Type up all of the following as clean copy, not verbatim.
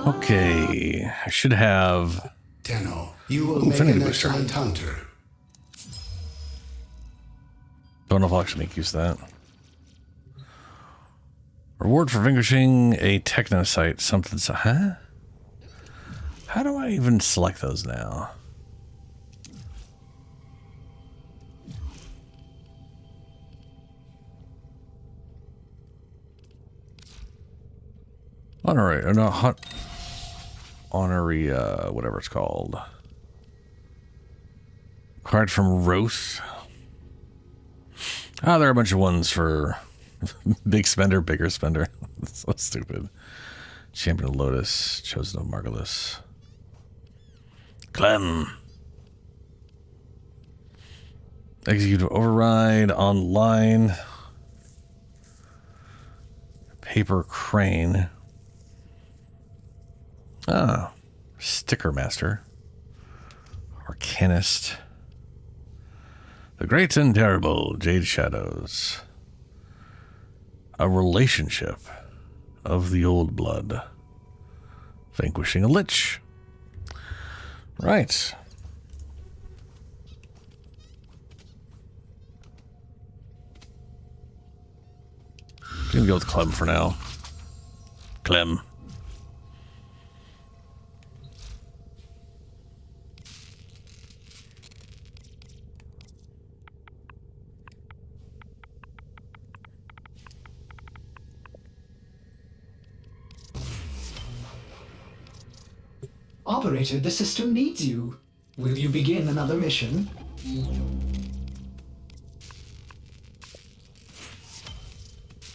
Okay, I should have. Tenno, you will make an excellent hunter. Don't know if I'll actually make use of that. Reward for vanquishing a technosite. Something. Huh? How do I even select those now? Honorary, or no, honorary, whatever it's called. Card from Roth. Ah, there are a bunch of ones for big spender, bigger spender. That's so stupid. Champion of Lotus, Chosen of Margulis. Clem. Execute override online. Paper crane. Ah, sticker master. Arcanist. The Great and Terrible, Jade Shadows. A relationship of the old blood. Vanquishing a lich. Right. I'm gonna go with Clem for now. Clem. Operator, the system needs you. Will you begin another mission?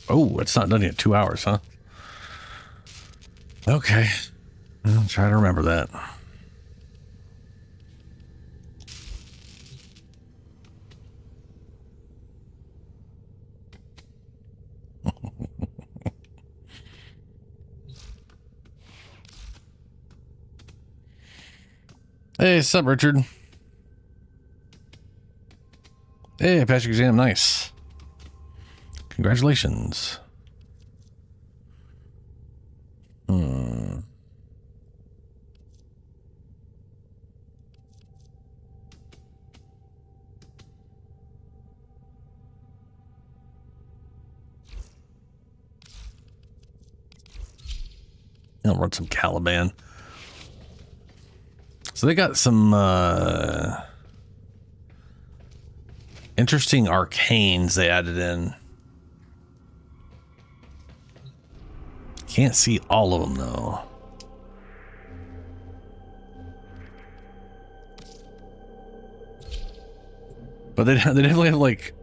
Oh, it's not done yet. 2 hours, huh? Okay. I'll try to remember that. Hey, what's up, Richard? Hey, I passed your exam. Nice. Congratulations. I'll run some Caliban. So they got some interesting arcanes they added in. Can't see all of them though. But they definitely have like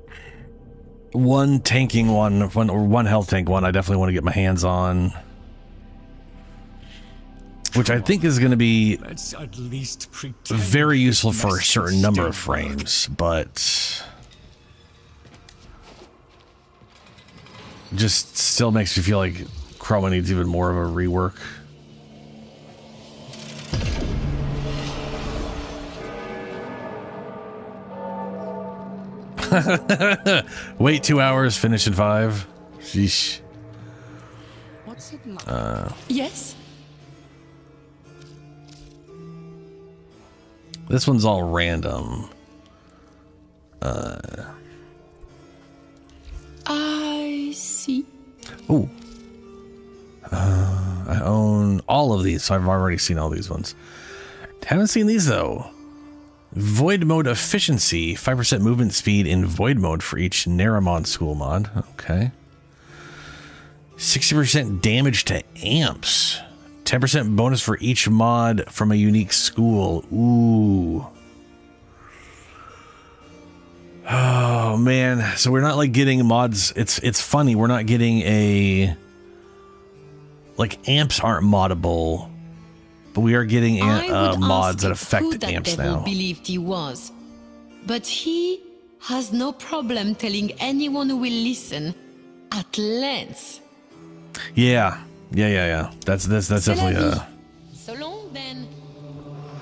one tanking one, or one health tank one I definitely want to get my hands on. Which I think is going to be at least very useful for a certain number of frames, but just still makes me feel like Chroma needs even more of a rework. Wait 2 hours, finish in 5. Sheesh. What's it, yes? This one's all random. I see. Ooh. I own all of these, so I've already seen all these ones. Haven't seen these, though. Void mode efficiency. 5% movement speed in void mode for each Naramon school mod. Okay. 60% damage to amps. 10% bonus for each mod from a unique school. Ooh. Oh, man. So we're not, like, getting mods. It's funny. We're not getting a... Like, amps aren't moddable, but we are getting mods that affect amps now. Believed he was, but he has no problem telling anyone who will listen at length. Yeah. That's definitely So long then.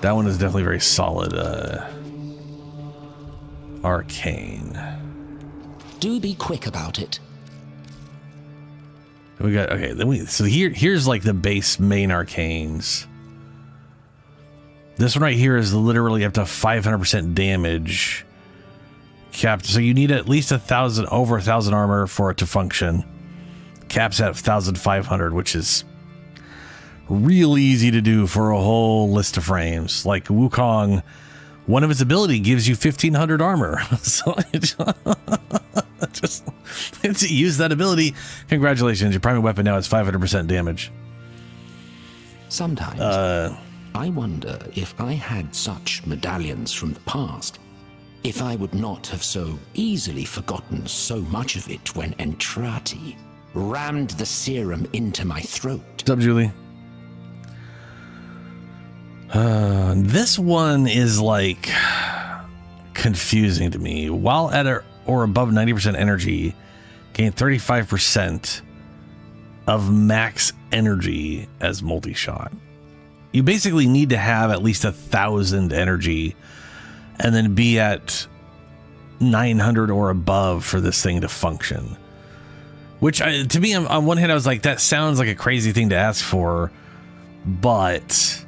that one is definitely very solid. Arcane. Do be quick about it. We got okay. Then so here's like the base main arcanes. This one right here is literally up to 500% damage. Capped, so you need at least over 1,000 armor for it to function. Caps at 1,500, which is real easy to do for a whole list of frames. Like Wukong, one of his ability gives you 1,500 armor. So just use that ability. Congratulations, your primary weapon now has 500% damage. Sometimes I wonder if I had such medallions from the past, if I would not have so easily forgotten so much of it when Entrati rammed the serum into my throat. What's up, Julie? This one is like confusing to me. While at or above 90% energy, gain 35% of max energy as multi-shot. You basically need to have at least 1,000 energy and then be at 900 or above for this thing to function. Which, to me, on one hand, I was like, that sounds like a crazy thing to ask for, but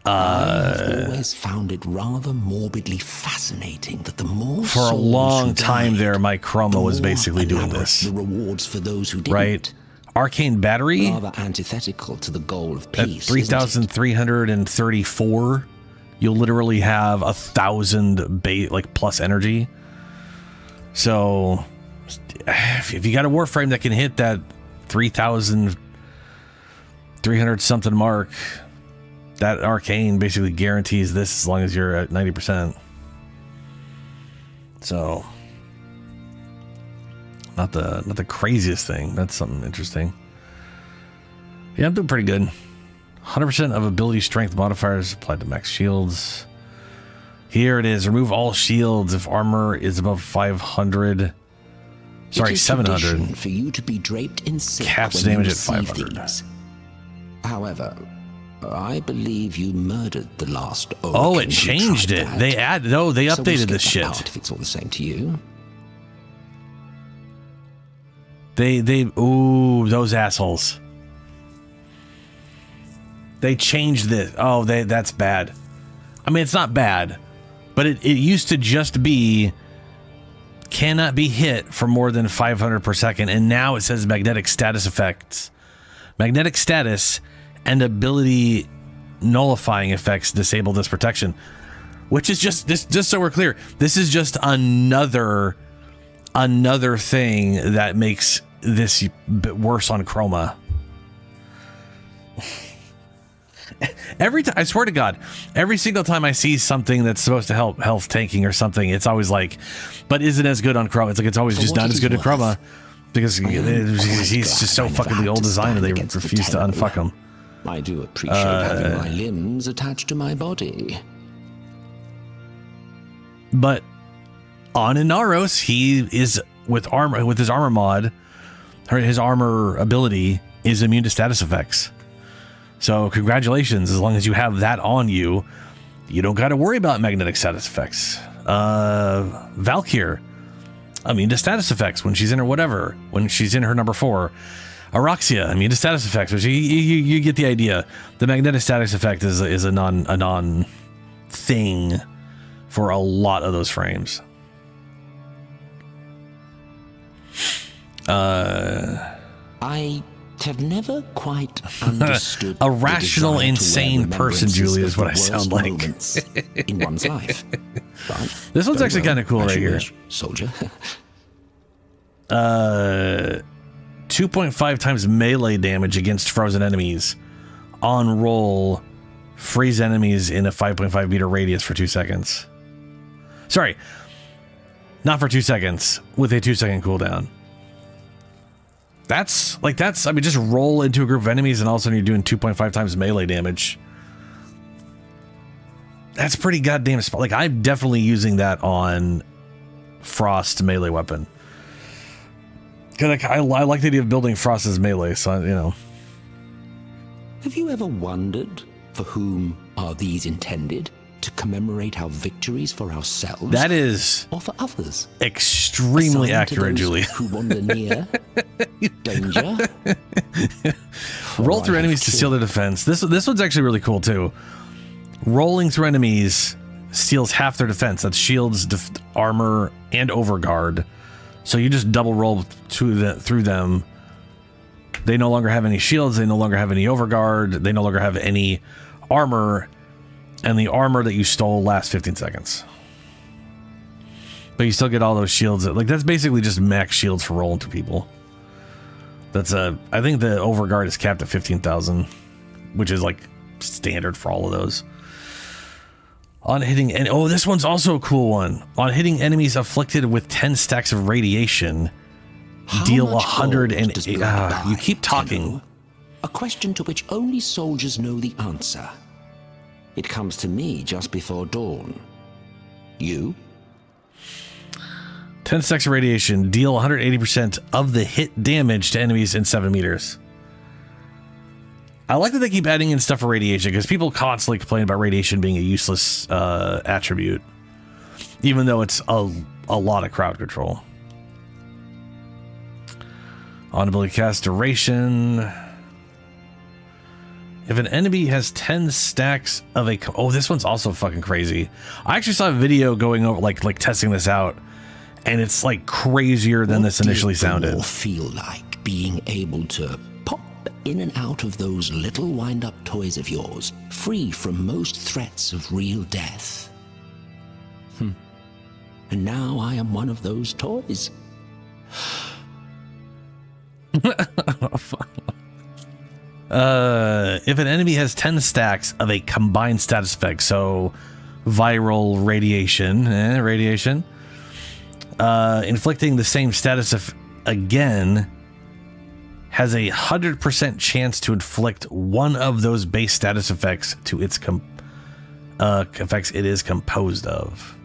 I've always found it rather morbidly fascinating that the more for a long time there, my Chroma was basically doing this. The rewards for those who didn't. Right? Arcane Battery, rather antithetical to the goal of peace. At 3,334, you'll literally have 1,000 plus energy. So if you got a Warframe that can hit that 3,300 something mark, that arcane basically guarantees this as long as you're at 90%. So not the craziest thing. That's something interesting. Yeah, I'm doing pretty good. 100% of ability strength modifiers applied to max shields. Here it is. Remove all shields if armor is above 500. Sorry, 700. For you to be draped in silk caps when damage you at 500. These. However, I believe you murdered the last. Oh, it changed it. They updated this shit. If it's all the same to you. Ooh, those assholes. They changed this. Oh, that's bad. I mean, it's not bad, but it used to just be cannot be hit for more than 500 per second, and now it says magnetic status effects. Magnetic status and ability nullifying effects disable this protection, which is just so we're clear, this is just another thing that makes this worse on Chroma. Every time, I swear to God, every single time I see something that's supposed to help health tanking or something, it's always like, but isn't as good on Chroma. It's like it's always just not as good at Chroma because he's just so fucking the old design and they refuse to unfuck him. I do appreciate having my limbs attached to my body. But on Inaros, he is with his armor mod, or his armor ability is immune to status effects. So congratulations, as long as you have that on you, you don't got to worry about magnetic status effects. Valkyr, immune to status effects when she's in her whatever, when she's in her number 4. Araxia, immune to status effects, which you get the idea. The magnetic status effect is a non thing for a lot of those frames. I have never quite understood a rational, insane person, Julie, is what I sound like in one's life. But this one's actually kind of cool right here. Soldier. 2.5 times melee damage against frozen enemies. On roll, freeze enemies in a 5.5 meter radius for 2 seconds. Sorry, not for 2 seconds, with a 2-second cooldown. That's, I mean, just roll into a group of enemies and all of a sudden you're doing 2.5 times melee damage. That's pretty goddamn spot. Like, I'm definitely using that on Frost melee weapon. Because I like the idea of building Frost as melee, so, you know. Have you ever wondered for whom are these intended? To commemorate our victories for ourselves? That is or for others? Extremely accurate, Julie. Who wander near Danger? Roll through enemies to steal their defense. This one's actually really cool too. Rolling through enemies steals half their defense. That's shields, armor, and overguard. So you just double roll through them. They no longer have any shields. They no longer have any overguard. They no longer have any armor. And the armor that you stole lasts 15 seconds. But you still get all those shields. Like, that's basically just max shields for rolling through people. That's I think the overguard is capped at 15,000, which is like standard for all of those. On hitting, and oh, this one's also a cool one. On hitting enemies afflicted with 10 stacks of radiation, deal 108. You keep talking. A question to which only soldiers know the answer. It comes to me just before dawn. You? 10 stacks of radiation, deal 180% of the hit damage to enemies in 7 meters. I like that they keep adding in stuff for radiation, because people constantly complain about radiation being a useless attribute, even though it's a lot of crowd control. On ability cast duration. If an enemy has 10 stacks of a... Oh, this one's also fucking crazy. I actually saw a video going over, like testing this out, and it's like crazier than this initially sounded. What feel like being able to pop in and out of those little wind-up toys of yours, free from most threats of real death? And now I am one of those toys. If an enemy has 10 stacks of a combined status effect, so viral radiation, inflicting the same status again has a 100% chance to inflict one of those base status effects to its effects it is composed of.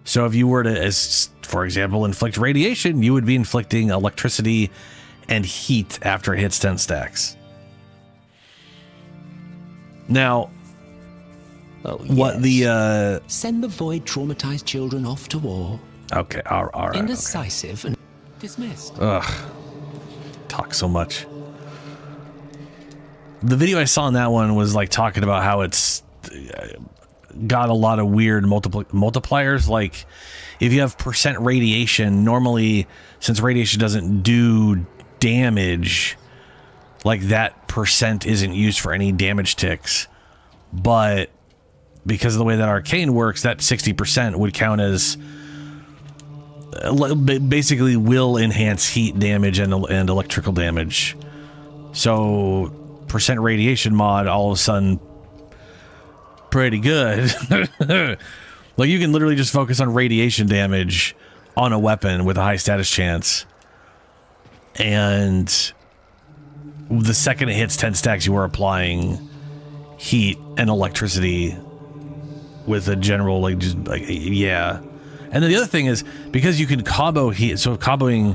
So if you were to, as for example, inflict radiation, you would be inflicting electricity and heat after it hits 10 stacks. Now, what the send the void traumatized children off to war. Okay, all right. Indecisive and dismissed. Ugh. Talk so much. The video I saw in that one was like talking about how it's got a lot of weird multipliers. Like if you have percent radiation, normally since radiation doesn't do damage, like that percent isn't used for any damage ticks. But because of the way that arcane works, that 60% would count as basically will enhance heat damage and electrical damage. So percent radiation mod all of a sudden pretty good. Like you can literally just focus on radiation damage on a weapon with a high status chance, and the second it hits 10 stacks you are applying heat and electricity with a general yeah. And then the other thing is, because you can combo heat, so comboing,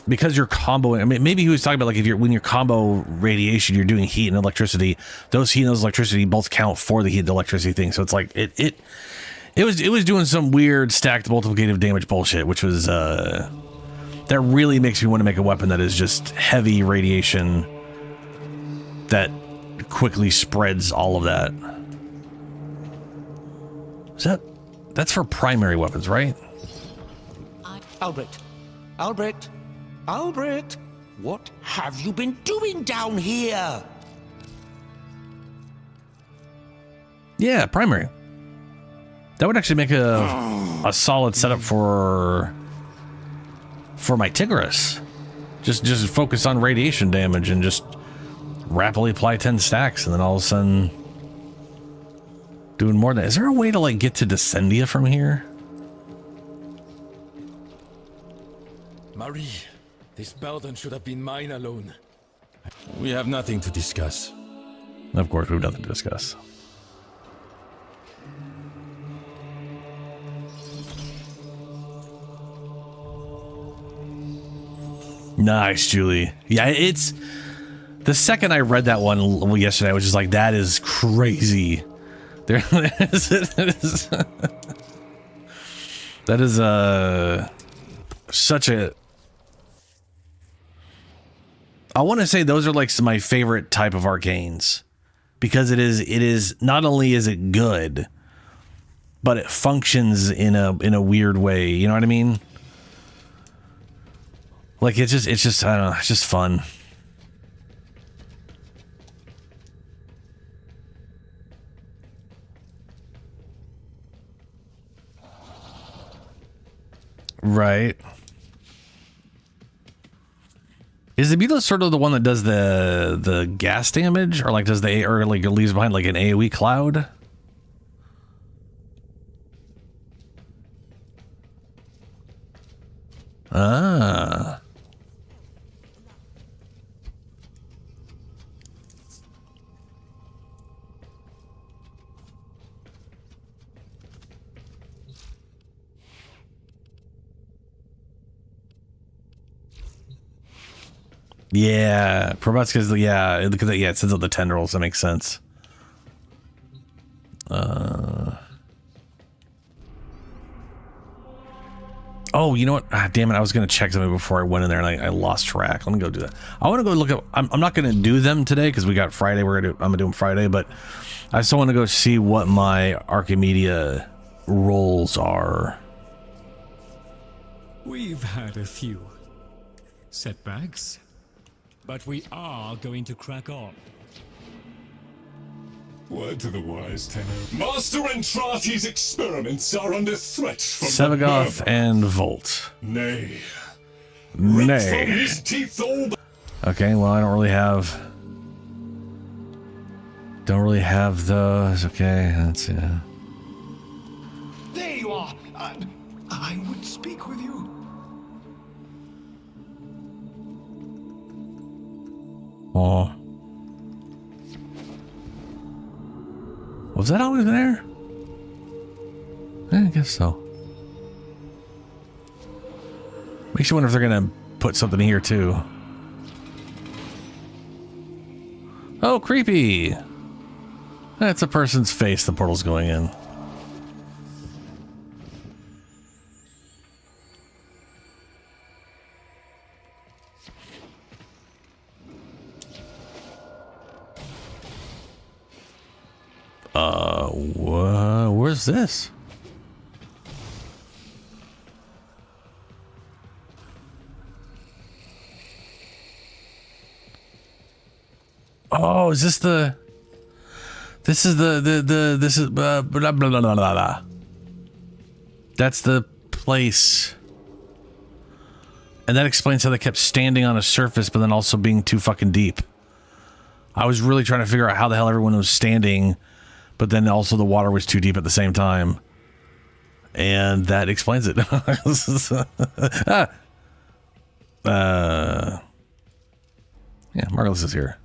because you're comboing, I mean, maybe he was talking about like when you're combo radiation, you're doing heat and electricity. Those heat and those electricity both count for the heat and electricity thing. So it's like it was doing some weird stacked multiplicative damage bullshit, which was that really makes me want to make a weapon that is just heavy radiation that quickly spreads all of that. That's for primary weapons, right? Albrecht, what have you been doing down here? Yeah, primary. That would actually make a solid setup for my Tigris. Just focus on radiation damage and just rapidly apply 10 stacks, and then all of a sudden doing more than that. Is there a way to like get to Descendia from here? Marie, this burden should have been mine alone. We have nothing to discuss. Of course, we have nothing to discuss. Nice, Julie. Yeah, it's the second I read that one yesterday, I was just like, that is crazy. That is such a... I want to say those are like some of my favorite type of arcanes, because it is not only is it good, but it functions in a weird way. You know what I mean? Like it's just I don't know, it's just fun. Right. Is the Beetle sort of the one that does the gas damage, or like does or like leaves behind like an AoE cloud? Ah. Yeah, Probotska's, yeah, because it sends out the tendrils. That makes sense. Oh, you know what? Ah, damn it! I was gonna check something before I went in there, and I lost track. Let me go do that. I want to go look at. I'm not gonna do them today because we got Friday. I'm gonna do them Friday, but I still want to go see what my Archimedia roles are. We've had a few setbacks, but we are going to crack on. Word to the wise, Tenno. Master Entrati's experiments are under threat from Sevagoth and Volt. Nay. Nay. From his teeth all Okay, well, I don't really have those. Okay, that's yeah. There you are. I would speak with you. Oh. Was that always there? I guess so. Makes you wonder if they're gonna put something here too. Oh, creepy! That's a person's face the portal's going in. Where's this? Oh, is this the... This is this is blah, blah, blah, blah, blah, blah. That's the place. And that explains how they kept standing on a surface, but then also being too fucking deep. I was really trying to figure out how the hell everyone was standing, but then also the water was too deep at the same time. And that explains it. Yeah, Margulis is here.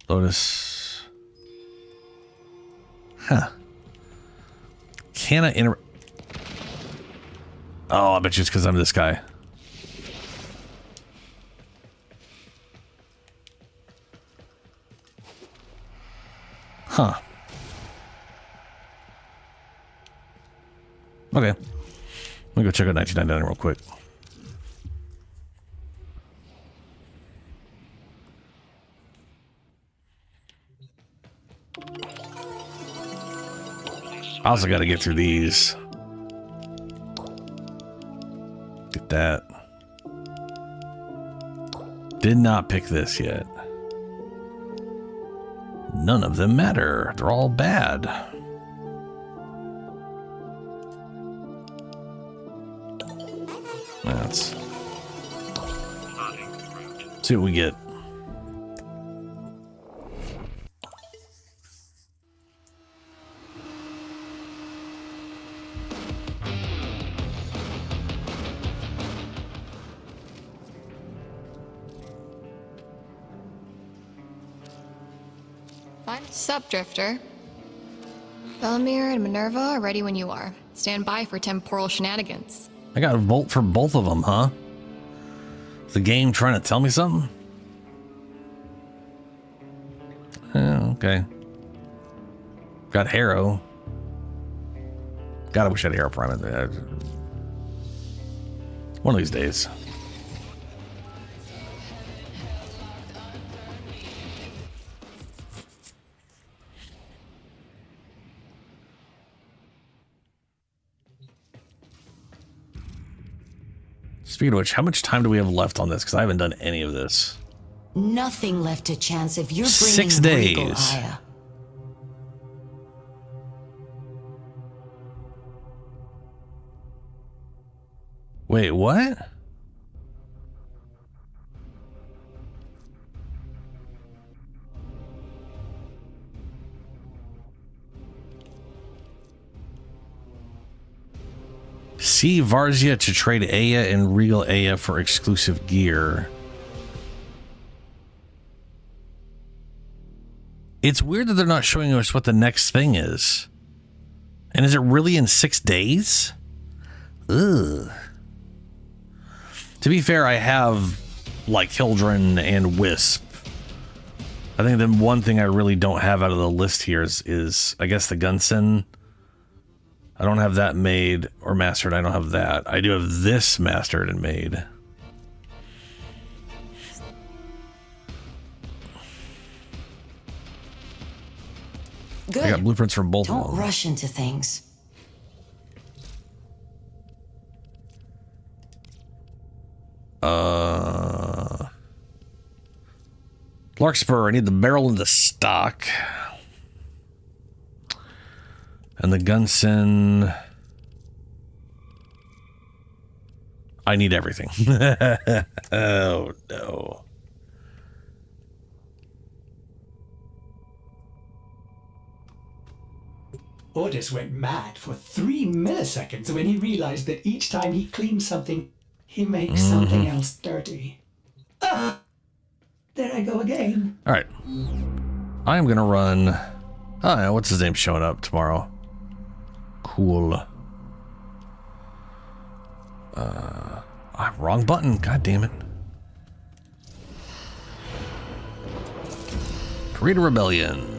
Lotus. Huh. Can I Oh, I bet you it's because I'm this guy. Huh. Okay. Let me go check out 1999 real quick. I also got to get through these. Get that. Did not pick this yet. None of them matter. They're all bad. Let's see what we get. Sup, Drifter. Belmir and Minerva are ready when you are. Stand by for temporal shenanigans. I got a Volt for both of them, huh? Is the game trying to tell me something? Okay. Got Harrow. God, I wish I had Harrow Prime in there. One of these days. Speaking of which, how much time do we have left on this? Because I haven't done any of this. Nothing left to chance if you're bringing 6 days. Regal Aya. Wait, what? See Varzia to trade Aya and Regal Aya for exclusive gear. It's weird that they're not showing us what the next thing is. And is it really in 6 days? Ugh. To be fair, I have like Hildren and Wisp. I think the one thing I really don't have out of the list here is I guess the Gunson. I don't have that made or mastered. I don't have that. I do have this mastered and made. Good. I got blueprints from both of them. Don't rush into things. Larkspur, I need the barrel and the stock. And the Gunson. I need everything. Oh, no. Ordis went mad for 3 milliseconds when he realized that each time he cleans something, he makes something else dirty. Ah! There I go again. All right. I am going to run... Oh, yeah, what's his name showing up tomorrow? Cool. Wrong button. God damn it. Create a rebellion.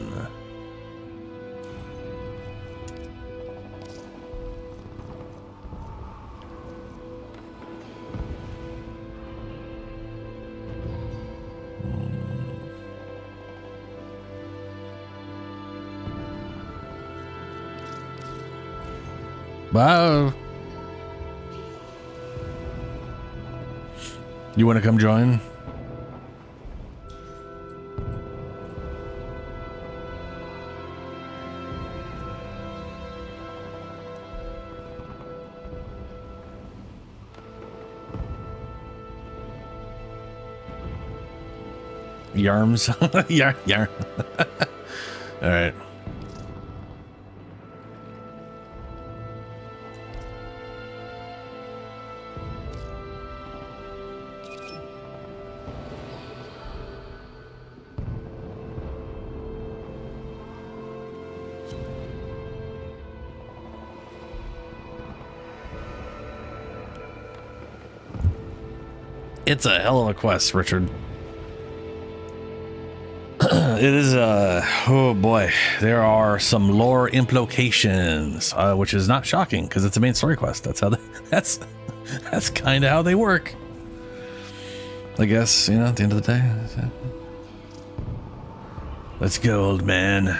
Wow. You want to come join? Yarms? Yarm. All right. It's a hell of a quest, Richard. It is oh boy, there are some lore implications, which is not shocking because it's a main story quest. That's how that's kind of how they work, I guess. You know, at the end of the day. Let's go, old man.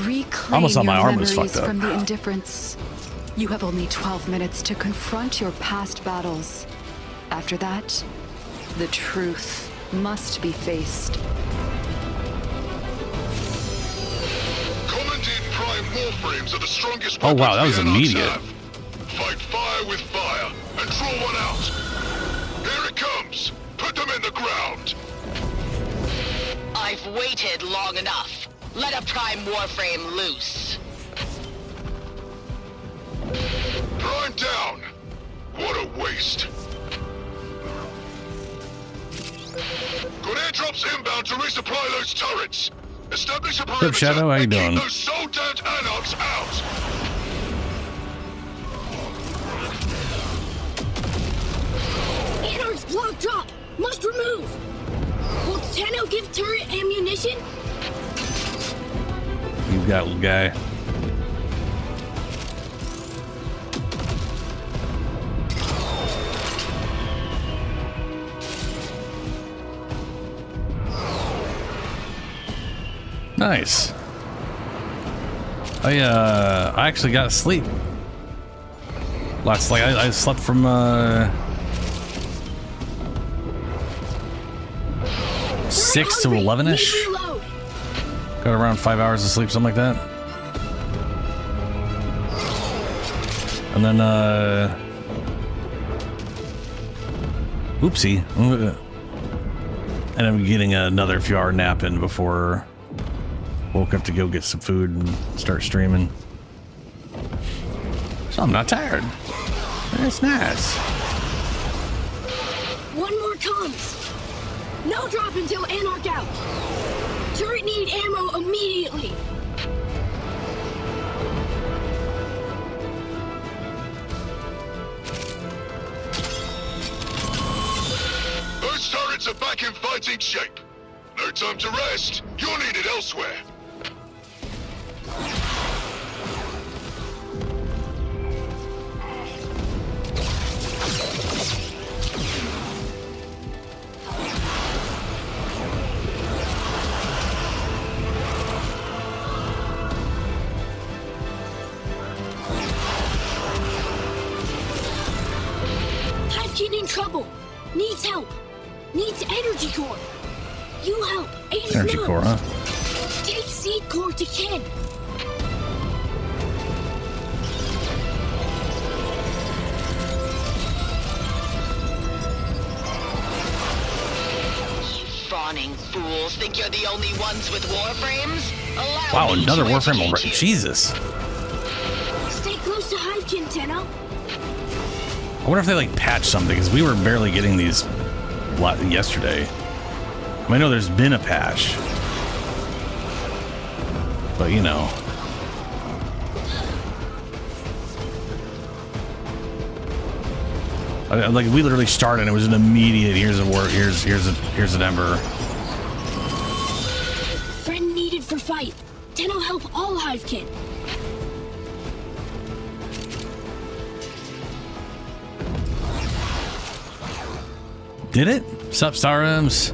Reclaim almost thought my your arm was memories fucked up. from the indifference. You have only 12 minutes to confront your past battles. After that, the truth must be faced. Commanded Prime Warframes are the strongest Oh wow, that was weapons the Anarchs immediate. have. Fight fire with fire and draw one out. Here it comes. Put them in the ground. I've waited long enough. Let a Prime Warframe loose. east. Got airdrops inbound to resupply those turrets. Establish a perimeter. What's up, Shadow? How you and keep doing? those soul-damned anarchs out. Anarch's block drop. Must remove. Will Tenno give turret ammunition? You got little guy. Nice. I actually got to sleep last night. I slept from 6 to 11ish. Got around 5 hours of sleep, something like that. And then oopsie. And I'm getting another few hour nap in before woke up to go get some food and start streaming. So I'm not tired. It's nice. One more comes. No drop until Anarch out. Turret need ammo immediately. Those turrets are back in fighting shape. No time to rest. You're needed elsewhere. Hivekin in trouble. Needs help. Needs energy core. You help. 80 Energy core, huh? Take seed core to Ken. Fawning fools think you're the only ones with Warframes? Wow, another Warframe already. Jesus. Stay close to Hivekin, Tenno. I wonder if they like patched something, because we were barely getting these yesterday. I know there's been a patch, but you know. Like we literally started and it was an immediate here's a an ember. Friend needed for fight. Tenno help all Hivekin. Did it? Sup, Starums?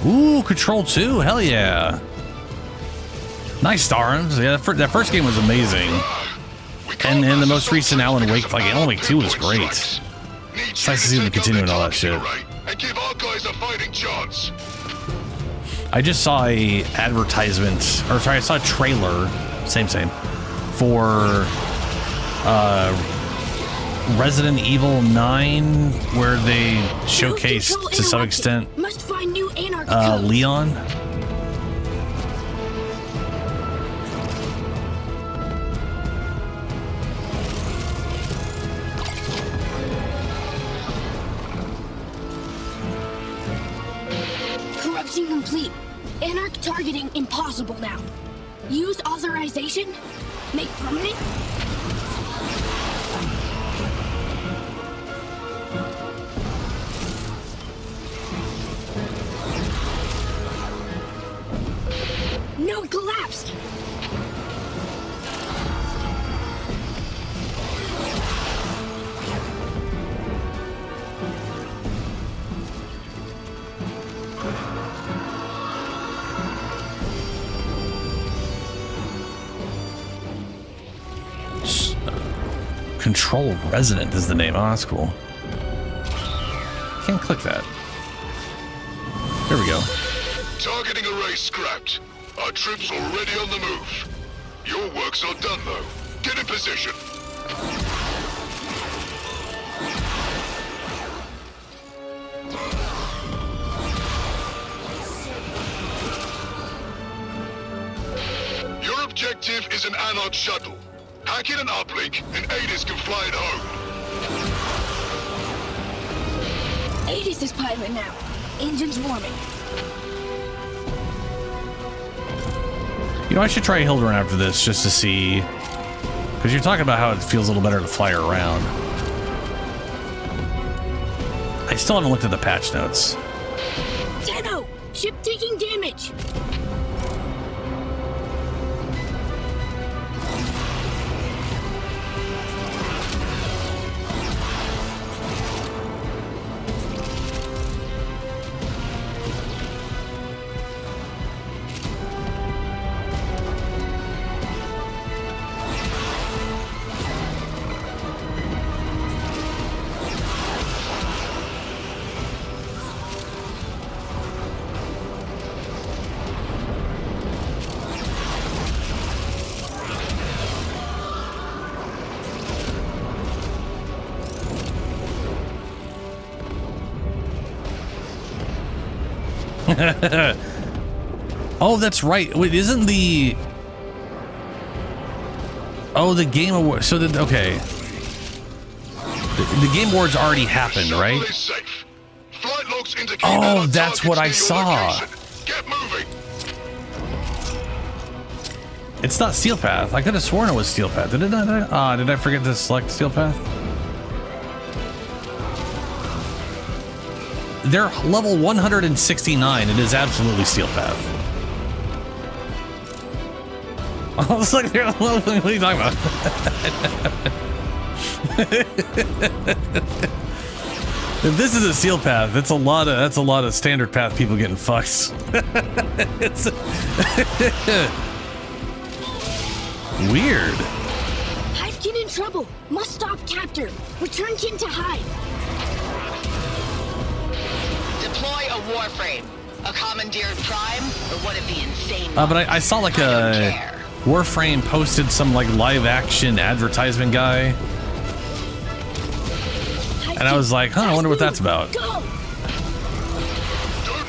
Ooh, Control 2, hell yeah. Nice, Starums. Yeah, that first game was amazing. And the most recent Alan Wake, like Alan Wake 2 was great. It's nice to see them continuing all that shit. And give our guys a fighting chance. I just saw a advertisement, or sorry, I saw a trailer, same, for Resident Evil 9, where they showcased to some extent Must find new Anarch Leon. Corruption complete. Anarch targeting impossible now. Use authorization? Make permanent? Node collapsed! Control Resident is the name. Oh, that's cool. Can't click that. There we go. Targeting array scrapped. Our troops already on the move. Your work's not done, though. Get in position. Your objective is an Anarch shuttle. Hack in an uplink, and Adis can fly it home. Adis is pilot now. Engine's warming. You know, I should try Hildebrand after this just to see, because you're talking about how it feels a little better to fly her around. I still haven't looked at the patch notes. Tenno! Ship taking damage! Oh, that's right. Wait, isn't the... Oh, the Game Award... So, okay. The Game Awards already happened, right? Oh, that's what I saw. Get moving. It's not Steel Path. I could have sworn it was Steel Path. Did it not? Did I forget to select Steel Path? They're level 169. It is absolutely Steel Path. I was like, they're level. What are you talking about? If this is a Steel Path, that's a lot of standard path people getting fucked. It's weird. Hivekin in trouble. Must stop captor. Return kin to Hive. Deploy a Warframe. A commandeered prime or one of the insane But I saw like a Warframe posted some like live action advertisement guy. And I was like, huh, I wonder what that's about. Don't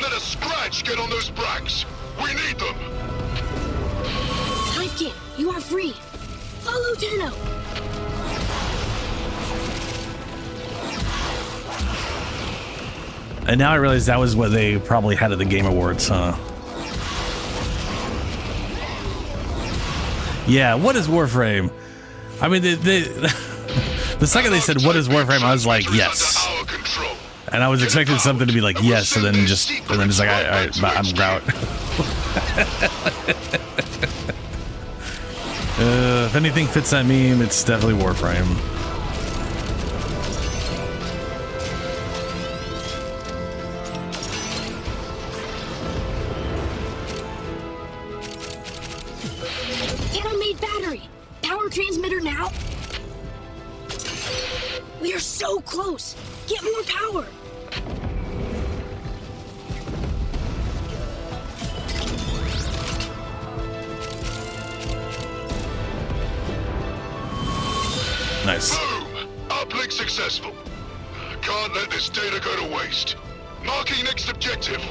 let a scratch get on those bracks. We need them. Hivekin, you are free. Follow Tenno. And now I realize that was what they probably had at the Game Awards, huh? Yeah, what is Warframe? I mean, the second they said, what is Warframe, I was like, yes. And I was expecting something to be like, yes, and then just like, I'm out. If anything fits that meme, it's definitely Warframe. Tenno-made battery. Power transmitter now. We are so close. Get more power. Nice. Boom! Uplink successful. Can't let this data go to waste. Marking next objective.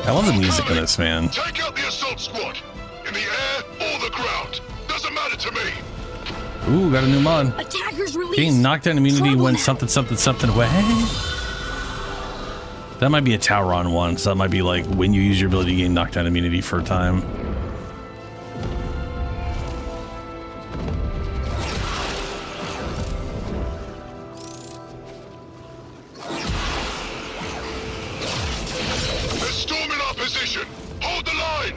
I love the music in this, man. Take out the assault squad. In the air or the ground. Doesn't matter to me. Ooh, got a new mod. Attackers release. Gain knockdown immunity when something away. That might be a Tauron one, so that might be like when you use your ability to gain knockdown immunity for a time. They're storming our position. Hold the line.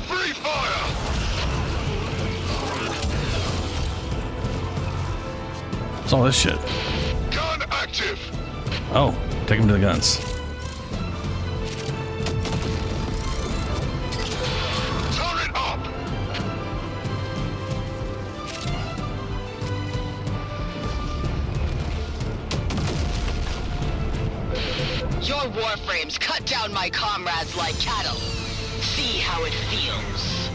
Free fire. What's all this shit? Gun active. Oh, take him to the guns. Turret up. Warframes cut down my comrades like cattle. See how it feels.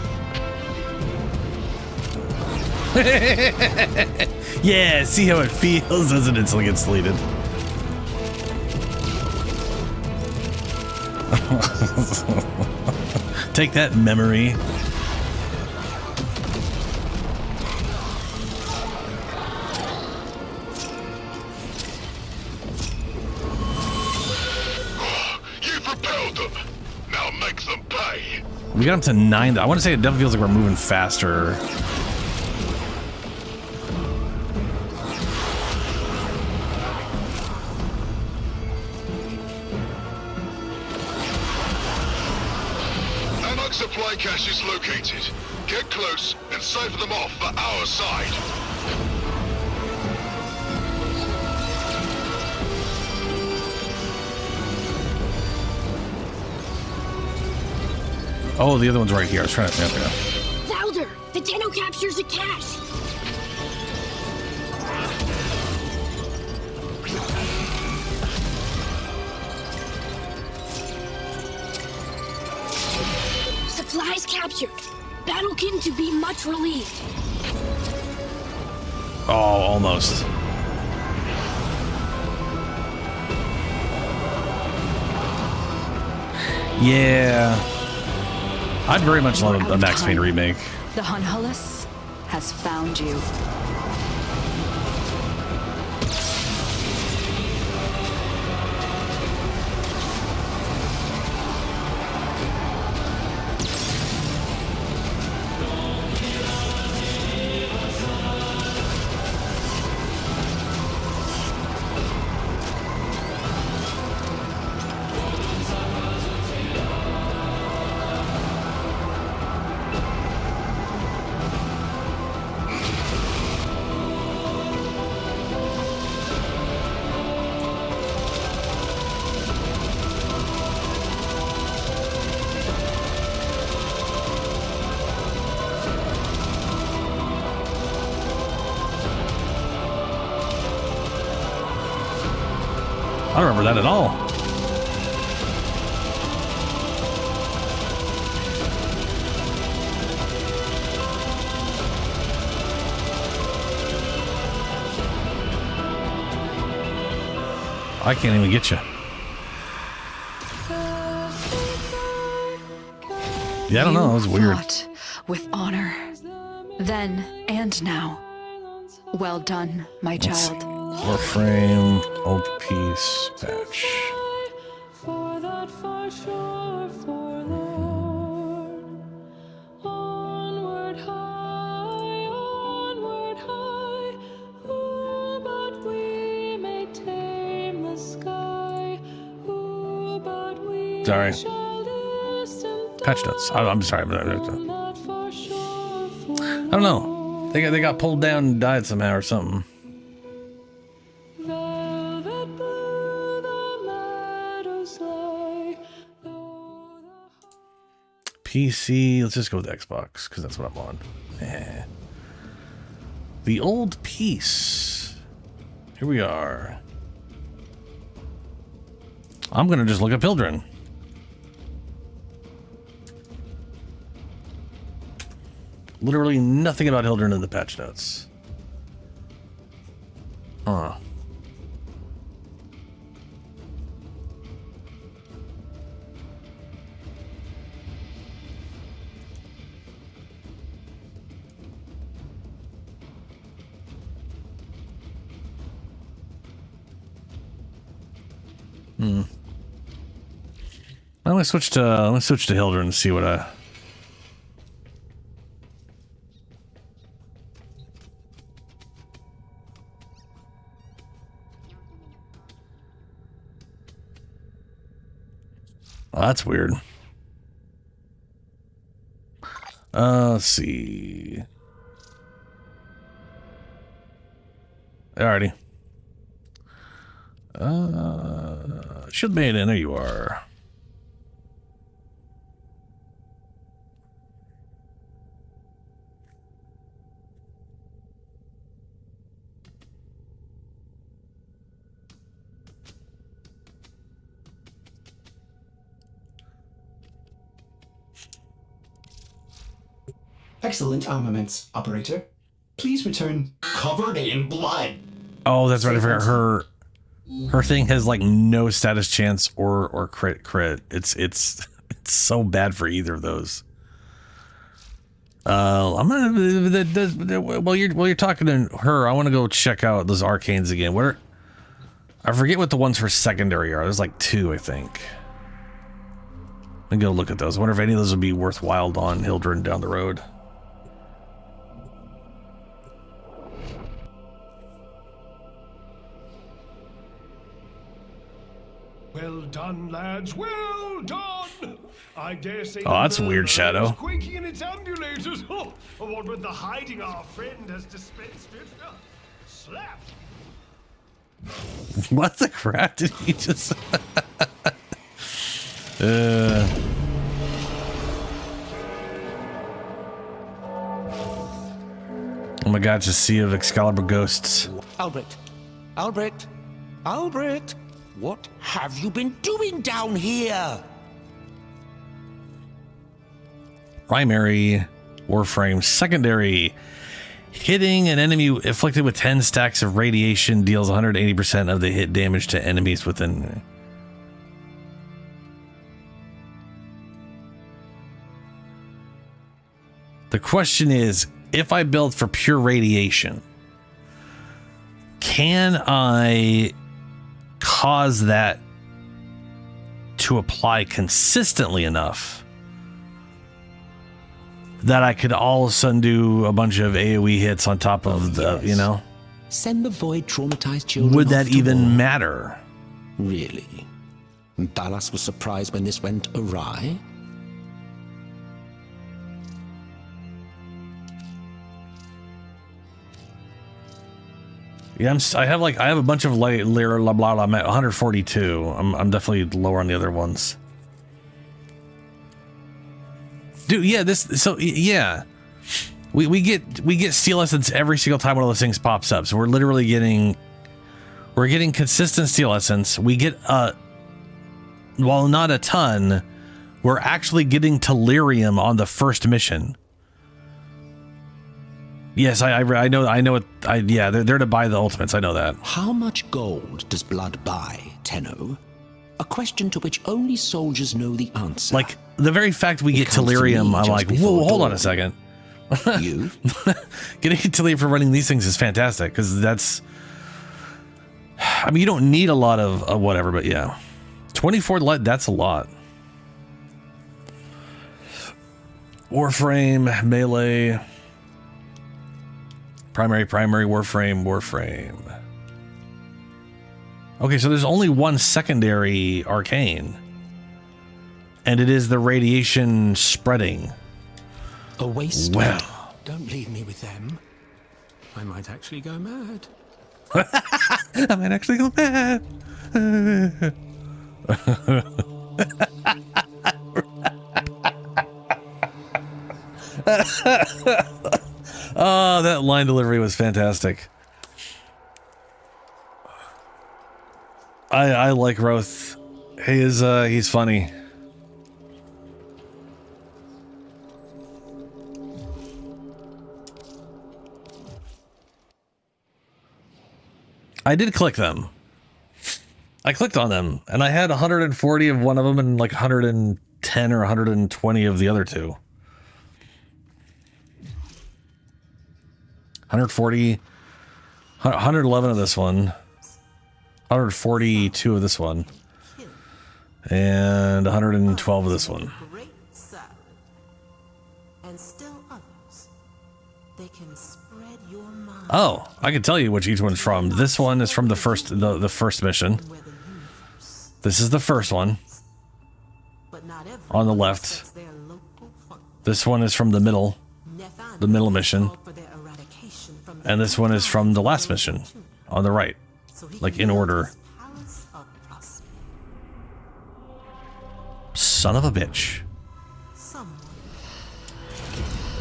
Yeah, see how it feels as it instantly gets deleted. Take that, memory. You've repelled them. Now make them pay. We got him to 9. I want to say it definitely feels like we're moving faster. Supply cache is located. Get close and siphon them off for our side. Oh, the other one's right here. I was trying to... Yeah. Valder, the Tenno captures a cache. Supplies captured. Battlekin to be much relieved. Oh, almost. Yeah. I'd very much love a Max Payne remake. The Hunhullus has found you. I don't remember that at all. I can't even get you. Yeah, I don't know. That was weird. Fought with honor, then and now. Well done, my child. Warframe, old piece, patch. Sorry. Patch notes. I'm sorry. I don't know. They got pulled down and died somehow or something. PC, let's just go with Xbox because that's what I'm on. The old piece. Here we are. I'm gonna just look up Hildren. Literally nothing about Hildren in the patch notes. Huh. Let me switch to Hildren and see what I. Oh, that's weird. Let's see. Alrighty. Should be in. There you are. Excellent armaments, operator. Please return covered in blood. Oh, that's right. I forgot her thing has like no status chance or crit. It's so bad for either of those. I'm gonna while you're talking to her, I want to go check out those arcanes again. I forget what the ones for secondary are. There's like 2, I think. I'm gonna go look at those. I wonder if any of those would be worthwhile on Hildren down the road. Well done, lads. Well done. I dare say. Oh, that's a weird shadow. Quaking in its ambulators. Oh, what with the hiding our friend has dispensed it. Slap. What the crap did he just? Oh my God! Just sea of Excalibur ghosts. Albrecht, what have you been doing down here? Primary Warframe. Secondary. Hitting an enemy afflicted with 10 stacks of radiation deals 180% of the hit damage to enemies within. The question is, if I build for pure radiation, can I cause that to apply consistently enough that I could all of a sudden do a bunch of AoE hits on top of the, you know? Send the void traumatized children. Would that even matter? Really? Dallas was surprised when this went awry? Yeah, I have a bunch of layer blah blah blah. I'm at 142. I'm definitely lower on the other ones. Dude, yeah, we get steel essence every single time one of those things pops up. So we're literally getting consistent steel essence. We get while not a ton, we're actually getting Tellurium on the first mission. Yes, I know it. Yeah, they're to buy the ultimates. I know that. How much gold does blood buy, Tenno? A question to which only soldiers know the answer. Like the very fact we get Tellurium, I'm like, whoa, hold on a second. You getting Tellurium for running these things is fantastic because that's. I mean, you don't need a lot of whatever, but yeah, 24 lead. That's a lot. Warframe, melee. Primary, Warframe. Okay, so there's only one secondary arcane. And it is the radiation spreading. A waste. Well. Don't leave me with them. I might actually go mad. I might actually go mad. Oh, that line delivery was fantastic. I like Roth. He's funny. I did click them. I clicked on them, and I had 140 of one of them and like 110 or 120 of the other two. 140, 111 of this one, 142 of this one, and 112 of this one. And still others. They can spread your mind. Oh, I can tell you which each one's from. This one is from the first mission. This is the first one. On the left. This one is from the middle mission. And this one is from the last mission, on the right, like in order. Son of a bitch.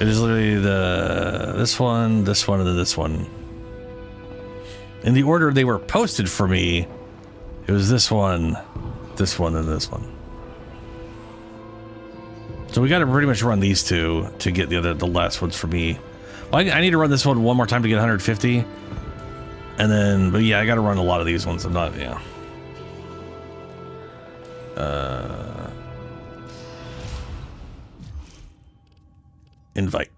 It is literally this one, and then this one. In the order they were posted for me, it was this one, and this one. So we got to pretty much run these two to get the last ones for me. Well, I need to run this one more time to get 150. And then, but yeah, I got to run a lot of these ones. I'm not, yeah. Invite.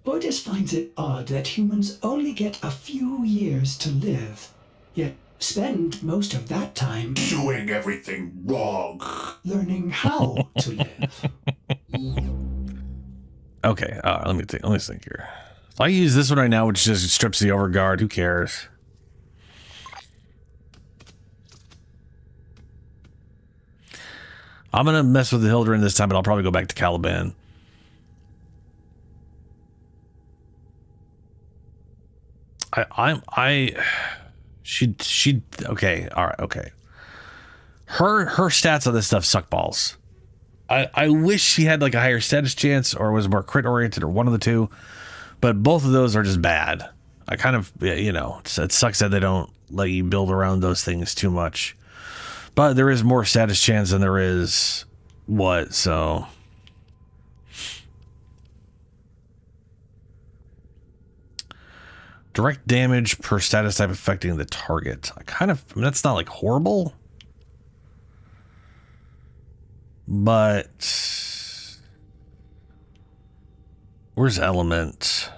Borges finds it odd that humans only get a few years to live, yet spend most of that time doing everything wrong, learning how to live. Okay, let me think here. If I use this one right now, which just strips the overguard, who cares? I'm gonna mess with the Hildren this time, but I'll probably go back to Caliban. She okay, all right, okay. Her stats on this stuff suck balls. I wish she had like a higher status chance or was more crit oriented or one of the two, but both of those are just bad. I kind of, you know, it sucks that they don't let you build around those things too much. But there is more status chance than there is what, so. Direct damage per status type affecting the target. I mean, that's not like horrible. But where's element?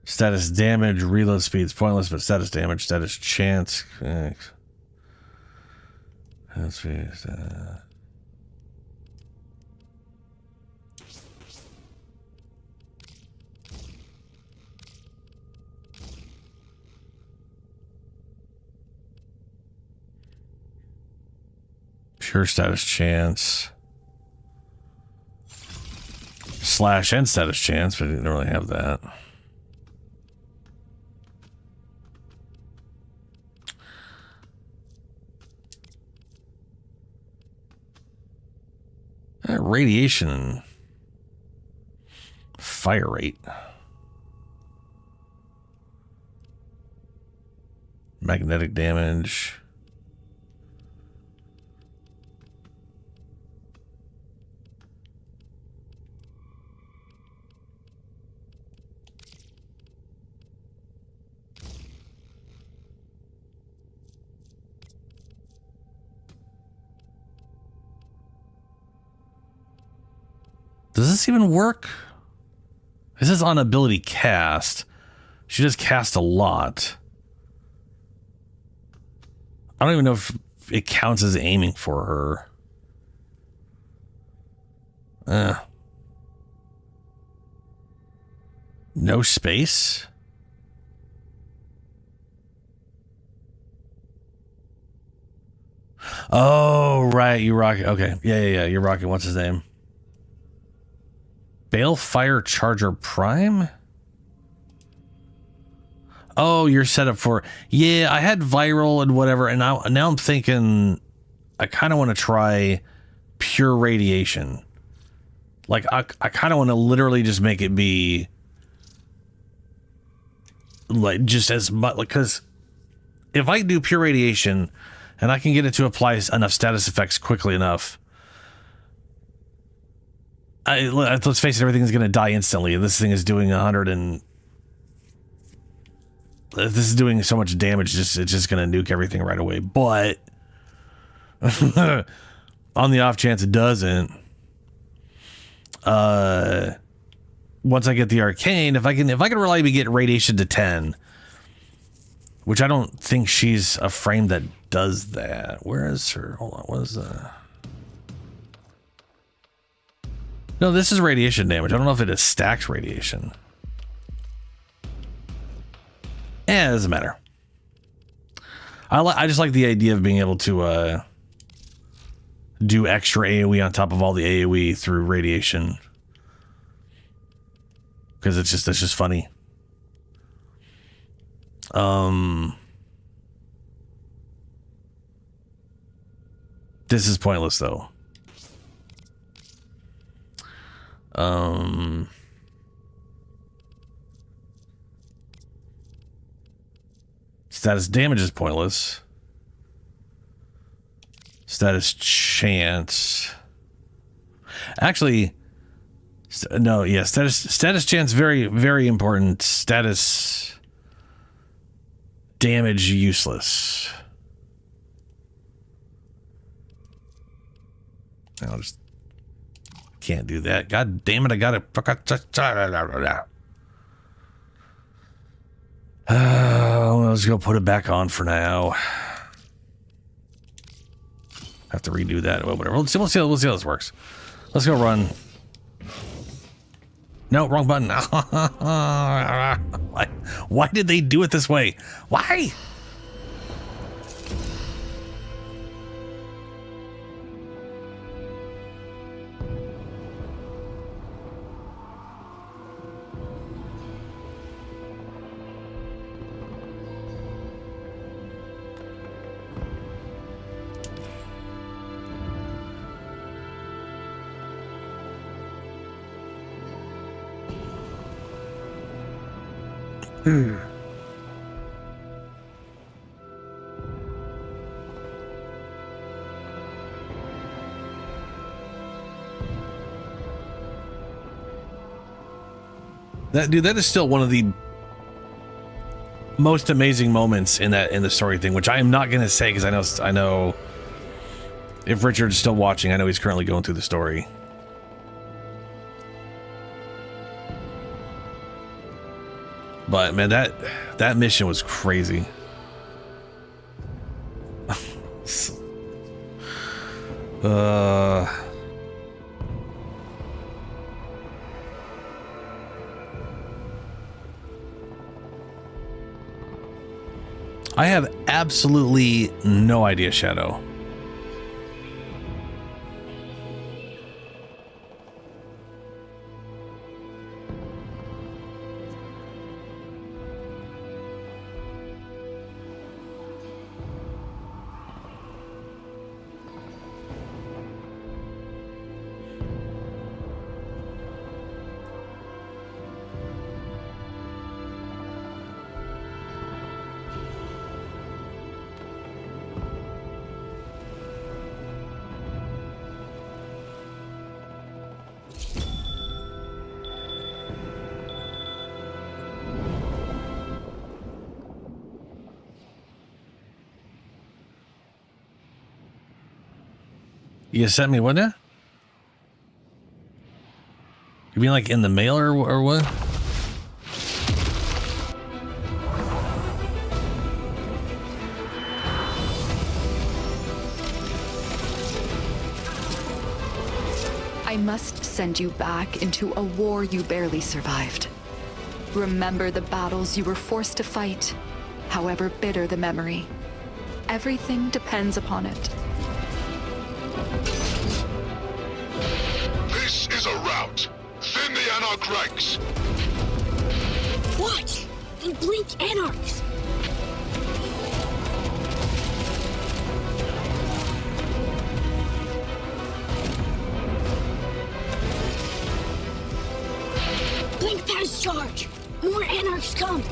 Status damage, reload speed's pointless, but status damage, status chance. Let's see. Pure status chance. Slash and status chance, but I didn't really have that. Radiation. Fire rate. Magnetic damage. Does this even work? This is on ability cast. She does cast a lot. I don't even know if it counts as aiming for her. No space? Oh, right. You rock it. Okay. Yeah. You're rocking. What's his name? Balefire Charger Prime? Oh, you're set up for... Yeah, I had viral and whatever, and now I'm thinking I kind of want to try pure radiation. Like, I kind of want to literally just make it be... like, just as much... because if I do pure radiation, and I can get it to apply enough status effects quickly enough... let's face it, everything's going to die instantly. This thing is doing 100 and... this is doing so much damage, it's just going to nuke everything right away. But... on the off chance it doesn't... once I get the arcane, if I can reliably get radiation to 10... which I don't think she's a frame that does that. Where is her? Hold on, what is that? No, this is radiation damage. I don't know if it is stacks radiation. It doesn't matter. I just like the idea of being able to do extra AoE on top of all the AoE through radiation. because it's just funny. This is pointless though. Status damage is pointless. Status chance. Actually, no, yeah, status chance very, very important. Status damage useless. I just can't do that. God damn it! I gotta. Let's go put it back on for now. Have to redo that. Well, whatever. We'll see how this works. Let's go run. No, wrong button. Why did they do it this way? Why? That is still one of the most amazing moments in the story thing, which I am not going to say because I know if Richard's still watching, I know he's currently going through the story. But man, that mission was crazy. I have absolutely no idea, Shadow. You sent me, wouldn't you? You mean like in the mail or what? I must send you back into a war you barely survived. Remember the battles you were forced to fight, however bitter the memory. Everything depends upon it. This is a rout. Thin the Anarch ranks. Watch! They blink Anarchs! Blink past charge! More Anarchs come!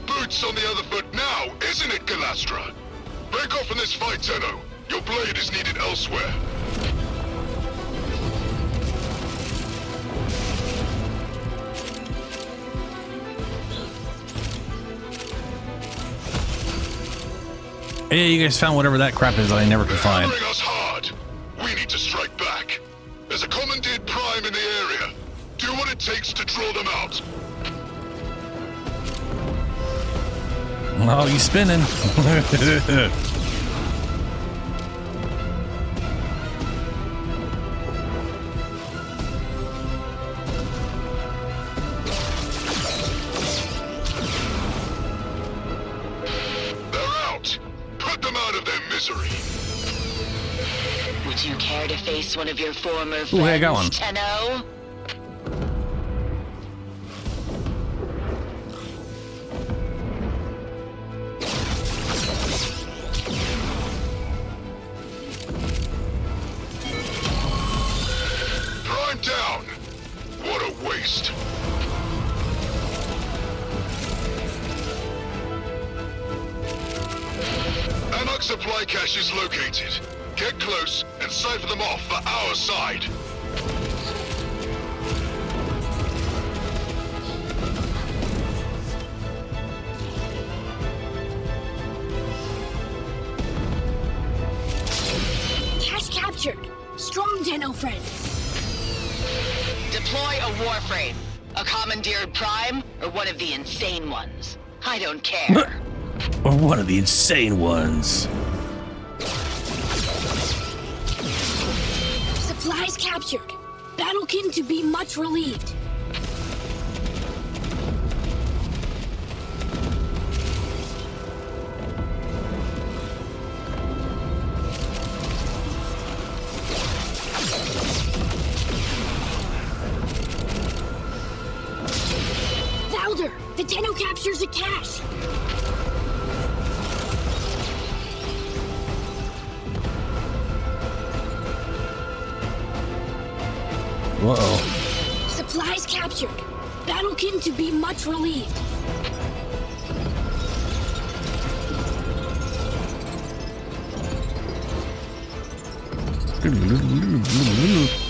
Boots on the other foot now, isn't it, Galastra? Break off from this fight, Tenno. Your blade is needed elsewhere. Hey, you guys found whatever that crap is that I never could find. They're hammering us hard. We need to strike back. There's a commandeered prime in the area. Do what it takes to draw them out. Oh, you spinning. They're out. them out of their misery. Would you care to face one of your former friends, Ooh, hey, I got one. Tenno? Prime down. What a waste. Anarch supply cache is located. Get close and siphon them off for our side. Cache captured. Strong, Tenno friend. Deploy a Warframe. A commandeered Prime, or one of the insane ones. I don't care. Or one of the insane ones. Supplies captured. Battlekin to be much relieved. Valder, the Tenno captures a cache. Uh-oh. Supplies captured. Battlekin to be much relieved.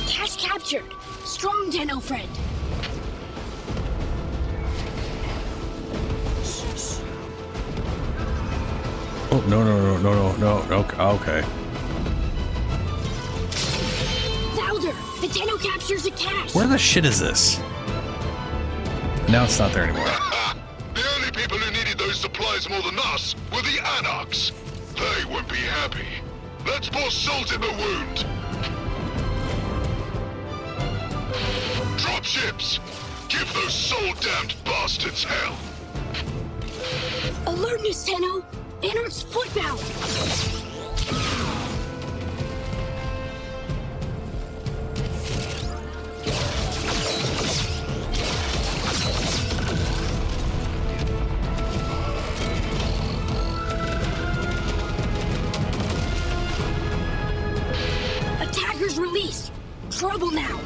Cache captured. Strong, Tenno friend. Oh, no. Okay. Valder, the Tenno captures a cache. Where the shit is this? Now it's not there anymore. The only people who needed those supplies more than us were the Anarchs. They won't be happy. Let's pour salt in the wound. Drop ships. Give those soul-damned bastards hell. Alertness, Tenno. Anarch's footbound. Attackers released. Trouble now.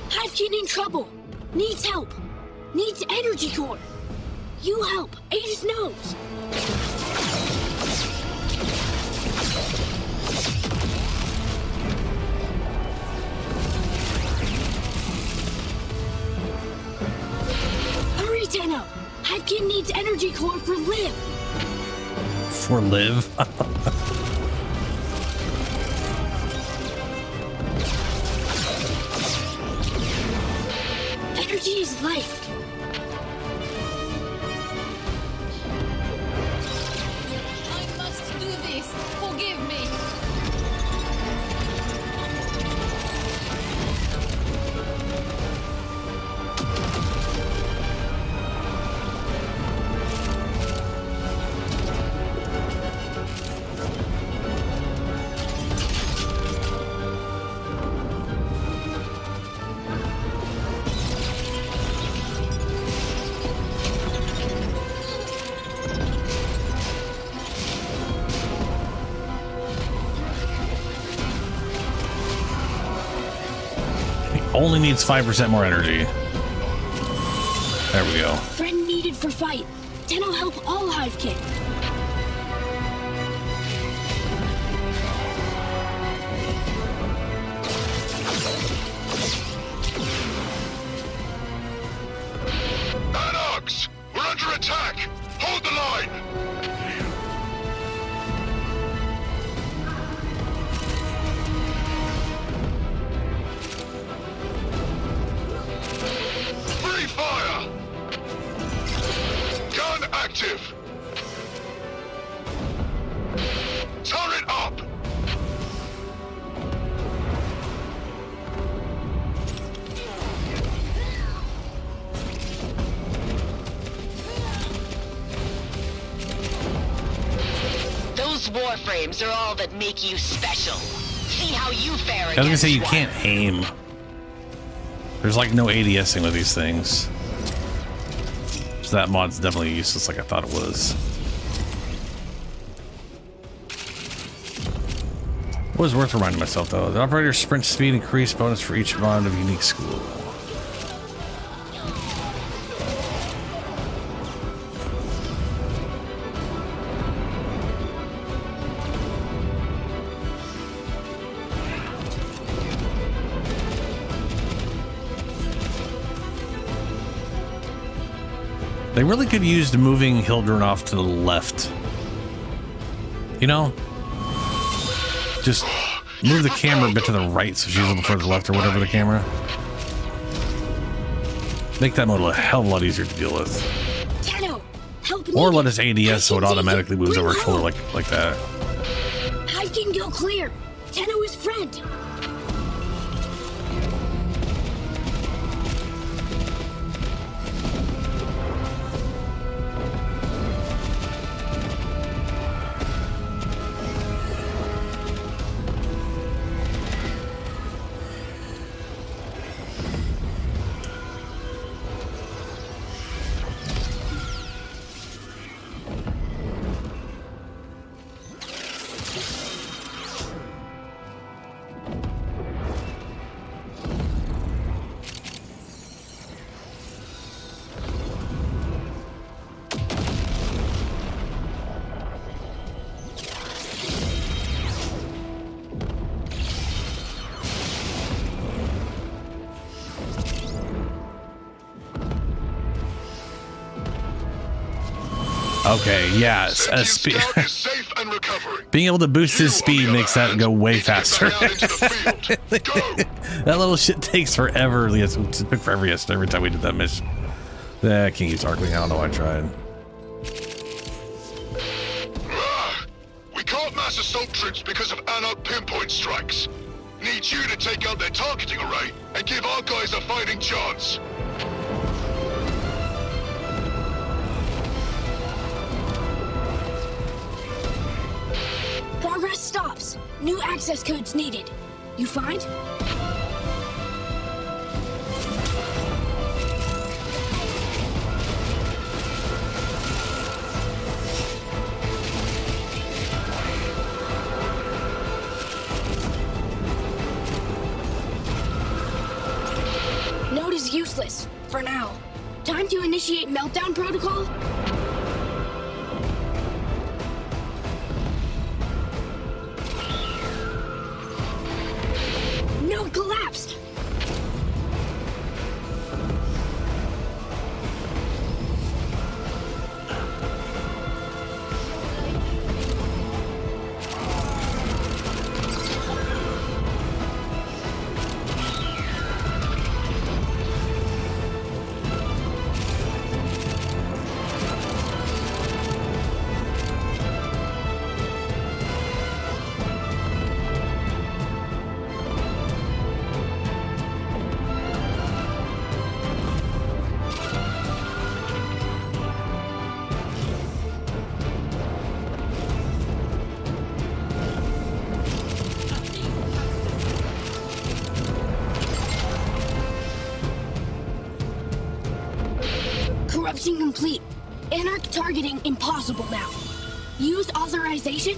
Hivekin in trouble. Needs help. Needs energy core. You help. Aegis knows. Hurry, Tenno. Hivekin needs energy core for Liv. For Liv? Energy is life. I must do this. Forgive me. Only needs 5% more energy. There we go. Friend needed for fight. Tenno help all Hivekin. Anarchs! We're under attack! Hold the line! Free fire! Gun active! Those Warframes are all that make you special. See how you fare I was gonna say you one. can't aim. There's like no ADSing with these things. So that mod's definitely useless like I thought it was. It was worth reminding myself though. The operator's sprint speed increased bonus for each mod of unique school. They really could use moving Hildryn off to the left. You know? Just move the camera a bit to the right so she's a little further left or whatever the camera. Make that mode a hell of a lot easier to deal with. Tenno, help Or me. let us ADS so it automatically moves over her shoulder like that. Hive can go clear. Tenno is friend. Okay, yeah. Being able to boost his speed makes that go way faster. That little shit takes forever. It took forever yesterday every time we did that mission. I can't use Arcling. I don't know why I tried. We can't mass assault troops because of Anarch pinpoint strikes. Need you to take out their targeting array and give our guys a fighting chance. Progress stops. New access codes needed. You find? Node is useless, for now. Time to initiate meltdown protocol? Node collapsed! Corruption complete. Anarch targeting impossible now. Use authorization?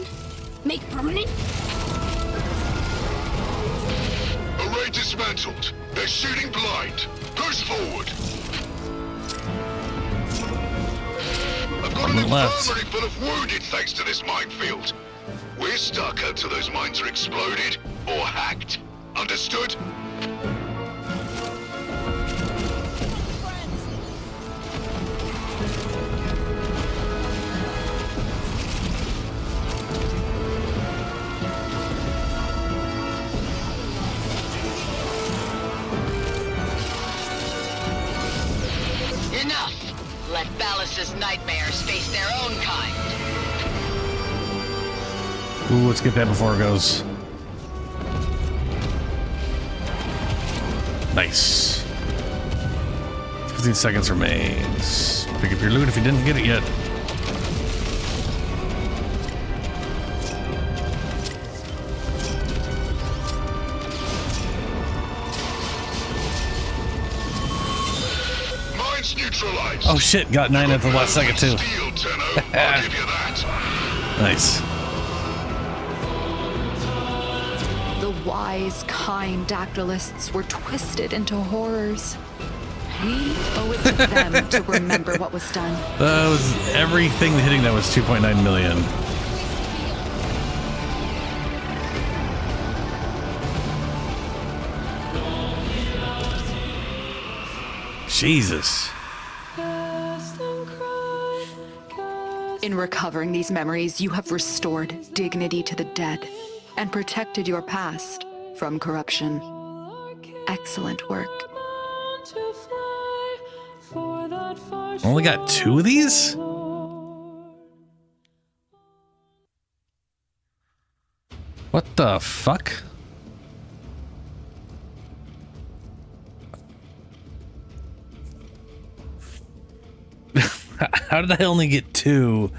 Make permanent? Array dismantled. They're shooting blind. Push forward. I've got an infirmary full of wounded thanks to this minefield. We're stuck until those mines are exploded or hacked. Understood? Enough! Let Ballas's nightmares face their own kind. Ooh, let's get that before it goes. Nice. 15 seconds remains. Pick up your loot if you didn't get it yet. neutralized. Oh shit, got 9 at the last second too. Steel, Tenno. I'll give you that. Nice. The wise, kind Dactylists were twisted into horrors. We owe it to them to remember what was done. That was everything hitting that was 2.9 million. Jesus. In recovering these memories, you have restored dignity to the dead and protected your past from corruption. Excellent work. Only got 2 of these? What the fuck? How did I only get 2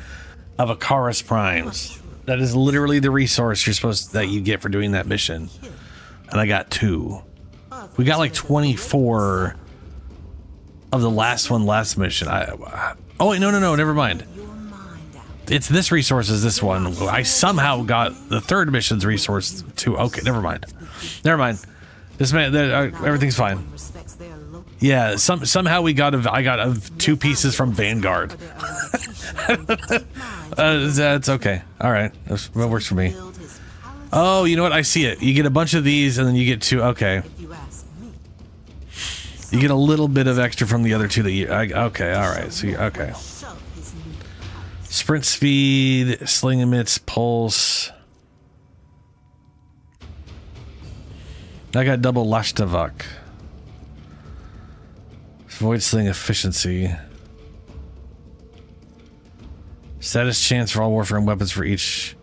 of Akaris Primes? That is literally the resource that you get for doing that mission. And I got 2. We got like 24 of the last mission. Oh wait, no, never mind. It's this resource is this one. I somehow got the 3rd mission's resource too. Okay, never mind. This man, everything's fine. Yeah, somehow I got 2 pieces from Vanguard. That's okay. All right, that works for me. Oh, you know what? I see it. You get a bunch of these, and then you get 2. Okay. You get a little bit of extra from the other 2 that you. Okay, all right. So okay. Sprint speed, sling emits, pulse. I got double Lashtavak. Void sling efficiency. Status chance for all Warframe weapons for each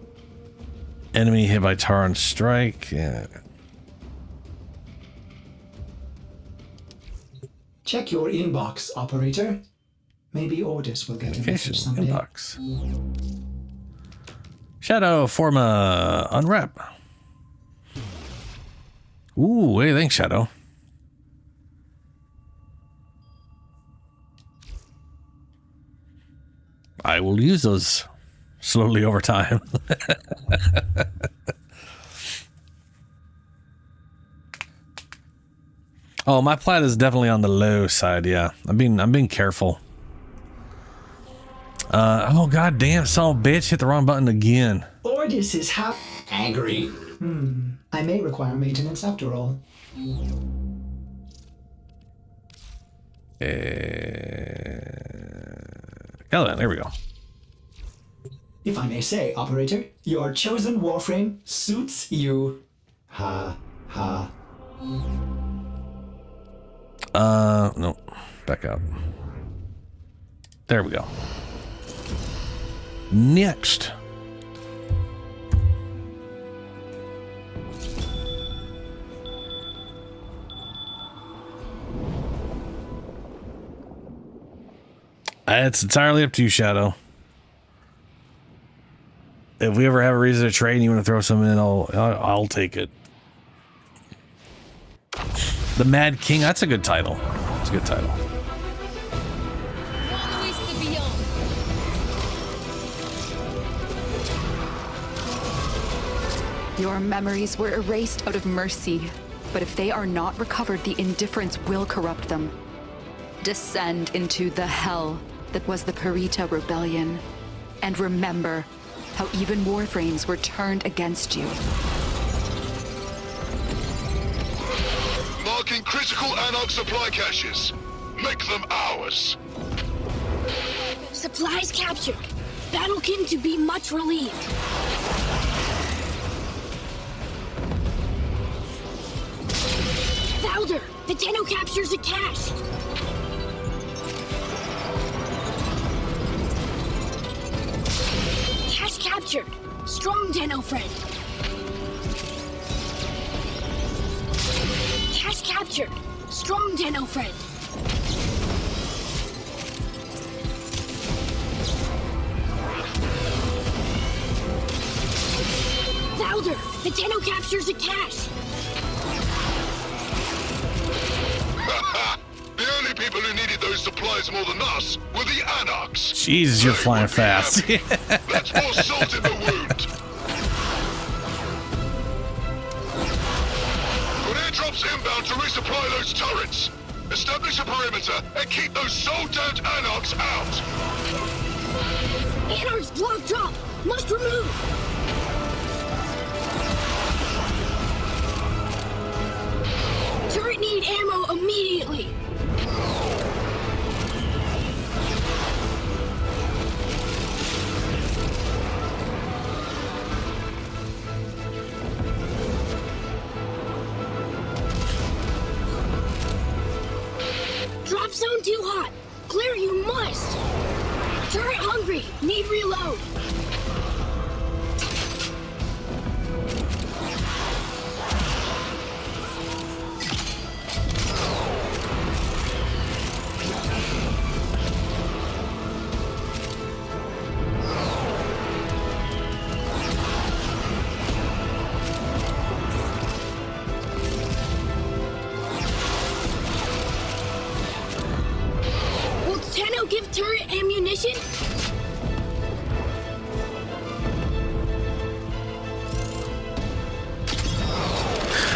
enemy hit by Taran strike. Yeah. Check your inbox, operator. Maybe Ordis will get a message someday. Inbox. Shadow Forma unwrap. Ooh, hey, thanks, Shadow. I will use those slowly over time. Oh, my plat is definitely on the low side. Yeah, I'm being careful. Oh god damn, son of a bitch, hit the wrong button again. Ordis is angry. I may require maintenance after all. There we go. If I may say, operator, your chosen Warframe suits you. Ha ha. No. Back up. There we go. Next. It's entirely up to you, Shadow. If we ever have a reason to trade and you want to throw some in, I'll take it. The Mad King, that's a good title. It's a good title. Your memories were erased out of mercy, but if they are not recovered, the indifference will corrupt them. Descend into the hell that was the Parita Rebellion, and remember how even Warframes were turned against you. Marking critical Anarch supply caches. Make them ours. Supplies captured. Battlekin to be much relieved. Valder, the Tenno captures a cache. Cache captured. Strong Tenno friend. Cache captured. Strong Tenno friend. Valder, the Tenno captures a cache. The only people who needed those supplies more than us were the Anarchs. Jesus, you're flying fast. That's more salt in the wound. Put airdrops inbound to resupply those turrets. Establish a perimeter and keep those soul-damned Anarchs out. Anarchs drop! Must remove! Turret need ammo immediately! Drop zone too hot! Clear you must! Turret hungry! Need reload! Give turret ammunition?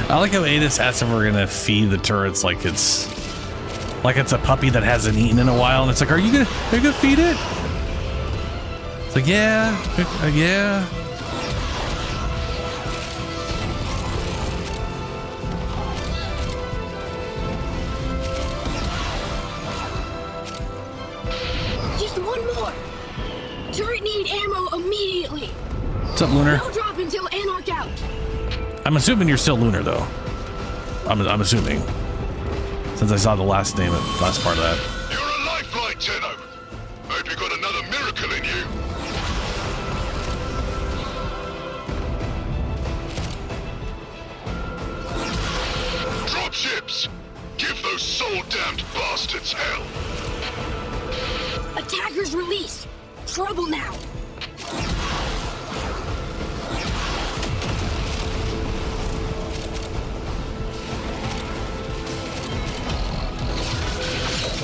I like how Adis asks if we're gonna feed the turrets like it's a puppy that hasn't eaten in a while, and it's like, are you gonna feed it? It's like, yeah. What's up, Lunar? No drop until Anarch out. I'm assuming you're still Lunar, though. I'm assuming, since I saw the last part of that. You're a lifeline, Tenno. Hope you got another miracle in you. Dropships. Give those soul-damned bastards hell. Attackers released. Trouble now.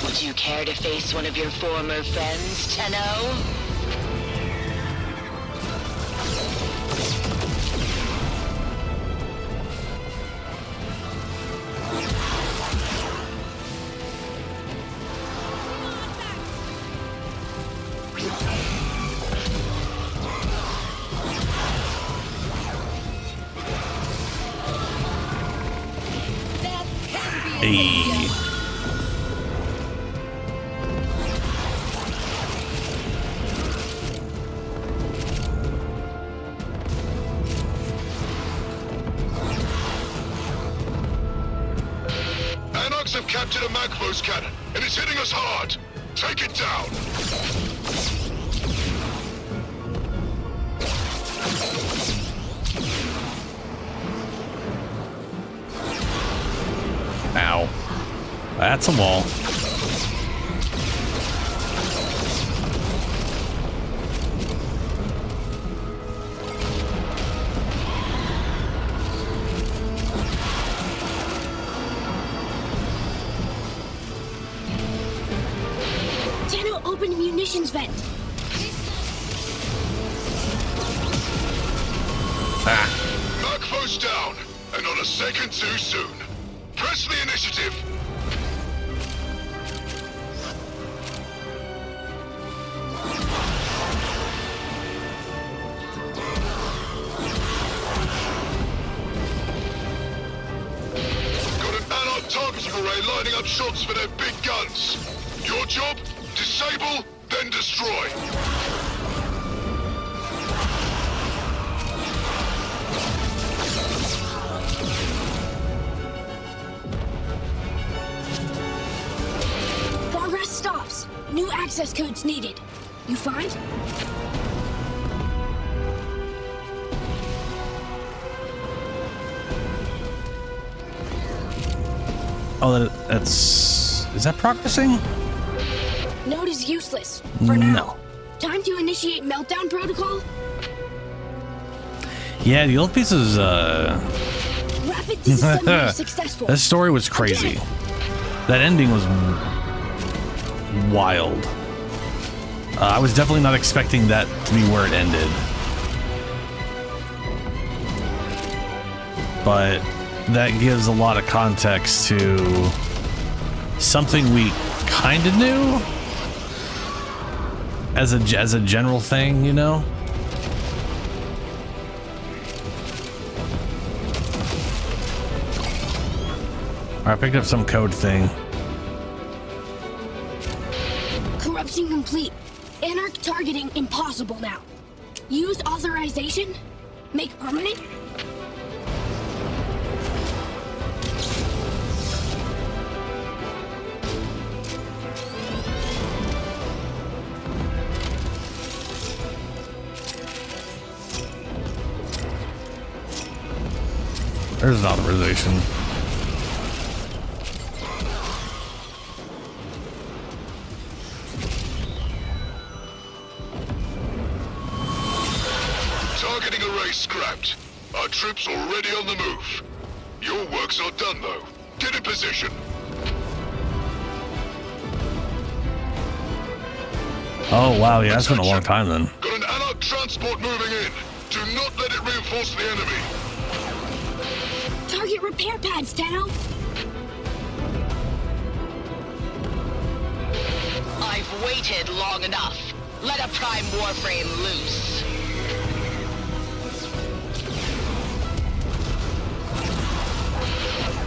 Would you care to face one of your former friends, Tenno? Hey. Anarchs have captured a Magvos cannon, and it's hitting us hard. Take it down. Ow. That's a wall. Tenno opened munitions vent. Magvos down, and not a second too soon. Press the initiative. Got an Anarch targeting array lining up shots for their big guns. Your job? Disable, then destroy. Progress stops. New access codes needed. You find? Oh, that's... Is that progressing? Node is useless. For now. No. Time to initiate meltdown protocol? Yeah, the old piece is, Rapid disassembly successful. That story was crazy. Again. That ending was wild. I was definitely not expecting that to be where it ended. But that gives a lot of context to something we kind of knew as a general thing, you know? I picked up some code thing. Corruption complete. Anarch targeting impossible now. Use authorization? Make permanent? There's an authorization. Targeting array scrapped. Our troops already on the move. Your work's not done though. Get in position. Oh wow, yeah, that's been a long time then. Got an Anarch transport moving in. Do not let it reinforce the enemy. Target repair pads, Tenno. I've waited long enough. Let a prime warframe loose.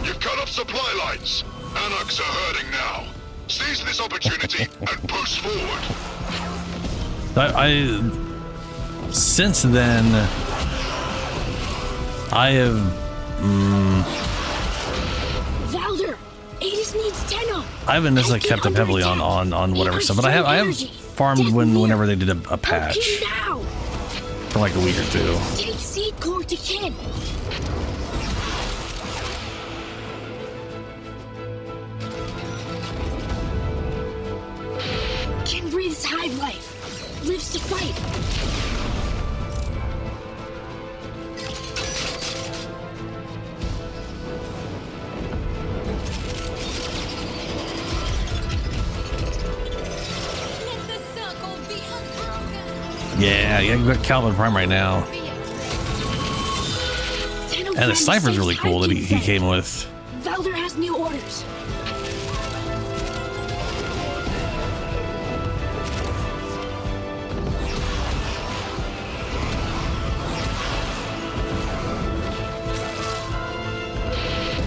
You've cut off supply lines. Anarchs are hurting now. Seize this opportunity and push forward. Since then, I have Valder, Aegis needs Tenno. I haven't necessarily kept up heavily on whatever stuff, but I have farmed whenever they did a patch for like a week or two. Take seed core to Kin. Kin breathes hive life, lives to fight. Yeah, you got Calvin Prime right now. And the sniper's really cool that he came with. Valder has new orders.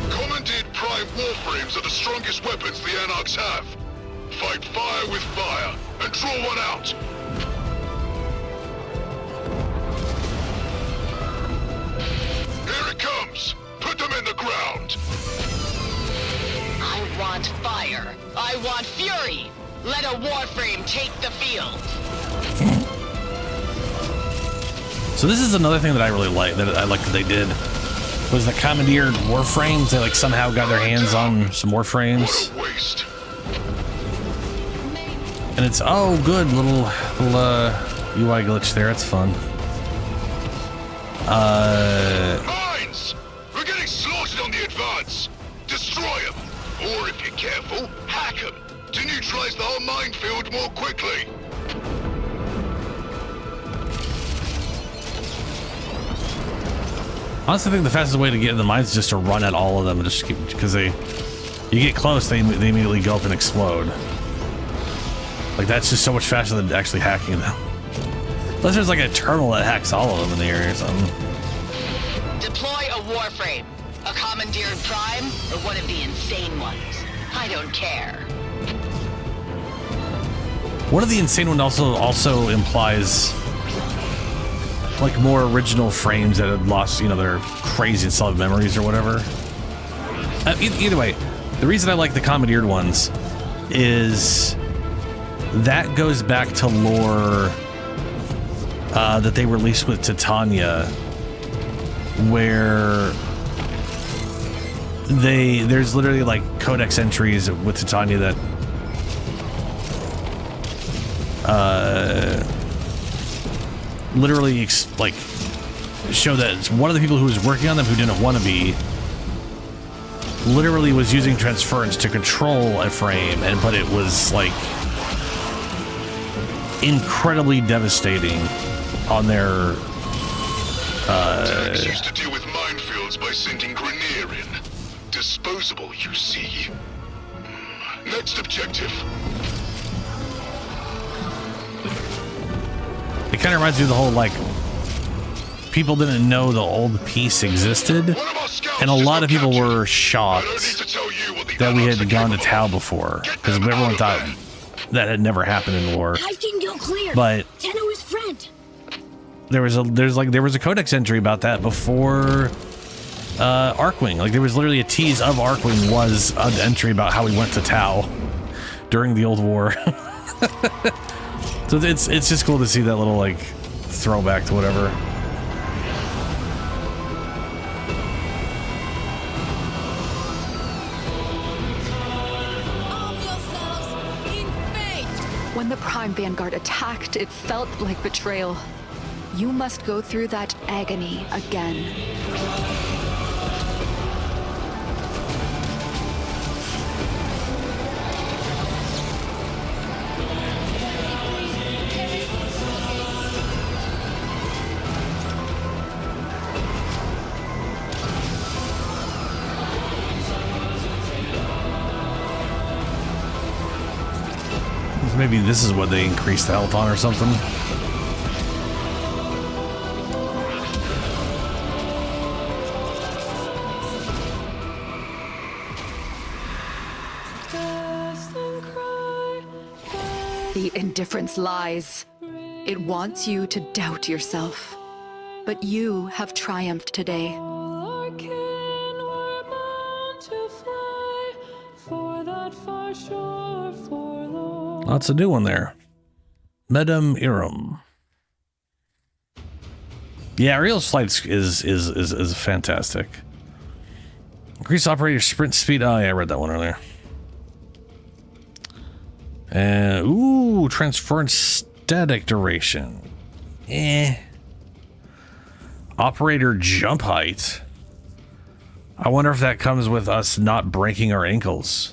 Commandeered prime warframes are the strongest weapons the Anarchs have. Fight fire with fire and draw one out. Here it comes. Put them in the ground. I want fire. I want fury. Let a warframe take the field. So this is another thing that I really like that they did was the commandeered warframes. They like somehow got their hands on some warframes. And it's good little UI glitch there. It's fun. Mines! We're getting slaughtered on the advance. Destroy them, or if you're careful, hack them to neutralize the whole minefield more quickly. Honestly, I think the fastest way to get in the mines is just to run at all of them and just keep, because you get close, they immediately go up and explode. Like that's just so much faster than actually hacking them. Unless there's like a terminal that hacks all of them in the area or something. Deploy a warframe, a commandeered prime, or one of the insane ones. I don't care. One of the insane ones also implies like more original frames that have lost, their crazy and solid memories or whatever. Either way, the reason I like the commandeered ones is that goes back to lore that they released with Titania, where there's literally like codex entries with Titania that literally like show that one of the people who was working on them who didn't want to be literally was using transference to control a frame, but it was like incredibly devastating on their Tanks used to deal with minefields by sending Grineer in. Disposable, you see. Next objective. It kind of reminds me of the whole, like, people didn't know the old piece existed, and a lot of people were shocked that we had gone to Tau before, because everyone thought that had never happened in war. But Tenno is friend. there was a codex entry about that before Arkwing. Like, there was literally a tease of Arkwing was an entry about how we went to Tau during the old war. So it's just cool to see that little, like, throwback to whatever. When the Prime Vanguard attacked, it felt like betrayal. You must go through that agony again. Maybe this is what they increased the health on or something. The indifference lies. It wants you to doubt yourself. But you have triumphed today. Lots to do on there. Medum Irum. Yeah, Ariel's flight is fantastic. Increase operator sprint speed. Oh yeah, I read that one earlier. And ooh, transference static duration. Operator jump height. I wonder if that comes with us not breaking our ankles.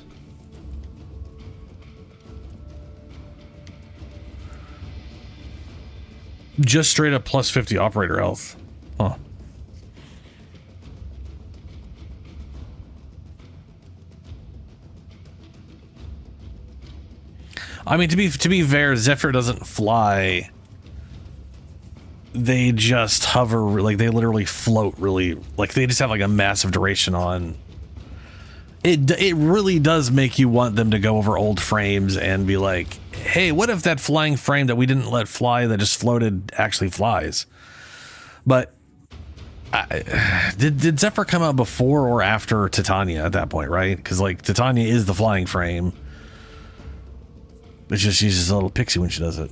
Just straight up plus 50 operator health. Huh. I mean, to be fair, Zephyr doesn't fly. They just hover, like they literally float really, like they just have like a massive duration on. It really does make you want them to go over old frames and be like, hey, what if that flying frame that we didn't let fly that just floated actually flies? But did Zephyr come out before or after Titania at that point, right? Because like Titania is the flying frame. It's just she's just a little pixie when she does it.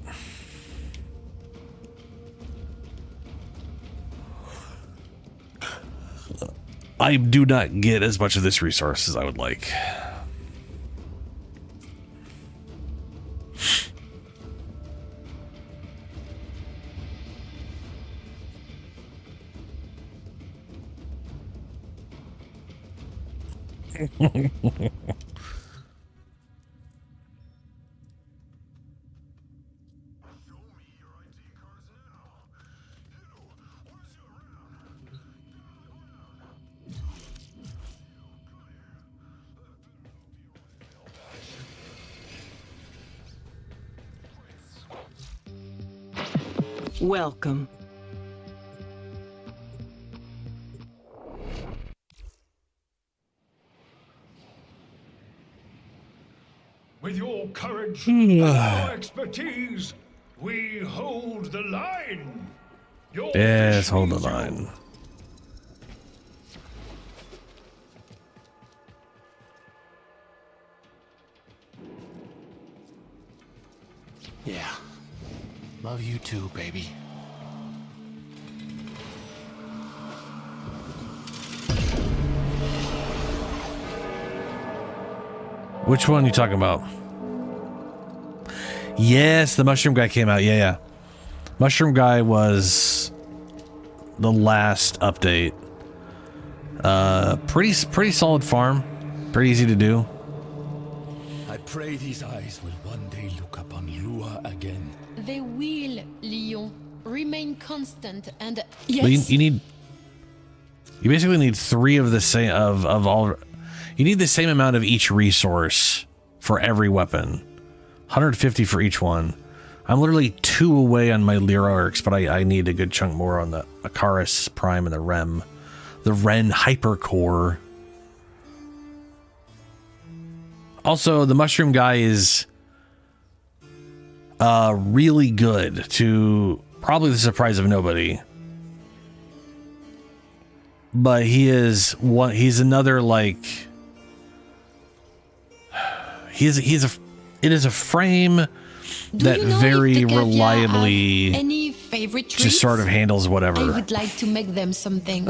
I do not get as much of this resource as I would like. Welcome. With your courage and our expertise, we hold the line. Yes, hold the line. Yeah. Love you too, baby. Which one are you talking about? Yes, the mushroom guy came out. Yeah. Mushroom guy was the last update. Pretty solid farm. Pretty easy to do. I pray these eyes will one day look upon Lua again. They will, Leon. Remain constant and But you basically need 3 of the same of all. You need the same amount of each resource for every weapon. 150 for each one. I'm literally 2 away on my Lyrics, but I need a good chunk more on the Akaris Prime and the Ren Hypercore. Also, the Mushroom guy is really good, to probably the surprise of nobody. But he's another, like, it is a frame that very reliably any favorite treats? just sort of handles whatever. I would like to make them something.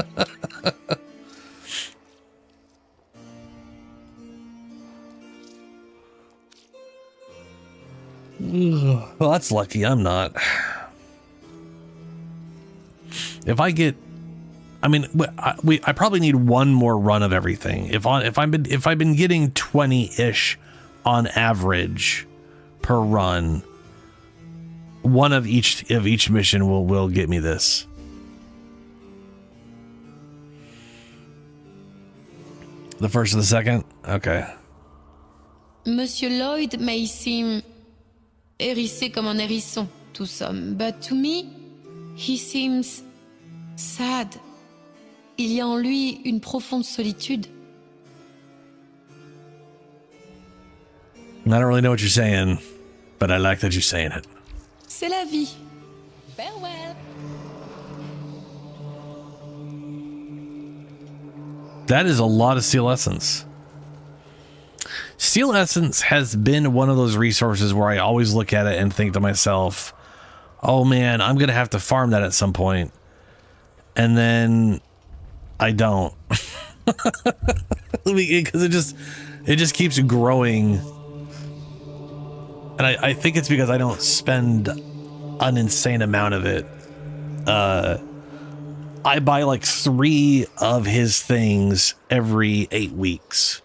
Well, that's lucky. I'm not. If I get, I mean, I probably need one more run of everything. If I've been getting 20-ish on average per run, one of each mission will get me this. The first or the second? Okay. Monsieur Lloyd may seem hérissé comme un hérisson to some, but to me, he seems sad. Il y a en lui une profonde solitude. I don't really know what you're saying, but I like that you're saying it. C'est la vie. Farewell. That is a lot of Steel Essence. Steel Essence has been one of those resources where I always look at it and think to myself, oh man, I'm going to have to farm that at some point. And then I don't. Because it just keeps growing. And I think it's because I don't spend an insane amount of it. I buy like 3 of his things every 8 weeks.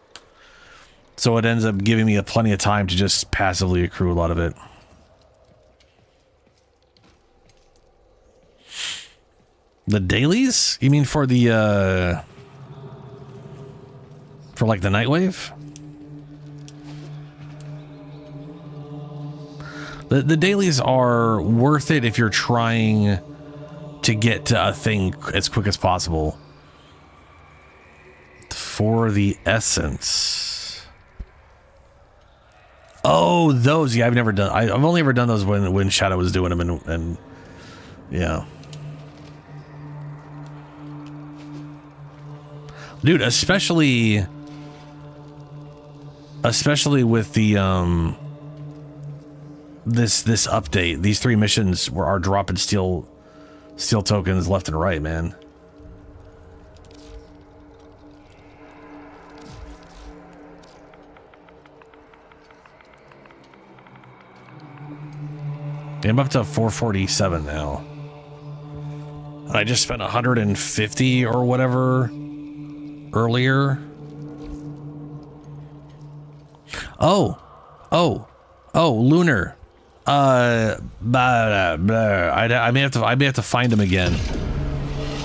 So it ends up giving me plenty of time to just passively accrue a lot of it. The dailies? You mean for the for like the Nightwave? The dailies are worth it if you're trying to get to a thing as quick as possible. For the essence. Oh, those. Yeah, I've never done. I've only ever done those when Shadow was doing them, and yeah. Dude, especially with the this update, these 3 missions are dropping steel tokens left and right, man. I'm up to 447 now. And I just spent 150 or whatever earlier. Oh, Lunar. I may have to find him again.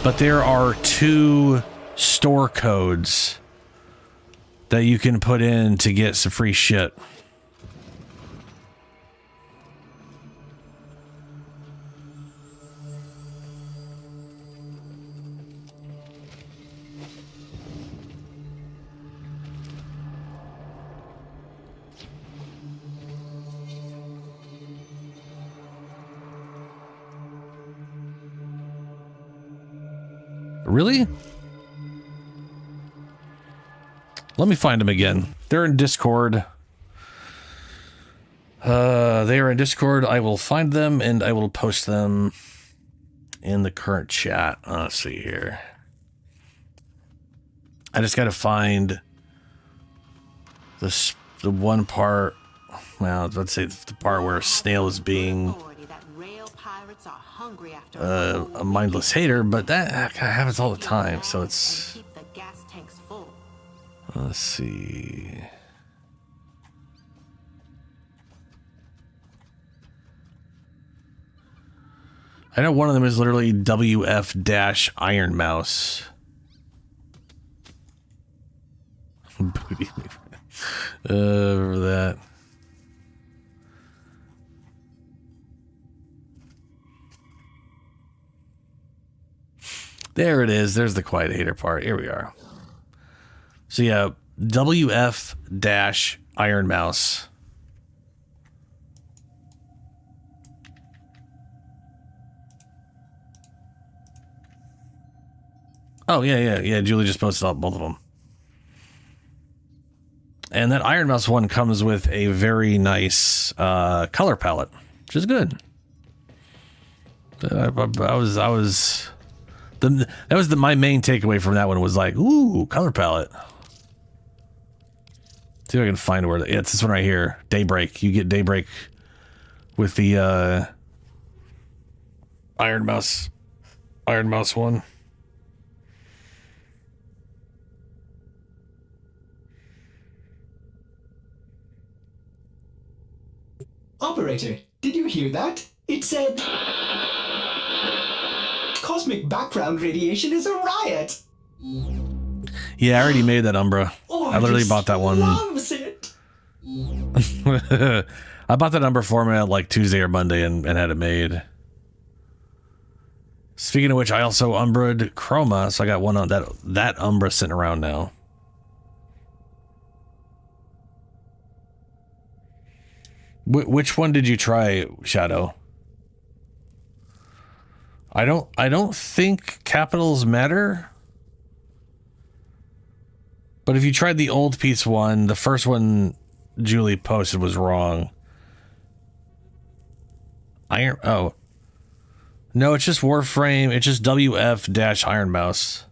But there are 2 store codes that you can put in to get some free shit. Really? Let me find them again. They're in Discord. They are in Discord. I will find them and I will post them in the current chat. Let's see here. I just got to find the one part. Well, let's say the part where Snail is being a mindless hater, but that happens all the time, so it's... Let's see... I know one of them is literally WF Iron Mouse. Booty. For that. There it is. There's the quiet hater part. Here we are. So yeah, WF Iron Mouse. Oh, yeah. Julie just posted up both of them. And that Iron Mouse one comes with a very nice color palette, which is good. My main takeaway from that one was like, ooh, color palette. See if I can find where it's this one right here. Daybreak. You get Daybreak with the Iron Mouse one. Operator, did you hear that? It said... Cosmic background radiation is a riot! Yeah, I already made that Umbra. I literally bought that one. Loves it. I bought that Umbra format like Tuesday or Monday and had it made. Speaking of which, I also Umbra'd Chroma, so I got one on that Umbra sitting around now. Which one did you try, Shadow? I don't think capitals matter. But if you tried the old piece one, the first one Julie posted was wrong. Oh. No, it's just Warframe. It's just WF Iron Mouse.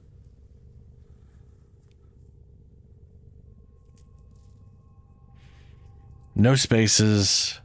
No spaces.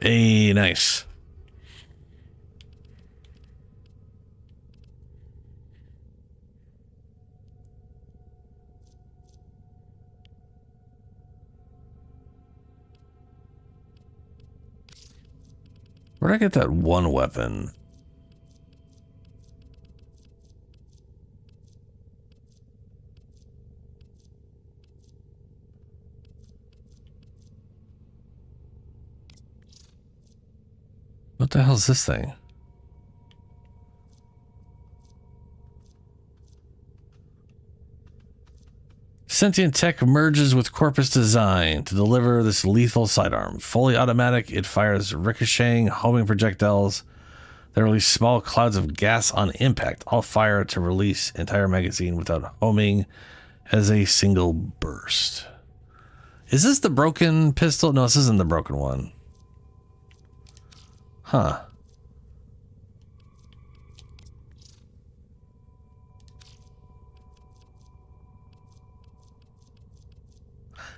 Hey, nice. Where'd I get that one weapon? What the hell is this thing? Sentient tech merges with Corpus Design to deliver this lethal sidearm. Fully automatic, it fires ricocheting, homing projectiles that release small clouds of gas on impact. All fire to release entire magazine without homing as a single burst. Is this the broken pistol? No, this isn't the broken one. Huh.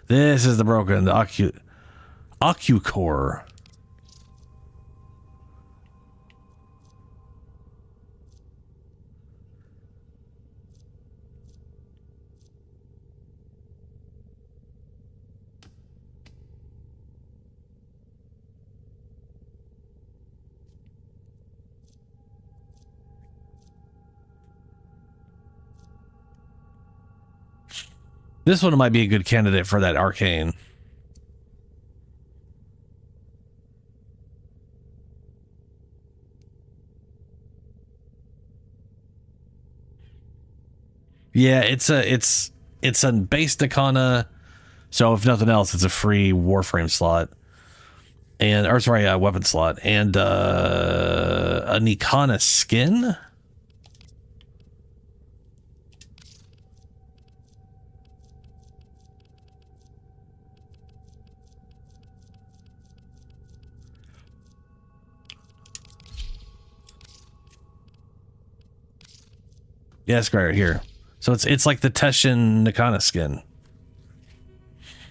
This is the broken, the OcuCore. This one might be a good candidate for that arcane. Yeah, it's a base Nikana, so if nothing else, it's a free Warframe slot. And or sorry, a weapon slot. And a Nikana skin. Yeah, it's right here. So it's like the Teshin Nakana skin.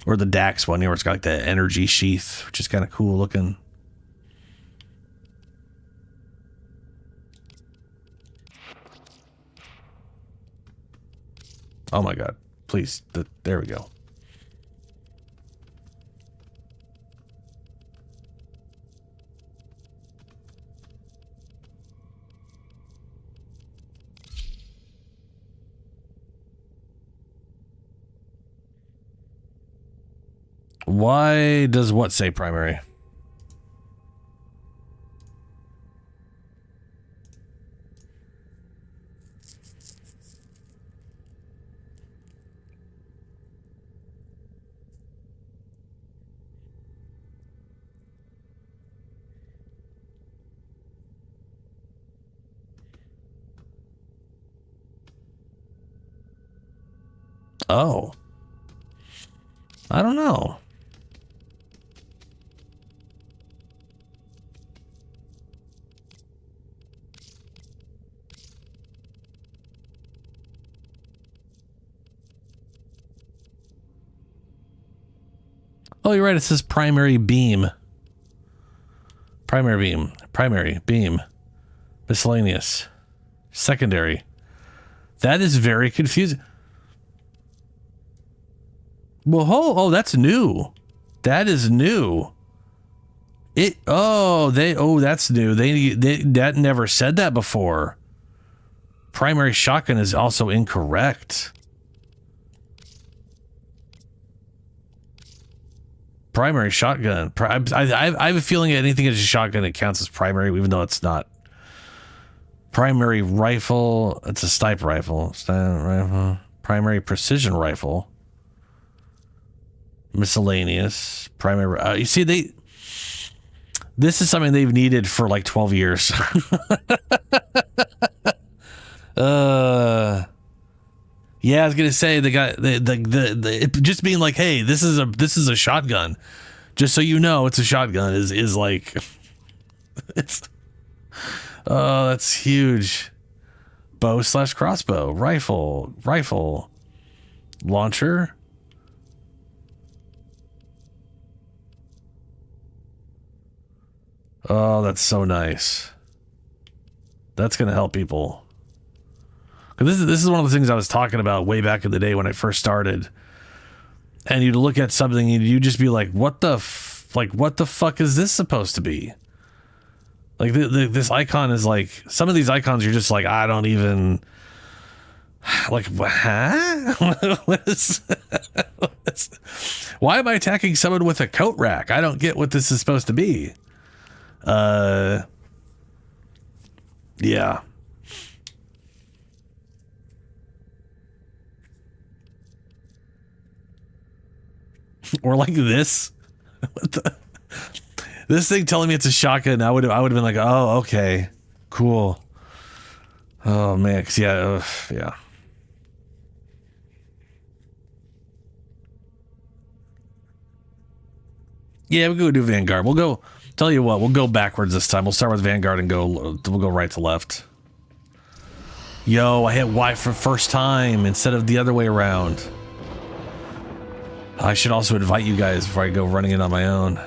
Or the Dax one here, where it's got like the energy sheath, which is kind of cool looking. Oh my god. Please. There we go. Why does what say primary? Oh. I don't know. Oh, you're right. It says primary beam. Primary beam. Primary beam. Miscellaneous. Secondary. That is very confusing. Well, oh, that's new. That is new. That's new. They that never said that before. Primary shotgun is also incorrect. Primary shotgun. I have a feeling anything that's a shotgun, it counts as primary, even though it's not. Primary rifle. It's a sniper rifle. Primary precision rifle. Miscellaneous. Primary. You see, this is something they've needed for like 12 years. Yeah, I was gonna say the guy, it just being like, hey, this is a shotgun, just so you know, it's a shotgun is like, it's, oh, that's huge. Bow / crossbow, rifle, launcher. Oh, that's so nice. That's gonna help people. This is one of the things I was talking about way back in the day when I first started. And you'd look at something and you'd just be like, what the fuck is this supposed to be? Like this icon is like, some of these icons you're just like, I don't even, like, huh? Why am I attacking someone with a coat rack? I don't get what this is supposed to be. Yeah. Or like this. This thing telling me it's a shotgun, I would have been like, oh, okay, cool. Oh man, 'cause yeah. Yeah, we'll go do Vanguard. We'll go. Tell you what, we'll go backwards this time. We'll start with Vanguard and we'll go right to left. Yo, I hit Y for first time instead of the other way around. I should also invite you guys before I go running it on my own.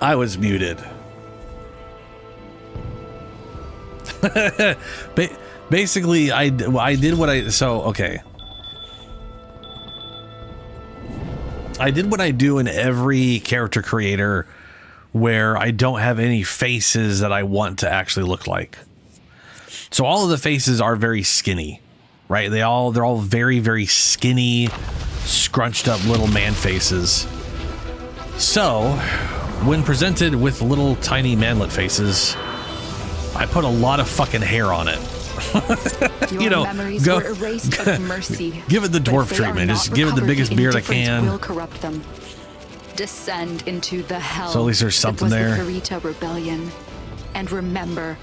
I was muted. Basically, I did what I... So, okay. I did what I do in every character creator where I don't have any faces that I want to actually look like. So all of the faces are very skinny, right? They're all very, very skinny, scrunched up little man faces. So... when presented with little tiny manlet faces, I put a lot of fucking hair on it. You know, memories were erased of mercy. give it the dwarf treatment. Just give it the biggest beard I can. Will corrupt them. Descend into the hell. So at least there's something there. The Karita Rebellion, and remember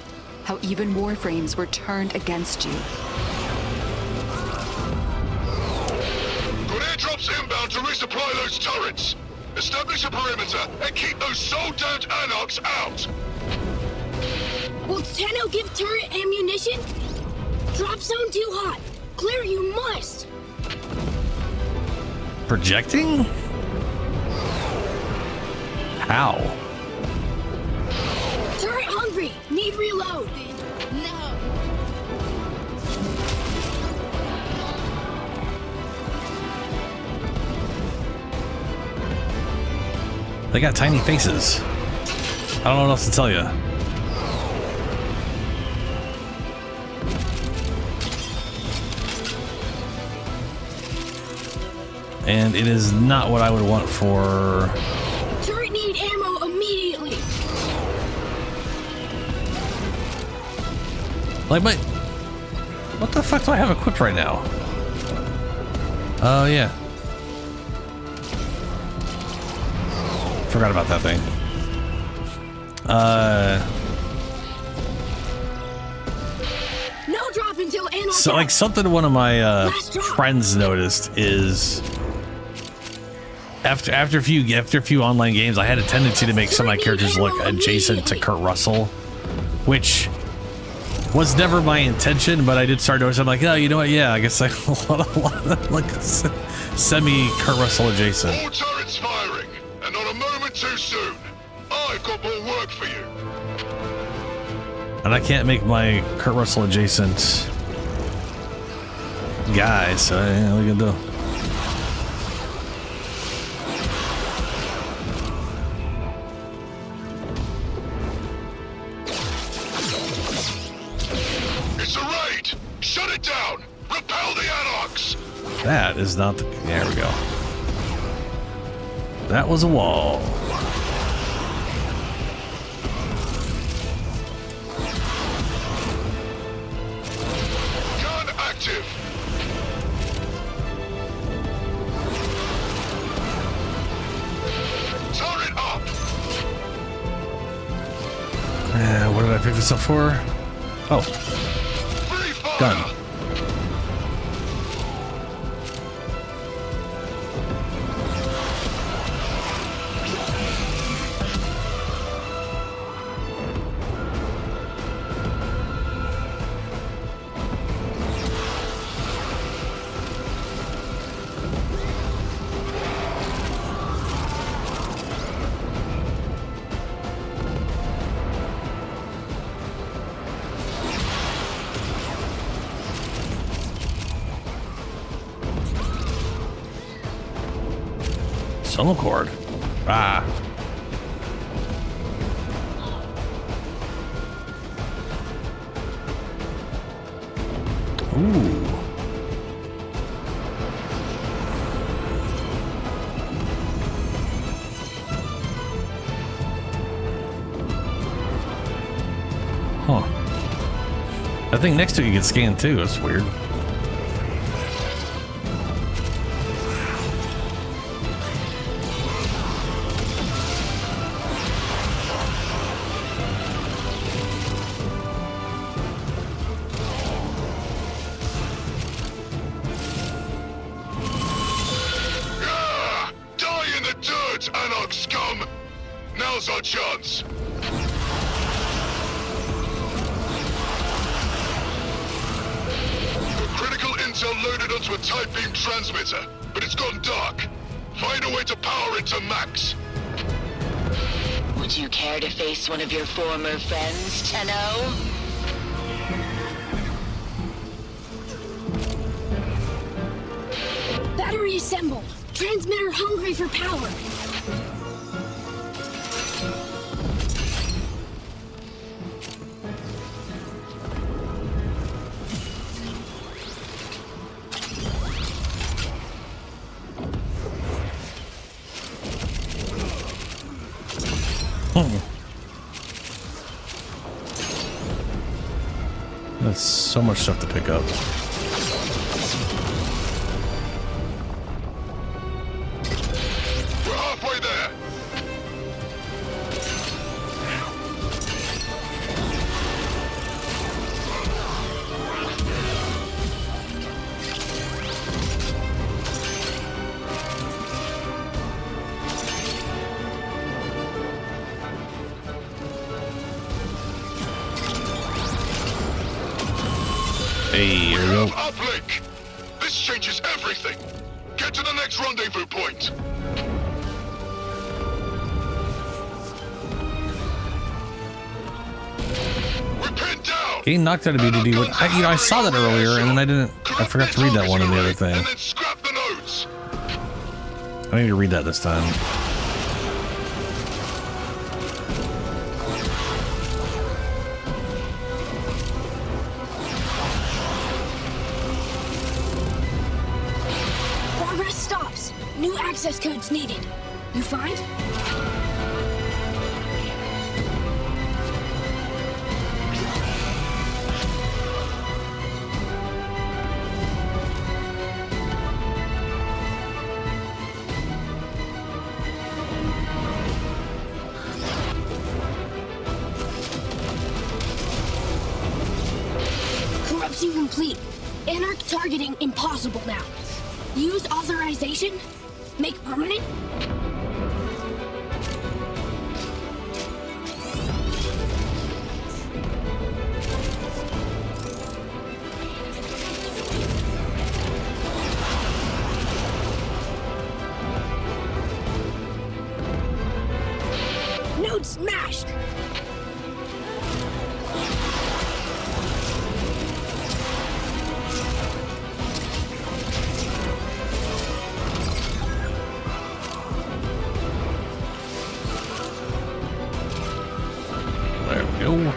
how even Warframes were turned against you. Got airdrops inbound to resupply those turrets. Establish a perimeter and keep those soul-damned anarchs out. Will Tenno give turret ammunition? Drop zone too hot. Clear, you must. Projecting? How? Turret hungry. Need reload. No. They got tiny faces. I don't know what else to tell you. And it is not what I would want for... Turret need ammo immediately. Like my... What the fuck do I have equipped right now? Oh, yeah. Forgot about that thing. No drop until anarch. So like something one of my friends noticed is after a few online games, I had a tendency to make some of my characters look adjacent to Kurt Russell, which was never my intention, but I did start noticing. I'm like, oh, you know what? Yeah, I guess like a lot of like semi Kurt Russell adjacent. All turrets firing, and not a moment too soon. I've got more work for you. And I can't make my Kurt Russell adjacent guy, so yeah, we can do. It's a raid! Shut it down! Repel the anarchs! That is not the... There we go. That was a wall. Gun active! Turret up! What did I pick this up for? Oh. Gun. Solo cord. Ah. Ooh. Huh. That thing next to you gets scanned too. That's weird. Anarch scum! Now's our chance! Got critical intel loaded onto a tight beam transmitter, but it's gone dark. Find a way to power it to max. Would you care to face one of your former friends, Tenno? Battery assembled. Transmitter hungry for power. so much stuff to pick up. We're halfway there. Hey, here we go. Uplink. This changes everything. Get to the next rendezvous point. We're pinned down. Getting knocked out of BDD. I saw that earlier, and then I forgot to read that one in the other thing. And then scrap the notes. I need to read that this time. Progress stops. New access codes needed. You find? Corruption complete. Anarch targeting impossible now. Use authorization? Make permanent? Node smashed! There we go.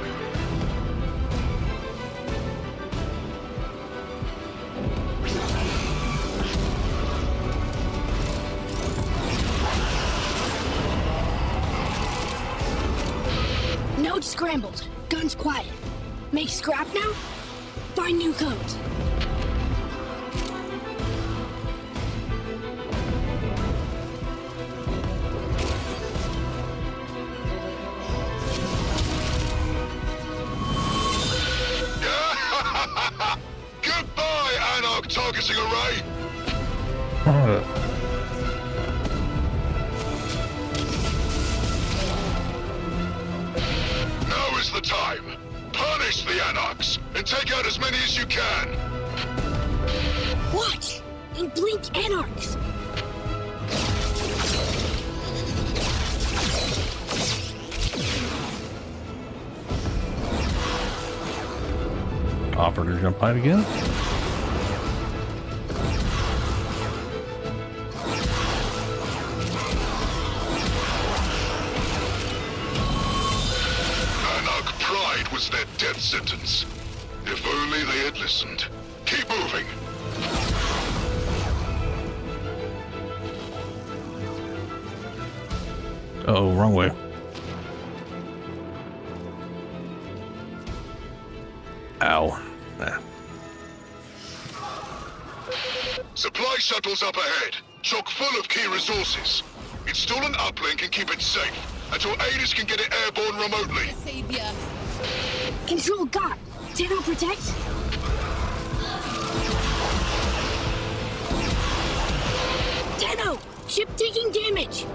Node scrambled. Guns quiet. Make scrap now? Find new codes. Goodbye, Anarch targeting array. Now is the time. Punish the Anarchs and take out as many as you can. Watch! And blink Anarchs! Operator jump height again. Anarch pride was their death sentence. If only they had listened. Keep moving. Uh-oh, wrong way. Ow. Nah. Supply shuttles up ahead, chock full of key resources. Install an uplink and keep it safe until Aegis can get it airborne remotely. Savior. Control got. Tenno protect. Tenno! Ship taking damage.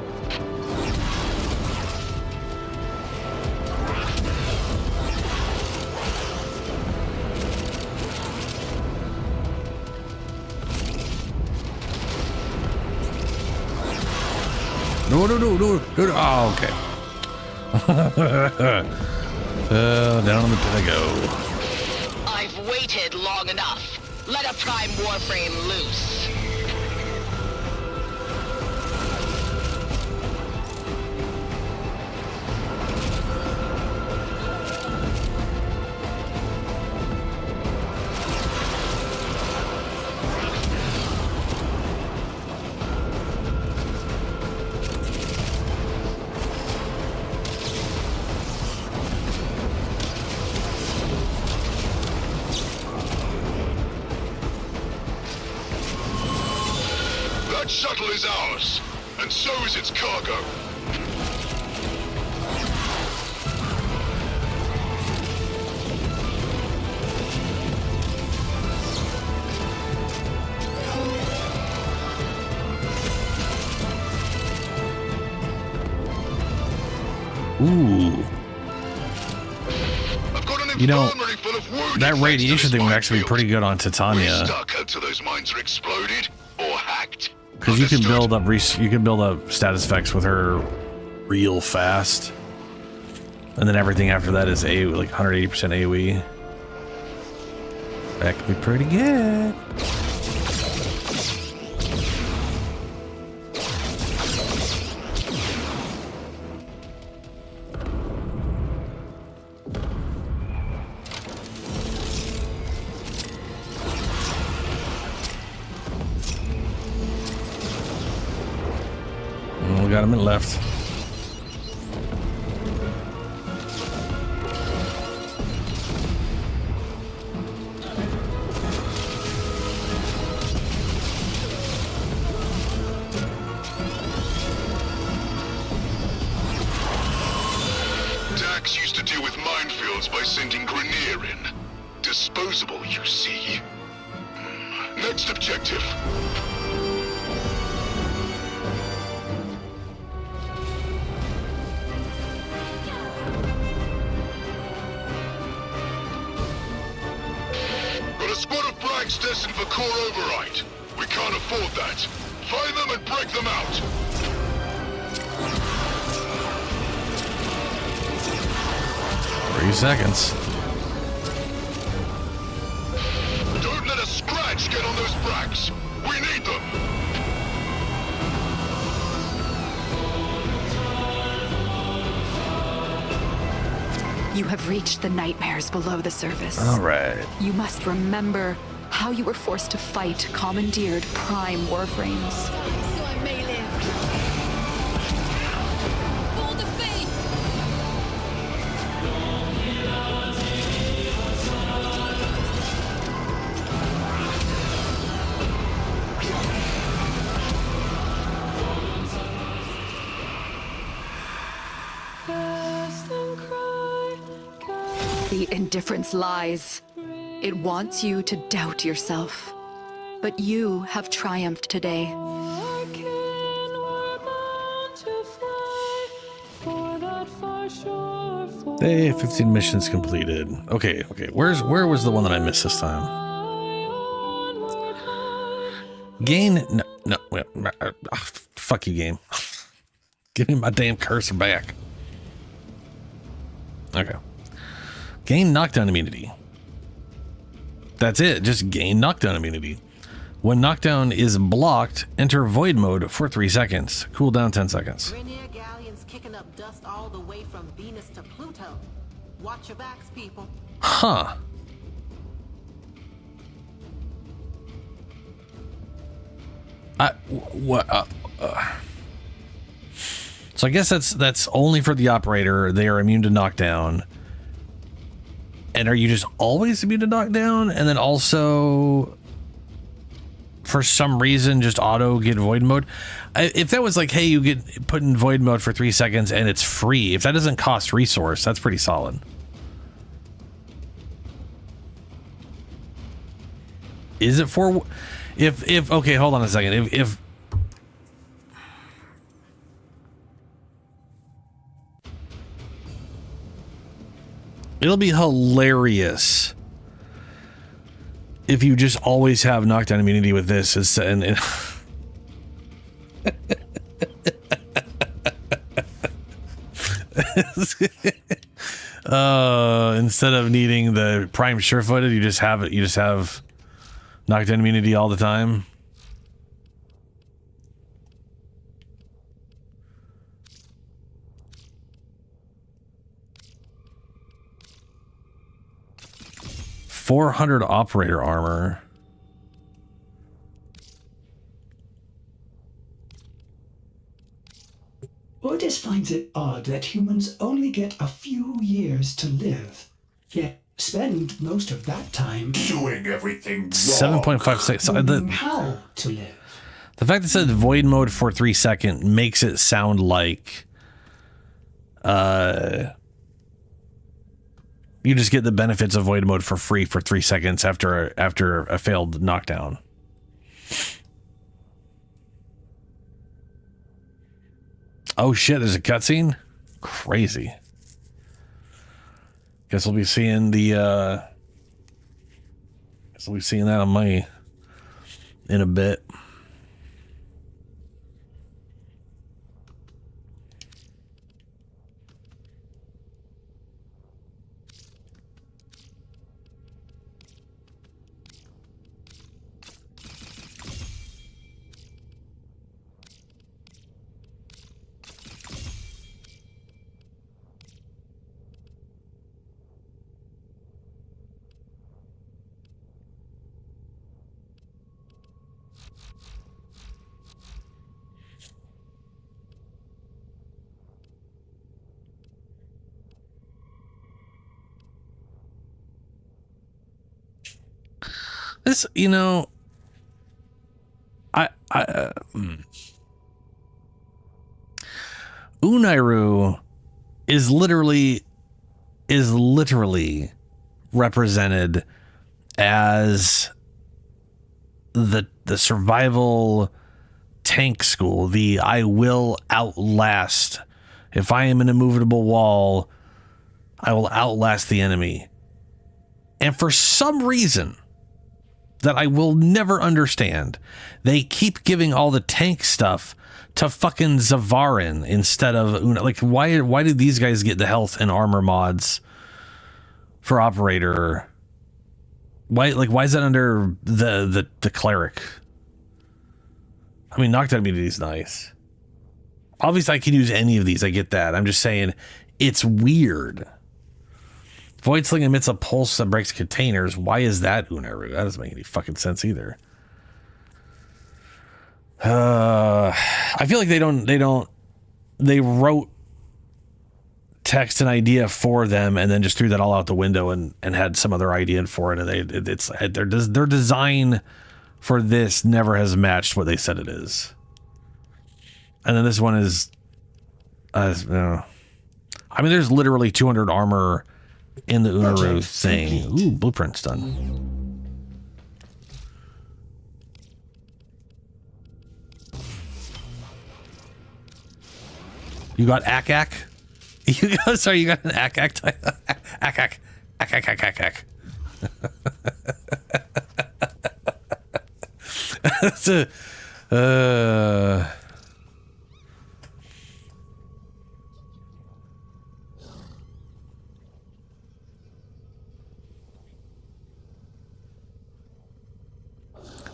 No. Oh, okay. Down on the pit I go. I've waited long enough. Let a prime warframe loose. shuttle is ours, and so is its cargo. Ooh. You know, that radiation thing would actually be pretty good on Titania. Until those mines are exploded or hacked. Because you can build up status effects with her real fast, and then everything after that is like 180% AOE. That could be pretty good. We got a minute left. Dax used to deal with minefields by sending Grenier in. Disposable, you see. Next objective. Destined for core override. We can't afford that. Find them and break them out. Three seconds. Don't let a scratch get on those bracks. We need them. You have reached the nightmares below the surface. All right. You must remember how you were forced to fight commandeered prime warframes. So I may live. For the faith! The indifference lies. It wants you to doubt yourself. But you have triumphed today. Hey, 15 missions completed. Okay. Where was the one that I missed this time? Gain... No, wait, fuck you, game. Give me my damn cursor back. Okay. Gain knockdown immunity. That's it, just gain knockdown immunity. When knockdown is blocked, enter void mode for 3 seconds. Cool down 10 seconds. Grenier galleons kicking up dust all the way from Venus to Pluto. Watch your backs, people. Huh. So I guess that's only for the operator. They are immune to knockdown. And are you just always immune to knockdown? And then also, for some reason, just auto get void mode? If that was like, hey, you get put in void mode for 3 seconds and it's free. If that doesn't cost resource, that's pretty solid. Is it for... If okay, hold on a second. If it'll be hilarious if you just always have knockdown immunity with this. Instead of needing the prime sure-footed, you just have knockdown immunity all the time. $400 operator armor. Otis finds it odd that humans only get a few years to live, yet spend most of that time doing everything wrong. 7.56. Learning how to live. The fact that it says void mode for 3 seconds makes it sound like you just get the benefits of void mode for free for 3 seconds after a failed knockdown. Oh shit, there's a cutscene? Crazy. Guess we'll be seeing that on my in a bit. This, you know, Unairu is literally represented as the survival tank school, the I will outlast. If I am an immovable wall, I will outlast the enemy. And for some reason that I will never understand, they keep giving all the tank stuff to fucking Zavarin instead of Una. Like, why did these guys get the health and armor mods for operator? Why is that under the cleric? I mean, knockdown immunity is nice. Obviously, I can use any of these. I get that. I'm just saying it's weird. Void Sling emits a pulse that breaks containers. Why is that Unairu? That doesn't make any fucking sense either. I feel like they wrote text and idea for them and then just threw that all out the window and had some other idea for it. And their design for this never has matched what they said it is. And then this one is, I mean, there's literally 200 armor in the Unairu thing. Ooh, blueprint's done. You got Akak? You got an Akak type? Akak. That's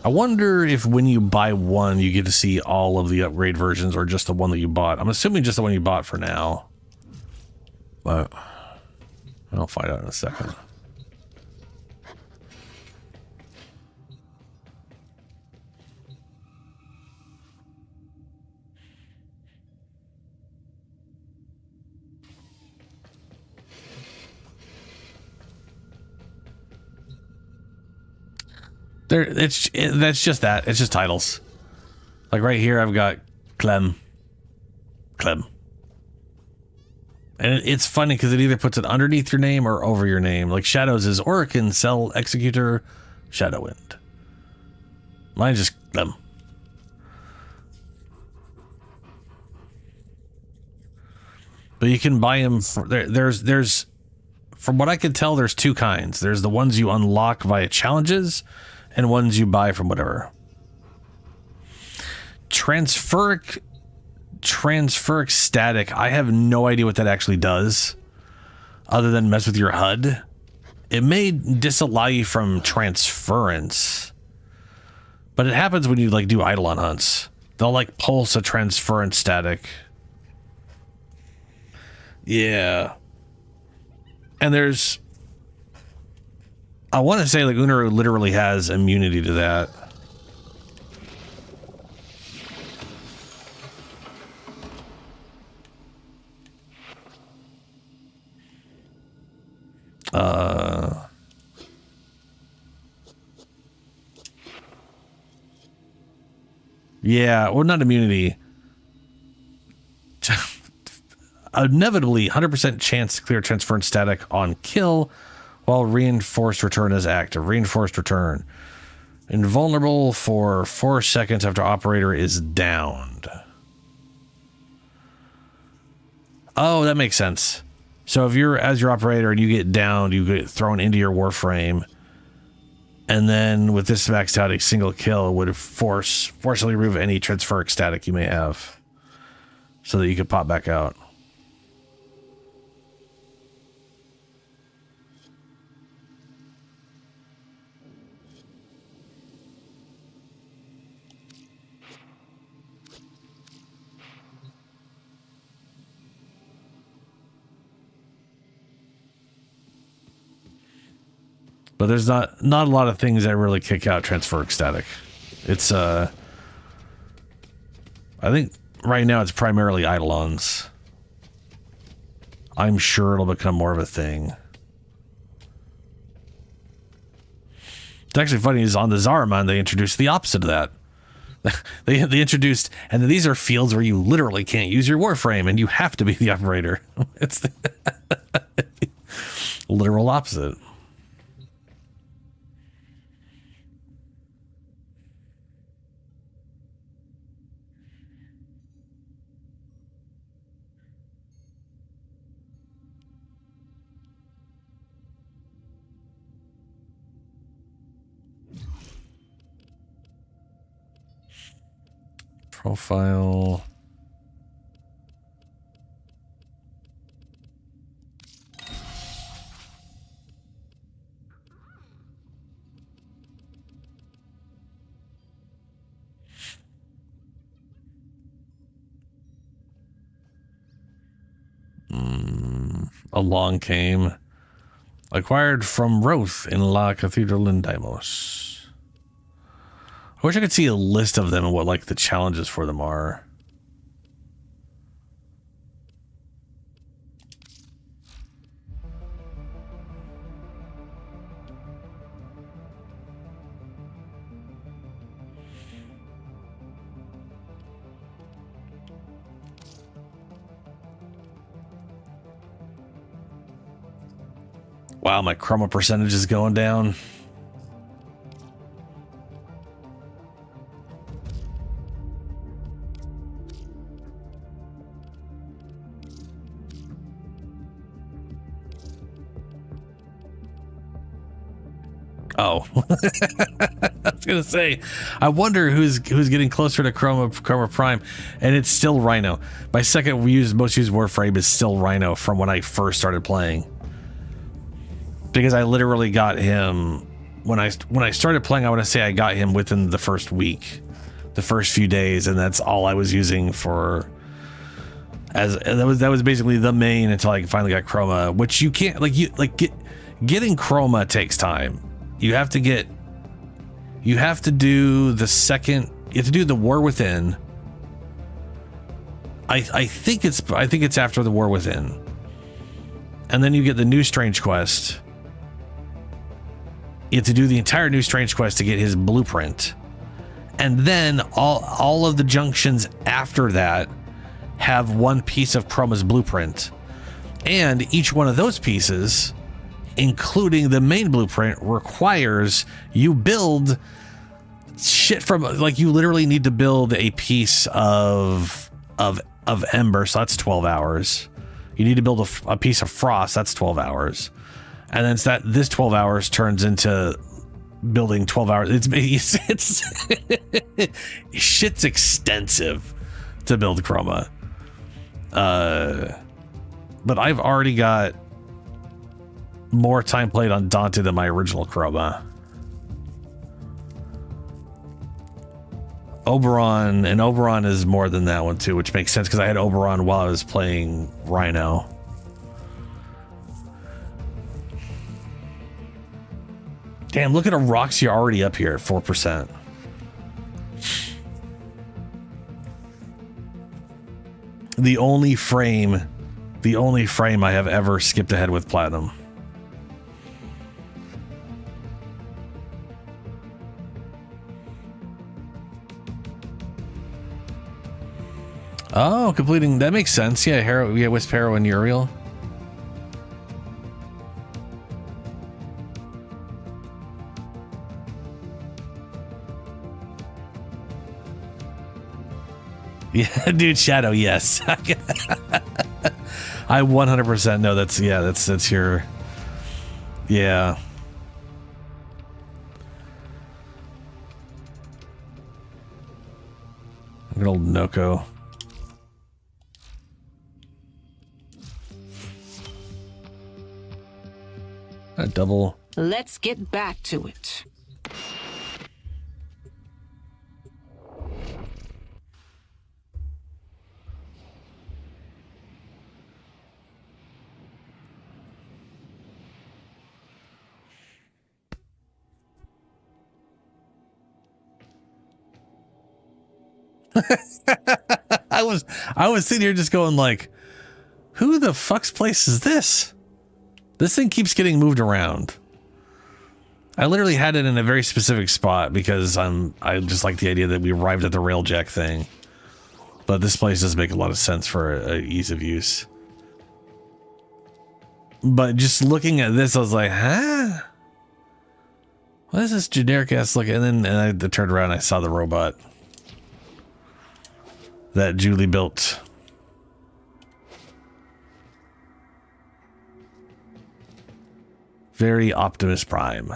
I wonder if when you buy one, you get to see all of the upgrade versions or just the one that you bought. I'm assuming just the one you bought for now. But I'll find out in a second. That's just that. It's just titles. Like right here, I've got Clem. And it's funny because it either puts it underneath your name or over your name. Like Shadows is Orican, Cell Executor, Shadowwind. Mine's just Clem. But you can buy them for there's from what I can tell, there's two kinds. There's the ones you unlock via challenges and ones you buy from whatever. Transferic static. I have no idea what that actually does other than mess with your HUD. It may disallow you from transference, but it happens when you like do Eidolon hunts. They'll like pulse a transference static. Yeah. And there's, I want to say like Unairu literally has immunity to that. Yeah, well, not immunity. Inevitably, 100% chance to clear transference static on kill, while reinforced return is active. Reinforced return. Invulnerable for 4 seconds after operator is downed. Oh, that makes sense. So if you're as your operator and you get downed, you get thrown into your Warframe, and then with this maxed out, a single kill would forcibly remove any transferic static you may have, so that you could pop back out. But there's not a lot of things that really kick out transferic static. It's I think right now it's primarily Eidolons. I'm sure it'll become more of a thing. It's actually funny is on the Zariman they introduced the opposite of that. They introduced, and these are fields where you literally can't use your Warframe and you have to be the operator. It's the literal opposite. Profile. Along came. Acquired from Roth in La Cathedral in Deimos. I wish I could see a list of them and what like the challenges for them are. Wow, my chroma percentage is going down. Oh, I was gonna say, I wonder who's getting closer to Chroma Prime, and it's still Rhino. My second most used Warframe is still Rhino from when I first started playing, because I literally got him when I started playing. I want to say I got him within the first week, the first few days, and that's all I was using for. That was basically the main until I finally got Chroma, which you can't getting Chroma takes time. You have to do the War Within. I think it's after the War Within. And then you get the new Strange Quest. You have to do the entire new Strange Quest to get his blueprint. And then all of the junctions after that have one piece of Chroma's blueprint. And each one of those pieces, including the main blueprint, requires you build shit from, like, you literally need to build a piece of Ember, so that's 12 hours. You need to build a piece of Frost, that's 12 hours. And then this 12 hours turns into building 12 hours. It's shit's extensive to build Chroma. But I've already got more time played on Dante than my original Chroma. Oberon is more than that one too, which makes sense because I had Oberon while I was playing Rhino. Damn, look at a Roxy already up here at 4%. The only frame I have ever skipped ahead with Platinum. Oh, completing that makes sense. Yeah, Wisp, Harrow, and Uriel. Yeah, dude, Shadow, yes. I 100% know that's your, yeah. Good old Noko. A double. Let's get back to it. I was sitting here just going like, who the fuck's place is this? This thing keeps getting moved around. I literally had it in a very specific spot because I just like the idea that we arrived at the railjack thing. But this place does make a lot of sense for ease of use. But just looking at this, I was like, huh? What is this generic ass look? And then I turned around and I saw the robot that Julie built. Very Optimus Prime.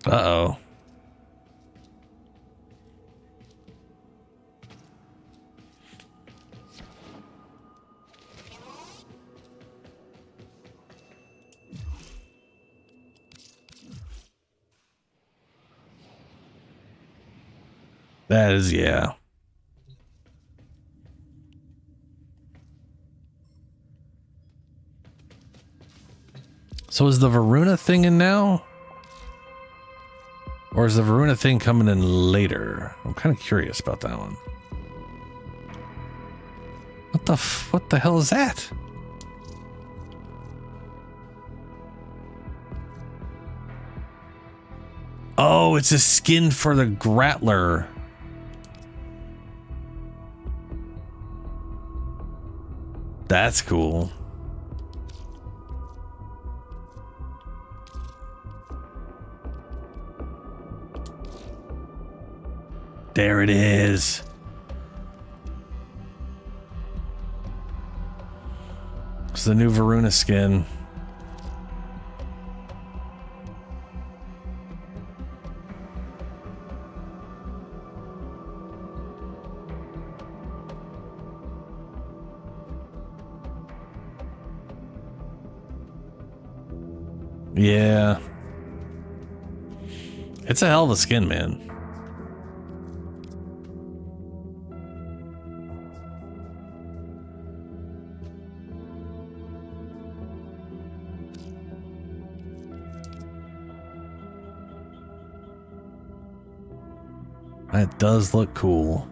Uh-oh. That is, yeah. So is the Varuna thing in now? Or is the Varuna thing coming in later? I'm kind of curious about that one. What the hell is that? Oh, it's a skin for the Grattler. That's cool. There it is. It's the new Varuna skin. Yeah. It's a hell of a skin, man. That does look cool.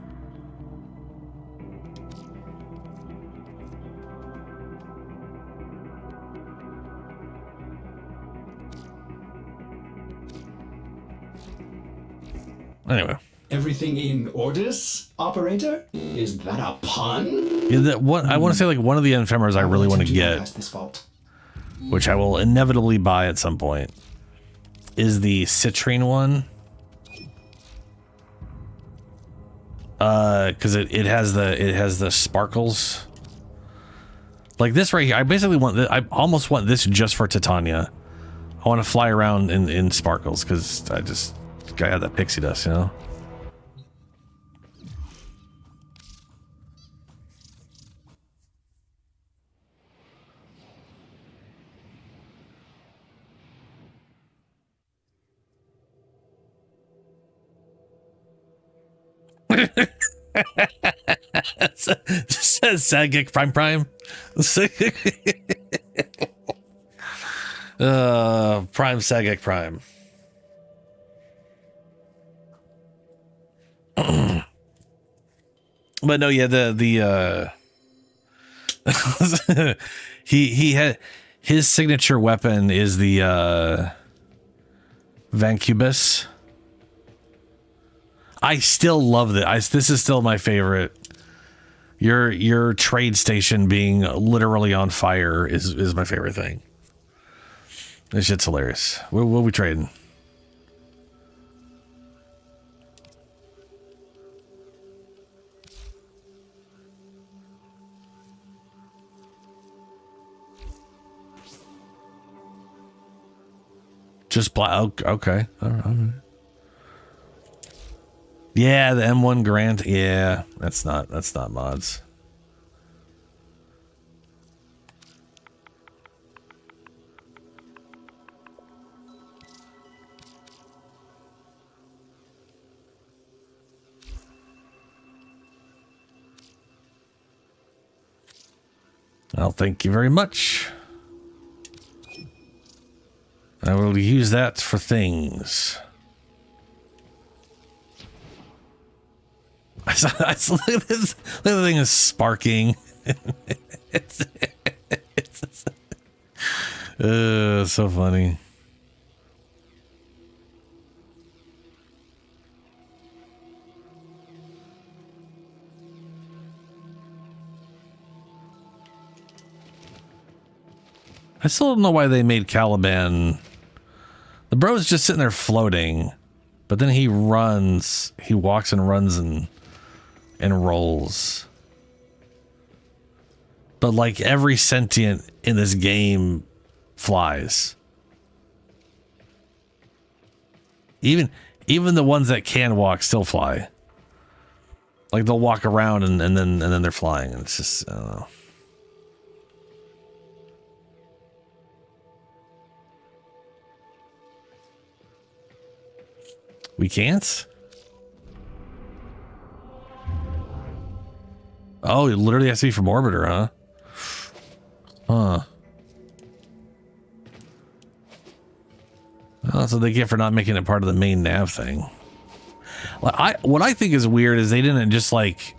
Anyway. Everything in orders, operator? Is that a pun? Yeah, I want to say like one of the ephemeras I really want to get, which I will inevitably buy at some point, is the citrine one. Because it has the sparkles. Like this right here, I basically want I almost want this just for Titania. I want to fly around in sparkles because I have that pixie dust, you know. Says Sagic Prime. Prime Sagic Prime. But no, yeah, the he his signature weapon is the Vancubus. I still love this. This is still my favorite. Your trade station being literally on fire is my favorite thing. This shit's hilarious. What are we trading? Just black. Okay. All right. Yeah, the M1 Grant. Yeah, that's not mods. Well, thank you very much. I will use that for things. Look at this. Look at the thing is sparking. it's so funny. I still don't know why they made Caliban. The bro's just sitting there floating, but then he runs. He walks and runs and rolls. But like every sentient in this game flies. Even the ones that can walk still fly. Like they'll walk around and then they're flying. And it's just, I don't know. We can't? Oh, it literally has to be from Orbiter, huh? Huh. Well, that's what they get for not making it part of the main nav thing. What I think is weird is they didn't just like...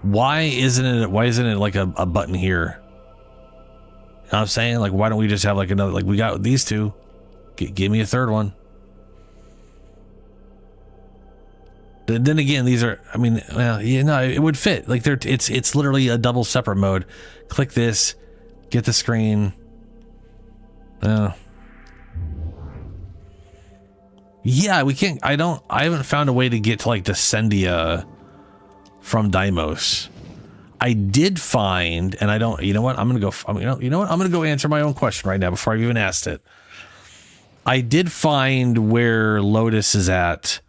Why isn't it like a button here? You know what I'm saying? Like, why don't we just have like another... Like, we got these two. Give me a third one. Then again, these are, I mean, well, you know, it would fit. Like it's literally a double separate mode. Click this, get the screen. Yeah, we can't, I haven't found a way to get to like Descendia from Deimos. I did find, and I don't, you know what? I'm going to go, you know what? I'm going to go answer my own question right now before I've even asked it. I did find where Lotus is at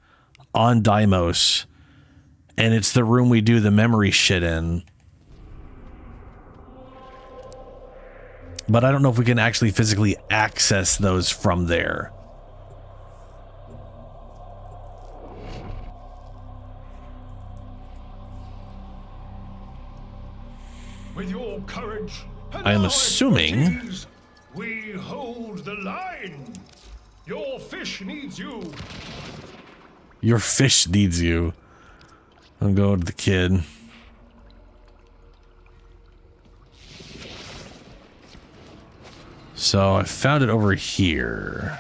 on Deimos, and it's the room we do the memory shit in. But I don't know if we can actually physically access those from there. With your courage and I am our assuming expertise, we hold the line. Your fish needs you. your fish needs you. I'll go to the kid. So I found it over here.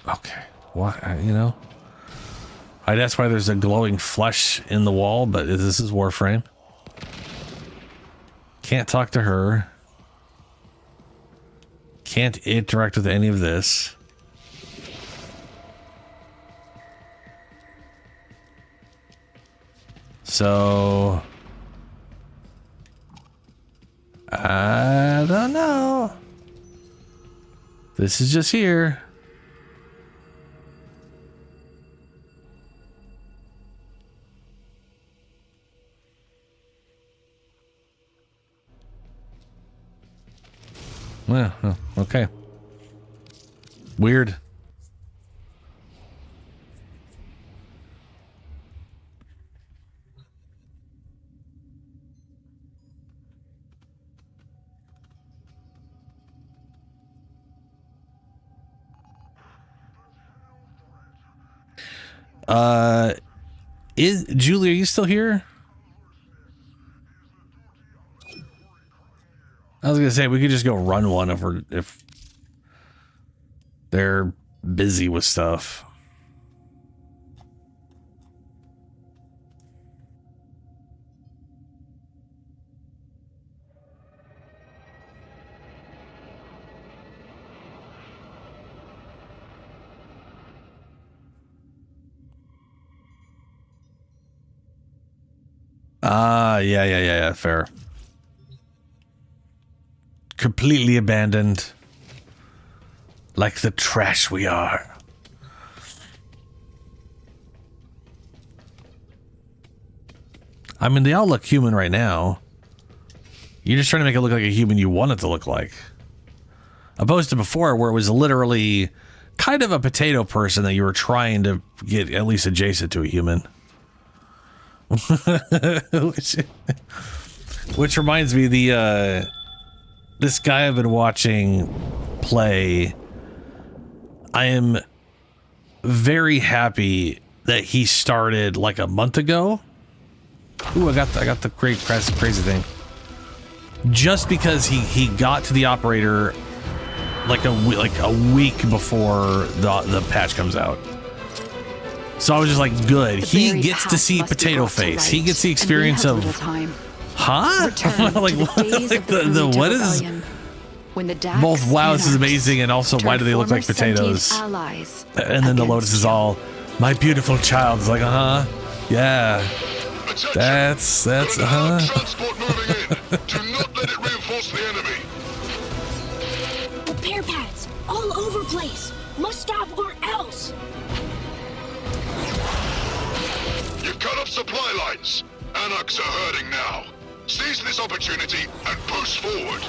Okay. Why, you know? That's why there's a glowing flesh in the wall, but this is Warframe. Can't talk to her. Can't interact with any of this. So I don't know. This is just here. Yeah, okay. Weird. Is Julie, are you still here? I was gonna say we could just go run one if they're busy with stuff. Yeah, fair. Completely abandoned. Like the trash we are. I mean, they all look human right now. You're just trying to make it look like a human you want it to look like. Opposed to before, where it was literally kind of a potato person that you were trying to get at least adjacent to a human. Which reminds me, this guy I've been watching play, I am very happy that he started like a month ago. Ooh, I got the great crazy thing. Just because he got to the operator like a week before the patch comes out. So I was just like, good. He gets to see Potato Face. He gets the experience of, huh? Like the what is? Both wow, this is amazing, and also why do they look like potatoes? And then the Lotus is all, my beautiful child. Is like, yeah. That's Transport moving in. Do not let it reinforce the enemy. Repair pads all over place. Must stop or else. You've cut off supply lines. Anarchs are hurting now. Seize this opportunity and push forward.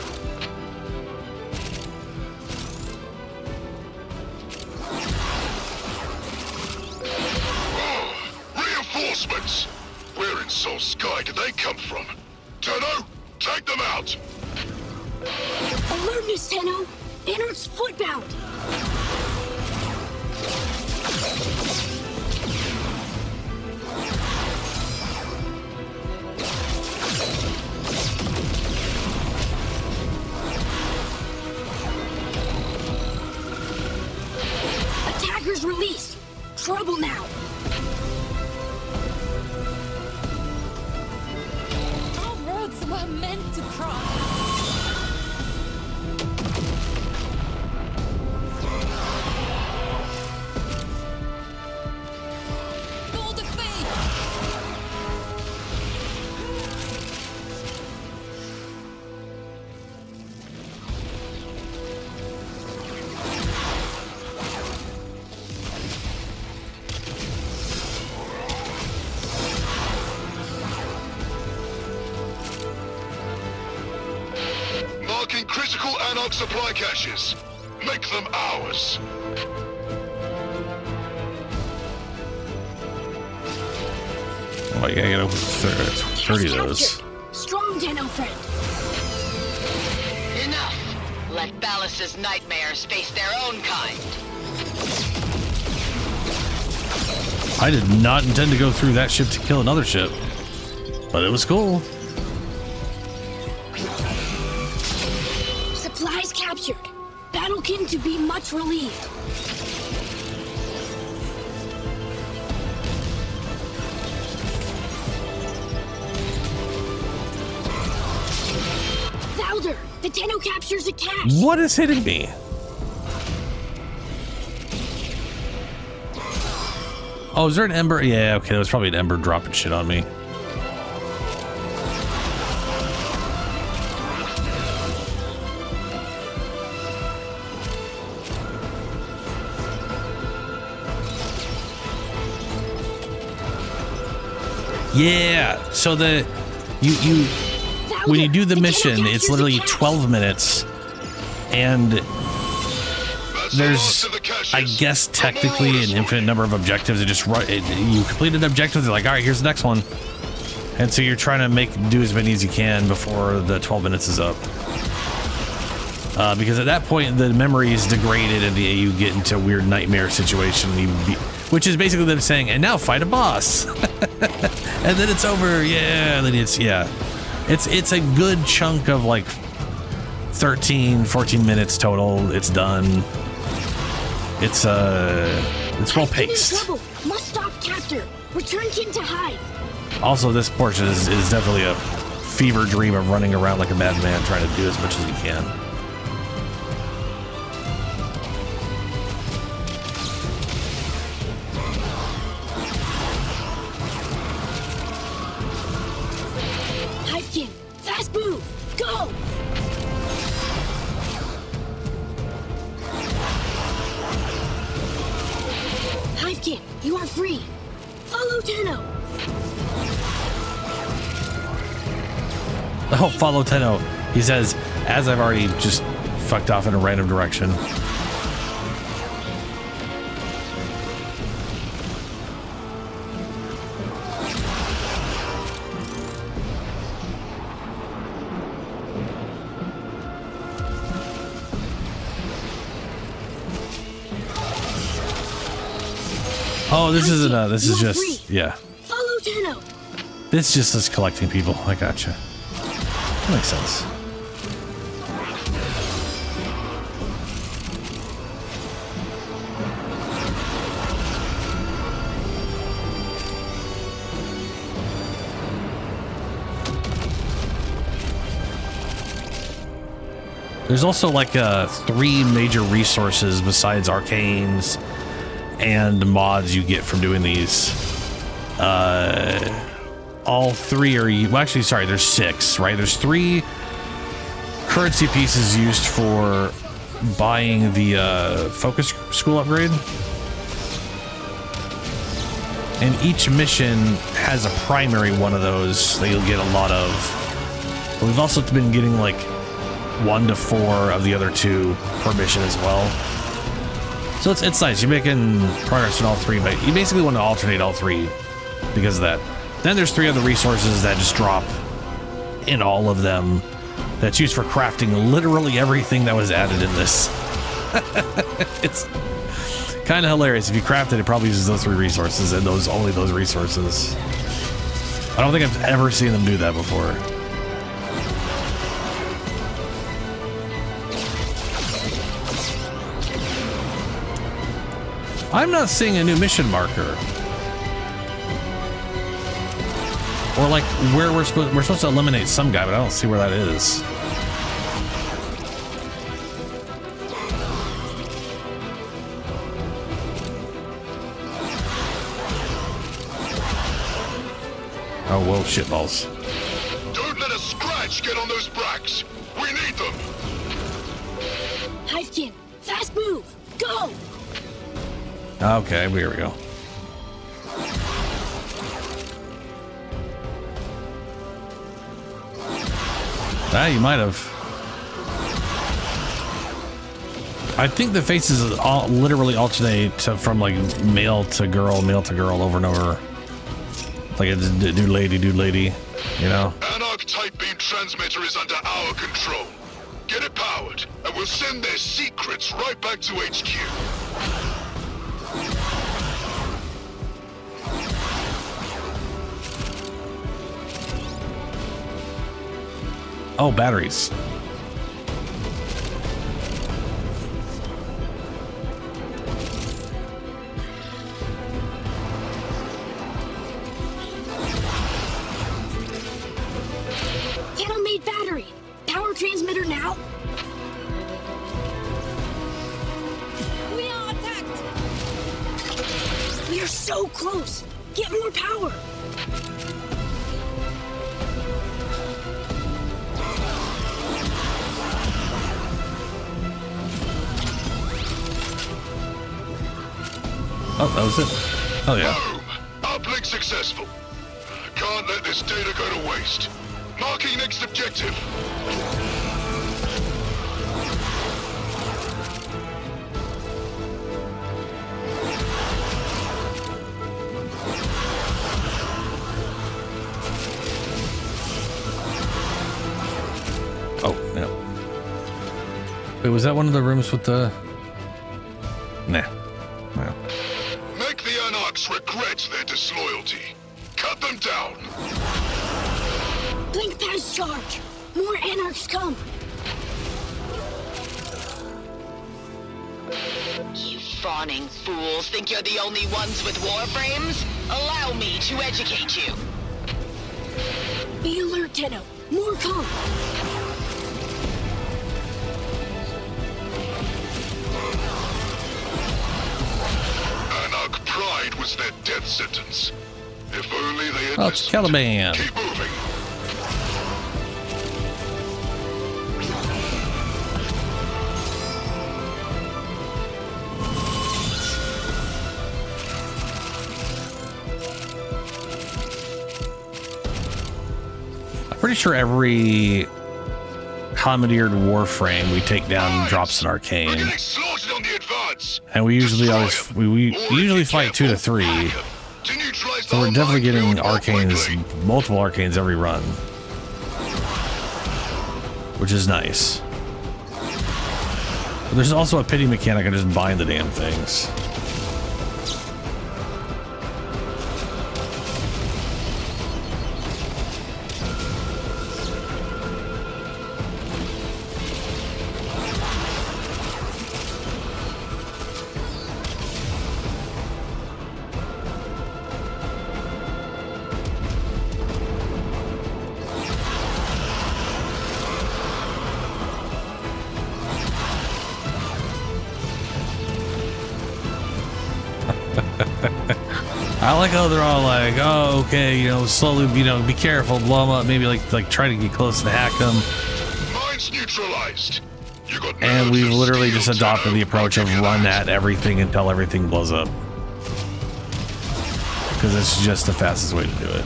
Oh, reinforcements! Where in Soul Sky did they come from? Tenno, take them out! Alertness, Tenno! Anarch's footbound! Attackers released! Trouble now! All roads were meant to cross. Marking critical Anarch supply caches. Make them ours. Oh, you gotta get over 30 of those. Strong, Tenno friend. Enough. Let Ballas's nightmares face their own kind. I did not intend to go through that ship to kill another ship, but it was cool. Supplies captured. Battlekin to be much relieved. Valder, the Tenno captures a cache. What is hitting me? Oh, is there an ember? Yeah, okay, that was probably an ember dropping shit on me. Yeah, so you when you do the mission, it's literally 12 minutes, and there's, I guess, technically an infinite number of objectives. It just you complete an objective, they're like, all right, here's the next one, and so you're trying to do as many as you can before the 12 minutes is up. Because at that point, the memory is degraded and you get into a weird nightmare situation, which is basically them saying, and now fight a boss. And then it's over, yeah, and then it's a good chunk of like 13, 14 minutes total. It's done. It's well paced. Must stop capture. Return kin to hide. Also, this portion is definitely a fever dream of running around like a madman trying to do as much as you can. Hivekin, fast move. Go. Hivekin, you are free. Follow Tenno. Oh, follow Tenno. He says, as I've already just fucked off in a random direction. Oh, this isn't this is just, yeah. Follow Tenno. This just is collecting people. I gotcha. That makes sense. There's also like 3 major resources besides arcanes and mods you get from doing these. All 3 are, well, actually, sorry, there's 6, right? There's 3 currency pieces used for buying the focus school upgrade. And each mission has a primary one of those that you'll get a lot of. But we've also been getting like 1 to 4 of the other 2 per mission as well. So it's nice. You're making progress in all 3, but you basically want to alternate all 3 because of that. Then there's 3 other resources that just drop in all of them that's used for crafting literally everything that was added in this. It's kind of hilarious. If you craft it, it probably uses those 3 resources and only those resources. I don't think I've ever seen them do that before. I'm not seeing a new mission marker. Or like where we're supposed to eliminate some guy, but I don't see where that is. Oh, whoa, shitballs. Don't let a scratch get on those bracks. We need them. Hivekin, fast move. Go. Okay, here we go. Ah, you might have. I think the faces all literally alternate from like male to girl over and over. Like a dude lady, you know? Anarch type beam transmitter is under our control. Get it powered, and we'll send their secrets right back to HQ. Oh, batteries. Tenno-made battery. Power transmitter now. We are attacked. We are so close. Get more power. Oh, that was it. Oh, yeah. Boom! Uplink successful. Can't let this data go to waste. Marking next objective. Oh, yeah. was that one of the rooms with the... Nah. No. Make the Anarchs regret their disloyalty. Cut them down. Blink past charge. More Anarchs come. You fawning fools think you're the only ones with Warframes? Allow me to educate you. Be alert, Tenno. More come. Anarch pride was their death sentence. If only they had Oh, it's Caliban. Keep moving. I'm pretty sure every commandeered Warframe we take down drops an arcane. And we usually we usually fight 2 to 3. So we're definitely getting arcanes, multiple arcanes every run. Which is nice. But there's also a pity mechanic of just buying the damn things. I like how they're all like, oh, okay, you know, slowly, you know, be careful, blow them up, maybe like try to get close and hack them. Mine's neutralized. You got And we've literally just adopted the approach of run at everything until everything blows up. Because it's just the fastest way to do it.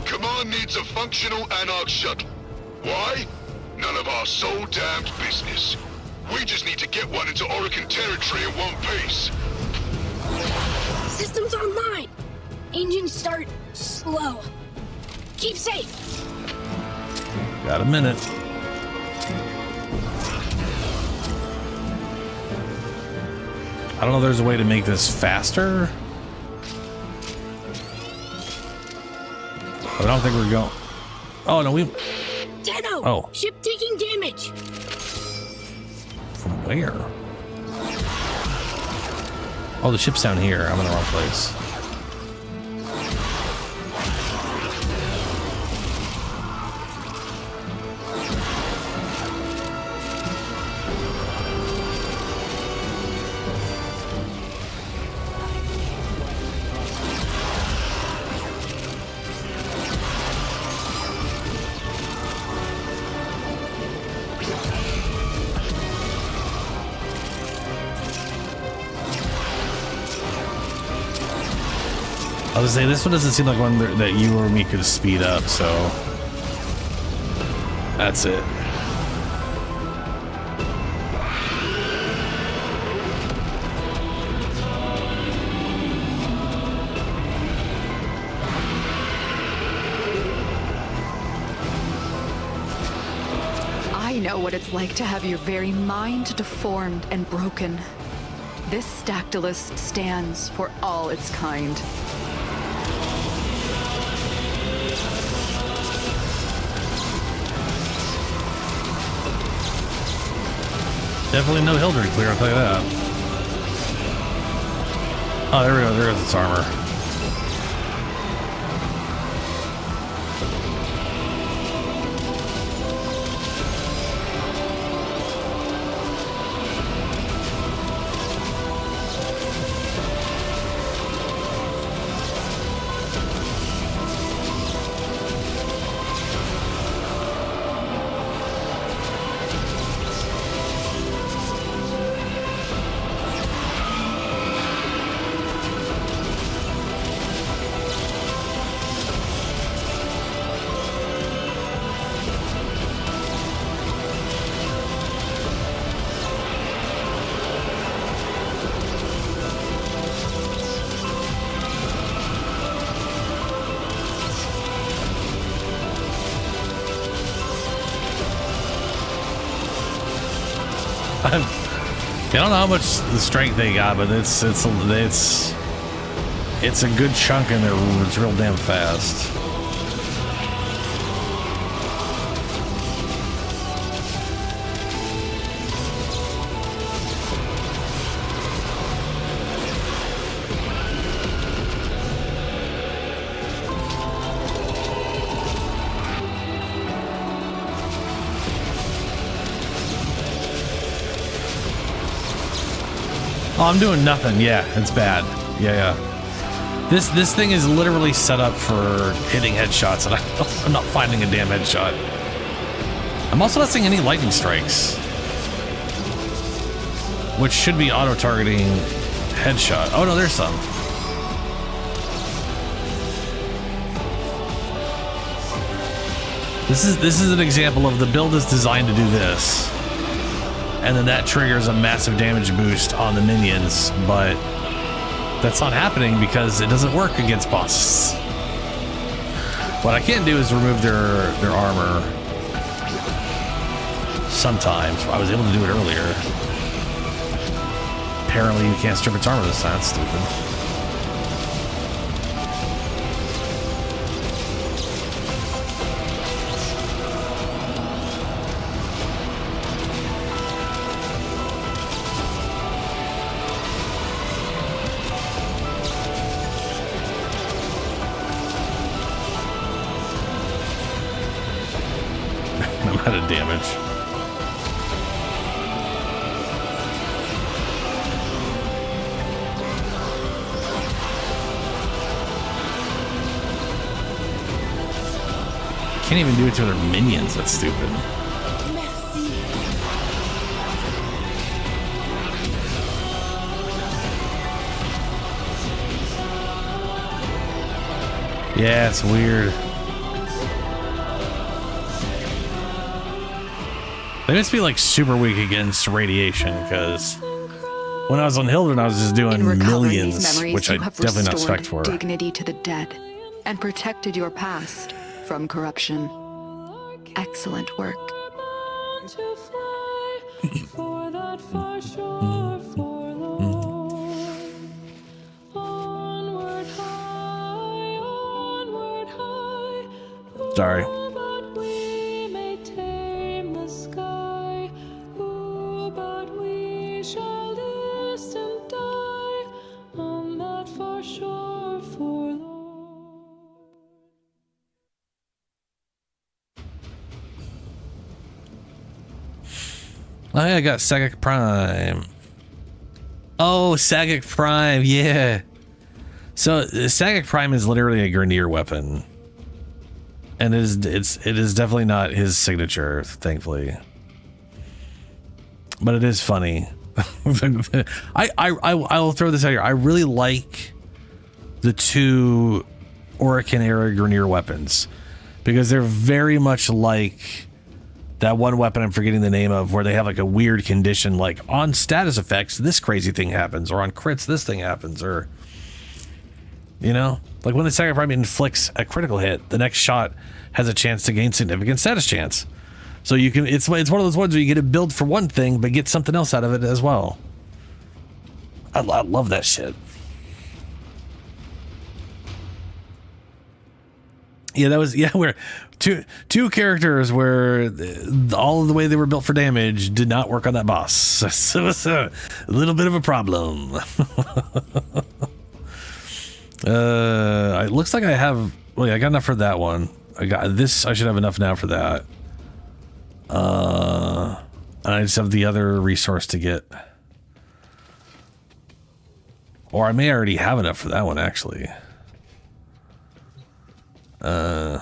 Command needs a functional Anarch shuttle. Why? None of our soul damned business. We just need to get one into Orokin territory in one piece. Systems online. Engines start slow. Keep safe. Got a minute. I don't know if there's a way to make this faster. But I don't think we're going. Oh, no, we... Tenno! Oh. Ship taking damage. From where? Oh, the ship's down here. I'm in the wrong place. I was saying, this one doesn't seem like one that you or me could speed up, so that's it. I know what it's like to have your very mind deformed and broken. This Stactylus stands for all its kind. Definitely no Hildred clear, I'll tell you that. Oh, there we go. There's its armor. I don't know how much the strength they got, but it's a good chunk in there. It's real damn fast. Oh, I'm doing nothing. Yeah, it's bad. Yeah. This thing is literally set up for hitting headshots, and I'm not finding a damn headshot. I'm also not seeing any lightning strikes, which should be auto-targeting headshot. Oh no, there's some. This is an example of the build is designed to do this. And then that triggers a massive damage boost on the minions, but that's not happening because it doesn't work against bosses. What I can do is remove their armor sometimes. I was able to do it earlier. Apparently you can't strip its armor this time. That's stupid. Out of damage. Can't even do it to their minions. That's stupid. Yeah, it's weird. They must be like super weak against radiation, because when I was on Hilden, I was just doing millions, which I definitely not spec for. Dignity to the dead and protected your past from corruption. Excellent work. Sorry. I got Sagic Prime. Oh, Sagic Prime, yeah. So Sagic Prime is literally a Grineer weapon, and it is definitely not his signature, thankfully. But it is funny. I will throw this out here. I really like the two Orokin era Grineer weapons because they're very much like that one weapon I'm forgetting the name of, where they have like a weird condition, like on status effects, this crazy thing happens, or on crits, this thing happens, or, you know, like when the Sagic Prime inflicts a critical hit, the next shot has a chance to gain significant status chance. So you can, it's one of those ones where you get a build for one thing, but get something else out of it as well. I love that shit. Yeah, that was, yeah, where two characters where all of the way they were built for damage did not work on that boss. So it was a little bit of a problem. It looks like I have, well, yeah, I got enough for that one. I got this, I should have enough now for that. And I just have the other resource to get. Or I may already have enough for that one, actually. Because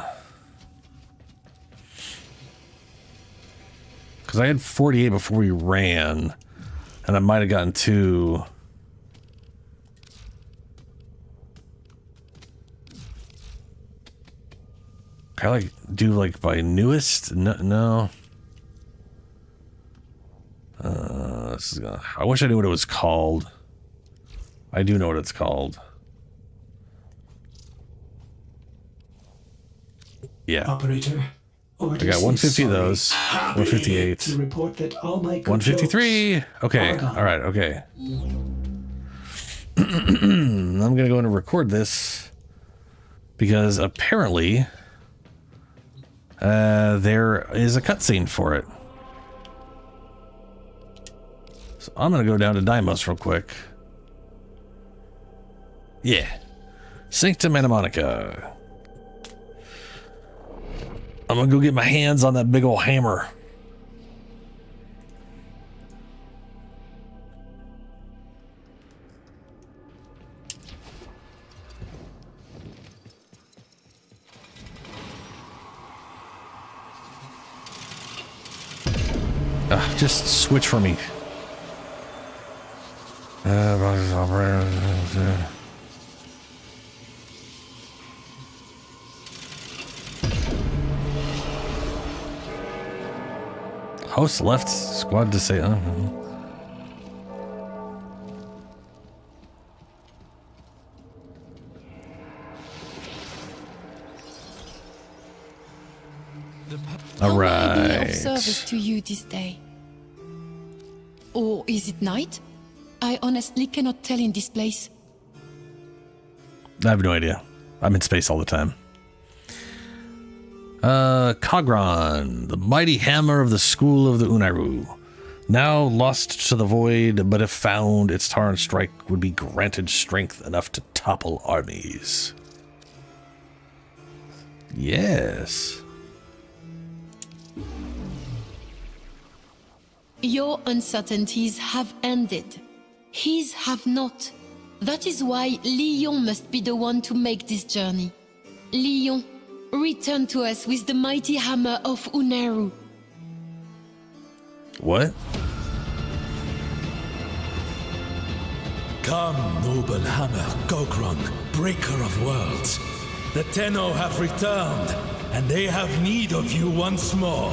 I had 48 before we ran, and I might have gotten 2. Can I like do like by newest? No. This is gonna, I wish I knew what it was called. I do know what it's called. Yeah. Operator, I got 150 of those. 158. To report that all my good 153. Okay. All right. Okay. I'm going to go in and record this because apparently there is a cutscene for it. So I'm going to go down to Deimos real quick. Yeah. Sanctum Monica. I'm going to go get my hands on that big old hammer. Just switch for me. Host left squad to say, all right. Of service to you this day. Or is it night? I honestly cannot tell in this place. I have no idea. I'm in space all the time. Kagron, the mighty hammer of the school of the Unairu. Now lost to the void, but if found, its torrent strike would be granted strength enough to topple armies. Yes. Your uncertainties have ended. His have not. That is why Lyon must be the one to make this journey. Lyon, return to us with the mighty hammer of Unairu. What? Come, noble hammer, Gogrun, breaker of worlds. The Tenno have returned, and they have need of you once more.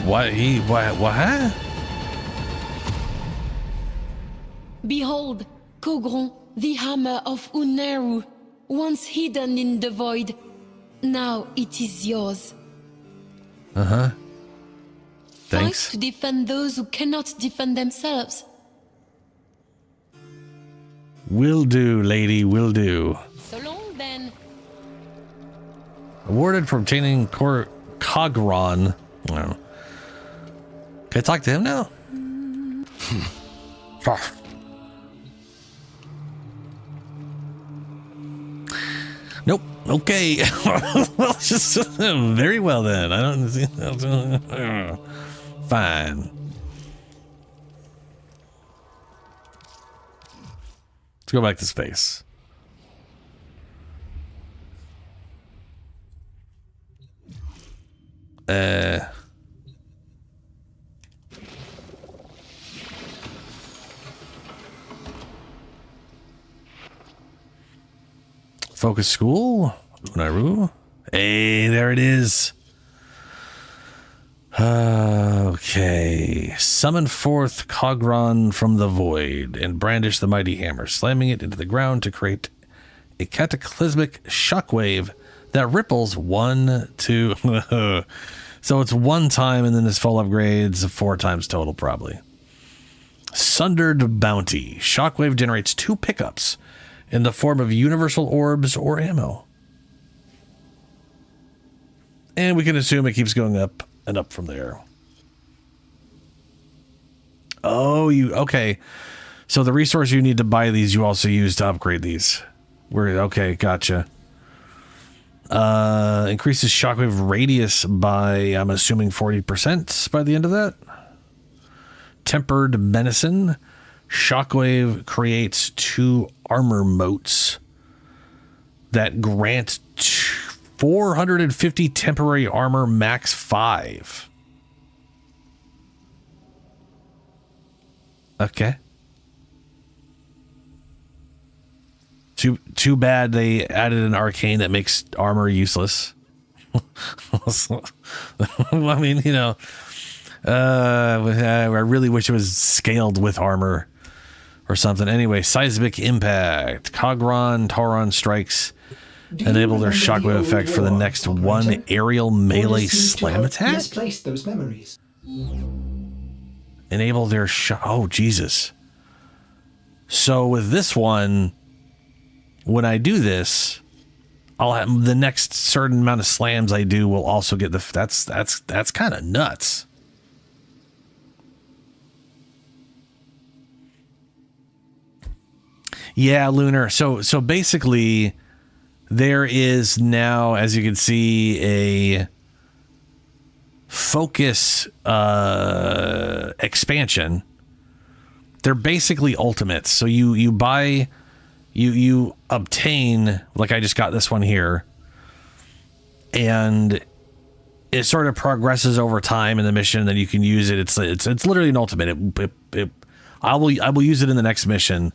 What? What? Behold, Kogron, the hammer of Unairu, once hidden in the void. Now it is yours. Uh-huh. Fight Thanks. to defend those who cannot defend themselves. Will do, lady, will do. So long, then. Awarded for obtaining Kagron. Well, can I talk to him now? Nope. Okay. Well, just very well then. I don't see. Fine. Let's go back to space. Focus school, Unairu. Hey, there it is. Okay. Summon forth Kagron from the void and brandish the mighty hammer, slamming it into the ground to create a cataclysmic shockwave that ripples 1, 2. So it's 1 time and then this full upgrades 4 times total, probably. Sundered Bounty. Shockwave generates 2 pickups in the form of universal orbs or ammo. And we can assume it keeps going up and up from there. Oh, okay. So the resource you need to buy these, you also use to upgrade these. Okay, gotcha. Increases shockwave radius by, I'm assuming, 40% by the end of that. Tempered Medicine. Shockwave creates 2 armor motes that grant 450 temporary armor, max 5. Okay. Too bad they added an arcane that makes armor useless. I mean, you know, I really wish it was scaled with armor or something. Anyway, seismic impact. Cogron, Tauron strikes enable their shockwave effect for the next one aerial melee slam attack? Misplaced those memories. Enable their oh, Jesus. So with this one, when I do this, I'll have the next certain amount of slams I do will also get the that's kind of nuts. Yeah, Lunar. So basically there is now, as you can see, a focus expansion. They're basically ultimates. So you buy, you obtain, like I just got this one here, and it sort of progresses over time in the mission. Then you can use it. It's literally an ultimate. I will use it in the next mission.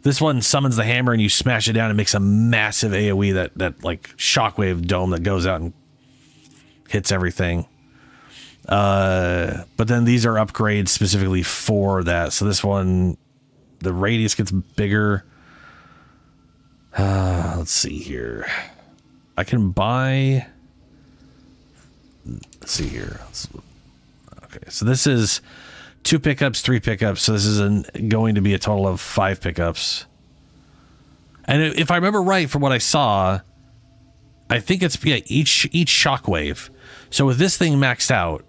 This one summons the hammer and you smash it down and makes a massive AoE that like shockwave dome that goes out and hits everything. But then these are upgrades specifically for that. So this one, the radius gets bigger. Let's see here. I can buy. Let's see here. Okay, so this is 2 pickups, 3 pickups. So this is going to be a total of 5 pickups. And if I remember right from what I saw, I think it's each shockwave. So with this thing maxed out,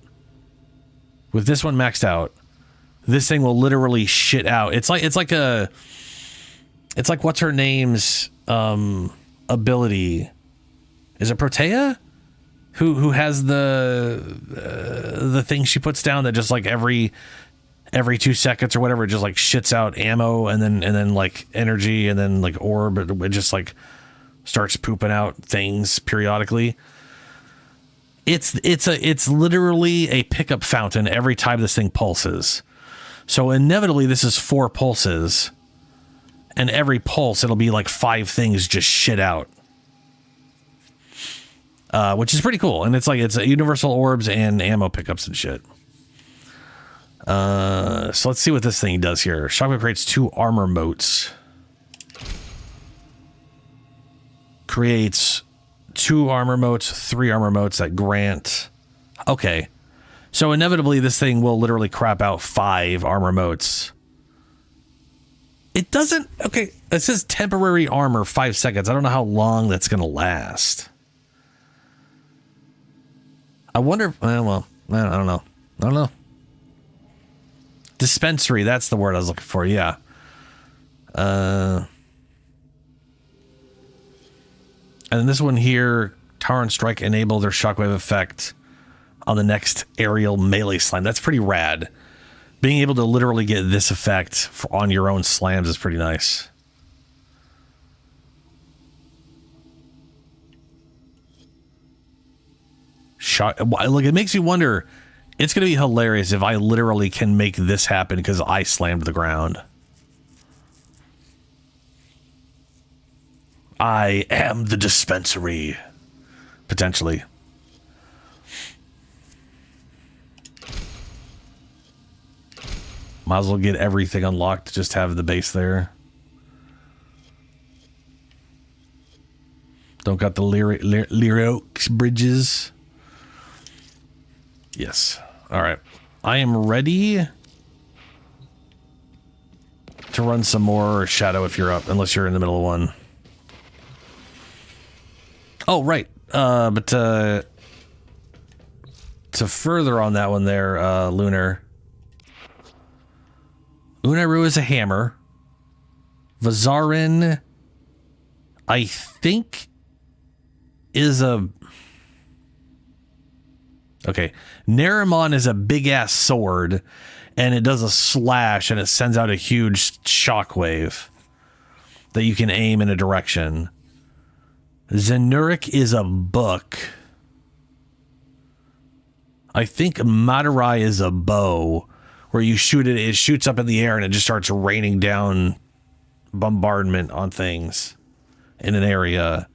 with this one maxed out, this thing will literally shit out. It's like what's her name's ability? Is it Protea? Who has the thing she puts down that just like every 2 seconds or whatever, it just like shits out ammo and then like energy and then like orb. It just like starts pooping out things periodically. It's literally a pickup fountain every time this thing pulses. So inevitably this is 4 pulses, and every pulse it'll be like 5 things just shit out. Which is pretty cool. And it's universal orbs and ammo pickups and shit. So let's see what this thing does here. Shockwave creates 2 armor motes. Creates 2 armor motes, 3 armor motes that grant. Okay. So inevitably this thing will literally crap out 5 armor motes. It doesn't. Okay. It says temporary armor 5 seconds. I don't know how long that's going to last. I wonder. Well, I don't know. Dispensary. That's the word I was looking for. Yeah. And this one here, Tauron Strike enable their shockwave effect on the next aerial melee slam. That's pretty rad. Being able to literally get this effect on your own slams is pretty nice. Look, it makes me wonder. It's going to be hilarious if I literally can make this happen because I slammed the ground. I am the dispensary. Potentially. Might as well get everything unlocked to just have the base there. Don't got the lyrics bridges. Yes. All right. I am ready to run some more Shadow if you're up, unless you're in the middle of one. Oh, right. But to further on that one there, Lunar. Unaru is a hammer. Vazarin, I think, is a... Okay. Naramon is a big-ass sword, and it does a slash, and it sends out a huge shockwave that you can aim in a direction. Zenurik is a book. I think Matarai is a bow, where you shoot it shoots up in the air, and it just starts raining down bombardment on things in an area,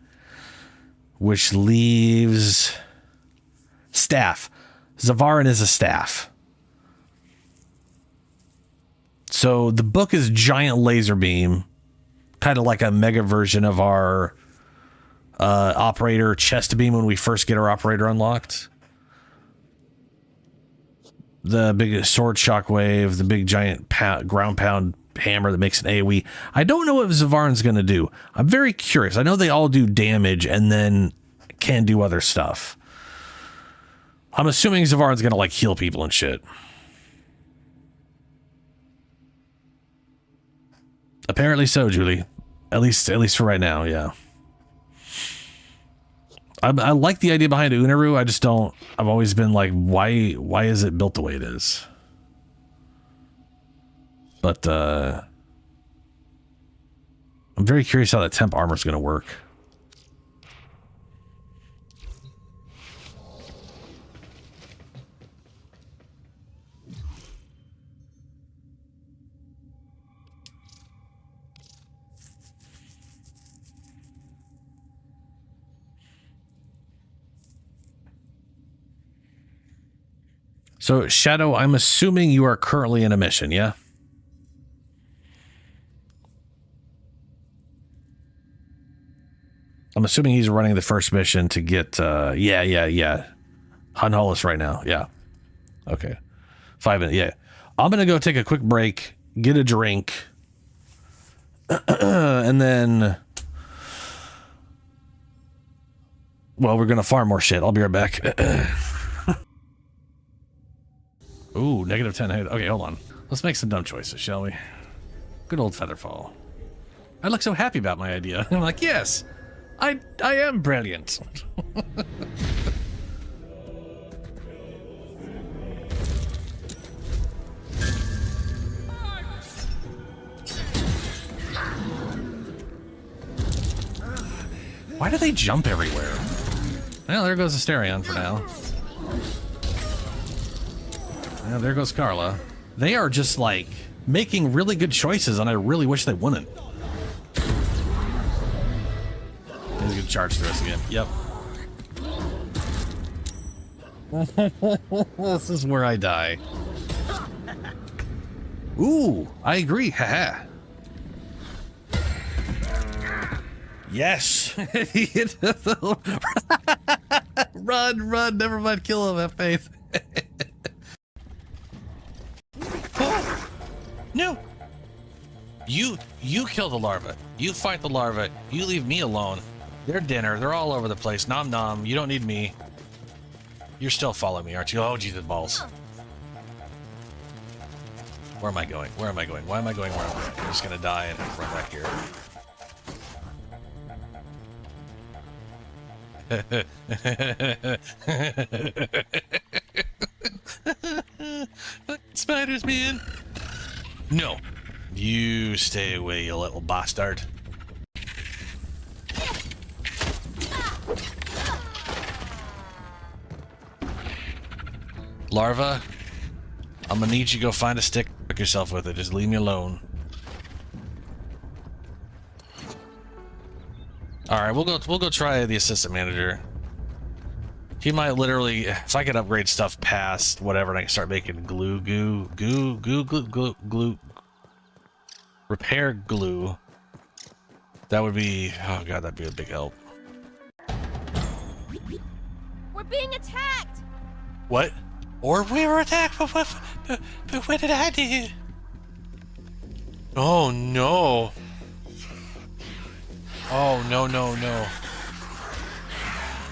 which leaves... Staff. Zavarin is a staff. So the book is giant laser beam, kind of like a mega version of our operator chest beam when we first get our operator unlocked. The big sword shockwave, the big giant ground pound hammer that makes an AoE. I don't know what Zavaran's going to do. I'm very curious. I know they all do damage and then can do other stuff. I'm assuming Zavaran's going to like heal people and shit. Apparently so, Julie. At least for right now, yeah. I like the idea behind Unaru. I just don't. I've always been like, why is it built the way it is? But I'm very curious how that temp armor is going to work. So, Shadow, I'm assuming you are currently in a mission, yeah? I'm assuming he's running the first mission to get, yeah. Hunhollis right now, yeah. Okay. 5 minutes, yeah. I'm going to go take a quick break, get a drink, and then... Well, we're going to farm more shit. I'll be right back. Ooh, -10. Okay, hold on. Let's make some dumb choices, shall we? Good old Featherfall. I look so happy about my idea. I'm like, yes, I am brilliant. Why do they jump everywhere? Well, there goes Asterion for now. Yeah, there goes Carla. They are just like making really good choices, and I really wish they wouldn't. He's gonna charge through us again. Yep. This is where I die. Ooh, I agree. Haha. Yes. Run. Never mind. Kill him. Have faith. No. You kill the larva. You fight the larva. You leave me alone. They're dinner. They're all over the place. Nom nom. You don't need me. You're still following me, aren't you? Oh, Jesus balls. Where am I going? Why am I going where I'm going? I'm just gonna die and run back here. Spiders, man. No. You stay away, you little bastard. Larva, I'm gonna need you to go find a stick, pick yourself with it. Just leave me alone. Alright, we'll go try the assistant manager. He might literally, if I could upgrade stuff past whatever and I can start making glue, repair glue, that would be, oh god, that'd be a big help. We're being attacked! What? Or we were attacked, but what did I do? Oh no. Oh no.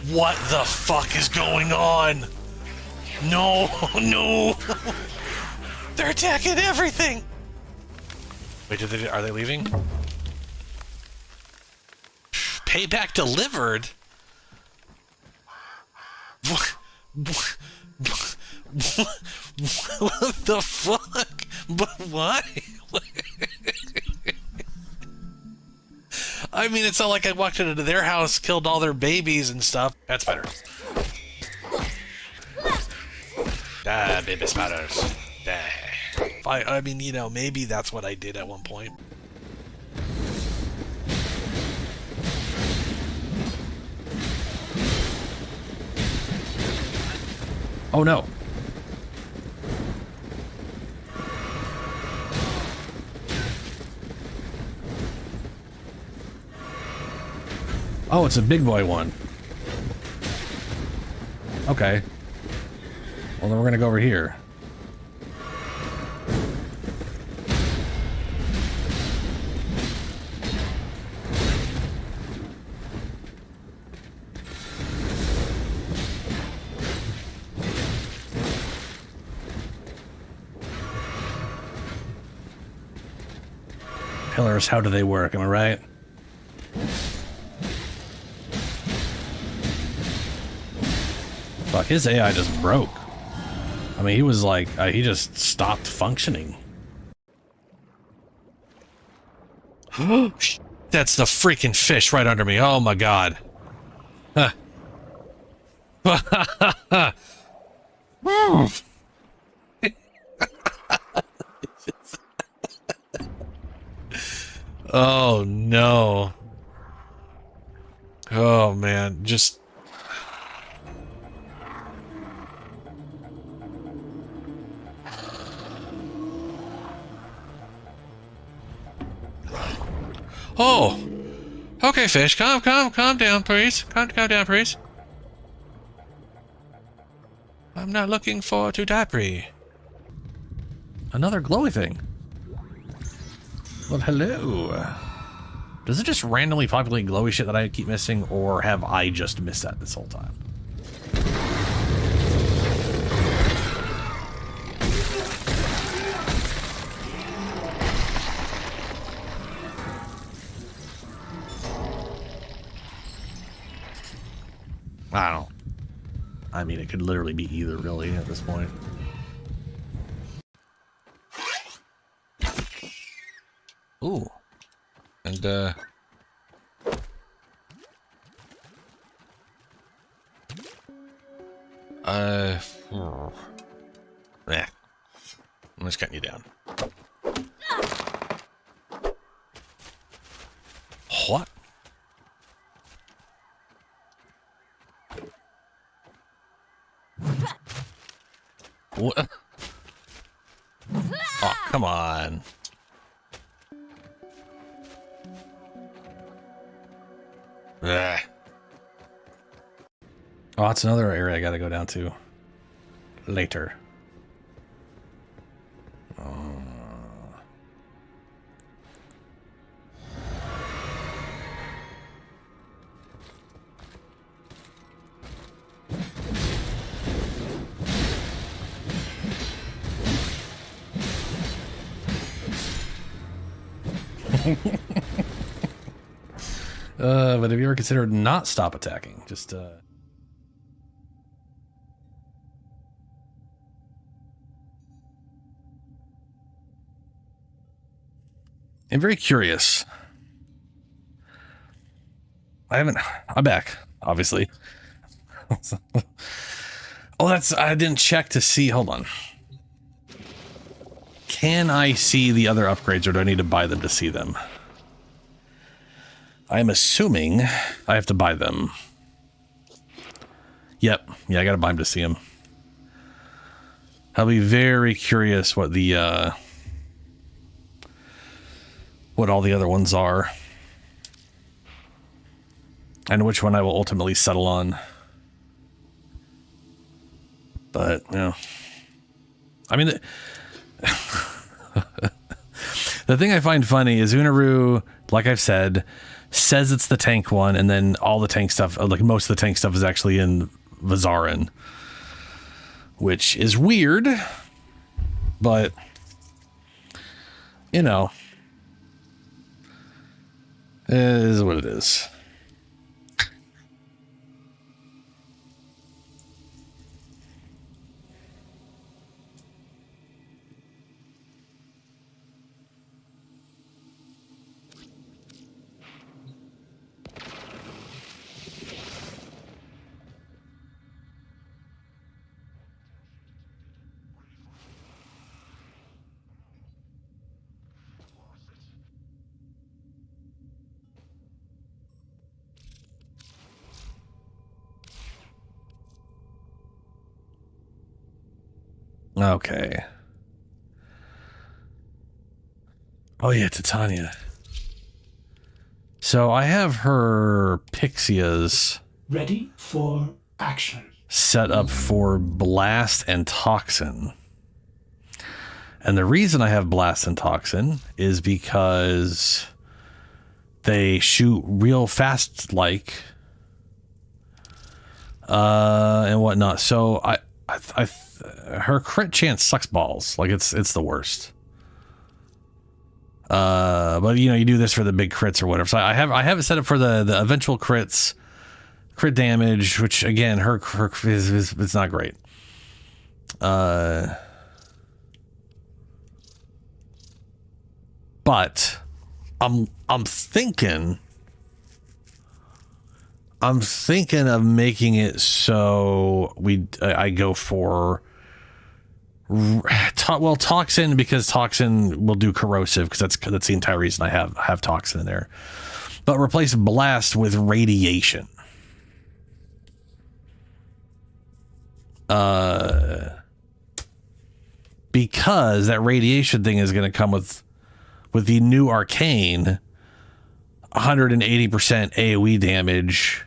What the fuck is going on? No. They're attacking everything. Wait, are they leaving? Payback delivered? What the fuck? But why? I mean, it's not like I walked into their house, killed all their babies and stuff. That's better. Ah, baby spiders. I mean, you know, maybe that's what I did at one point. Oh no. Oh, it's a big boy one. Okay. Well, then we're gonna go over here. Pillars, how do they work? Am I right? Fuck, his AI just broke. I mean, he was like, he just stopped functioning. That's the freaking fish right under me. Oh my god. Huh. Oh no. Oh man, just... Oh! Okay, fish, calm down, please. Calm down, please. I'm not looking forward to debris. Another glowy thing. Well, hello. Does it just randomly populate glowy shit that I keep missing, or have I just missed that this whole time? I don't know. I mean, it could literally be either, really, at this point. Ooh. And, yeah. I'm just cutting you down. What? What? Oh, come on. Ugh. Oh, that's another area I gotta go down to later. But have you ever considered not stop attacking? Just, I'm very curious. I'm back, obviously. Oh, I didn't check to see. Hold on. Can I see the other upgrades, or do I need to buy them to see them? I'm assuming I have to buy them. Yep. Yeah, I gotta buy them to see them. I'll be very curious what the, what all the other ones are. And which one I will ultimately settle on. But, you know. I mean, the thing I find funny is Unaru, like I've said, says it's the tank one, and then all the tank stuff, like most of the tank stuff, is actually in Vazarin, which is weird, but you know, it is what it is. Okay. Oh yeah, Titania. So I have her Pixias Ready for action. set up for Blast and Toxin. And the reason I have Blast and Toxin is because they shoot real fast, and whatnot. So her crit chance sucks balls. Like it's the worst. But you do this for the big crits or whatever. So I have it set up for the eventual crits, crit damage, which again her is it's not great. But I'm thinking of making it so I go for Toxin, because Toxin will do corrosive, because that's the entire reason I have Toxin in there. But replace Blast with Radiation. Because that Radiation thing is going to come with the new Arcane, 180% AoE damage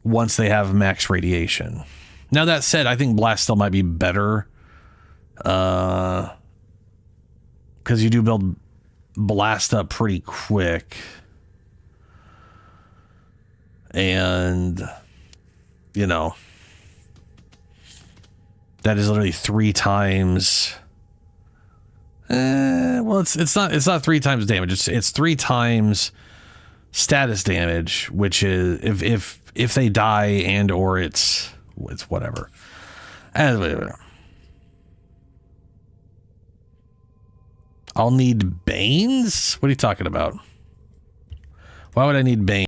once they have max radiation. Now that said, I think Blast still might be better because you do build Blast up pretty quick, and that is literally 3 times. Well, it's not 3 times damage. It's 3 times status damage, which is if they die and or it's whatever. I'll need Banes? What are you talking about? Why would I need Bane?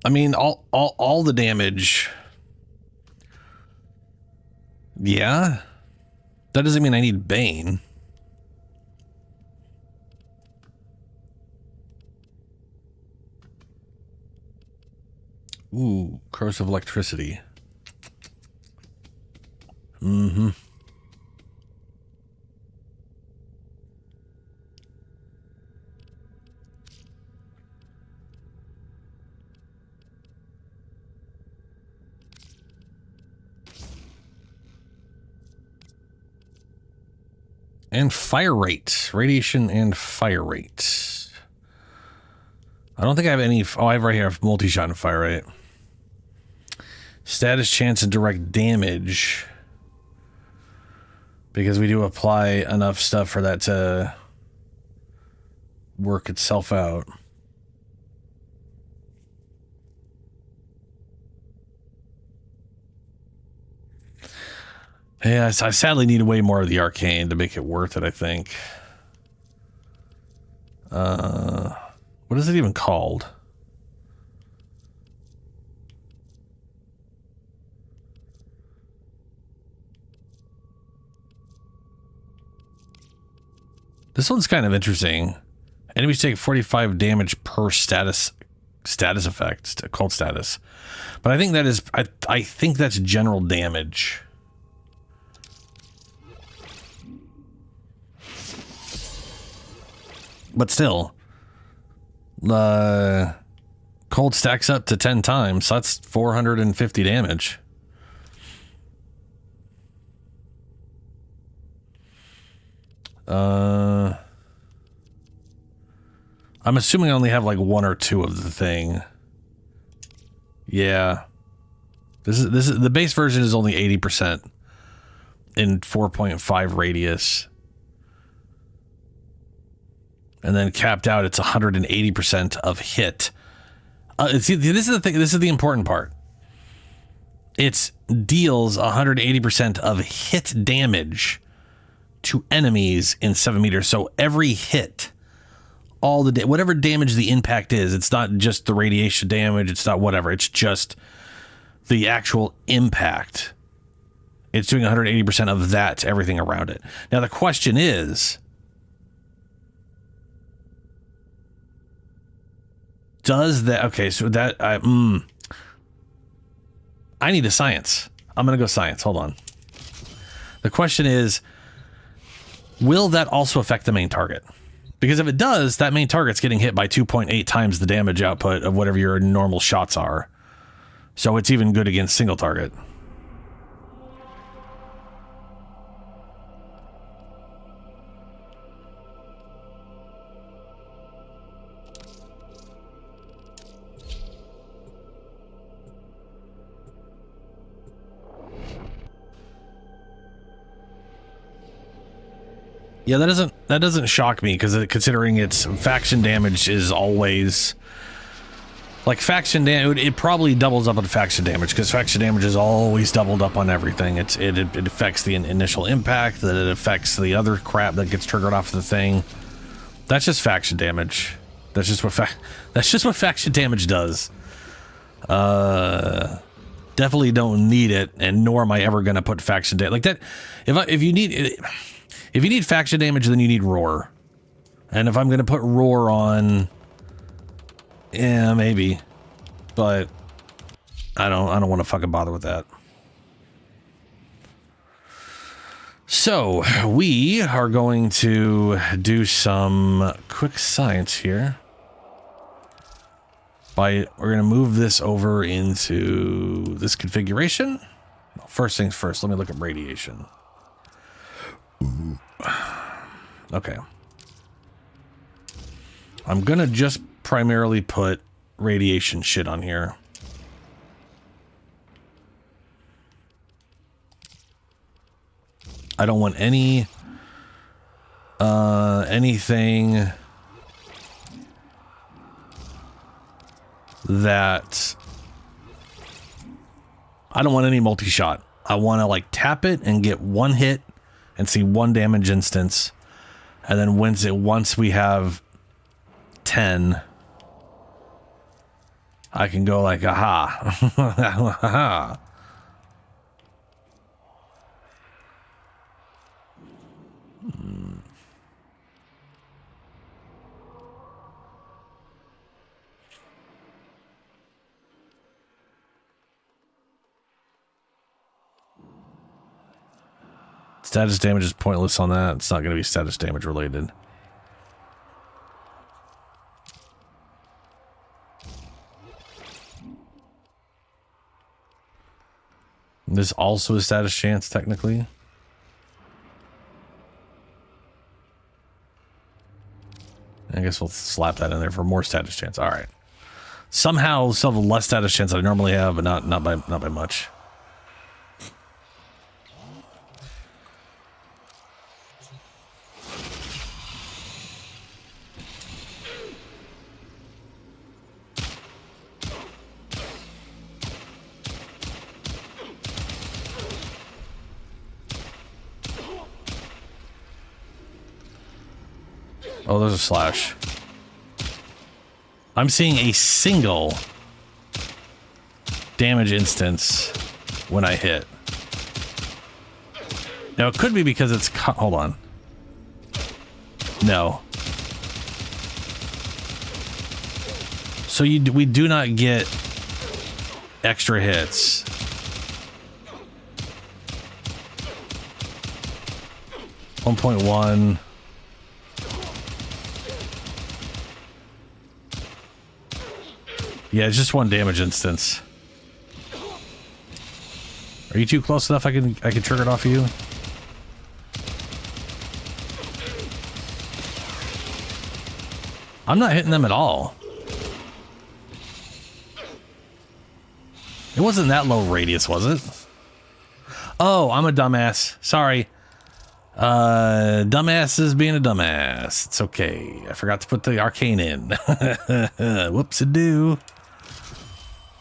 I mean, all the damage. Yeah. That doesn't mean I need Bane. Ooh, corrosive electricity. Mm-hmm. And fire rate. Radiation and fire rate. I don't think I have any. Oh, I have right here multi-shot and fire rate. Status, chance, and direct damage. Because we do apply enough stuff for that to work itself out. Yeah, I sadly need way more of the arcane to make it worth it, I think. What is it even called? This one's kind of interesting. Enemies take 45 damage per status effect, cult status. But I think that is, I think that's general damage. But still, cold stacks up to 10 times, so that's 450 damage. I'm assuming I only have like 1 or 2 of the thing. Yeah. This is the base version is only 80% in 4.5 radius. And then capped out, it's 180% of hit. See, this is the thing. This is the important part. It deals 180% of hit damage to enemies in 7 meters. So every hit, all the whatever damage the impact is, it's not just the radiation damage. It's not whatever. It's just the actual impact. It's doing 180% of that to everything around it. Now the question is, does that, okay, so that, I need a science. I'm going to go science. Hold on. The question is, will that also affect the main target? Because if it does, that main target's getting hit by 2.8 times the damage output of whatever your normal shots are. So it's even good against single target. Yeah, that doesn't shock me, because considering its faction damage is always like faction damage, it probably doubles up on faction damage, because faction damage is always doubled up on everything. It affects the initial impact, that it affects the other crap that gets triggered off the thing. That's just faction damage. That's just what faction damage does. Definitely don't need it, and nor am I ever gonna put faction damage like that. If you need faction damage, then you need roar. And if I'm going to put roar on, yeah, maybe. But I don't want to fucking bother with that. So we are going to do some quick science here. We're going to move this over into this configuration. First things first, let me look at radiation. Okay. I'm gonna just primarily put radiation shit on here. I don't want anything. That I don't want any multi-shot. I want to like tap it and get one hit and see one damage instance, and then once we have 10, I can go like, aha. Aha. Status damage is pointless on that. It's not going to be status damage related. This also a status chance, technically. I guess we'll slap that in there for more status chance. All right. Somehow, some less status chance than I normally have, but not by much. Oh, there's a slash. I'm seeing a single damage instance when I hit. Now, it could be because it's... Hold on. No. So we do not get extra hits. .1. Yeah, it's just one damage instance. Are you too close enough? I can trigger it off of you. I'm not hitting them at all. It wasn't that low radius, was it? Oh, I'm a dumbass. Sorry. Dumbass is being a dumbass. It's okay. I forgot to put the arcane in. Whoops-a-doo.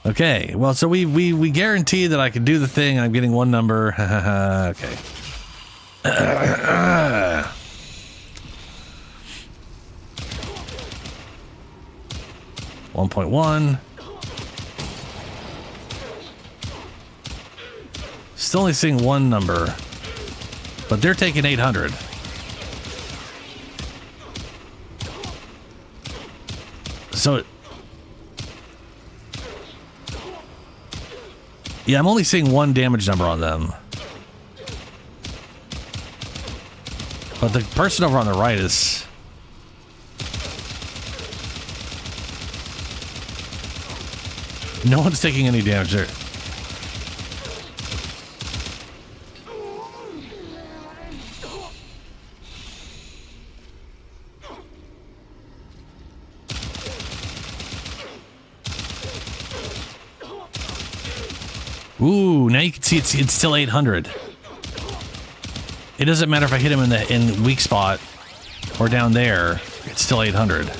Okay, well, so we guarantee that I can do the thing, and I'm getting one number. Okay. 1.1. Still only seeing one number, but they're taking 800. So, yeah, I'm only seeing one damage number on them. But the person over on the right is... No one's taking any damage there. Ooh, now you can see it's still 800. It doesn't matter if I hit him in weak spot or down there. It's still 800. And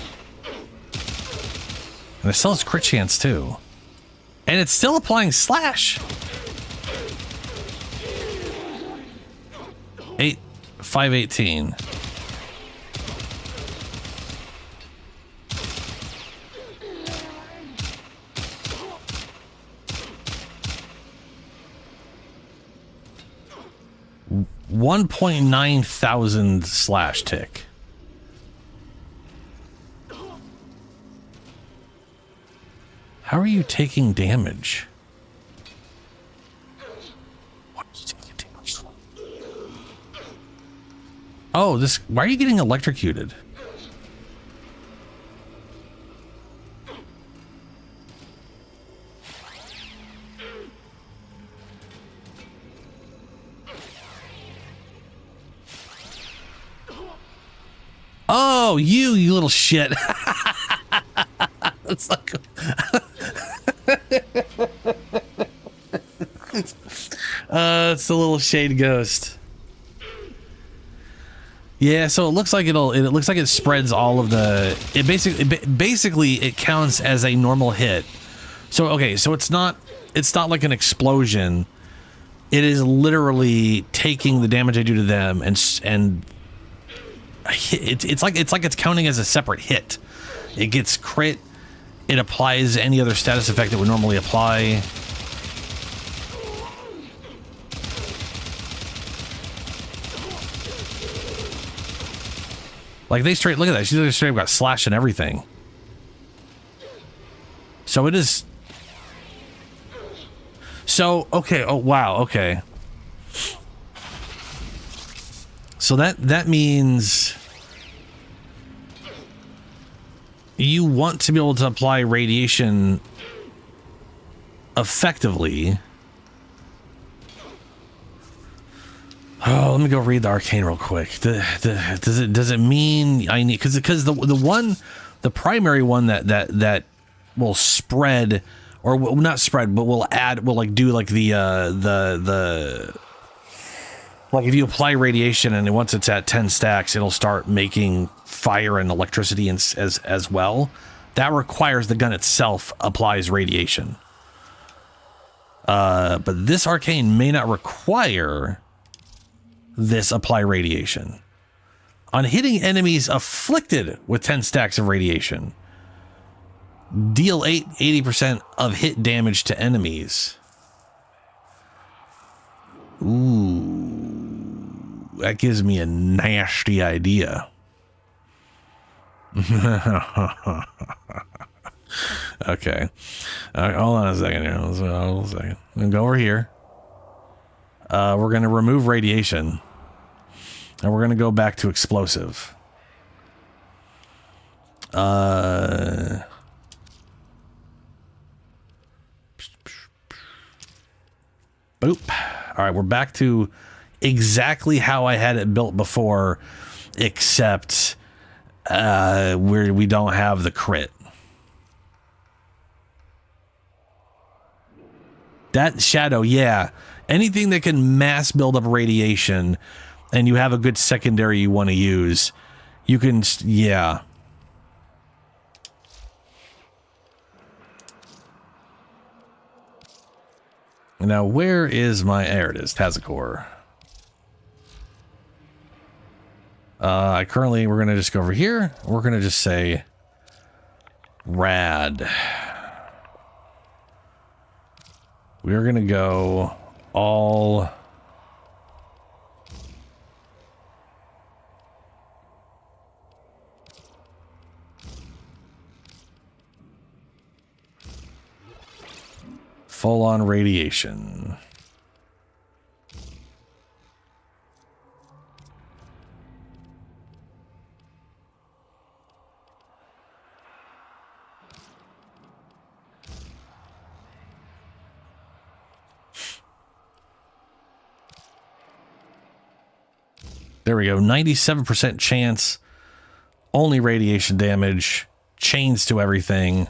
it still has crit chance too. And it's still applying slash. 518. $1,900 slash tick. How are you taking damage? Oh, this. Why are you getting electrocuted? Oh, you little shit. It's like it's a little shade ghost. Yeah, so it looks like it looks like it spreads all of the. It basically it counts as a normal hit. So okay, so it's not like an explosion. It is literally taking the damage I do to them and it's like it's counting as a separate hit. It gets crit. It applies any other status effect it would normally apply. Like they straight, look at that. She's straight got slash and everything. So it is. So, okay. Oh, wow. Okay. So that means you want to be able to apply radiation effectively. Oh, let me go read the arcane real quick. Does it mean I need because the primary one that will spread or will not spread but will like do like the like if you apply radiation and once it's at 10 stacks it'll start making fire and electricity as well. That requires the gun itself applies radiation. But this arcane may not require this apply radiation. On hitting enemies afflicted with 10 stacks of radiation, deal 80% of hit damage to enemies. Ooh, that gives me a nasty idea. Okay. Hold on a second here. Hold on a second. I'm gonna go over here. We're gonna remove radiation. And we're gonna go back to explosive. Boop. All right, we're back to exactly how I had it built before, except where we don't have the crit. That shadow, yeah. Anything that can mass build up radiation and you have a good secondary you want to use, you can, yeah. Now, where is my, there it is, Tazakor. We're going to just go over here. We're going to just say rad. We're going to go all full on radiation. There we go. 97% chance. Only radiation damage. Chains to everything.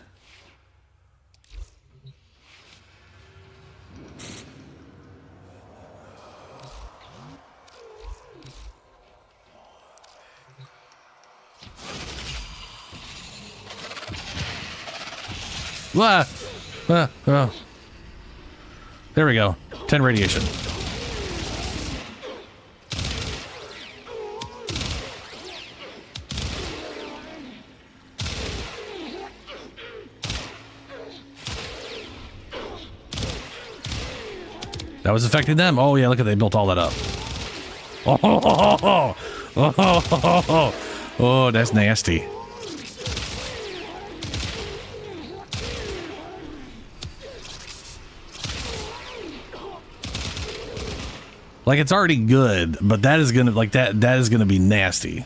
Oh. There we go. 10 radiation. That was affecting them. Oh yeah, look at they built all that up. Oh, that's nasty. Like it's already good, but that is gonna that is gonna be nasty.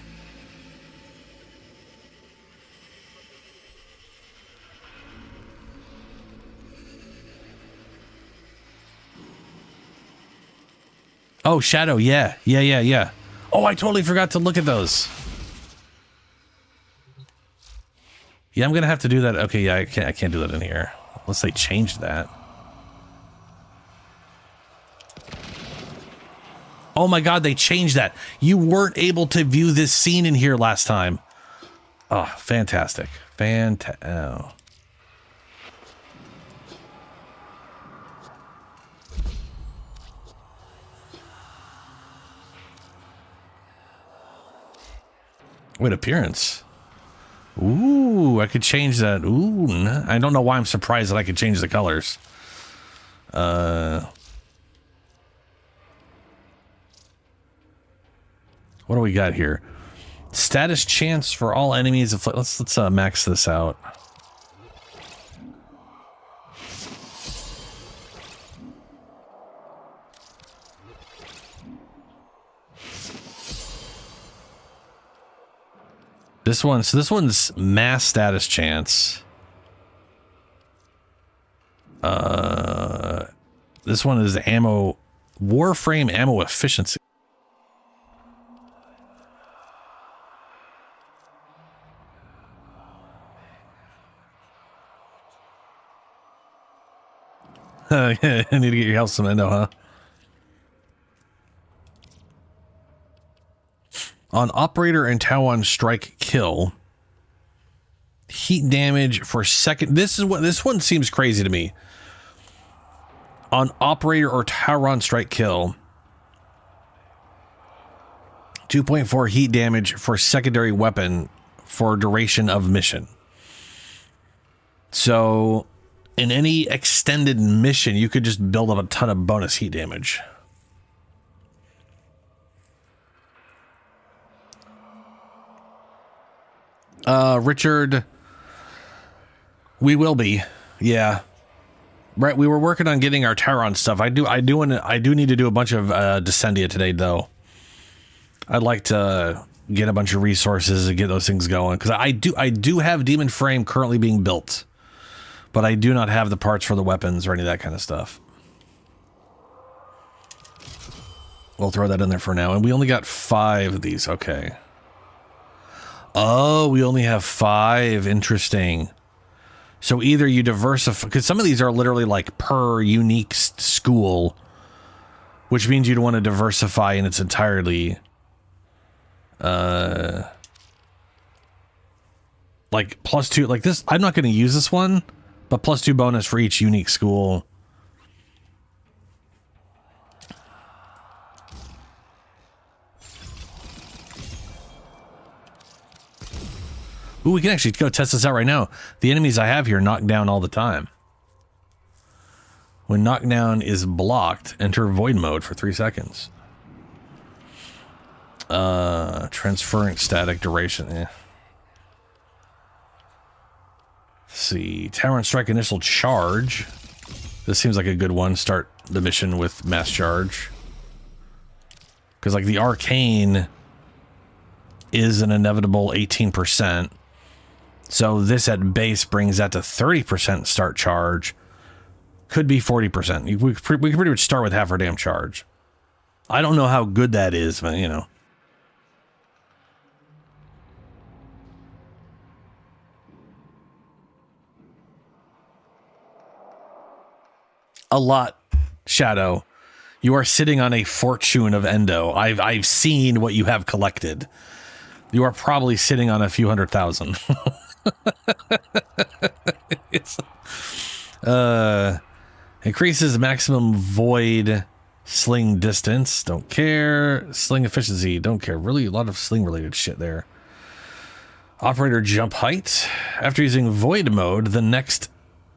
Oh, shadow, yeah. Oh, I totally forgot to look at those. Yeah, I'm gonna have to do that. Okay, yeah, I can't do that in here. Unless they changed that. Oh my god, they changed that. You weren't able to view this scene in here last time. Oh, fantastic. Oh. What appearance? Ooh, I could change that. Ooh, I don't know why I'm surprised that I could change the colors. What do we got here? Status chance for all enemies. Let's max this out. This one's mass status chance. This one is ammo, Warframe ammo efficiency. I need to get your health some endo, huh? On operator and Tauron strike kill, heat damage for second. This one seems crazy to me. On operator or Tauron strike kill, 2.4 heat damage for secondary weapon for duration of mission. So in any extended mission, you could just build up a ton of bonus heat damage. Richard, we will be. Yeah. Right, we were working on getting our Tauron stuff. I do need to do a bunch of Descendia today though. I'd like to get a bunch of resources and get those things going because I do have Demon Frame currently being built, but I do not have the parts for the weapons or any of that kind of stuff. We'll throw that in there for now, and we only got 5 of these. Okay. Oh, we only have 5. Interesting. So either you diversify, because some of these are literally like per unique school, which means you'd want to diversify in its entirety. Like +2, like this, I'm not going to use this one, but +2 bonus for each unique school. Ooh, we can actually go test this out right now. The enemies I have here knock down all the time. When knockdown is blocked, enter void mode for 3 seconds. Transferring static duration. Let's see. Tower and strike initial charge. This seems like a good one. Start the mission with mass charge. Because like the arcane is an inevitable 18%. So this at base brings that to 30% start charge. Could be 40%. We can pretty much start with half our damn charge. I don't know how good that is, but you know. A lot, Shadow. You are sitting on a fortune of endo. I've seen what you have collected. You are probably sitting on a few 100,000. Increases maximum void sling distance. Don't care. Sling efficiency. Don't care. Really, a lot of sling related shit there. Operator jump height. After using void mode, the next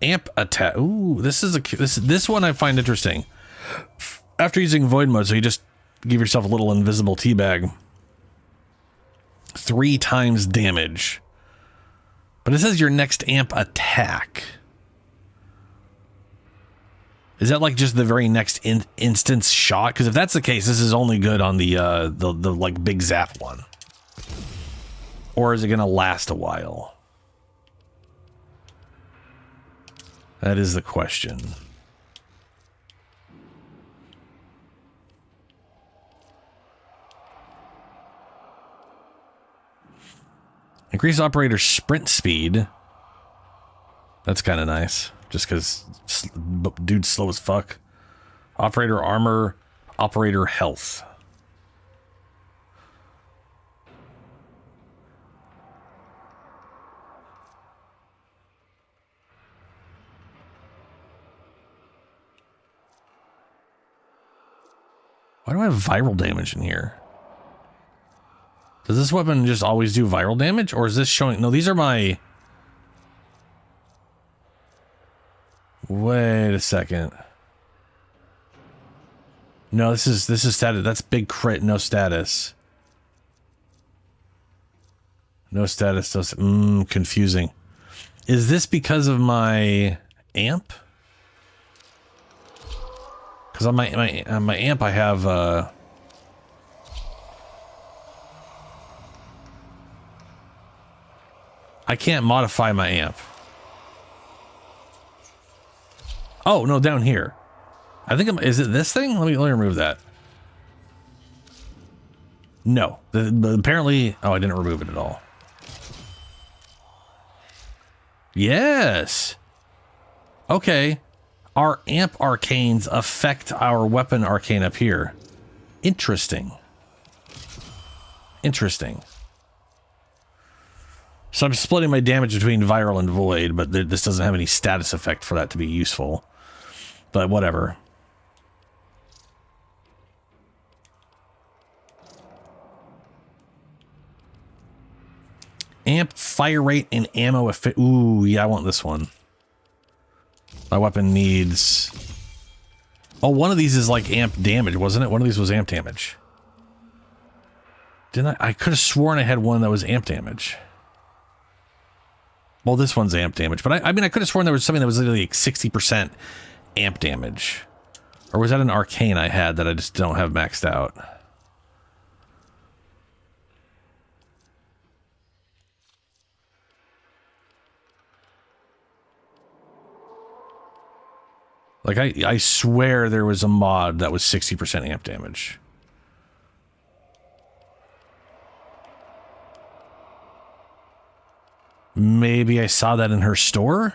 amp attack. Ooh, this one I find interesting. After using void mode, so you just give yourself a little invisible teabag. 3 times damage. But it says your next amp attack. Is that like just the very next instance shot? Because if that's the case, this is only good on the like big zap one. Or is it going to last a while? That is the question. Increase operator sprint speed. That's kind of nice. Just because dude's slow as fuck. Operator armor. Operator health. Why do I have viral damage in here? Does this weapon just always do viral damage? Or is this showing... No, these are my... Wait a second. No, this is status. That's big crit, no status. No status. Confusing. Is this because of my amp? Because on my amp I have I can't modify my amp. Oh no, down here. I think is it this thing? Let me remove that. No, apparently. Oh, I didn't remove it at all. Yes. Okay. Our amp arcanes affect our weapon arcane up here. Interesting. Interesting. So I'm splitting my damage between viral and void, but this doesn't have any status effect for that to be useful. But whatever. Amp fire rate and ammo effect. Ooh, yeah, I want this one. My weapon needs... Oh, one of these is like amp damage, wasn't it? One of these was amp damage. Didn't I? I could have sworn I had one that was amp damage. Well, this one's amp damage, but I mean, I could have sworn there was something that was literally like 60% amp damage. Or was that an arcane I had that I just don't have maxed out? Like, I swear there was a mod that was 60% amp damage. Maybe I saw that in her store?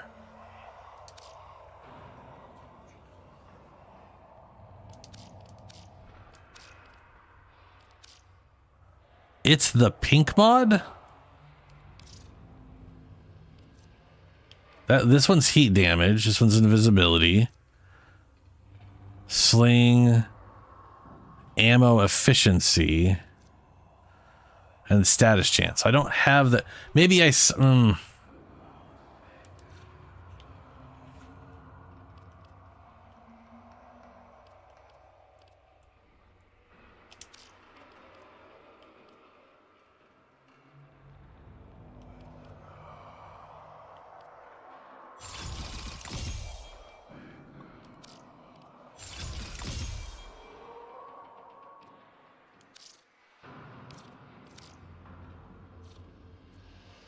It's the pink mod? This one's heat damage. This one's invisibility. Sling. Ammo efficiency. And status chance. I don't have the... Maybe I...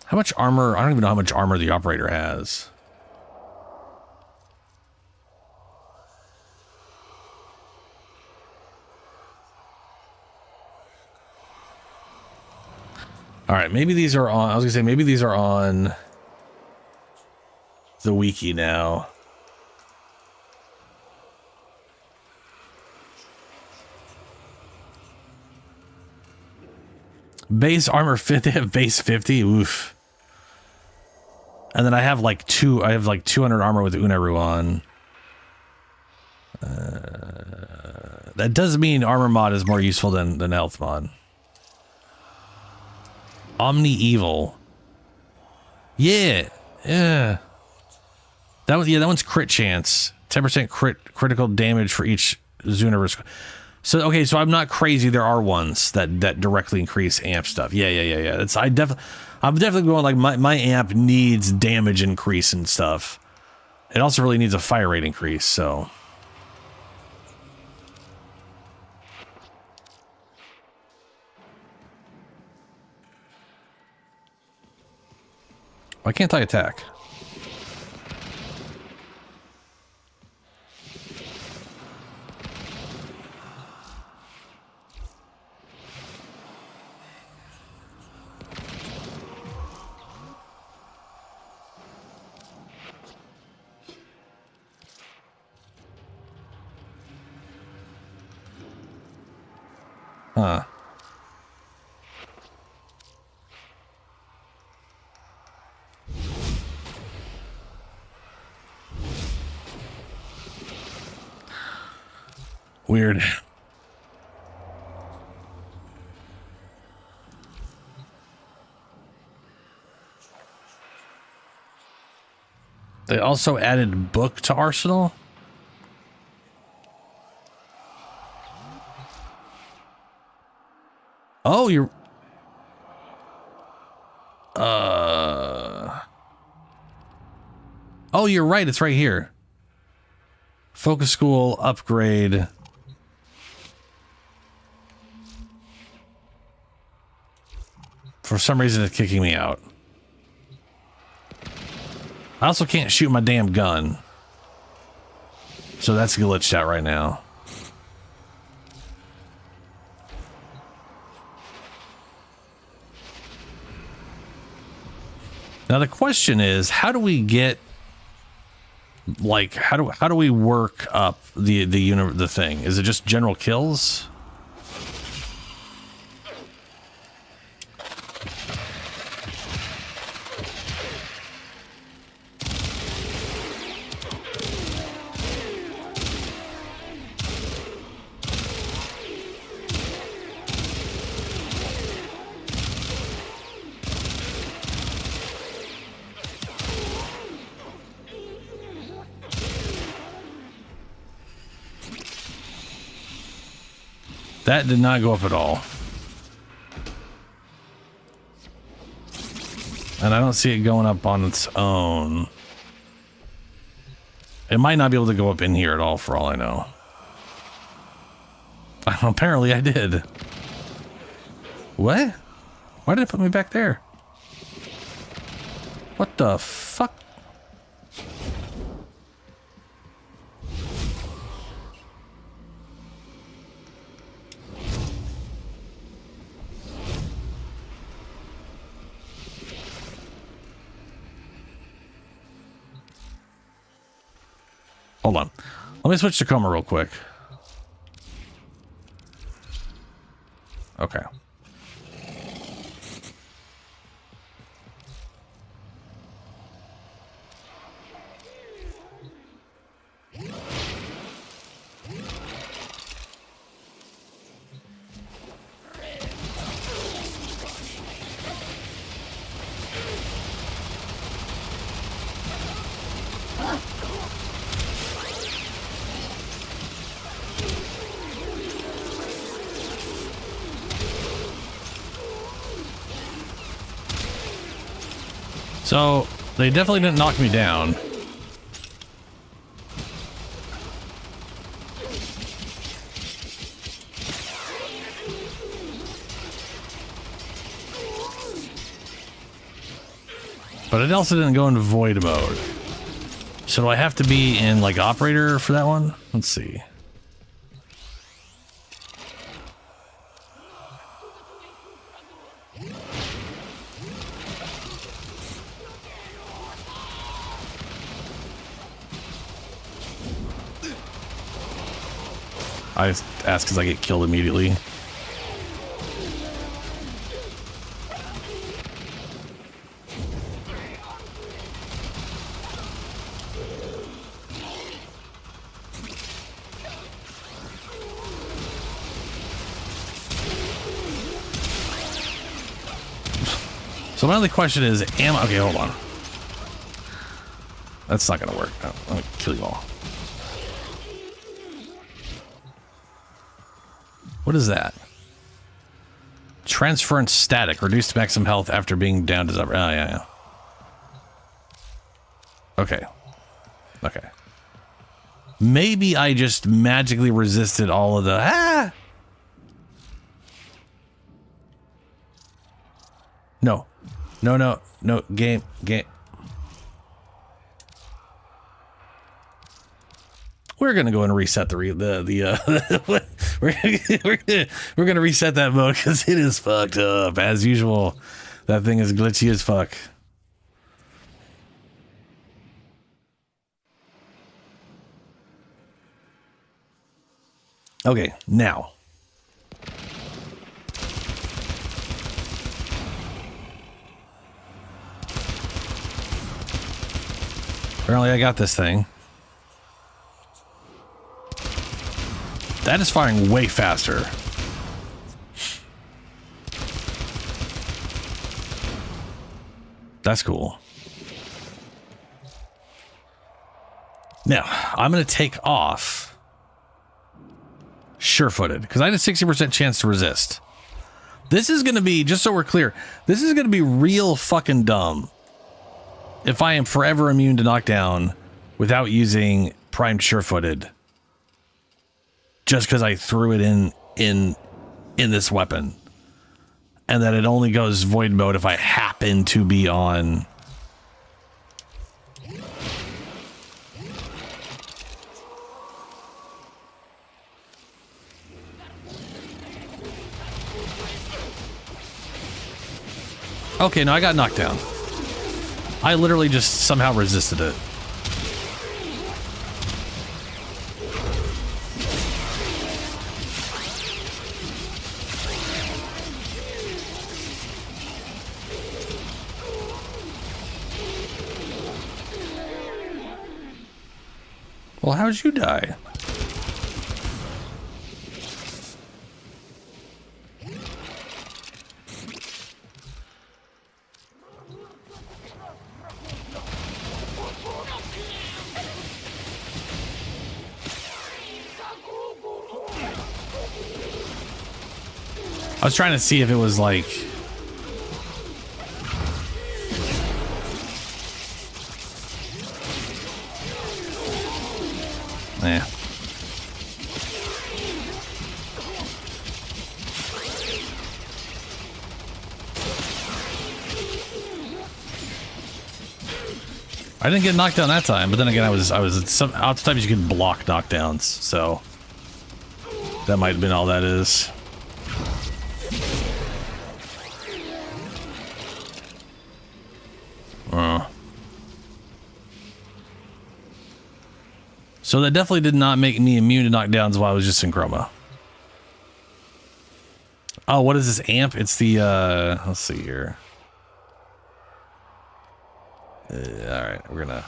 How much armor? I don't even know how much armor the operator has. All right, maybe these are on... I was gonna say, maybe these are on the wiki now. Base armor 50, they have base 50. Oof. And then I have like 200 armor with Unaru on. That does mean armor mod is more useful than health mod. Omni Evil. Yeah. That one's crit chance. 10% critical damage for each Zunaverse. So okay, so I'm not crazy. There are ones that directly increase amp stuff. Yeah. I'm definitely going like my amp needs damage increase and stuff. It also really needs a fire rate increase, so. Why can't I attack? Huh. Weird. They also added book to Arsenal. Oh, you're... Oh, you're right. It's right here. Focus school upgrade. For some reason, it's kicking me out. I also can't shoot my damn gun. So that's glitched out right now. Now the question is, how do we get, like, how do we work up the thing? Is it just general kills? That did not go up at all. And I don't see it going up on its own. It might not be able to go up in here at all, for all I know. Apparently I did. What? Why did it put me back there? What the fuck? Hold on. Let me switch to coma real quick. Okay. So they definitely didn't knock me down. But it also didn't go into void mode. So do I have to be in like operator for that one? Let's see. I just ask because I get killed immediately. So my only question is, okay, hold on. That's not gonna work. I'm gonna kill you all. What is that? Transference static. Reduced maximum health after being down to zero. Oh, yeah. Okay. Okay. Maybe I just magically resisted all of the... No. No. Game. We're gonna go and reset we're gonna reset that mode because it is fucked up as usual. That thing is glitchy as fuck. Okay, now. Apparently I got this thing. That is firing way faster. That's cool. Now, I'm going to take off sure-footed because I had a 60% chance to resist. This is going to be, just so we're clear, this is going to be real fucking dumb if I am forever immune to knockdown without using primed sure-footed. Just because I threw it in this weapon, and that it only goes void mode if I happen to be on. Okay, no, I got knocked down. I literally just somehow resisted it. Well, how'd you die? I was trying to see if it was like... Yeah. I didn't get knocked down that time, but then again, I was sometimes you can block knockdowns, so that might have been all that is. So that definitely did not make me immune to knockdowns while I was just in chroma. Oh, what is this amp? It's the, let's see here. All right, we're gonna...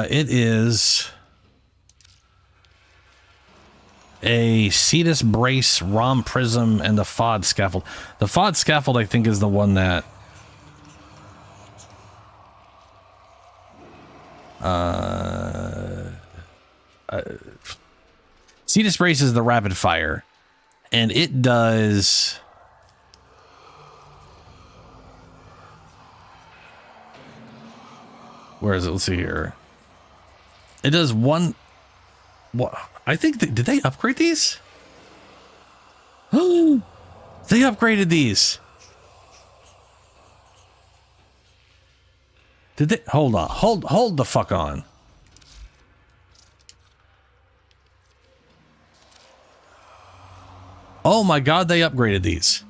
It is a Cetus brace, Rom prism, and the FOD scaffold. The FOD scaffold, I think, is the one that Cetus brace is the rapid fire, and it does. Where is it? Let's see here. It does one. What? I think did they upgrade these? Oh, they upgraded these. Did they? Hold on. Hold the fuck on. Oh my God, they upgraded these.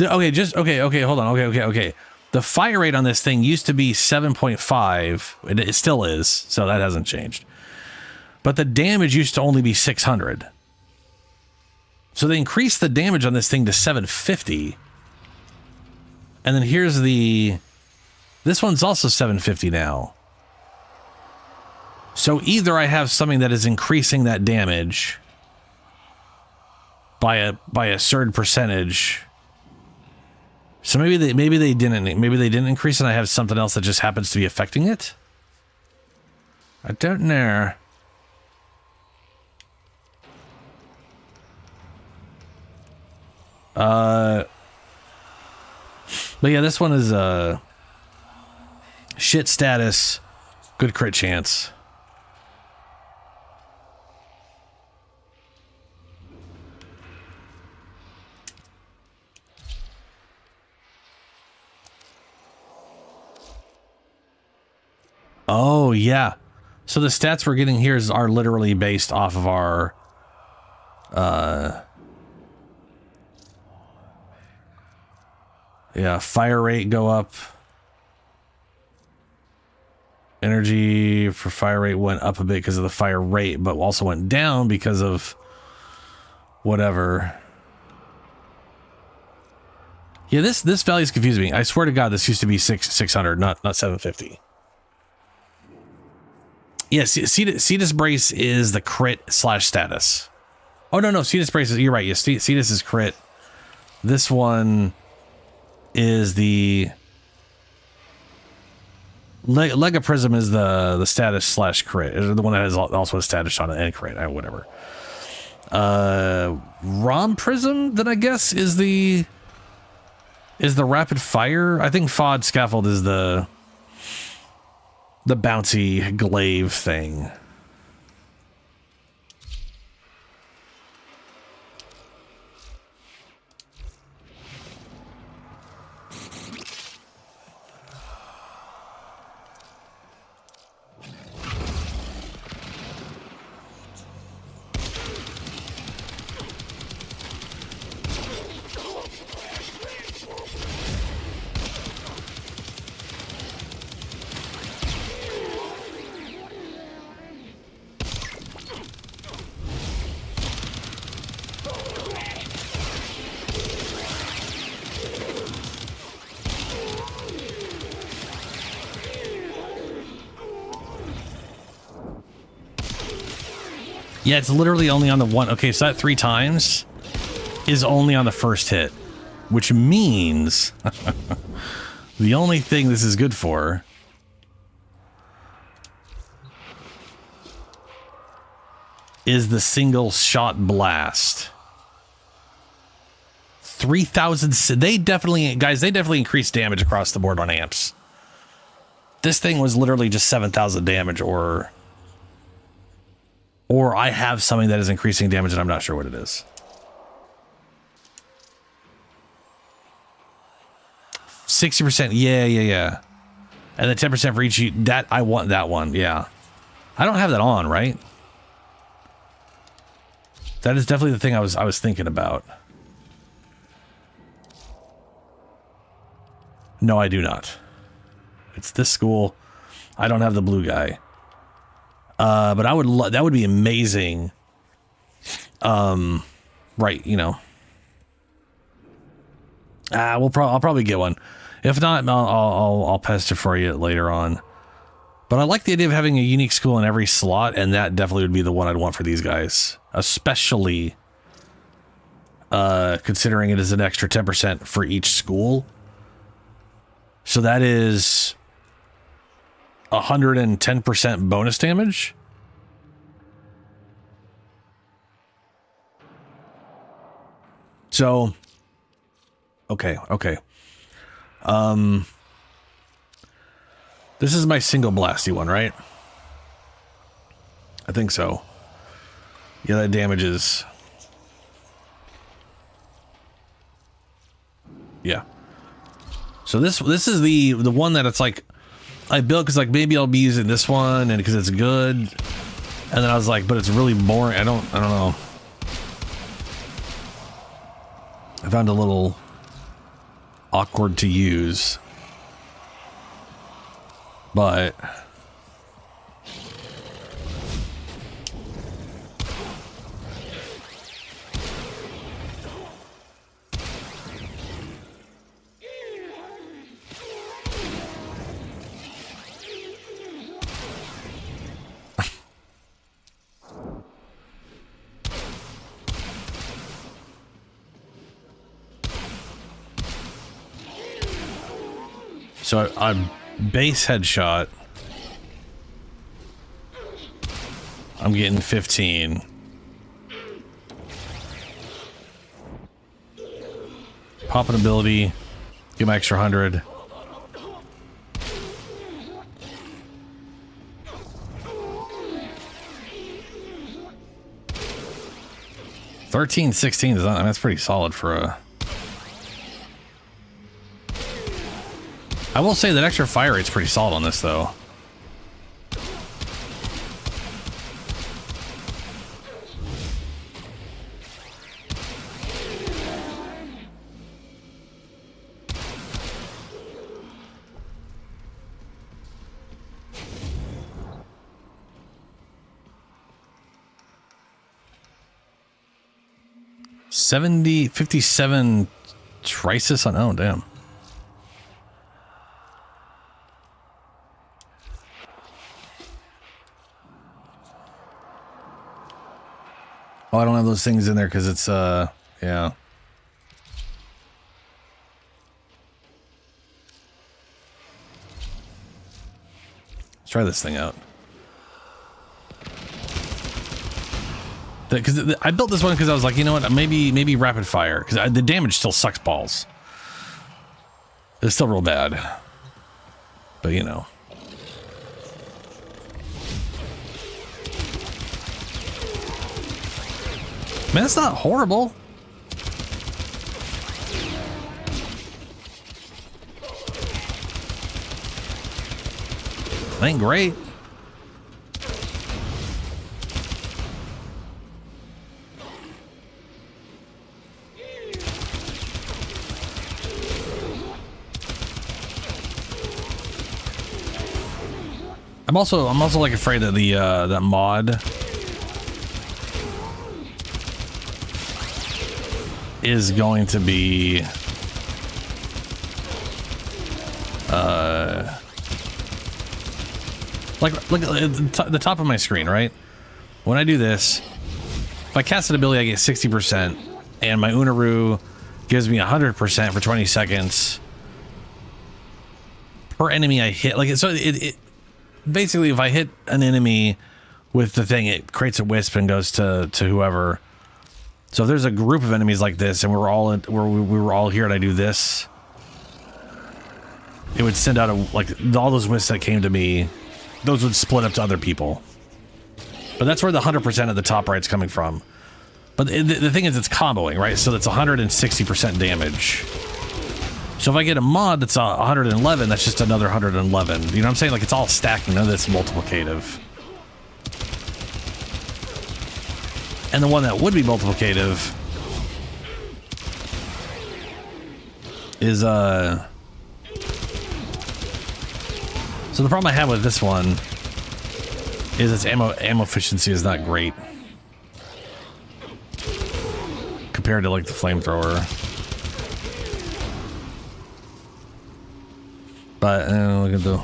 Okay, hold on. Okay. The fire rate on this thing used to be 7.5. It still is, so that hasn't changed. But the damage used to only be 600. So they increased the damage on this thing to 750. And then here's this one's also 750 now. So either I have something that is increasing that damage by a certain percentage. So maybe they didn't increase it, and I have something else that just happens to be affecting it. I don't know. But yeah, this one is shit status, good crit chance. Oh yeah, so the stats we're getting here are literally based off of our yeah, fire rate go up. Energy for fire rate went up a bit because of the fire rate, but also went down because of whatever. Yeah, this value is confusing me. I swear to God, this used to be 600, not 750. Yeah, Cetus brace is the crit / status. Oh no, Cetus brace is, you're right. Yes, Cetus is crit. This one is the Lega Prism is the status / crit. It's the one that has also a status on it and crit, whatever. Rom Prism, then I guess is the rapid fire. I think FOD scaffold is the bouncy glaive thing. Yeah, it's literally only on the one. Okay, so that 3 times is only on the first hit, which means the only thing this is good for is the single shot blast. 3,000. They definitely increased damage across the board on amps. This thing was literally just 7,000 damage, or I have something that is increasing damage and I'm not sure what it is. 60%, yeah. And then 10% for each. That I want that one, yeah. I don't have that on, right? That is definitely the thing I was thinking about. No, I do not. It's this school. I don't have the blue guy. But I would that would be amazing. Right, you know. I'll probably get one. If not, I'll pester for you later on. But I like the idea of having a unique school in every slot, and that definitely would be the one I'd want for these guys. Especially considering it is an extra 10% for each school. So that is 110% bonus damage. So, okay. This is my single blasty one, right? I think so. Yeah, that damages. Yeah. So this is the one that it's like I built because like maybe I'll be using this one and because it's good. And then I was like, but it's really boring. I don't know. I found a little awkward to use. But so I base headshot. I'm getting 15. Popping ability. Get my extra 100. $13.16 is that's pretty solid for a. I will say that extra fire rate's pretty solid on this, though. $57 Trisis on. Oh, damn. Oh, I don't have those things in there because it's, yeah. Let's try this thing out. Because I built this one because I was like, you know what, maybe rapid fire. Because the damage still sucks balls. It's still real bad. But, you know. Man, it's not horrible. It ain't great. I'm also like afraid that the that mod is going to be like at the top of my screen, right? When I do this, if I cast an ability, I get 60%, and my Unaru gives me 100% for 20 seconds per enemy I hit. Like so, it basically, if I hit an enemy with the thing, it creates a wisp and goes to whoever. So if there's a group of enemies like this, and we were all here, and I do this, it would send out all those wisps that came to me. Those would split up to other people. But that's where the 100% at the top right's coming from. But the thing is, it's comboing, right? So that's 160% damage. So if I get a mod that's 111, that's just another 111. You know what I'm saying? Like, it's all stacking. None of it's multiplicative. And the one that would be multiplicative is, so the problem I have with this one is its ammo efficiency is not great compared to, like, the flamethrower. But, look at the...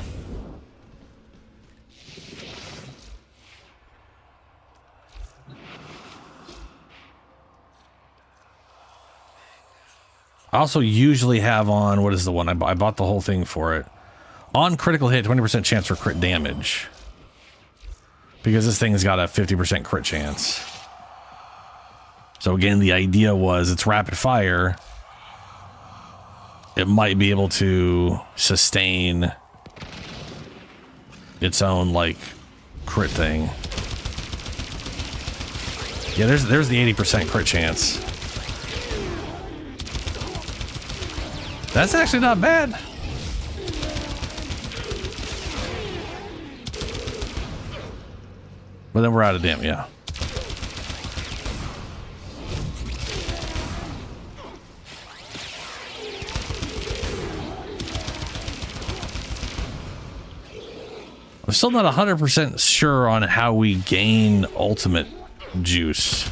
I also usually have on, what is the one? I bought the whole thing for it. On critical hit, 20% chance for crit damage. Because this thing's got a 50% crit chance. So again, the idea was it's rapid fire. It might be able to sustain its own, like, crit thing. Yeah, there's the 80% crit chance. That's actually not bad. But then we're out of damn, yeah. I'm still not 100% sure on how we gain ultimate juice.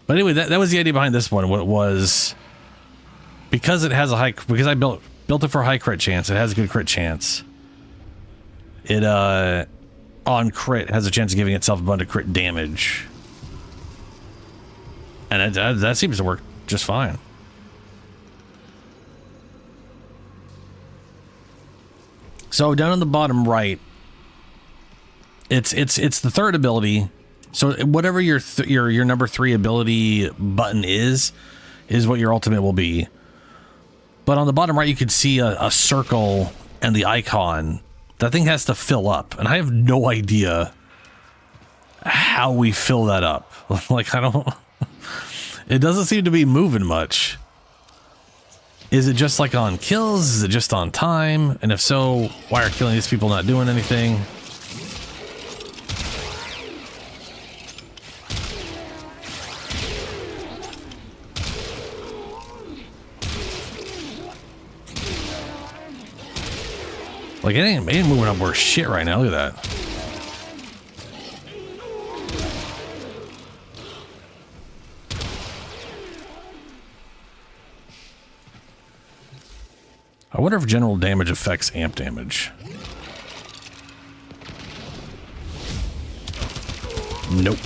But anyway, that was the idea behind this one. What it was, because it has a high, because I built it for a high crit chance. It has a good crit chance. It on crit has a chance of giving itself a bunch of crit damage, and that seems to work just fine. So down on the bottom right, it's the third ability. So whatever your number 3 ability button is what your ultimate will be. But on the bottom right, you can see a circle and the icon. That thing has to fill up, and I have no idea how we fill that up. Like, I don't. It doesn't seem to be moving much. Is it just like on kills? Is it just on time? And if so, why are killing these people not doing anything? Like, it ain't moving up worse shit right now. Look at that. I wonder if general damage affects amp damage. Nope.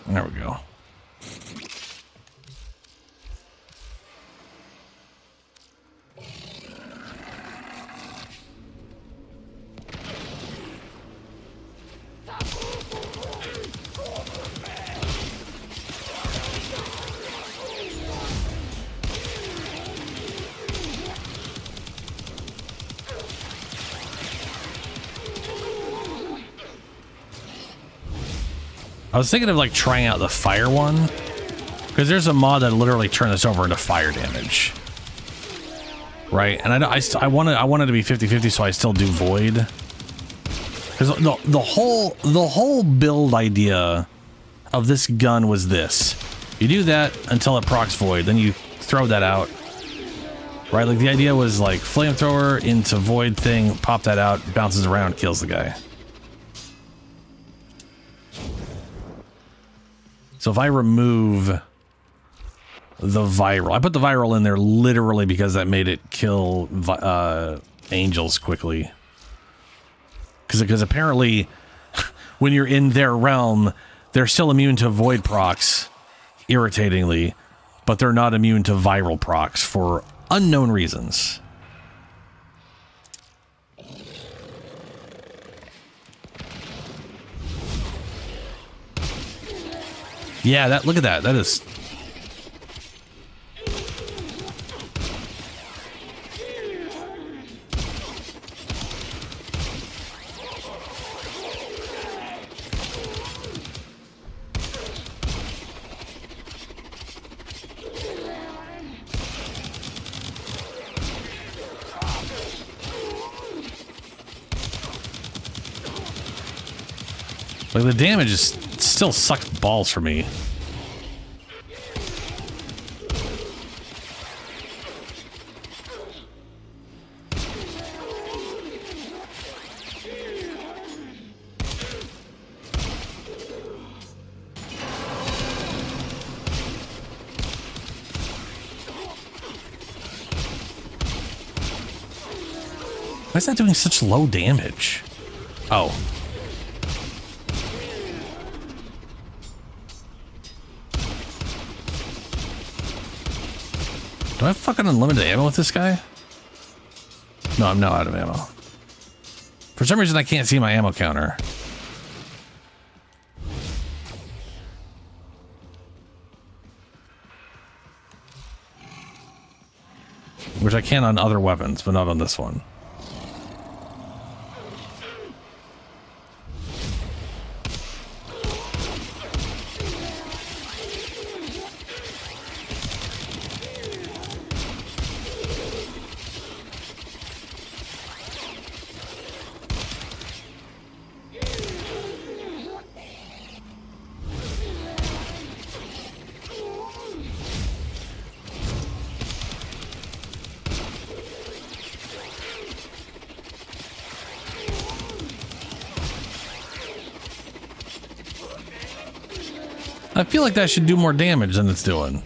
There we go. I was thinking of like trying out the fire one, because there's a mod that literally turned this over into fire damage, right? And I wanted to be 50-50, so I still do void, because the whole build idea of this gun was this: you do that until it procs void, then you throw that out, right? Like the idea was like flamethrower into void thing, pop that out, bounces around, kills the guy. So if I remove the viral, I put the viral in there literally because that made it kill angels quickly. Because apparently when you're in their realm, they're still immune to void procs, irritatingly, but they're not immune to viral procs for unknown reasons. Yeah, look at that. That is... Like, the damage is still sucks balls for me. Why is that doing such low damage? Oh. Do I have fucking unlimited ammo with this guy? No, I'm now out of ammo. For some reason, I can't see my ammo counter. Which I can on other weapons, but not on this one. I feel like that should do more damage than it's doing.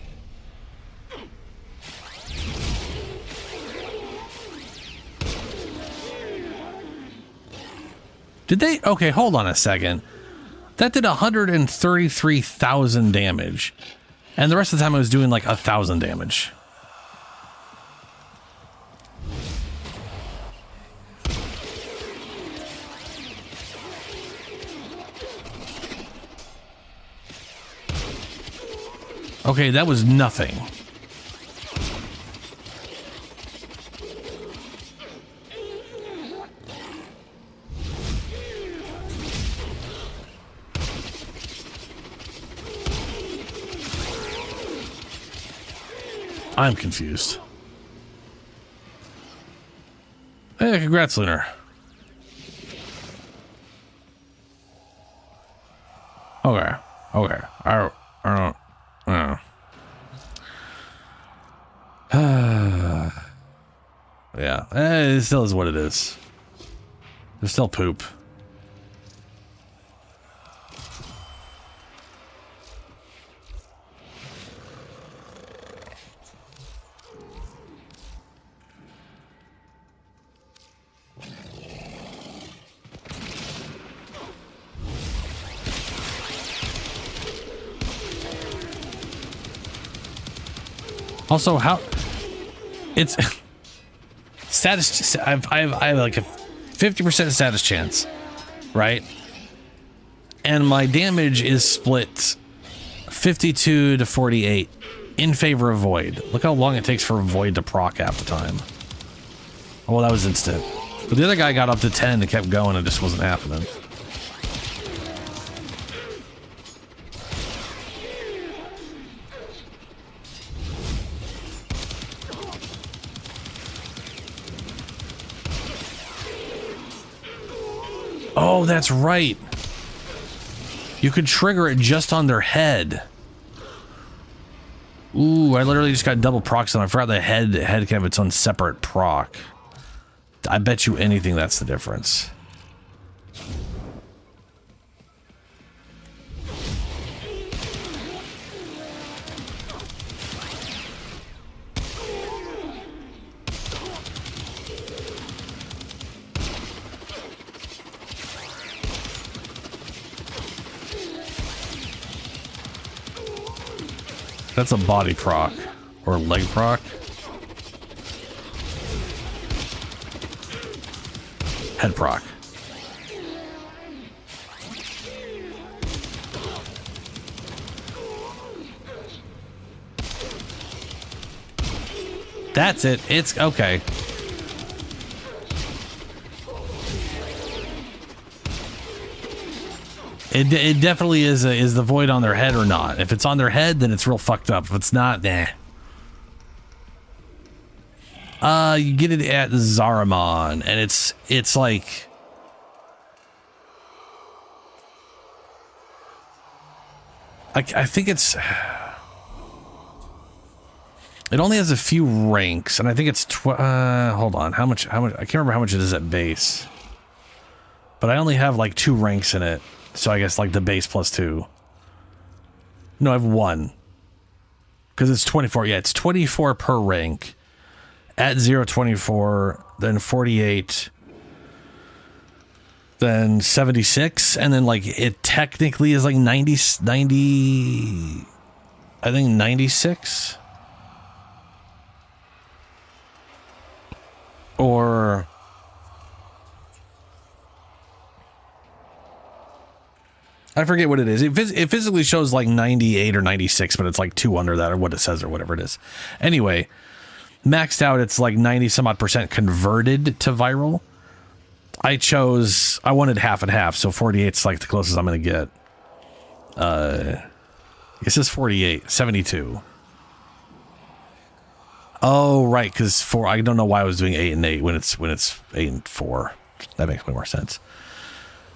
Did they? Okay, hold on a second. That did 133,000 damage. And the rest of the time I was doing like 1,000 damage. Okay, that was nothing. I'm confused. Hey, congrats, Lunar. Okay. Okay. I don't. Yeah, it still is what it is. There's still poop. Also, how it's status. I have like a 50% status chance, right? And my damage is split 52 to 48 in favor of Void. Look how long it takes for Void to proc half the time. Oh, well, that was instant. But the other guy got up to 10 and kept going. It just wasn't happening. Oh, that's right. You could trigger it just on their head. Ooh, I literally just got double procs on. I forgot the head can have its own separate proc. I bet you anything that's the difference. That's a body proc or leg proc. Head proc. That's it. It's okay. It definitely is the void on their head or not. If it's on their head, then it's real fucked up. If it's not, nah. You get it at Zaramon, and it's like I think it's... It only has a few ranks, and I think it's... hold on, how much... I can't remember how much it is at base. But I only have like 2 ranks in it. So I guess like the base plus 2. No, I have 1. Because it's 24. Yeah, it's 24 per rank. At 0, 24, then 48, then 76, and then like it technically is like 90, I think 96. Or I forget what it is. It physically shows like 98 or 96, but it's like 2 under that or what it says or whatever it is. Anyway, maxed out, it's like 90 some odd % converted to viral. I wanted half and half, so 48's like the closest I'm going to get. It says 48, 72. Oh, right, because 4, I don't know why I was doing 8 and 8 when it's 8 and 4. That makes way more sense.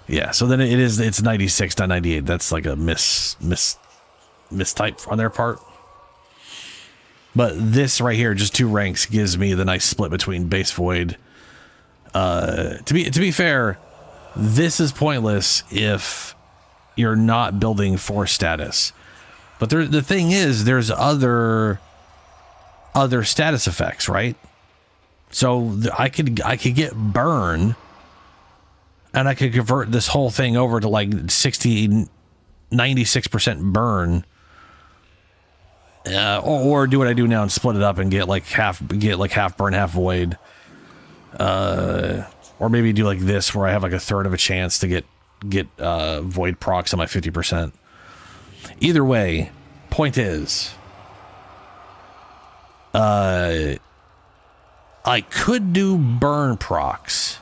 Yeah, so then it's 96, not 98. That's like a mistype on their part. But this right here, just 2 ranks, gives me the nice split between base void. To be fair, this is pointless if you're not building for status. But the thing is, there's other status effects, right? So I could get burn, and I could convert this whole thing over to like 96% burn. Or do what I do now and split it up and get like half burn, half void. Or maybe do like this where I have like a third of a chance to get void procs on my 50%. Either way, point is, I could do burn procs,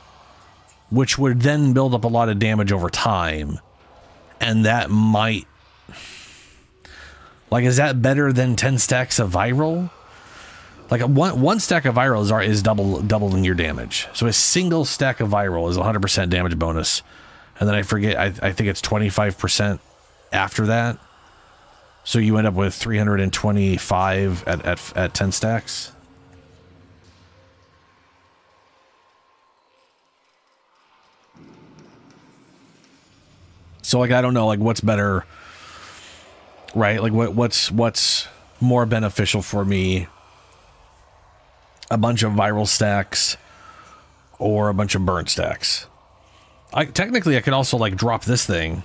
which would then build up a lot of damage over time, and that might... Like, is that better than 10 stacks of viral? Like, one stack of viral is doubling your damage. So a single stack of viral is 100% damage bonus. And then I forget, I think it's 25% after that. So you end up with 325 at 10 stacks. So, like, I don't know, like, what's better... Right, like what's more beneficial for me? A bunch of viral stacks or a bunch of burn stacks? Technically I could also like drop this thing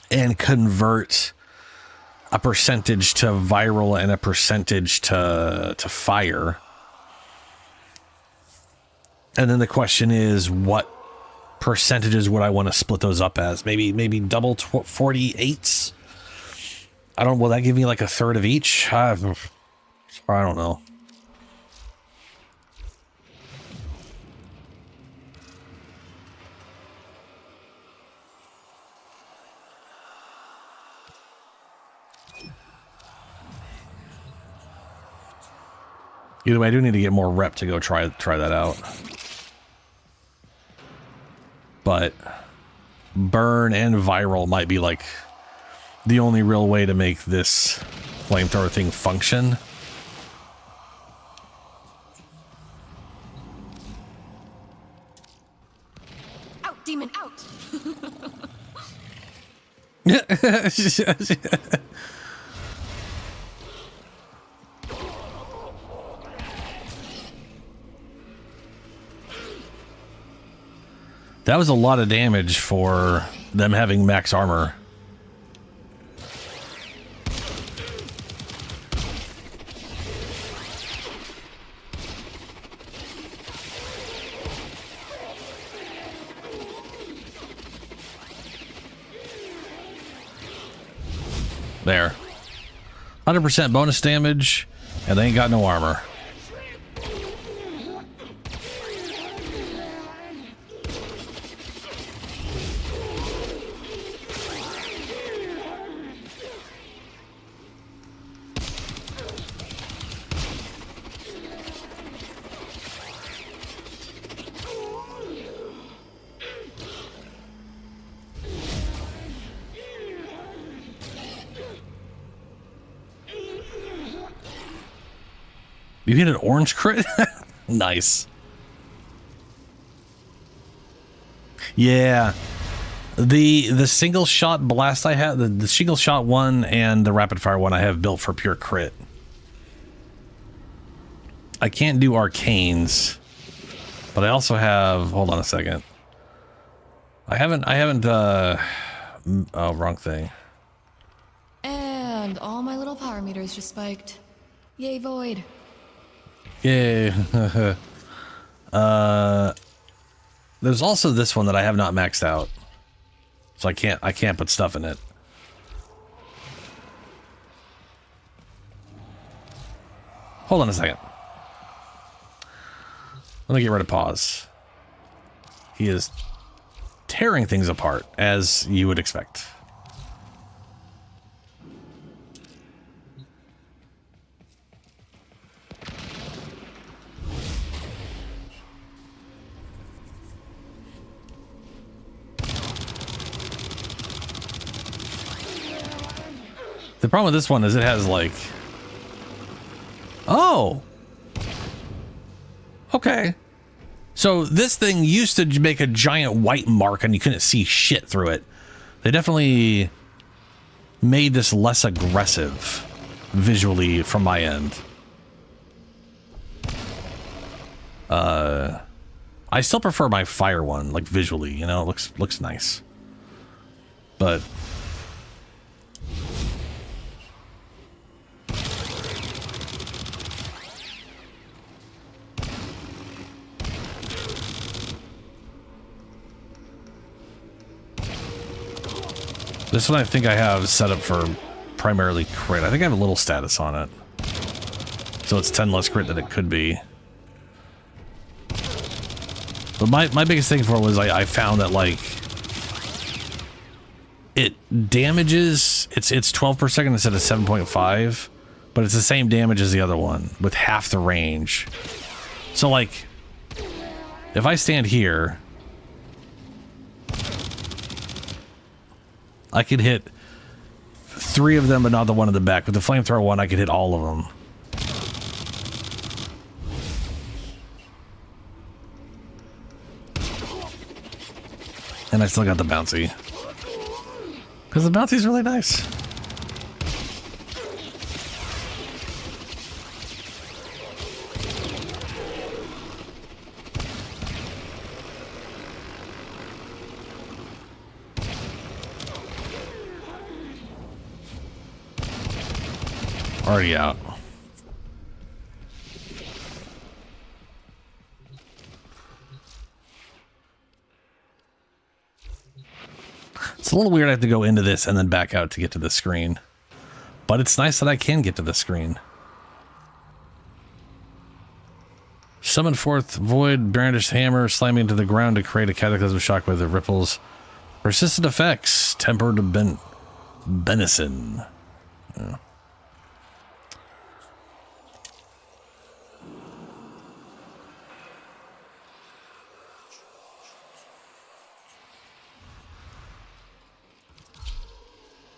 and convert a percentage to viral and a percentage to fire. And then the question is, what percentages would I want to split those up as? Maybe double 48s. I don't. Will that give me like a third of each? I don't know. Either way, I do need to get more rep to go try that out. But burn and viral might be like the only real way to make this flamethrower thing function. Out, demon, out! That was a lot of damage for them having max armor. There. 100% bonus damage, and they ain't got no armor. You hit an orange crit? Nice. Yeah. The single shot blast I have, the single shot one and the rapid fire one I have built for pure crit. I can't do arcanes, but I also have, hold on a second. I haven't, oh, wrong thing. And all my little power meters just spiked. Yay, Void. Yay. There's also this one that I have not maxed out. So I can't put stuff in it. Hold on a second. Let me get rid of pause. He is tearing things apart, as you would expect. The problem with this one is it has like... Oh! Okay. So this thing used to make a giant white mark and you couldn't see shit through it. They definitely made this less aggressive visually from my end. I still prefer my fire one, like visually, you know, it looks nice. But this one I think I have set up for primarily crit. I think I have a little status on it. So it's 10 less crit than it could be. But my biggest thing for it was I found that like it damages, it's 12 per second instead of 7.5, but it's the same damage as the other one with half the range. So like if I stand here, I could hit 3 of them, but not the one in the back. With the flamethrower one, I could hit all of them. And I still got the bouncy. Because the bouncy's really nice. Already out. It's a little weird I have to go into this and then back out to get to the screen. But it's nice that I can get to the screen. Summon forth void, brandish hammer, slamming into the ground to create a cataclysm shock with the ripples. Persistent effects, tempered benison. Yeah.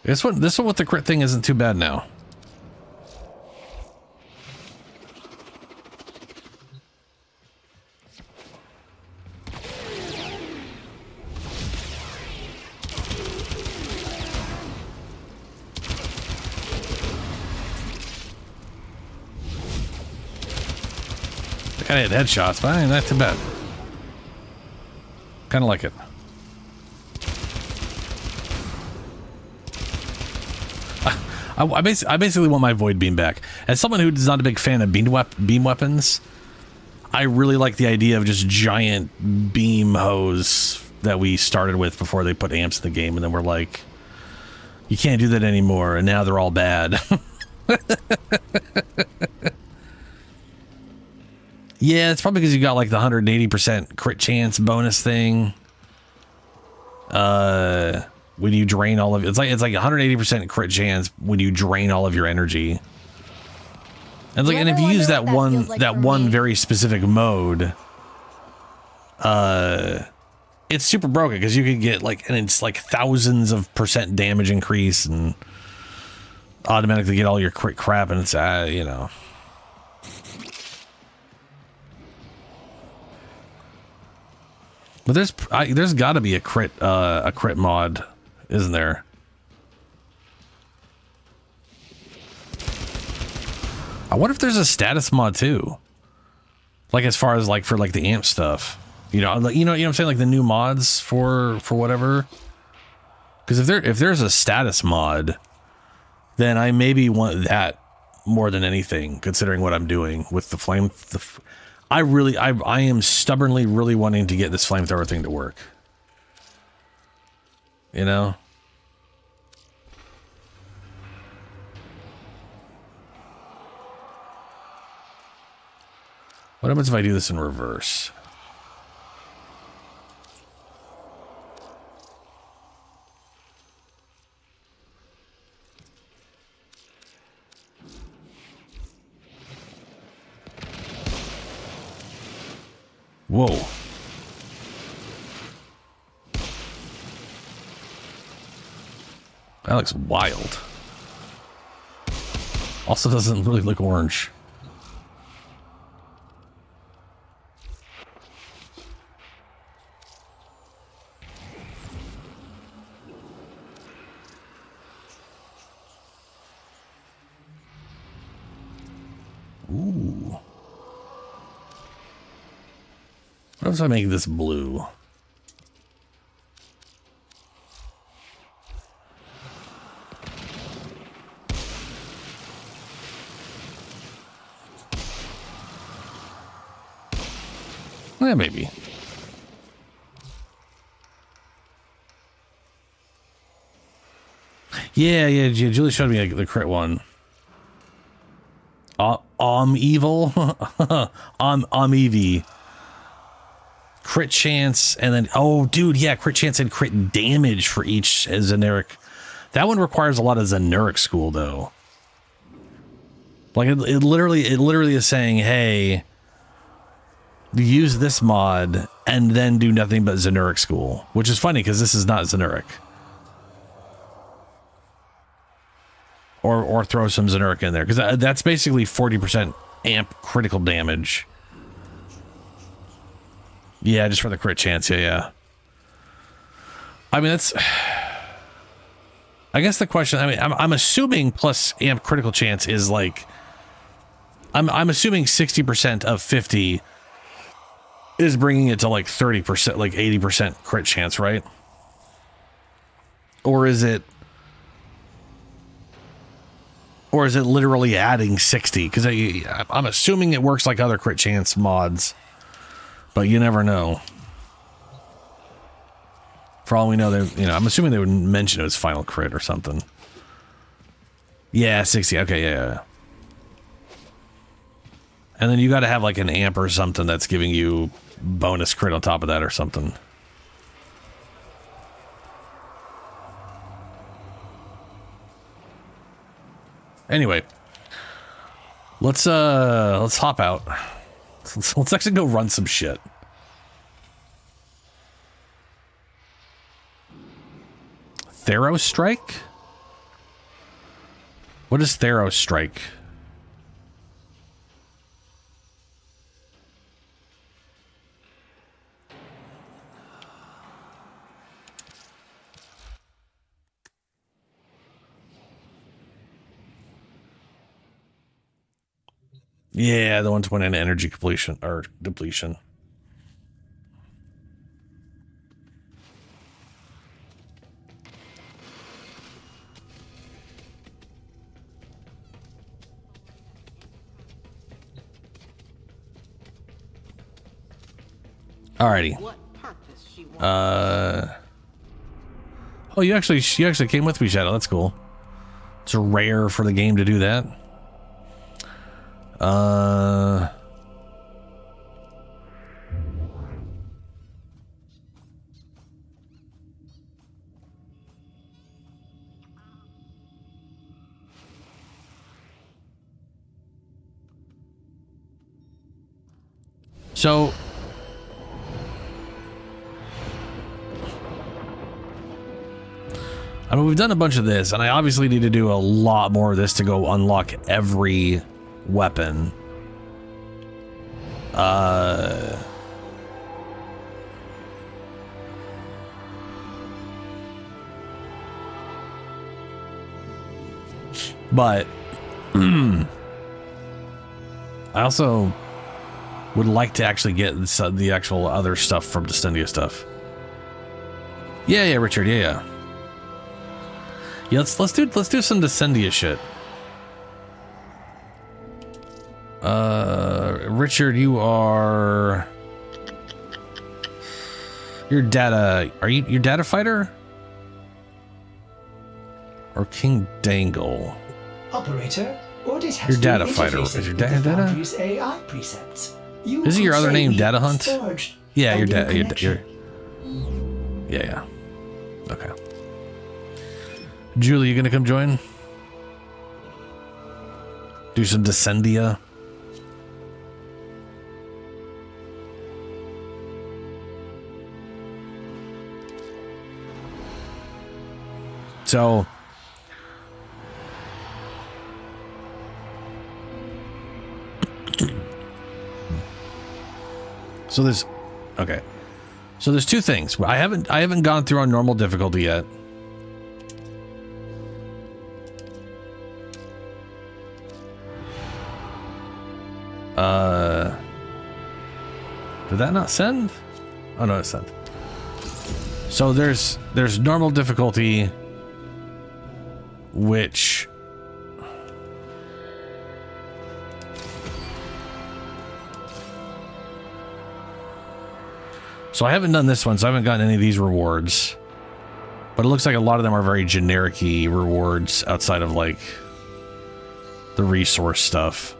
This one with the crit thing isn't too bad now. I kinda hit headshots, but ain't not too bad. Kinda like it. I basically want my void beam back. As someone who's not a big fan of beam weapons, I really like the idea of just giant beam hose that we started with before they put amps in the game, and then we're like, you can't do that anymore, and now they're all bad. Yeah, it's probably because you got like the 180% crit chance bonus thing. When you drain all of it, it's like 180% crit chance when you drain all of your energy. And like, and if you use that one very specific mode, it's super broken because you can get like, and it's like thousands of % damage increase and automatically get all your crit crap, and it's you know. But there's got to be a crit mod, isn't there? I wonder if there's a status mod too. Like as far as like for like the amp stuff, you know what I'm saying, like the new mods for whatever. Because if there's a status mod, then I maybe want that more than anything, considering what I'm doing with the flame. I am stubbornly really wanting to get this flamethrower thing to work. You know? What happens if I do this in reverse? Whoa. That looks wild. Also doesn't really look orange. Ooh. What if I make this blue? Yeah, maybe. Yeah, Julie showed me the crit one. Evil. Evie. Crit chance, and then oh dude, yeah, crit chance and crit damage for each generic. That one requires a lot of generic school though. Like it literally is saying, hey, use this mod and then do nothing but generic school, which is funny because this is not generic. Or throw some generic in there because that's basically 40% amp critical damage. Yeah, just for the crit chance. Yeah. I mean, that's. I guess the question. I mean, I'm assuming plus amp critical chance is like. I'm assuming 60% of 50 is bringing it to like 30%, like 80% crit chance, right? Or is it literally adding 60? Because I'm assuming it works like other crit chance mods. But you never know. For all we know, I'm assuming they would mention it was final crit or something. Yeah, 60. Okay, yeah. And then you got to have like an amp or something that's giving you bonus crit on top of that or something. Anyway, let's hop out. Let's actually go run some shit. Thero Strike? What is Thero Strike? Yeah, the ones went into energy completion or depletion. Alrighty. Oh, you actually came with me, Shadow. That's cool. It's rare for the game to do that. So I mean, we've done a bunch of this, and I obviously need to do a lot more of this to go unlock every weapon. But I also would like to actually get the actual other stuff from Descendia stuff. Yeah, Richard. Yeah. Let's do some Descendia shit. Richard, you're data. Are you your data fighter? Or King Dangle? Operator, Ordis has your data been fighter. interfacing Is your with the data? Foundry's AI precepts. You Isn't your could other say name he Data Hunt? forged Yeah, a your new data. connection. Yeah. Okay. Julie, you gonna come join? Do some Descendia. So there's okay. So there's two things. I haven't gone through on normal difficulty yet. Did that not send? Oh no, it sent. So there's normal difficulty, which so I haven't done this one, so I haven't gotten any of these rewards. But it looks like a lot of them are very generic-y rewards outside of like the resource stuff.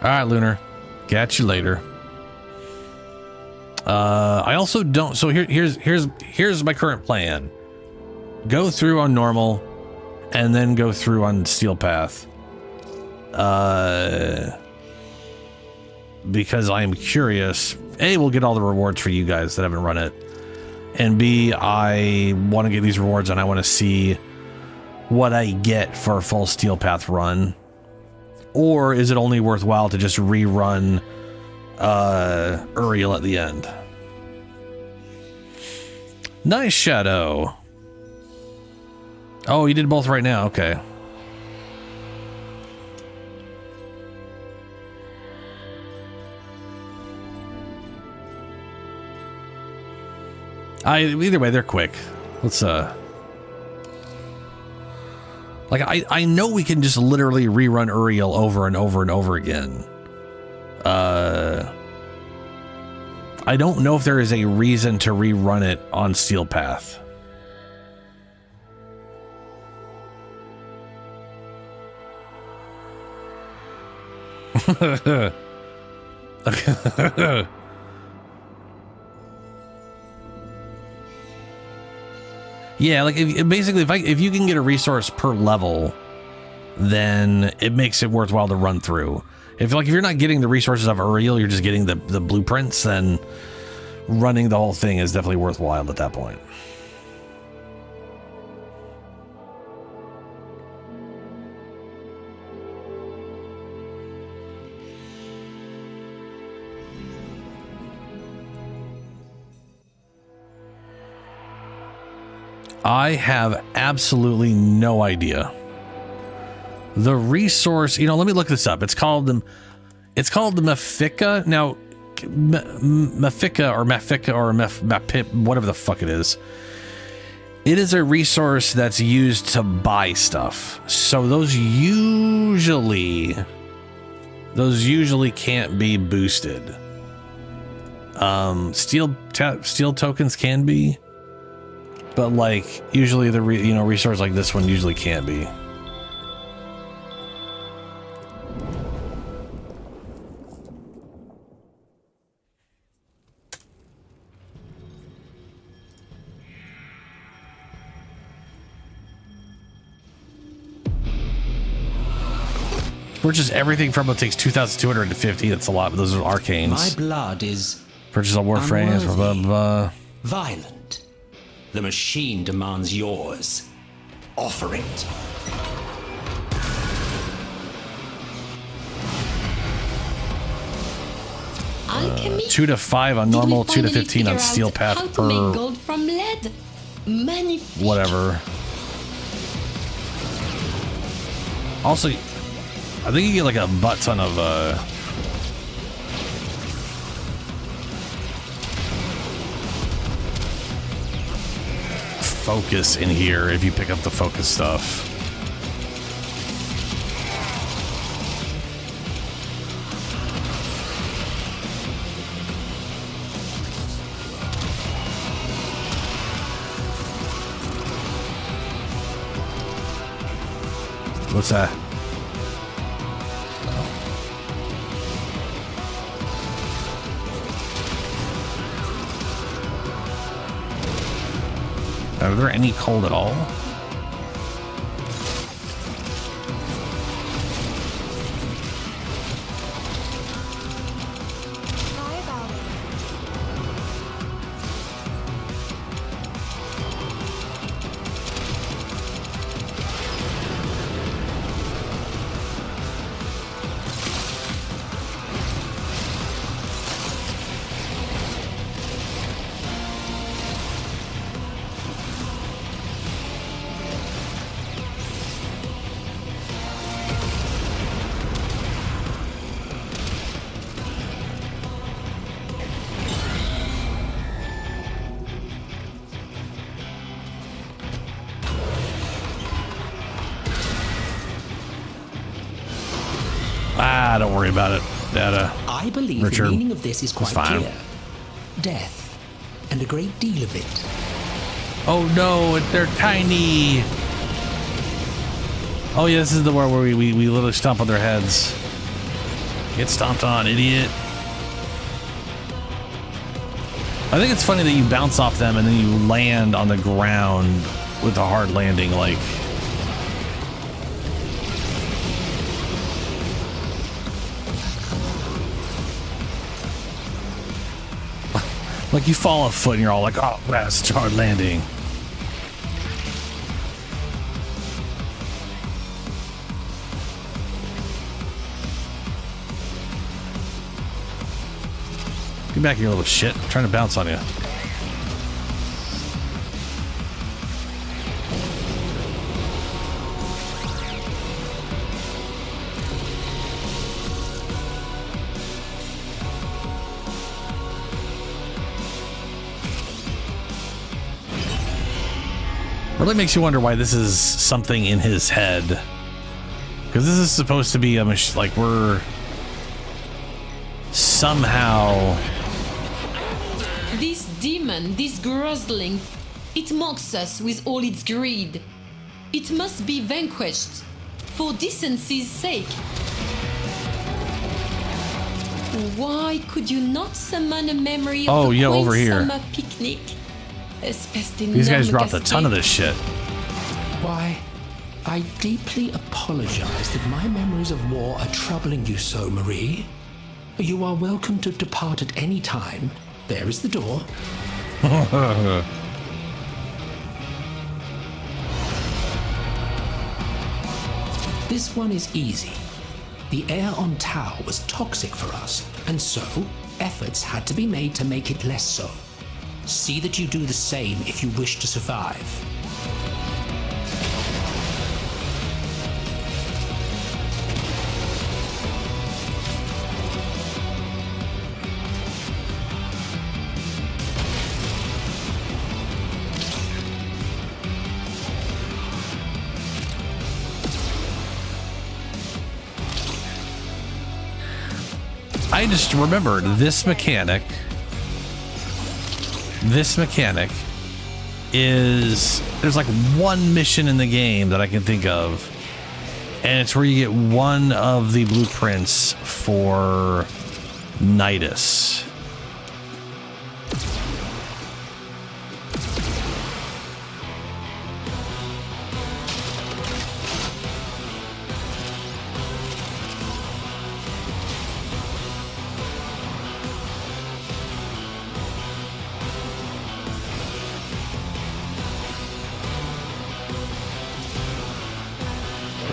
All right, Lunar. Catch you later. I also don't. So here's my current plan. Go through on normal, and then go through on Steel Path. Because I am curious. A, we'll get all the rewards for you guys that haven't run it, and B, I want to get these rewards, and I want to see what I get for a full Steel Path run. Or is it only worthwhile to just rerun Uriel at the end? Nice, Shadow. Oh, you did both right now. Okay. Either way, they're quick. Let's like, I know we can just literally rerun Uriel over and over and over again. I don't know if there is a reason to rerun it on Steel Path. Yeah, like if you can get a resource per level, then it makes it worthwhile to run through. If you're not getting the resources of Uriel, you're just getting the blueprints, then running the whole thing is definitely worthwhile at that point. I have absolutely no idea. The resource, let me look this up. It's called the Mafika. Now, Mafika or Mapip, whatever the fuck it is. It is a resource that's used to buy stuff. So those usually can't be boosted. Steel tokens can be. But usually the resource like this one usually can't be. Purchase everything from it takes 2,250. That's a lot, but those are arcanes. My blood is purchase all Warframes, blah blah blah. Violent. The machine demands yours. Offer it. Alchemy? 2 to 5 on Did we normal, 2 to finally 15 on figure steel out path how to per make gold from lead? Magnifique. whatever. Also, I think you get like a butt ton of focus in here if you pick up the focus stuff. What's that? Are there any cold at all? Don't worry about it, Data. I believe Richard. the meaning of this is quite fine. clear. Death, and a great deal of it. Oh no, they're tiny. Oh yeah, this is the one where we literally stomp on their heads. Get stomped on, idiot. I think it's funny that you bounce off them and then you land on the ground with a hard landing, like. Like you fall a foot and you're all like, oh, that's such a hard landing. Get back here, little shit. I'm trying to bounce on you. Really makes you wonder why this is something in his head. Because this is supposed to be a like we're somehow. This demon, this grozzling, it mocks us with all its greed. It must be vanquished, for decency's sake. Why could you not summon a memory of the quaint over here. summer picnic? These guys dropped a ton of this shit. Why, I deeply apologize that my memories of war are troubling you so, Marie. You are welcome to depart at any time. There is the door. This one is easy. The air on Tau was toxic for us, and so efforts had to be made to make it less so. See that you do the same if you wish to survive. I just remembered this mechanic. This mechanic is, there's like one mission in the game that I can think of, and it's where you get one of the blueprints for Nidus.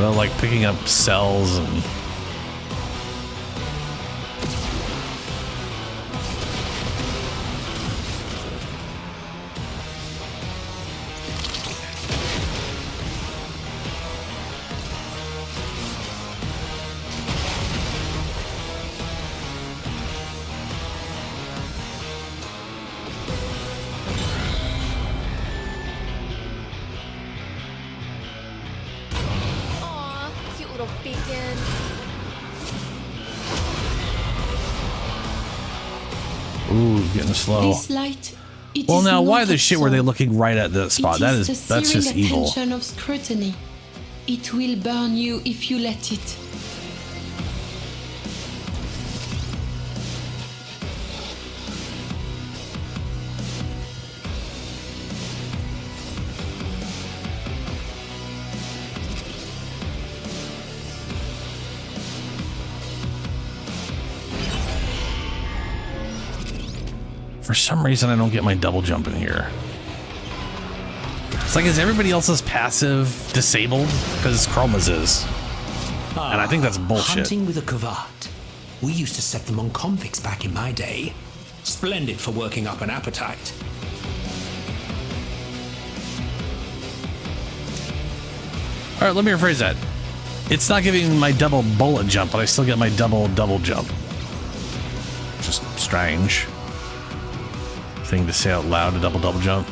Like picking up cells and Ooh, getting slow. This light, it Well, is now, why not the of shit were they soul. looking right at that spot? It is the That's just searing evil. attention of scrutiny. It will burn you if you let it. For some reason, I don't get my double jump in here. It's like, is everybody else's passive disabled? Because Chroma's is. And I think that's bullshit. Hunting with a cravat. We used to set them on convicts back in my day. Splendid for working up an appetite. All right, let me rephrase that. It's not giving me my double bullet jump, but I still get my double jump. Just strange thing to say out loud, a double jump.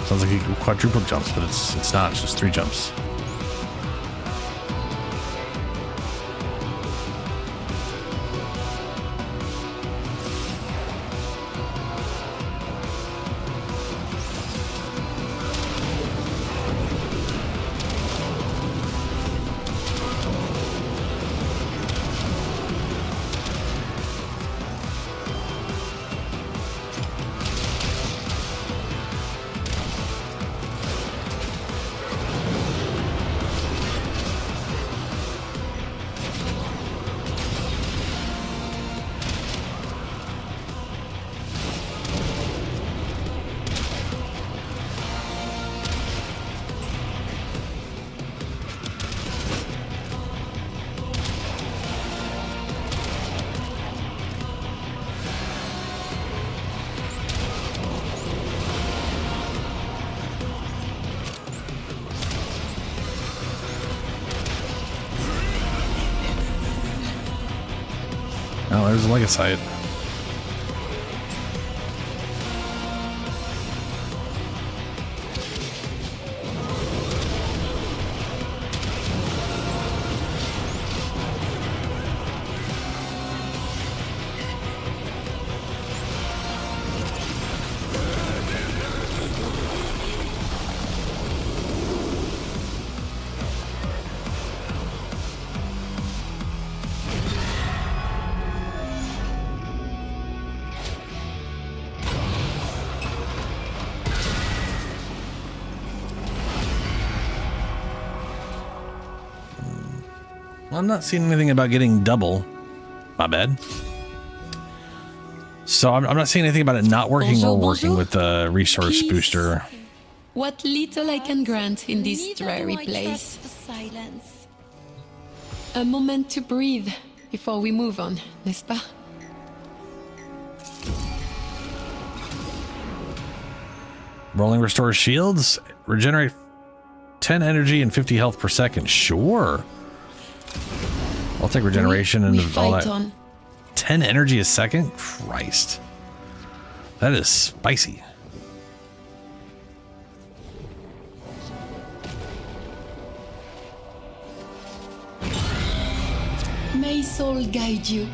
Sounds like he quadruple jumps, but it's not. It's just 3 jumps. Oh, there's a Legacite. I'm not seeing anything about getting double. My bad. So I'm not seeing anything about it not working or working with the resource booster. What little I can grant in this dreary place. Silence. A moment to breathe before we move on, n'est-ce pas? Rolling restores shields. Regenerate 10 energy and 50 health per second. Sure. I'll take regeneration and all that. On. 10 energy a second? Christ. That is spicy. May soul guide you.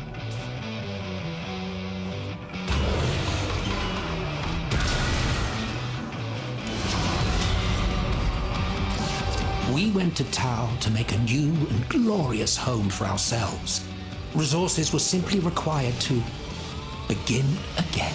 We went to Tau to make a new and glorious home for ourselves. Resources were simply required to begin again.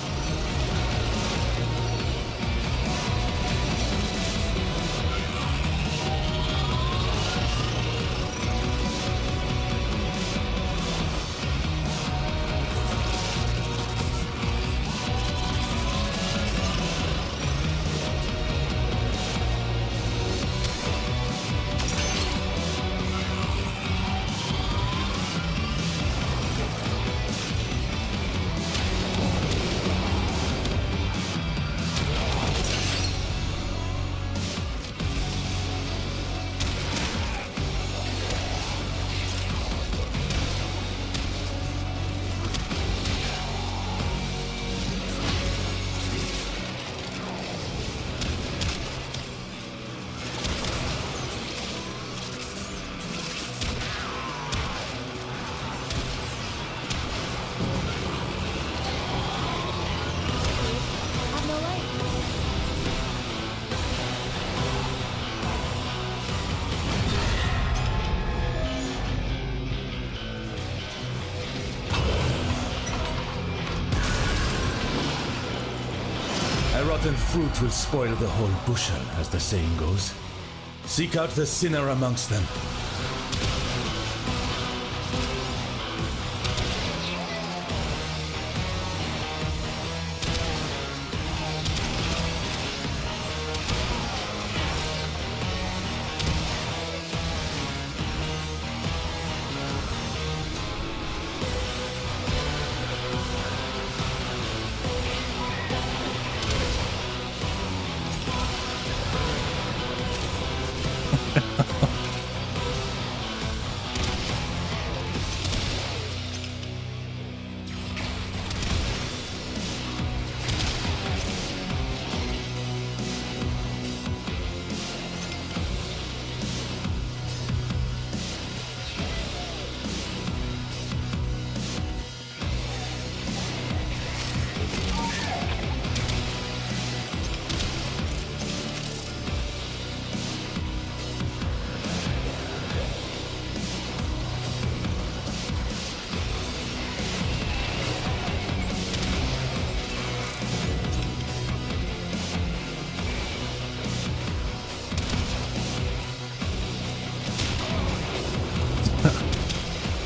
rotten fruit will spoil the whole bushel, as the saying goes. Seek out the sinner amongst them.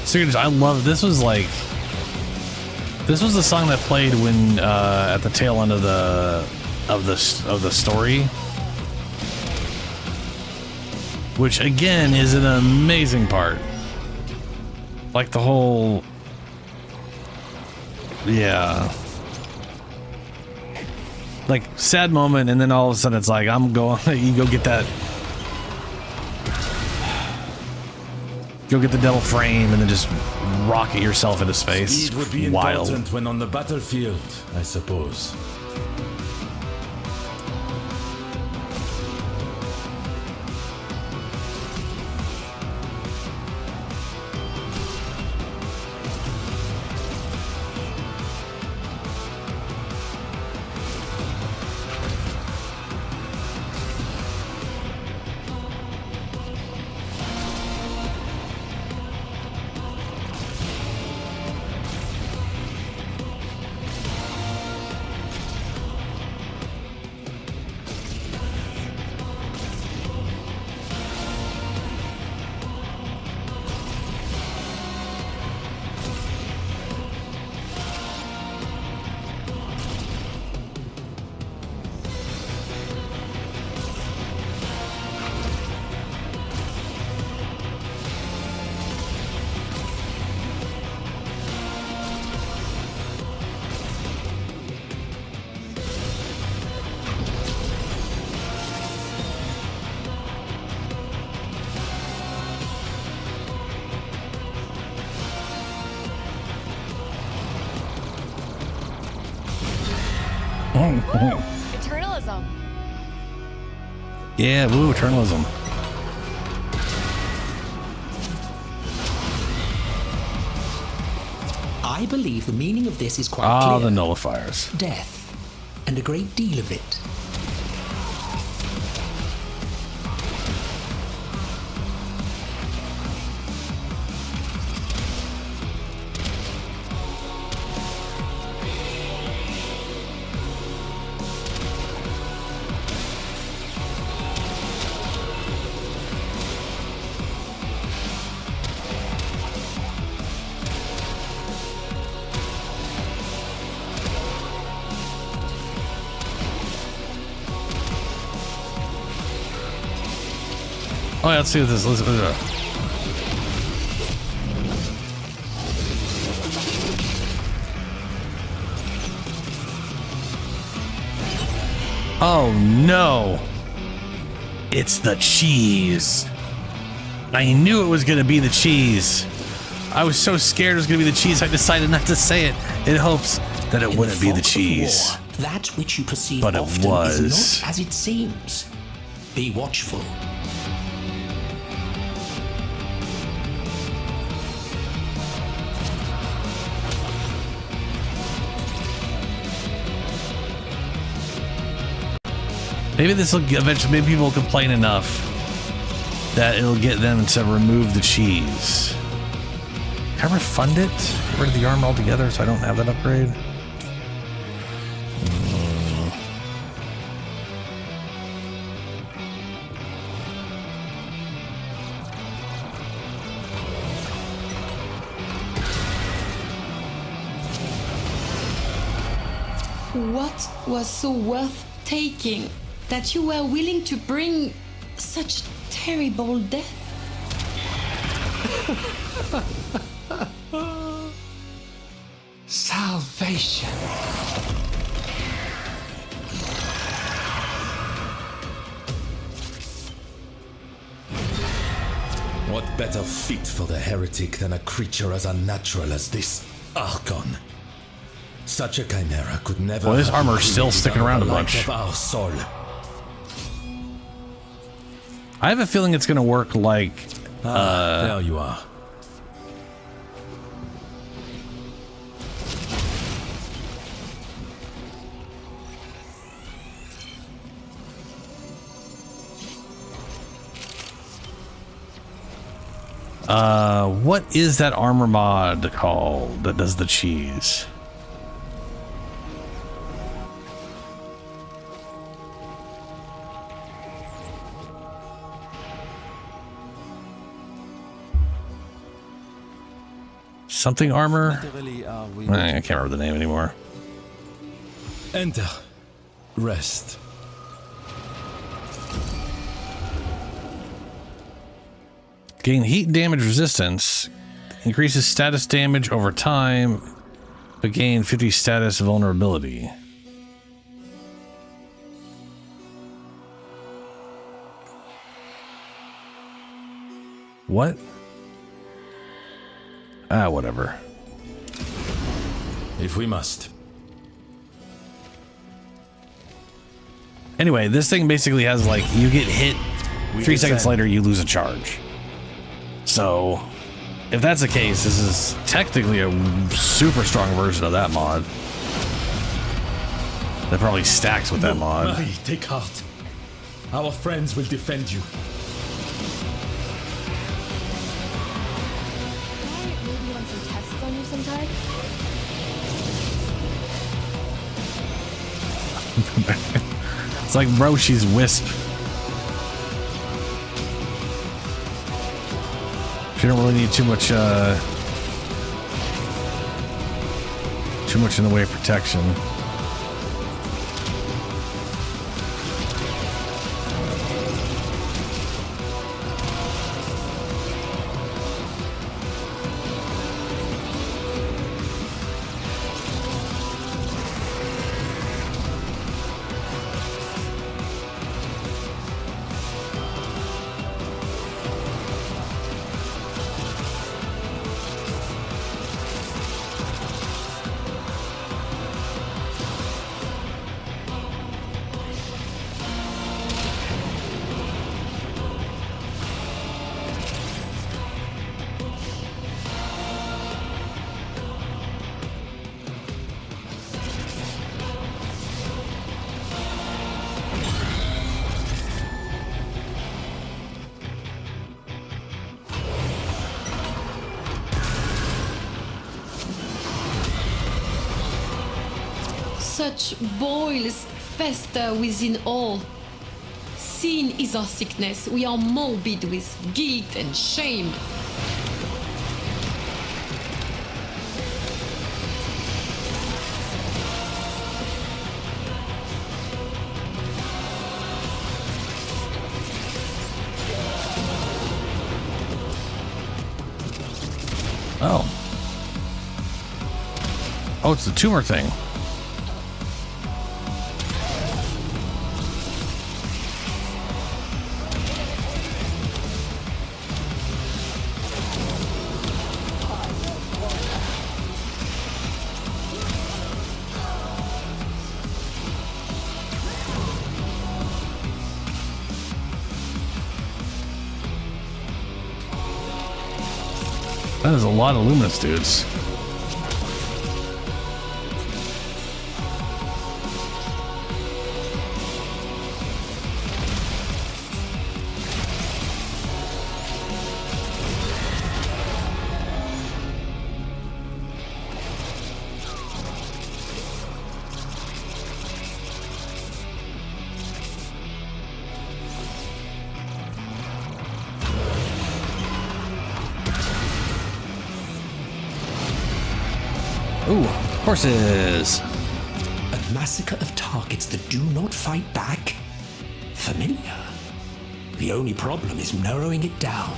Seriously, I love this. Was like this was the song that played when at the tail end of the story, which again is an amazing part. Like the whole, yeah, like sad moment, and then all of a sudden it's like I'm going. You go get that. Go get the devil frame and then just rocket yourself into space. Speed would be wild. important when on the battlefield, I suppose. Eternalism. Yeah, woo, eternalism. I believe the meaning of this is quite clear. clear. The nullifiers. Death, and a great deal of it. Oh, yeah, let's see what this is. Oh no, it's the cheese. I knew it was gonna be the cheese. I was so scared it was gonna be the cheese, I decided not to say it in hopes that it wouldn't be the cheese. War, that which you perceive but it often was. is not as it seems. Be watchful. Maybe this will eventually, maybe people will complain enough that it'll get them to remove the cheese. Can I refund it? Get rid of the arm altogether so I don't have that upgrade? What was so worth taking that you were willing to bring such terrible death? Salvation. What better fit for the heretic than a creature as unnatural as this Archon? Such a chimera could never. Well, his have armor's been still created sticking under around a the light bunch. of our soul. I have a feeling it's gonna work like. There you are. What is that armor mod called that does the cheese? Something armor? I can't remember the name anymore. Enter. Rest. Gain heat damage resistance. Increases status damage over time, but gain 50 status vulnerability. What? Ah, whatever. If we must. Anyway, this thing basically has like, you get hit, 3 seconds later you lose a charge. So, if that's the case, this is technically a super strong version of that mod. That probably stacks with that mod. Marie, take heart. Our friends will defend you. Maybe you want some tests on you sometime? It's like Roshi's Wisp. You don't really need too much in the way of protection. Such boils fester within all. Sin is our sickness. We are morbid with guilt and shame. Oh. Oh, it's the tumor thing. That is a lot of luminous dudes. Ooh, horses. A massacre of targets that do not fight back? Familiar. The only problem is narrowing it down.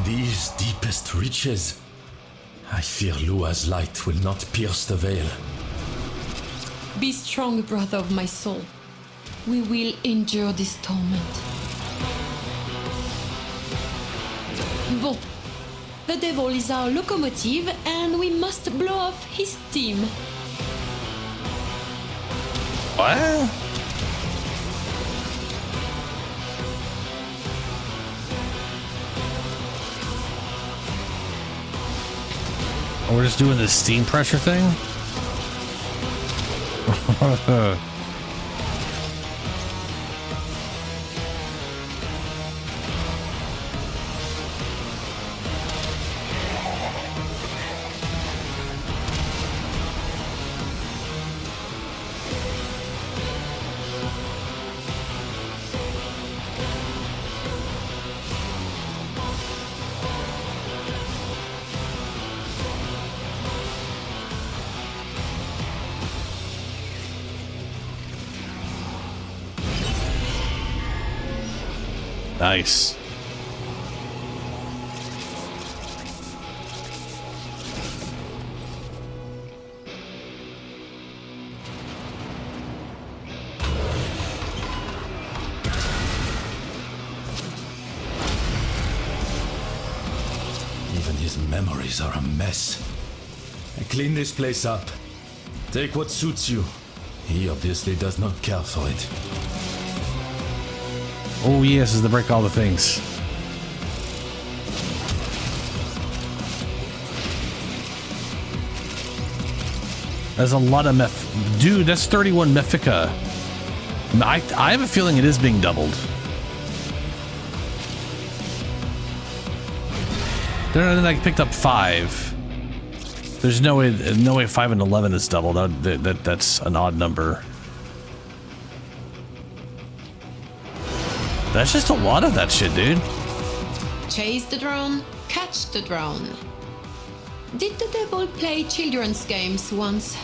These deepest reaches, I fear Lua's light will not pierce the veil. Be strong, brother of my soul. We will endure this torment. Bon. The devil is our locomotive, and we must blow off his steam. What? Oh, we're just doing this steam pressure thing? Nice. Even his memories are a mess. I clean this place up. Take what suits you. He obviously does not care for it. Oh yes, is to break all the things. There's a lot of dude, that's 31 Mephica. I have a feeling it is being doubled. Then I picked up 5. There's no way 5 and 11 is doubled. That's an odd number. That's just a lot of that shit, dude. Chase the drone, catch the drone. Did the devil play children's games once,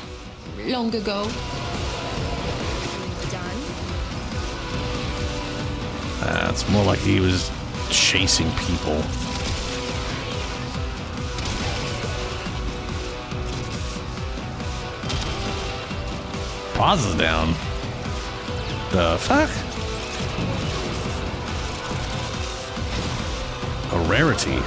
long ago? It's more like he was chasing people. Pause is down. The fuck? A rarity.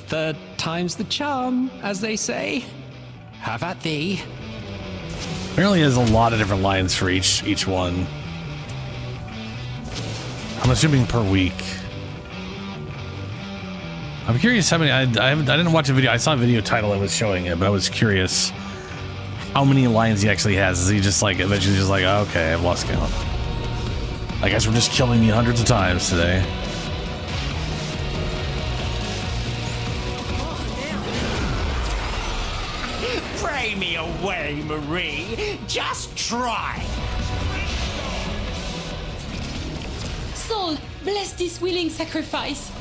Third time's the charm, as they say. Have at thee. Apparently there's a lot of different lines for each one. I'm assuming per week. I'm curious how many. I didn't watch a video. I saw a video title that was showing it, but I was curious how many lines he actually has. Is he just like eventually just like, oh, okay, I've lost count. I guess we're just killing me hundreds of times today. Pray me away, Marie. Just try. Soul, bless this willing sacrifice.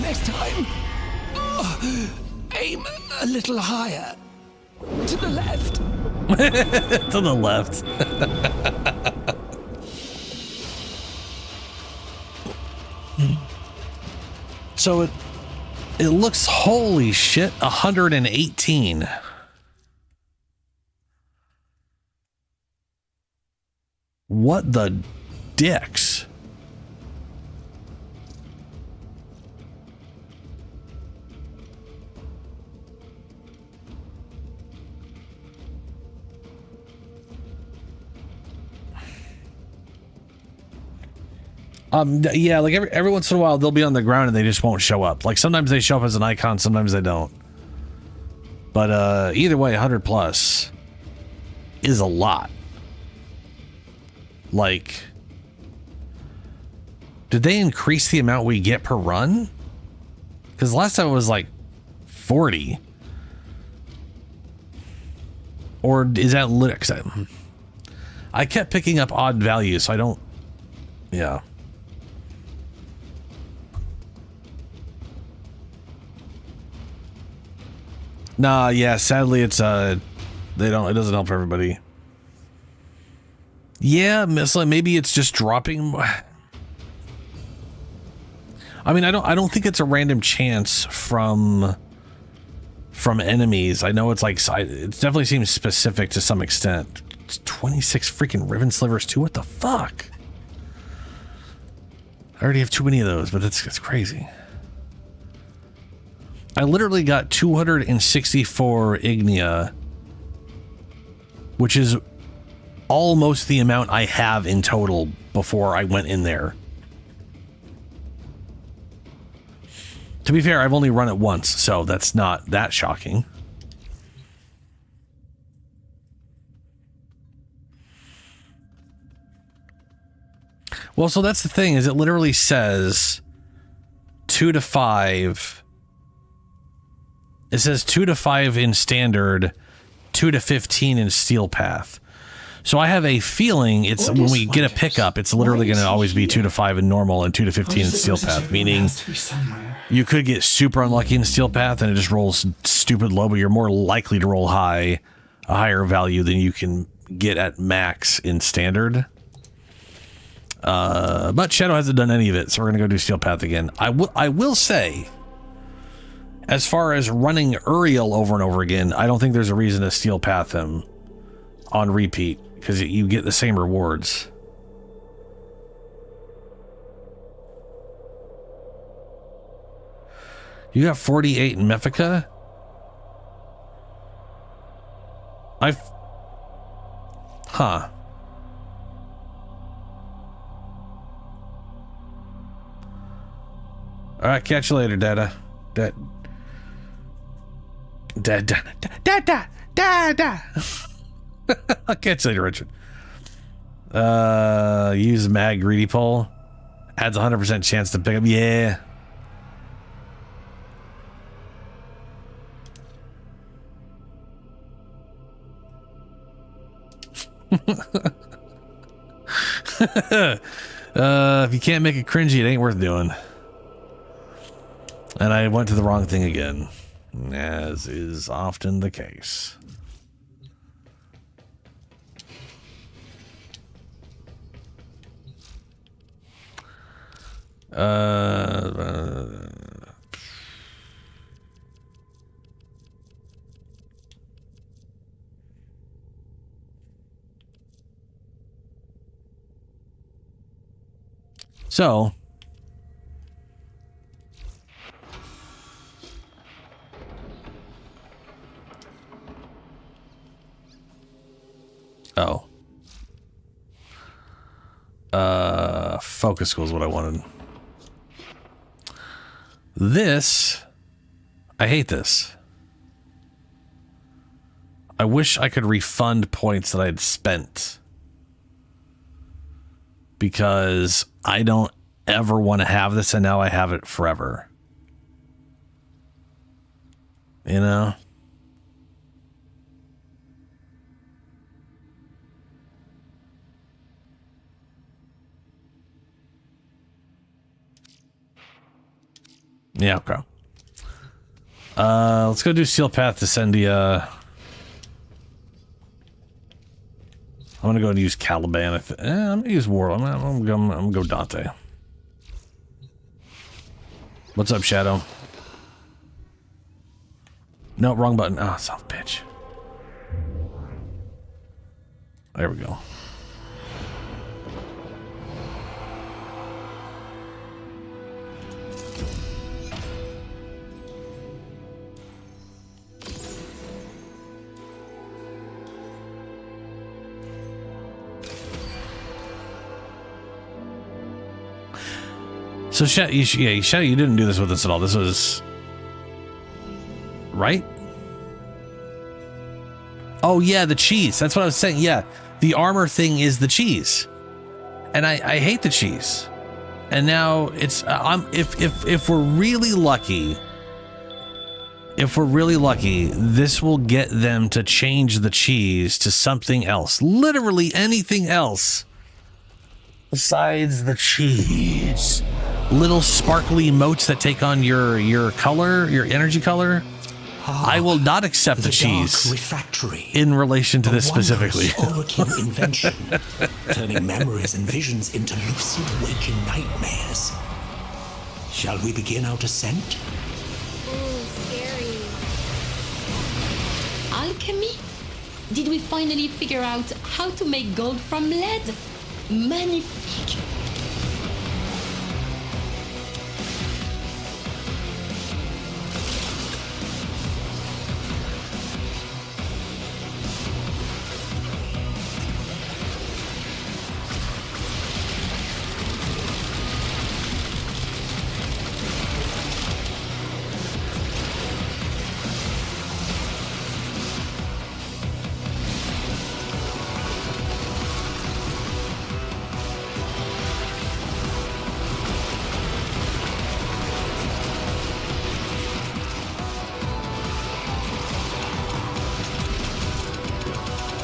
Next time, aim a little higher. To the left. To the left. So it looks, holy shit, 118. What the dicks? Yeah, like every once in a while they'll be on the ground and they just won't show up. Like sometimes they show up as an icon, sometimes they don't. But either way, 100 plus is a lot. Like, did they increase the amount we get per run? Because last time it was like 40. Or is that lit? I kept picking up odd values, so I don't. Yeah. Nah, yeah, sadly it's it doesn't help everybody. Yeah, maybe it's just dropping. I mean, I don't think it's a random chance from enemies. I know it's like it definitely seems specific to some extent. It's 26 freaking ribbon slivers too. What the fuck? I already have too many of those, but it's crazy. I literally got 264 Ignia, which is almost the amount I have in total before I went in there. To be fair, I've only run it once, so that's not that shocking. Well, so that's the thing, is it literally says 2 to 5. It says 2 to 5 in standard, 2 to 15 in steel path. So I have a feeling it's when we get a pickup, it's literally going to always be 2 to 5 in normal and 2 to 15 in steel path, meaning you could get super unlucky in steel path and it just rolls stupid low, but you're more likely to roll high, a higher value than you can get at max in standard. But Shadow hasn't done any of it, so we're going to go do steel path again. I will say, as far as running Uriel over and over again, I don't think there's a reason to steel path him on repeat, because you get the same rewards. You got 48 in Mephica? Huh. Alright, catch you later, Dada. Dada. I'll catch you later, Richard. Use mag greedy pole. Adds 100% chance to pick up. Yeah. If you can't make it cringy, it ain't worth doing. And I went to the wrong thing again, as is often the case. So, focus school is what I wanted. This, I hate this. I wish I could refund points that I had spent, because I don't ever want to have this, and now I have it forever. You know? Yeah, okay. Let's go do Seal Path to Sendia. I'm gonna go and use Caliban. I'm gonna use War. I'm gonna go Dante. What's up, Shadow? No, wrong button. Oh, son of a bitch. There we go. So, Shadow, you didn't do this with us at all. This was... Right? Oh, yeah, the cheese. That's what I was saying. Yeah, the armor thing is the cheese. And I hate the cheese. And now it's... if we're really lucky... this will get them to change the cheese to something else. Literally anything else besides the cheese. Little sparkly motes that take on your color, your energy color. I will not accept the cheese refractory in relation to this specifically. Orokin invention, turning memories and visions into lucid waking nightmares. Shall we begin our descent? Scary. Alchemy? Did we finally figure out how to make gold from lead? Magnifique.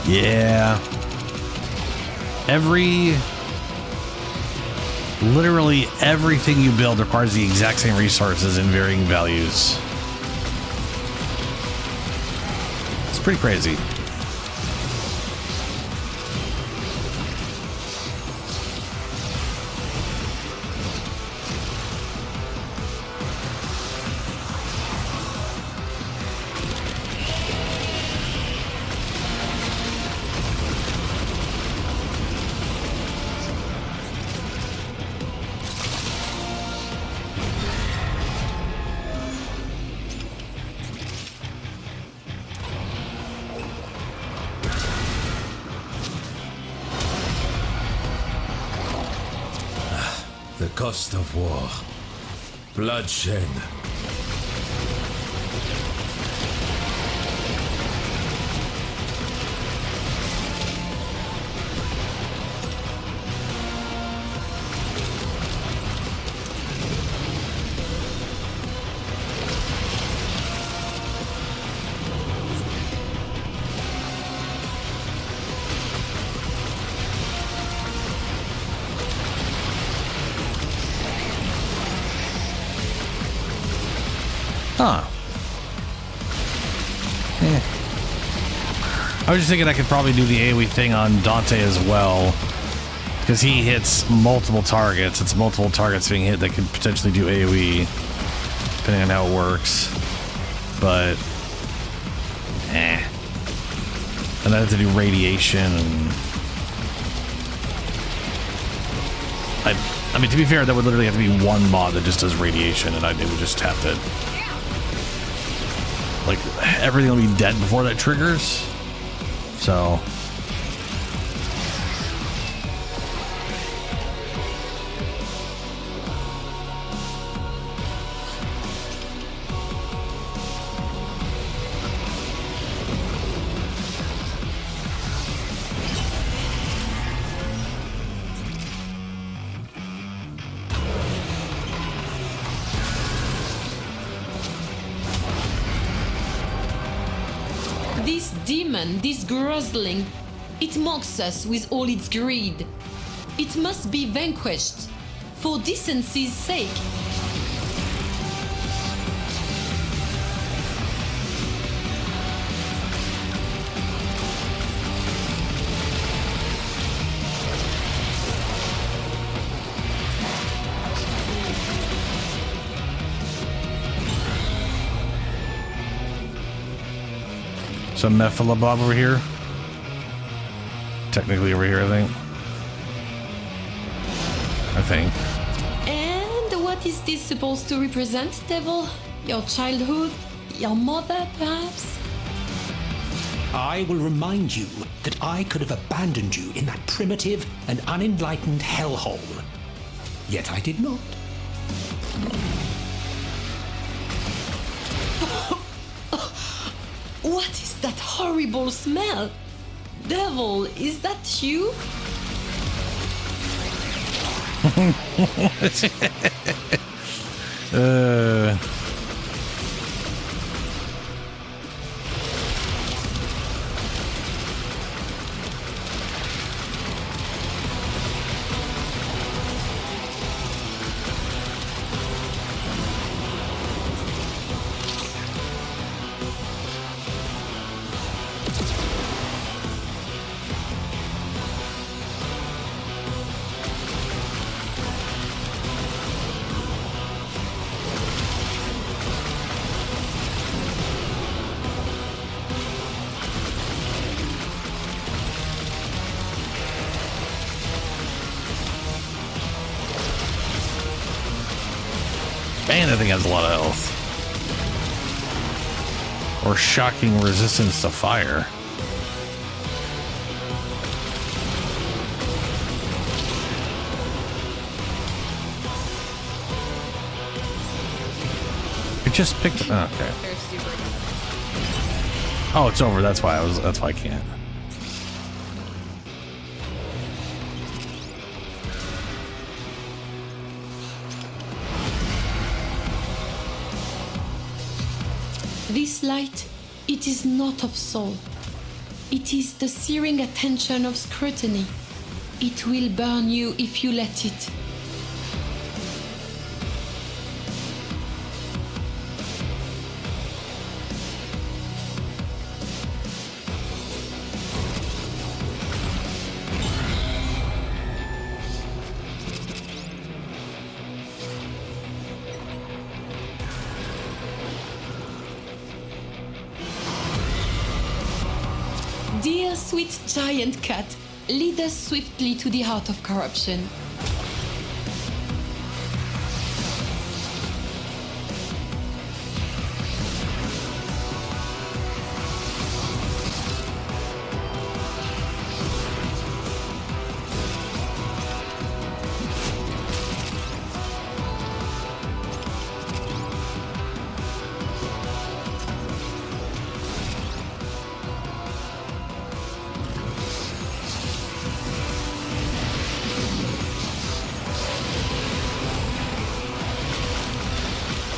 Yeah. Literally everything you build requires the exact same resources in varying values. It's pretty crazy. The cost of war. Bloodshed. Huh. Eh. I was just thinking I could probably do the AoE thing on Dante as well, because he hits multiple targets. It's multiple targets being hit that could potentially do AoE, depending on how it works. But, And I have to do radiation and... I mean, to be fair, that would literally have to be one mod that just does radiation, and it would just have to... Like, everything will be dead before that triggers. So... This demon, this grozzling, it mocks us with all its greed. It must be vanquished, for decency's sake. Some Mephilabob over here. Technically over here, I think. And what is this supposed to represent, Devil? Your childhood? Your mother, perhaps? I will remind you that I could have abandoned you in that primitive and unenlightened hellhole. Yet I did not. What is that horrible smell? Devil, is that you? Man, that thing has a lot of health. Or shocking resistance to fire. It just picked. Oh, okay. Oh, it's over. That's why I can't. This light, it is not of soul. It is the searing attention of scrutiny. It will burn you if you let it. Dear sweet giant cat, lead us swiftly to the heart of corruption.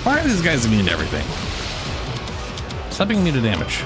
Why are these guys immune to everything? Stop being immune to damage.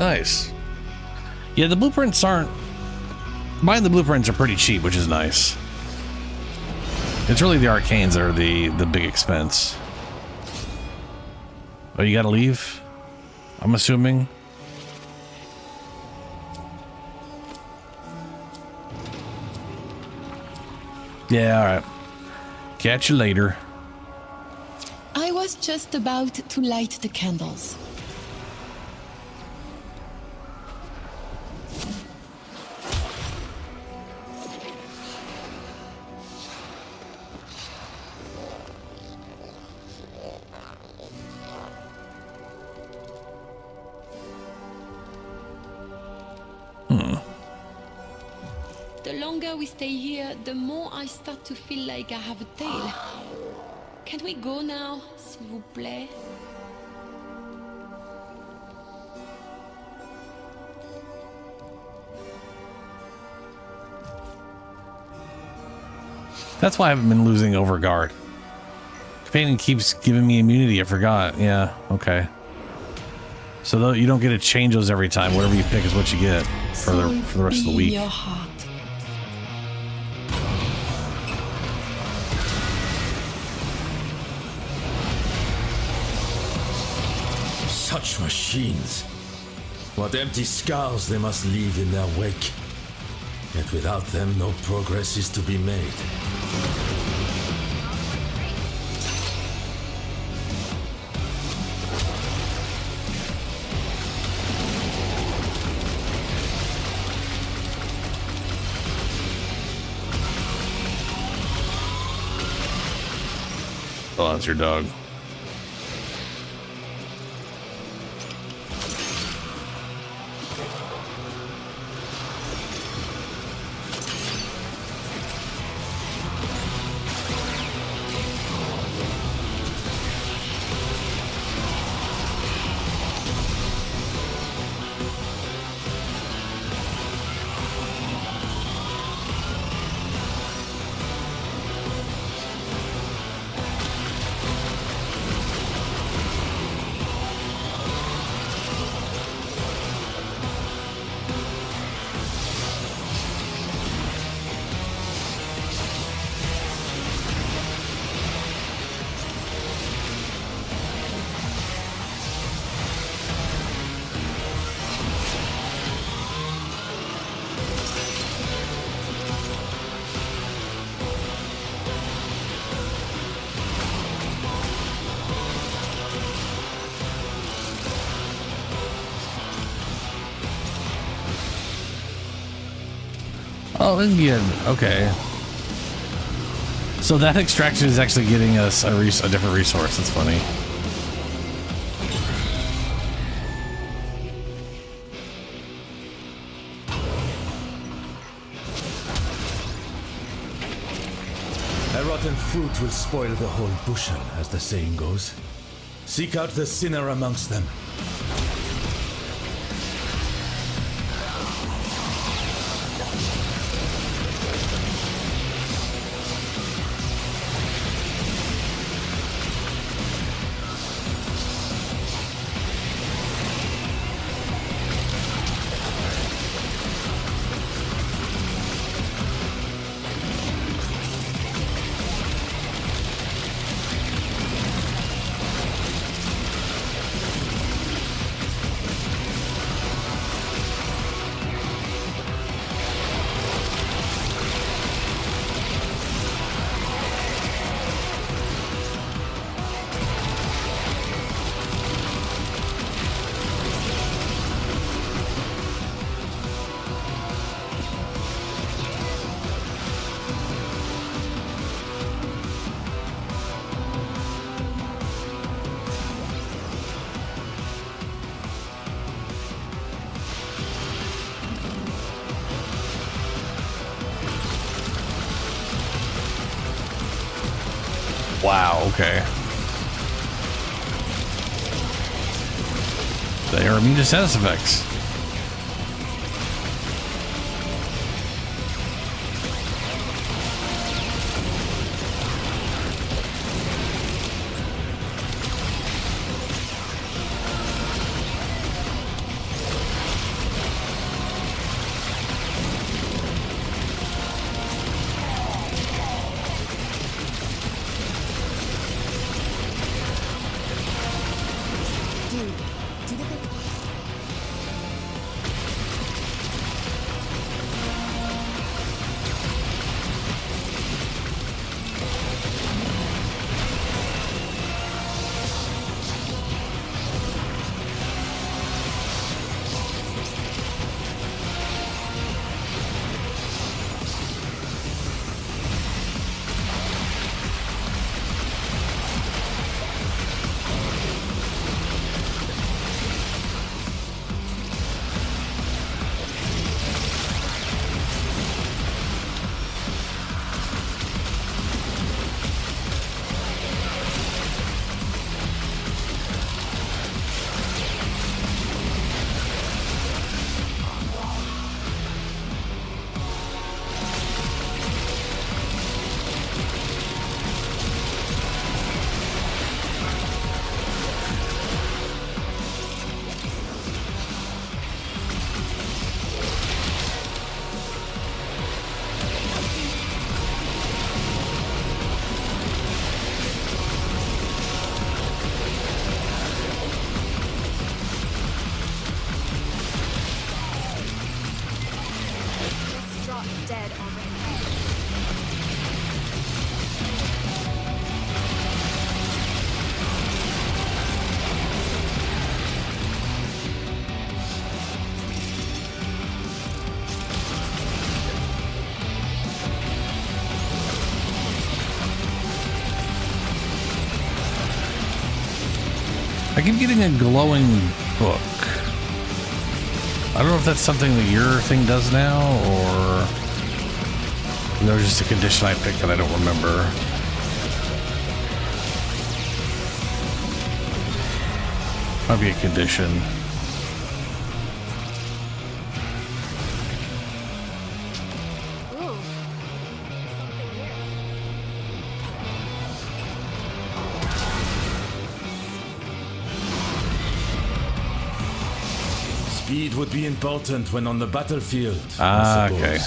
Nice. Yeah, the blueprints aren't... Buying the blueprints are pretty cheap, which is nice. It's really the arcanes that are the big expense. Oh, you gotta leave? I'm assuming. Yeah, alright. Catch you later. I was just about to light the candles. The longer we stay here, the more I start to feel like I have a tail. Can we go now, s'il vous plaît? That's why I haven't been losing Overguard. Companion keeps giving me immunity, I forgot. Yeah, okay. So though you don't get to change those every time. Whatever you pick is what you get for the rest of the week. Your heart. Such machines. What empty scars they must leave in their wake. Yet without them, no progress is to be made. Oh, that's your dog. Oh, Indian. Okay. So that extraction is actually getting us a different resource. That's funny. A rotten fruit will spoil the whole bushel, as the saying goes. Seek out the sinner amongst them. Wow, okay. They are immune to status effects. I keep getting a glowing book. I don't know if that's something that your thing does now, or no, just a condition I picked that I don't remember. Might be a condition. Speed would be important when on the battlefield. Ah, okay.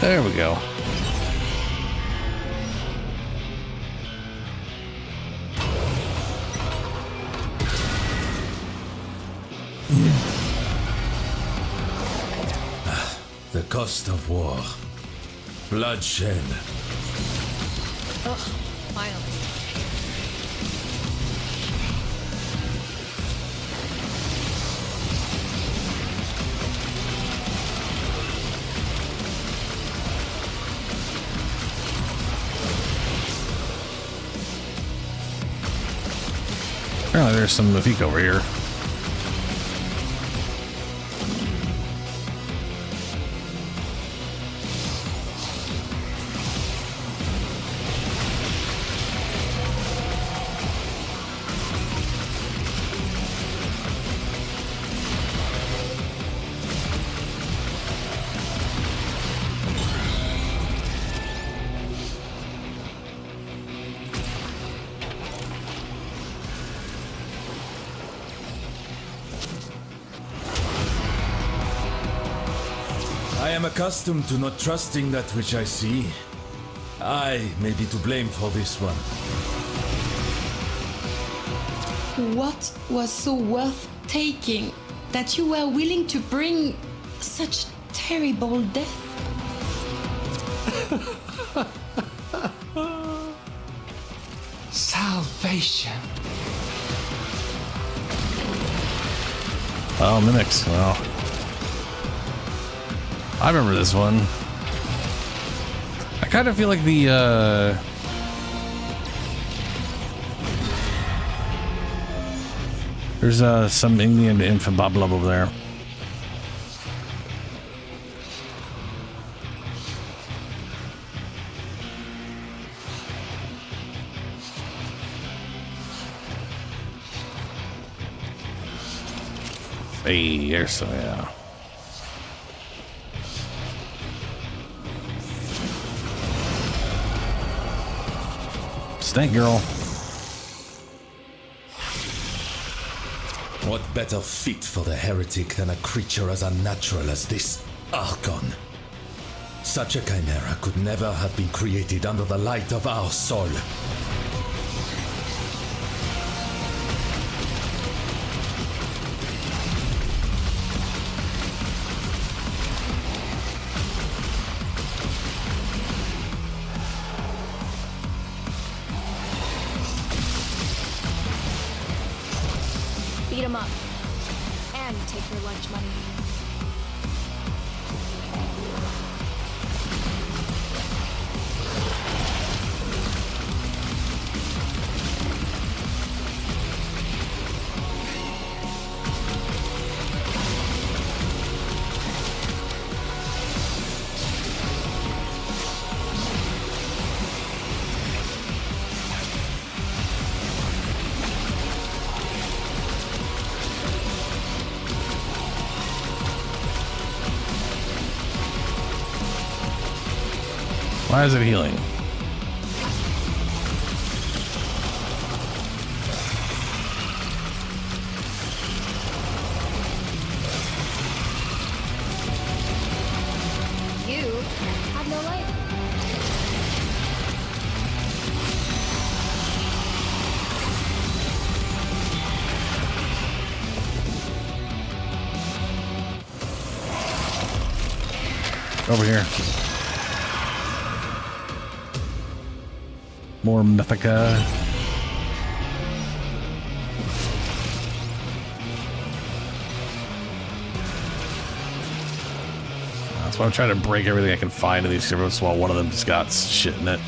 There we go. The cost of war. Bloodshed. Ugh, finally. Apparently there's some Mafik over here. I am accustomed to not trusting that which I see. I may be to blame for this one. What was so worth taking that you were willing to bring such terrible death? Salvation. Oh, mimics. Well, I remember this one. I kind of feel like the there's some Indian infaboblub over there. Hey, there's some, yeah. Snake girl. What better fit for the heretic than a creature as unnatural as this Archon? Such a chimera could never have been created under the light of our soul. Beat him up. And take your lunch money. Why is it healing? You have no life. Over here. More Mythica. That's why I'm trying to break everything I can find in these servers while one of them just got shit in it.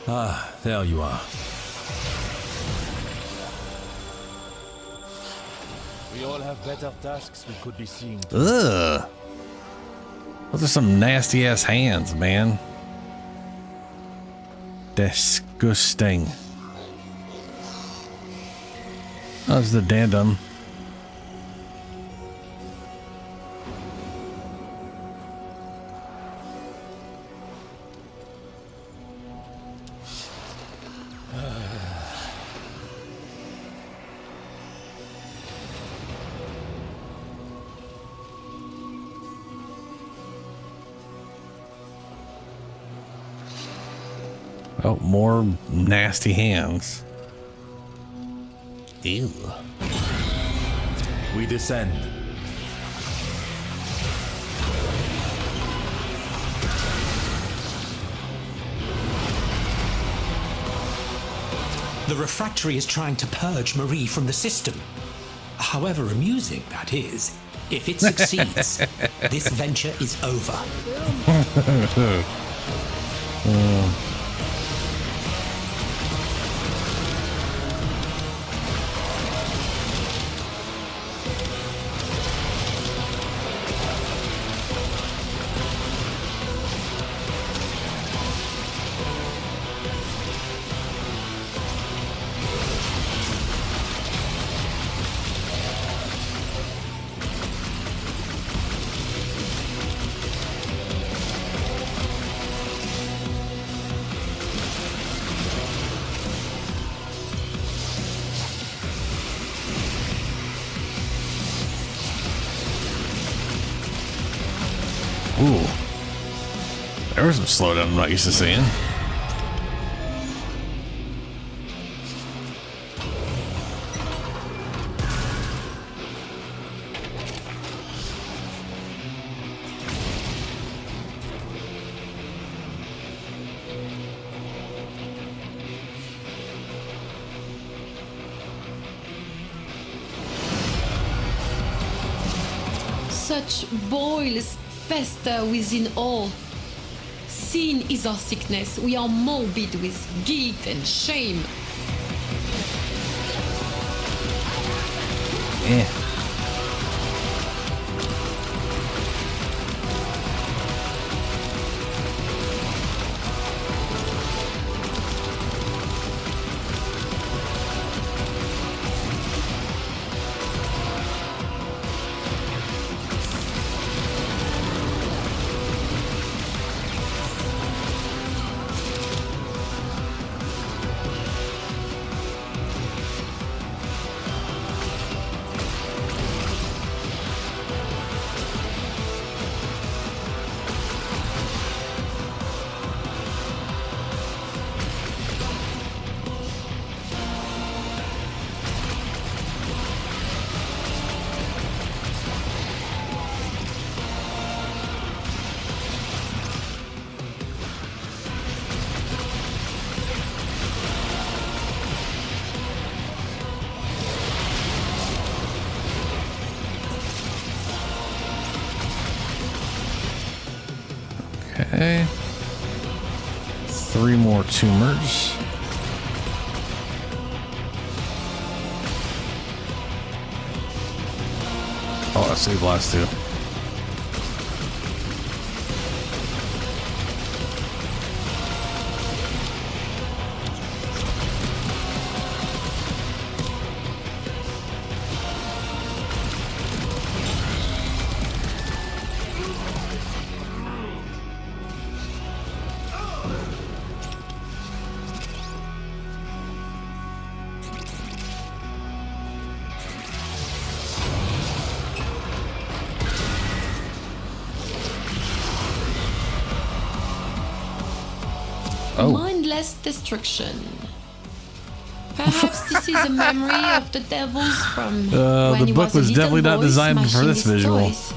Ah, there you are. We all have better tasks we could be seeing. Ugh. Those are some nasty ass hands, man. Disgusting. Oh, it's the dandum. Oh, more nasty hands. Ew. We descend. The refractory is trying to purge Marie from the system. However amusing that is, if it succeeds, this venture is over. Ooh. There was some slowdown I'm not used to seeing. Such boils fester within all. Sin is our sickness. We are morbid with guilt and shame. Yeah. Okay. 3 more tumors. Oh, I see the last 2. Mindless destruction. Perhaps this is a memory of the devils from when the he book was was a definitely little not boy designed for smashing this his visual. toys.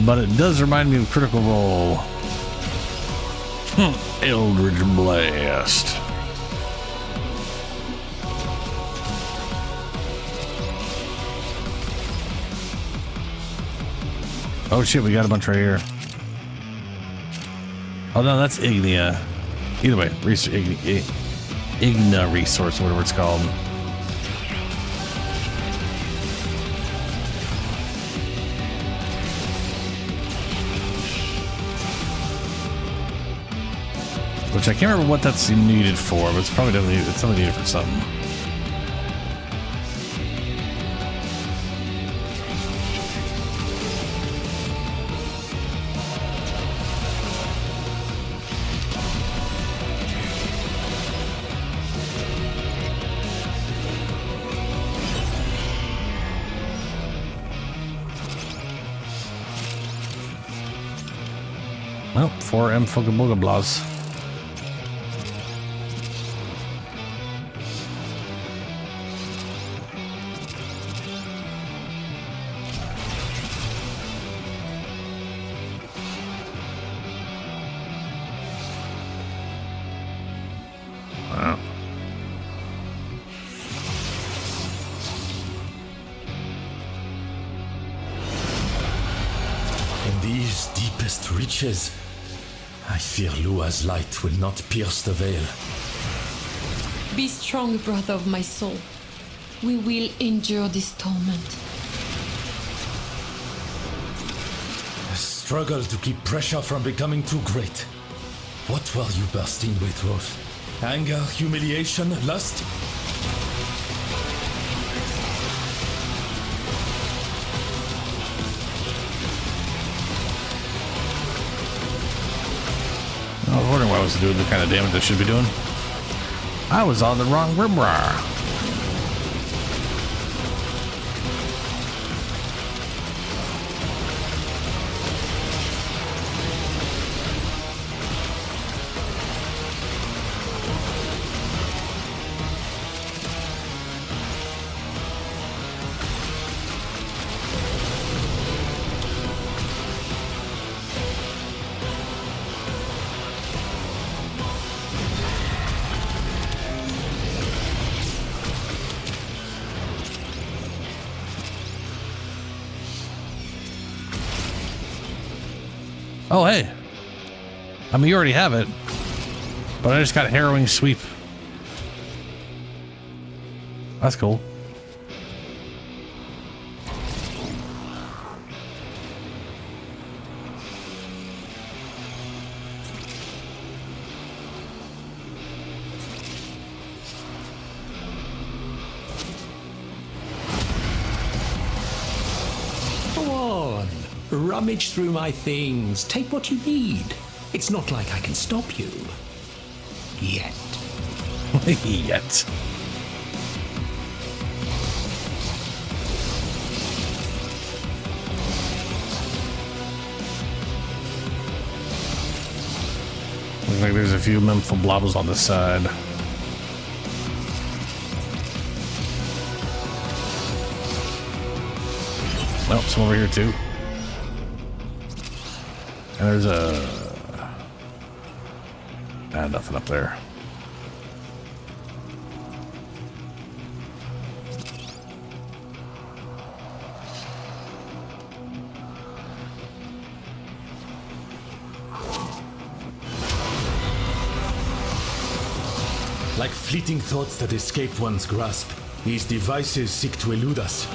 But it does remind me of Critical Role. Eldritch Blast. Oh shit, we got a bunch right here. Oh no, that's Ignia. Either way, Igna resource, whatever it's called. Which I can't remember what that's needed for, but it's probably definitely it's something needed for something. Well, 4M Fogabogablas. Wow. In these deepest reaches, I fear Lua's light will not pierce the veil. Be strong, brother of my soul. We will endure this torment. I struggle to keep pressure from becoming too great. What were you bursting with, Rose? Anger, humiliation, lust? I was wondering why I was doing the kind of damage I should be doing. I was on the wrong rimrar. Oh, hey. I mean, you already have it. But I just got Harrowing Sweep. That's cool. Go on. Rummage through my things. Take what you need. It's not like I can stop you. Yet. Yet. Looks like there's a few mental blobs on the side. Nope, some over here too. And there's nothing up there. Like fleeting thoughts that escape one's grasp, these devices seek to elude us.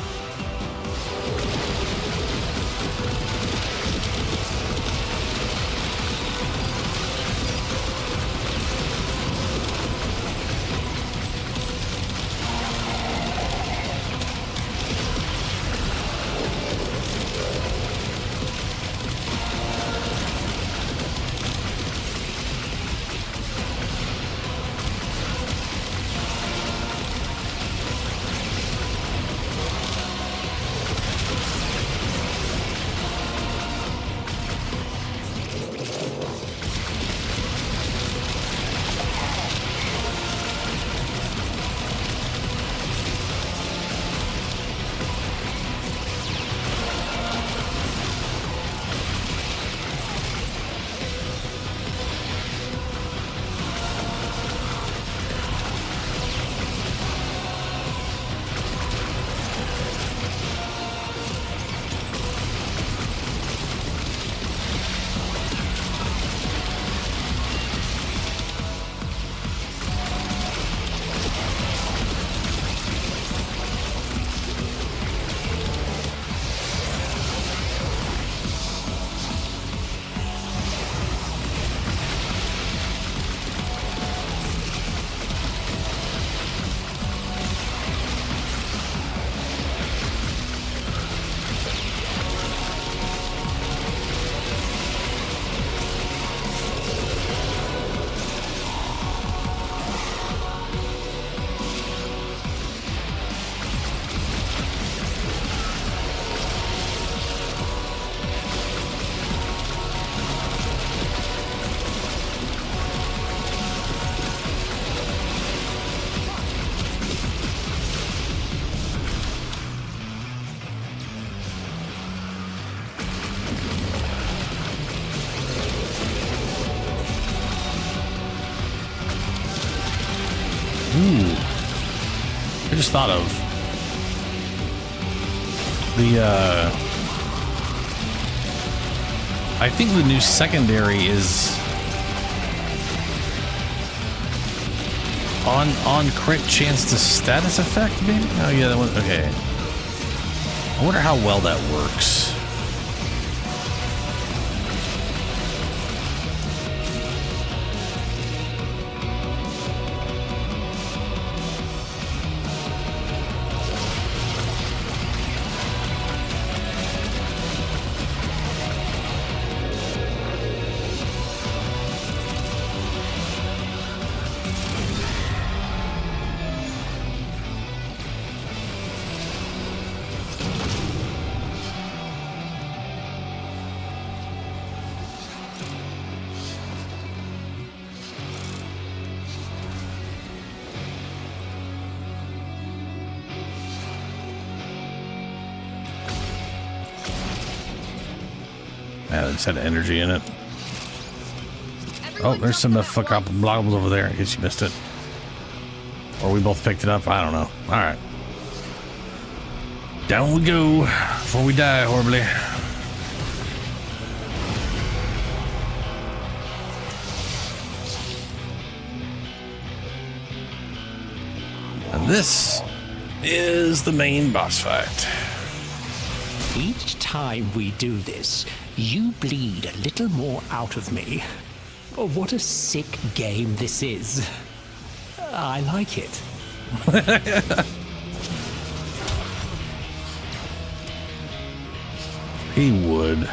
Ooh. I just thought of the, I think the new secondary is on crit chance to status effect, maybe? Oh yeah, that one, okay. I wonder how well that works. Yeah, it just had energy in it. Oh, there's some fuck up blobbles over there. I guess you missed it. Or we both picked it up. I don't know. Alright. Down we go before we die horribly. And this is the main boss fight. Each time we do this, you bleed a little more out of me. Oh, what a sick game this is. I like it. He would.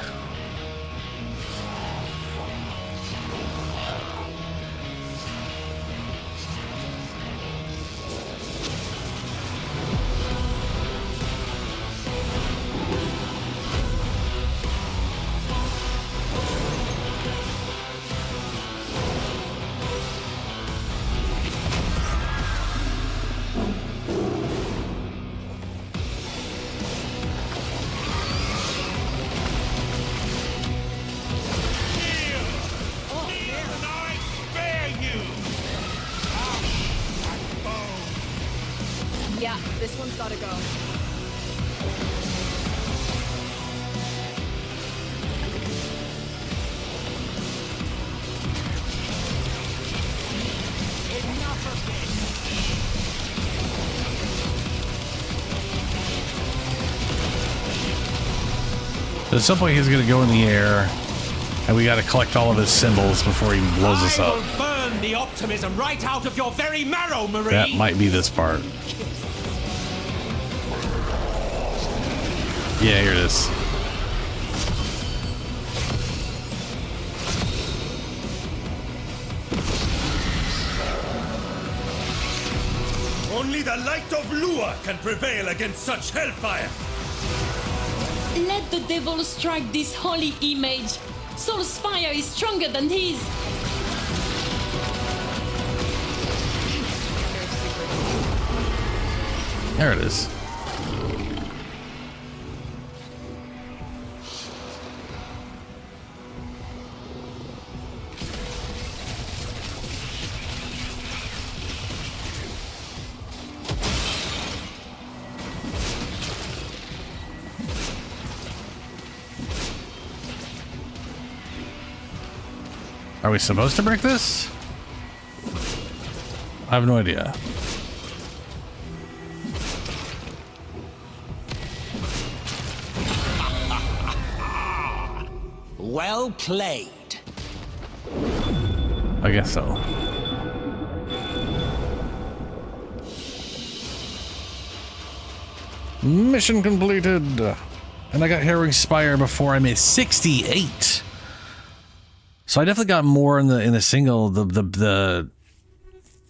Yeah, this one's gotta go. At some point he's gonna go in the air, and we gotta collect all of his symbols before he blows us up. I will burn the optimism right out of your very marrow, Marie. That might be this part. Yeah, here it is. Only the light of Lua can prevail against such hellfire. Let the devil strike this holy image. Soul's fire is stronger than his. There it is. Are we supposed to break this? I have no idea. Well played. I guess so. Mission completed. And I got Harrowing Spire before I made 68. So I definitely got more in the single, the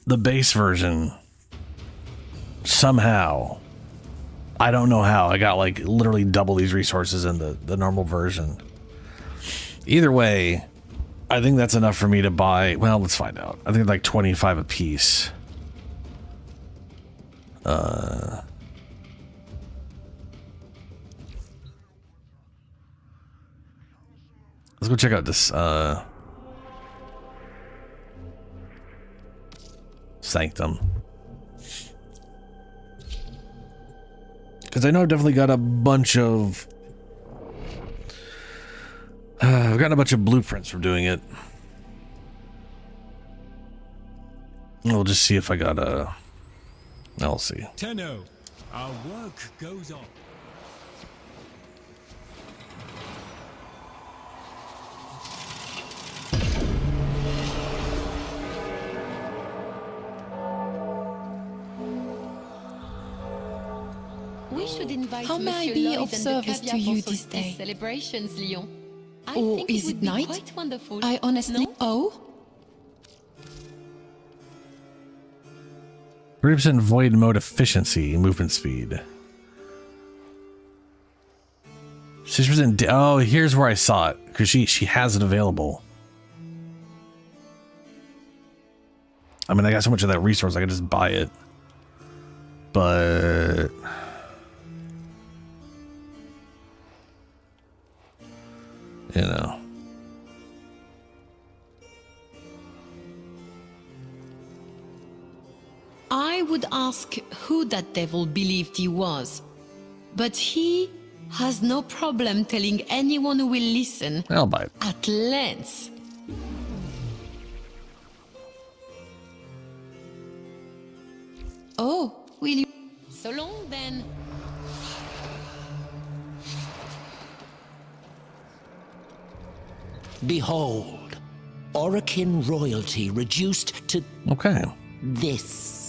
base version. Somehow. I don't know how. I got like literally double these resources in the normal version. Either way, I think that's enough for me to buy. Well, let's find out. I think like 25 a piece. Let's go check out this Sanctum. Because I know I've definitely got a bunch of... I've gotten a bunch of blueprints from doing it. We'll just see if I got a... I'll see. Tenno, our work goes on. We should invite How may I Monsieur be Lloyd of and service the to you Caviar for this solstice day? celebrations, Leon. I Or think is would it be night? quite wonderful. I honestly... No? Oh? 30% void mode efficiency, movement speed. 6%. Oh, here's where I saw it because she has it available. I mean, I got so much of that resource I could just buy it, but you know. I would ask who that devil believed he was, but he has no problem telling anyone who will listen I'll buy it. at length. Oh, will you? So long then. Behold, Orokin royalty reduced to Okay. this.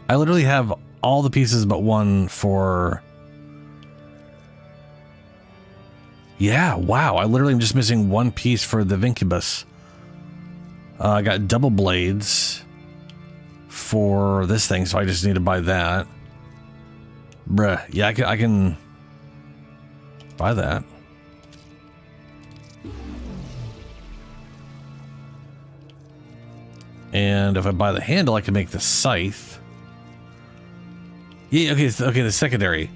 I literally have all the pieces but one for... Yeah, wow. I literally am just missing one piece for the Vincubus. I got double blades for this thing, so I just need to buy that. Bruh. Yeah, I can buy that. And if I buy the handle, I can make the scythe. Yeah, okay, the secondary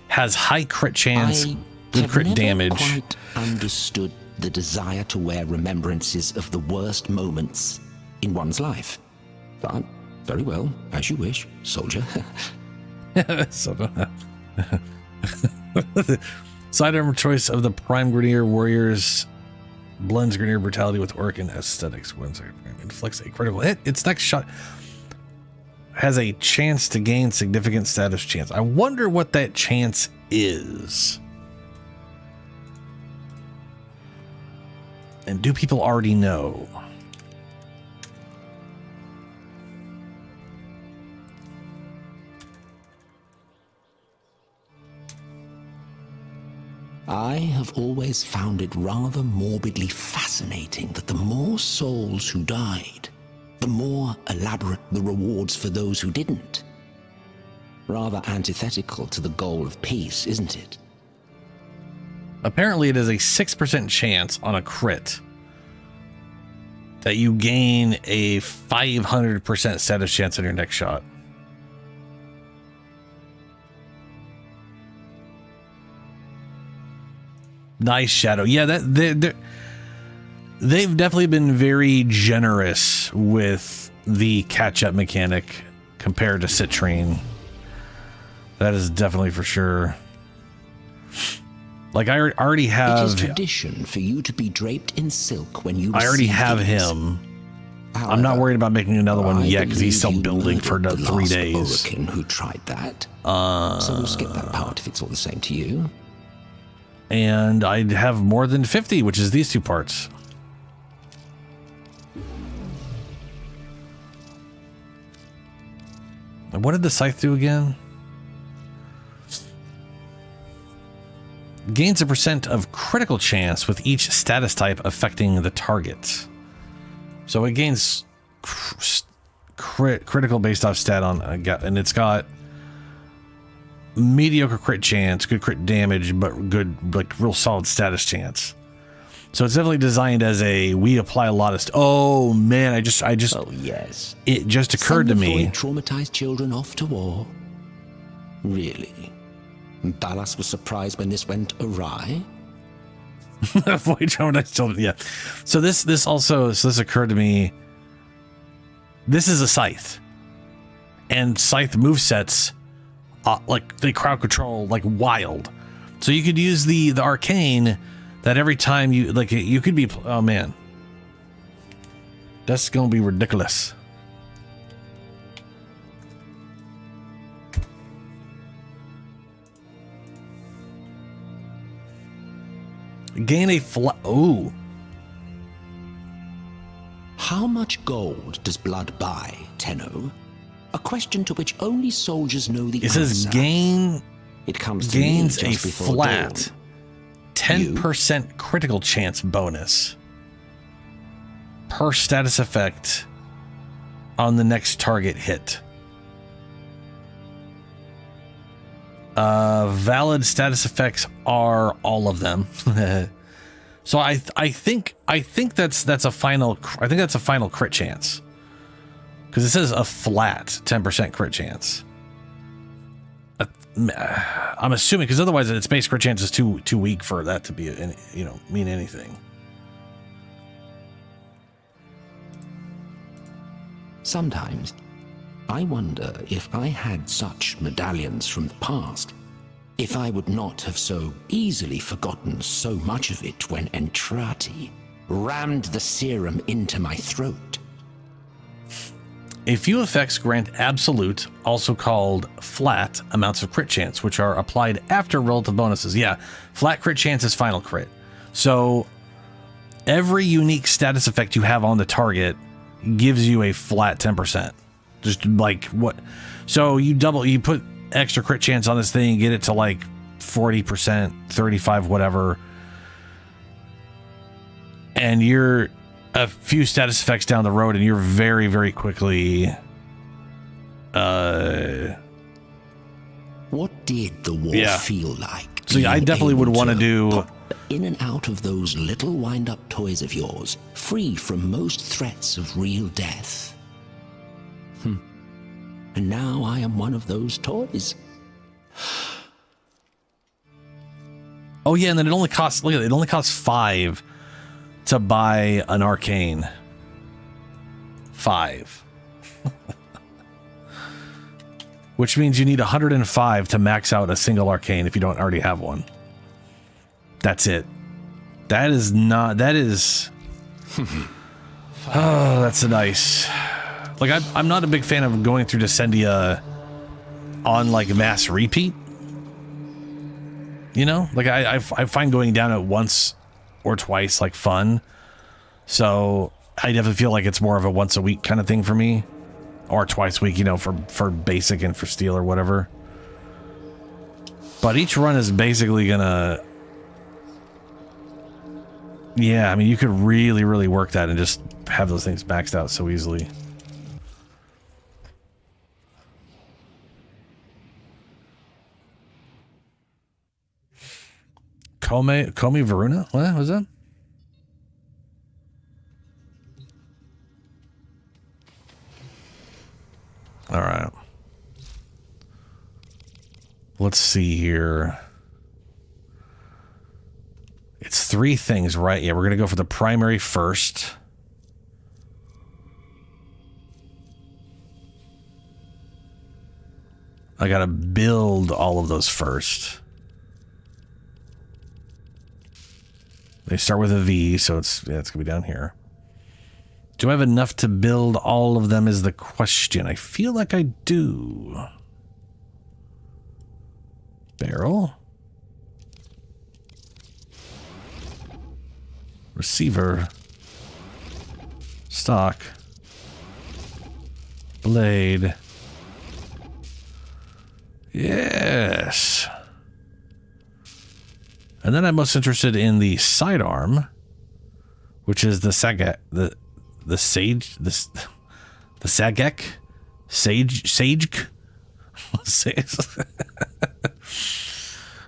has high crit chance, good crit never damage. Quite understood the desire to wear remembrances of the worst moments in one's life. But very well, as you wish, soldier. Sidearm choice of the Prime Grenadier Warriors blends Grenadier brutality with Orokin aesthetics. 1 second. Inflicts a critical hit. Its next shot has a chance to gain significant status chance. I wonder what that chance is. And do people already know? I have always found it rather morbidly fascinating that the more souls who died, the more elaborate the rewards for those who didn't. Rather antithetical to the goal of peace, isn't it? Apparently, it is a 6% chance on a crit that you gain a 500% status chance on your next shot. Nice, Shadow. Yeah, they've definitely been very generous with the catch-up mechanic compared to Citrine. That is definitely for sure. Like, I already have... It is tradition for you to be draped in silk when you I already receive have these. him. However, I'm not worried about making another one I yet because he's still believe you building for murdered another the 3 last days. Orokin who tried that. So we'll skip that part if it's all the same to you. And I have more than 50, which is these two parts. And what did the scythe do again? Gains a % of critical chance with each status type affecting the target. So it gains critical based off stat on, and it's got mediocre crit chance, good crit damage, but good, like, real solid status chance. So it's definitely designed as a, we apply a lot of oh man, I just oh yes, it just occurred to me. Traumatized children off to war. Really? Ballas was surprised when this went awry. Avoid traumatized children. Yeah. So this occurred to me. This is a scythe, and scythe movesets like they crowd control like wild. So you could use the arcane that every time you like you could be, oh man, that's gonna be ridiculous. Gain a oh. How much gold does blood buy, Tenno? A question to which only soldiers know the answer. It says gain. It comes to gains me just a before flat 10% critical chance bonus per status effect on the next target hit. Valid status effects are all of them. So I think that's a final. I think that's a final crit chance because it says a flat 10% crit chance. I'm assuming because otherwise its base crit chance is too weak for that to be mean anything. Sometimes I wonder if I had such medallions from the past, if I would not have so easily forgotten so much of it when Entrati rammed the serum into my throat. A few effects grant absolute, also called flat, amounts of crit chance, which are applied after relative bonuses. Yeah, flat crit chance is final crit. So every unique status effect you have on the target gives you a flat 10%. Just like what? So you put extra crit chance on this thing, get it to like 40%, 35, whatever. And you're a few status effects down the road and you're very, very quickly what did the war feel like? So yeah, I definitely would want to do pop in and out of those little wind-up toys of yours, free from most threats of real death. And now I am one of those toys. Oh yeah, and then it only costs, look at it, it only costs 5 to buy an arcane. 5. Which means you need 105 to max out a single arcane if you don't already have one. That's it. That is not, that is... Oh, that's nice. Like, I'm not a big fan of going through Descendia on, like, mass repeat. You know? Like, I find going down it once or twice, like, fun. So, I definitely feel like it's more of a once-a-week kind of thing for me. Or twice a week, you know, for basic and for steel or whatever. But each run is basically gonna... Yeah, I mean, you could really, really work that and just have those things maxed out so easily. Komi Varuna? What was that? All right. Let's see here. It's 3 things, right? Yeah, we're going to go for the primary first. I got to build all of those first. They start with a V, so it's going to be down here. Do I have enough to build all of them is the question. I feel like I do. Barrel. Receiver. Stock. Blade. Yes. And then I'm most interested in the sidearm, which is the Sagek, the Sage, the Sagek, Sage,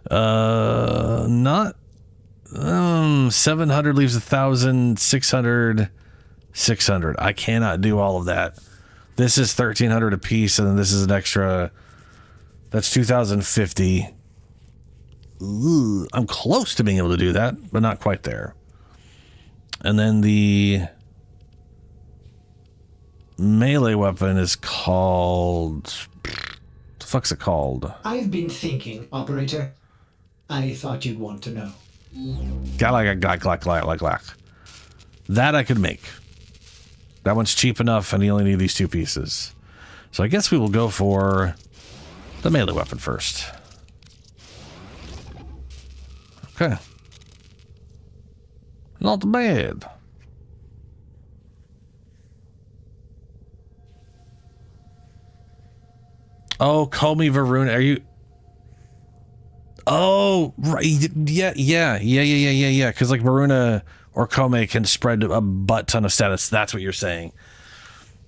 not 700 leaves 1,000, 600, 600. I cannot do all of that. This is 1,300 a piece, and then this is an extra. That's 2,050. Ooh, I'm close to being able to do that, but not quite there. And then the melee weapon is called The fuck's it called? I've been thinking, operator. I thought you'd want to know. Glack. That I could make. That one's cheap enough, and you only need these 2 pieces. So I guess we will go for the melee weapon first. Okay. Not bad. Oh, call me Varuna. Are you... Oh, right. Yeah. Because like Varuna or Kome can spread a butt ton of status. That's what you're saying.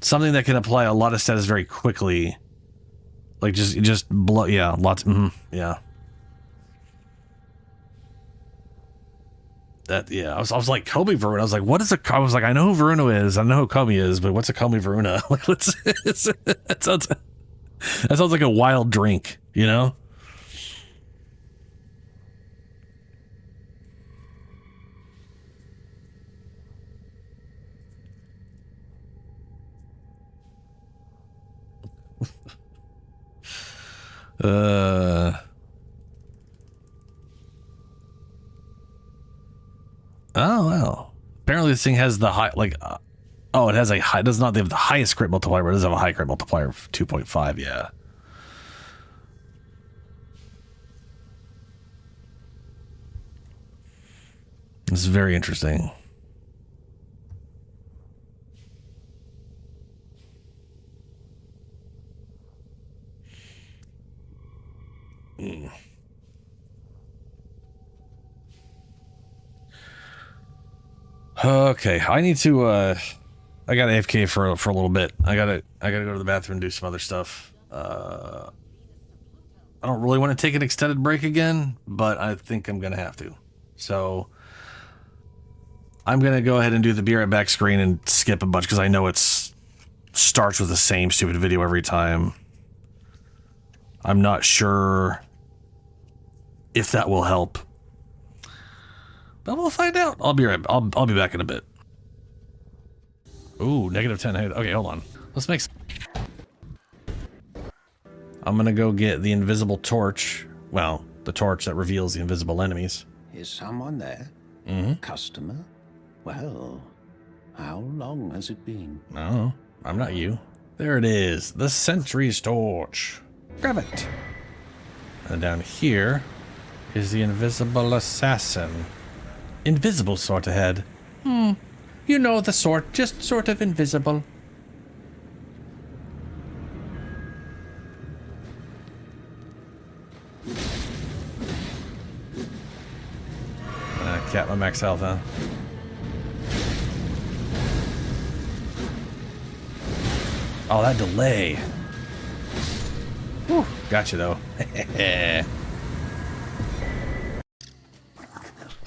Something that can apply a lot of status very quickly. Like just blow. Yeah, lots. Yeah. That, yeah. I was like, Kome Varuna. I was like, what is a... I was like, I know who Varuna is. I know who Kome is, but what's a Kome Varuna? Like, that sounds like a wild drink, you know? Oh, well. Apparently this thing has the high, like, oh, it has a high, it does not have the highest crit multiplier, but it does have a high crit multiplier of 2.5, yeah. This is very interesting. Okay, I need to I got AFK for a little bit. I gotta go to the bathroom and do some other stuff. I don't really want to take an extended break again, but I think I'm gonna have to. So I'm gonna go ahead and do the be right back screen and skip a bunch because I know it's starts with the same stupid video every time. I'm not sure if that will help, but we'll find out. I'll be back in a bit. Ooh, -10. Okay, hold on. Let's make. I'm gonna go get the invisible torch. Well, the torch that reveals the invisible enemies. Is someone there? Customer? Well, how long has it been? No, I'm not you. There it is, the sentry's torch. Grab it. And down here is the invisible assassin. Invisible sort of head. You know the sort, just sort of invisible. Cap my max health, huh? Oh, that delay. Whew, gotcha though.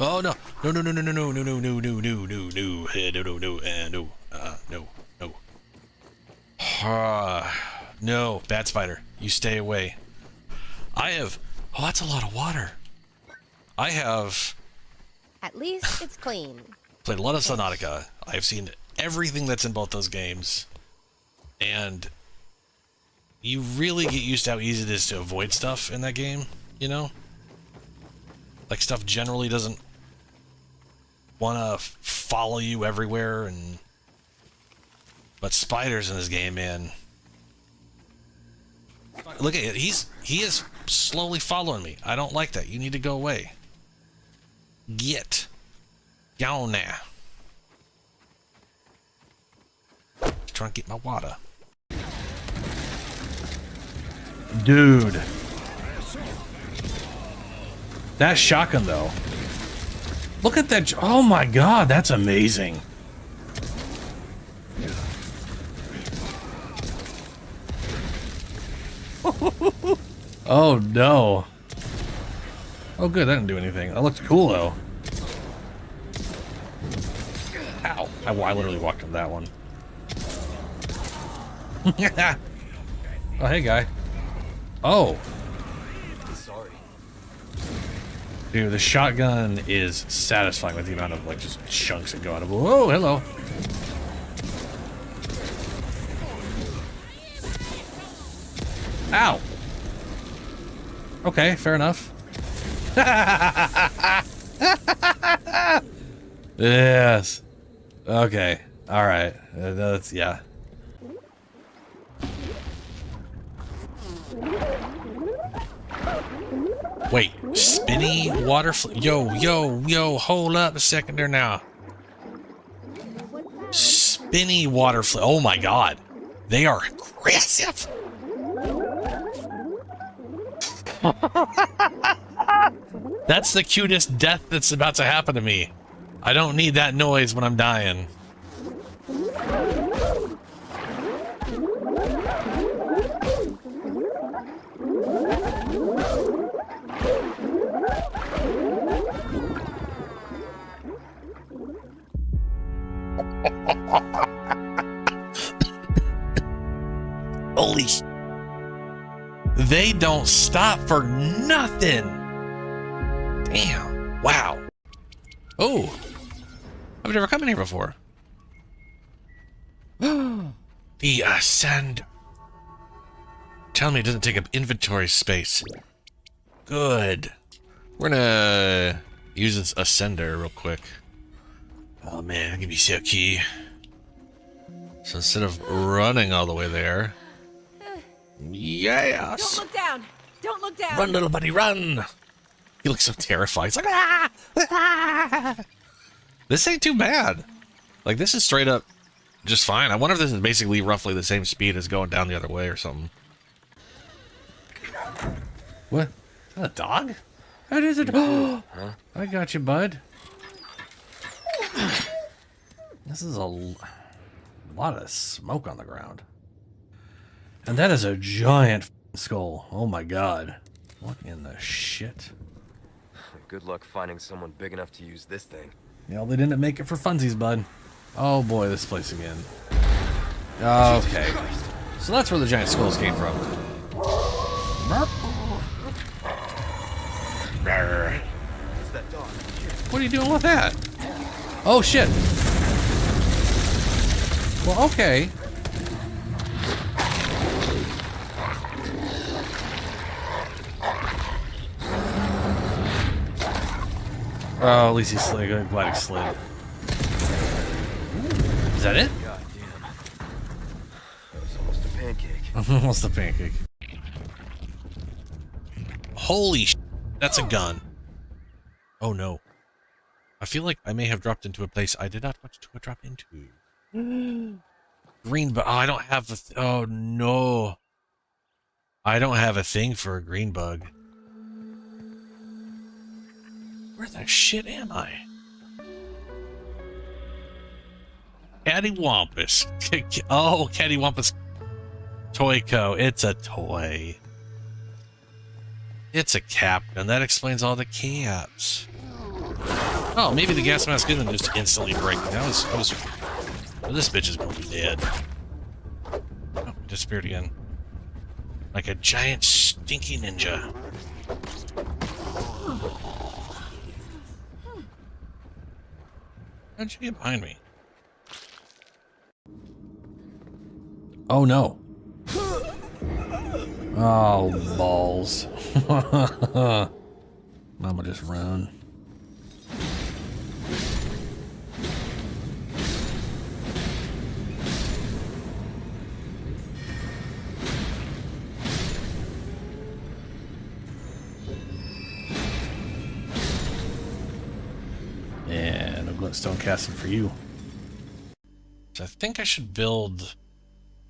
Oh no! No! No, Bat Spider, you stay away. I have. Oh, that's a lot of water. I have. At least it's clean. Played a lot of Subnautica. I've seen everything that's in both those games, and you really get used to how easy it is to avoid stuff in that game. You know, like stuff generally doesn't want to follow you everywhere, and but spiders in this game, man. Look at it. He is slowly following me. I don't like that. You need to go away. Get down there. Just trying to get my water. Dude. That shotgun though. Look at that. Oh my god, that's amazing. Oh no. Oh good, that didn't do anything. That looked cool though. Ow. I literally walked on that one. Oh hey guy. Oh. Sorry. Dude, the shotgun is satisfying with the amount of like just chunks that go out of it. Whoa, hello. Ow. Okay, fair enough. Yes. Okay. All right. That's yeah. Wait, spinny water? Yo! Hold up a second there now. Spinny water. Oh my God, they are aggressive. That's the cutest death that's about to happen to me. I don't need that noise when I'm dying. Holy sh... They don't stop for nothing. Damn. Wow. Oh. I've never come in here before. The ascend. Tell me it doesn't take up inventory space. Good. We're gonna use this ascender real quick. Oh man, give me a key. So instead of running all the way there, yes. Don't look down. Don't look down. Run, little buddy, run. He looks so terrified. He's like, ah, ah. This ain't too bad. Like, this is straight up just fine. I wonder if this is basically roughly the same speed as going down the other way or something. What? Is that a dog? That is a dog. Huh? I got you, bud. This is a lot of smoke on the ground. And that is a giant skull. Oh my God. What in the shit? Good luck finding someone big enough to use this thing. Yeah, they didn't make it for funsies, bud. Oh boy, this place again. Okay. So that's where the giant skulls came from. What are you doing with that? Oh shit. Well, okay. Oh, at least he slid. I'm glad he slid. Is that it? God damn. That was almost a pancake. Almost a pancake. Holy sh**, that's a gun. Oh no. I feel like I may have dropped into a place I did not want to drop into. Green bug. Oh, I don't have a... oh no. I don't have a thing for a green bug. Where the shit am I? Cattywampus. Oh, Cattywampus Toy Co. It's a toy. It's a cap, and that explains all the caps. Oh, maybe the gas mask isn't just instantly breaking. Oh, this bitch is gonna be dead. Oh, it disappeared again. Like a giant stinky ninja. How'd you get behind me? Oh no. Oh, balls. Mama just run. Yeah, no glintstone casting for you. So I think I should build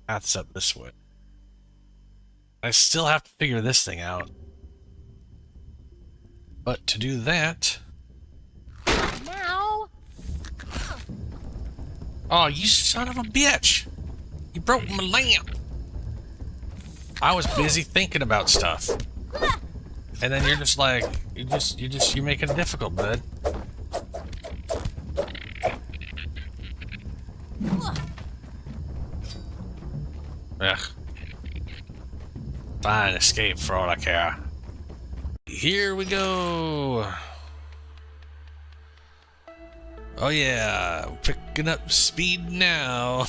paths up this way. I still have to figure this thing out. But to do that... Now. Oh, you son of a bitch! You broke my lamp! I was busy thinking about stuff. And then you're just like, you're making it difficult, bud. Ugh. Fine, escape for all I care. Here we go. Oh yeah, picking up speed now.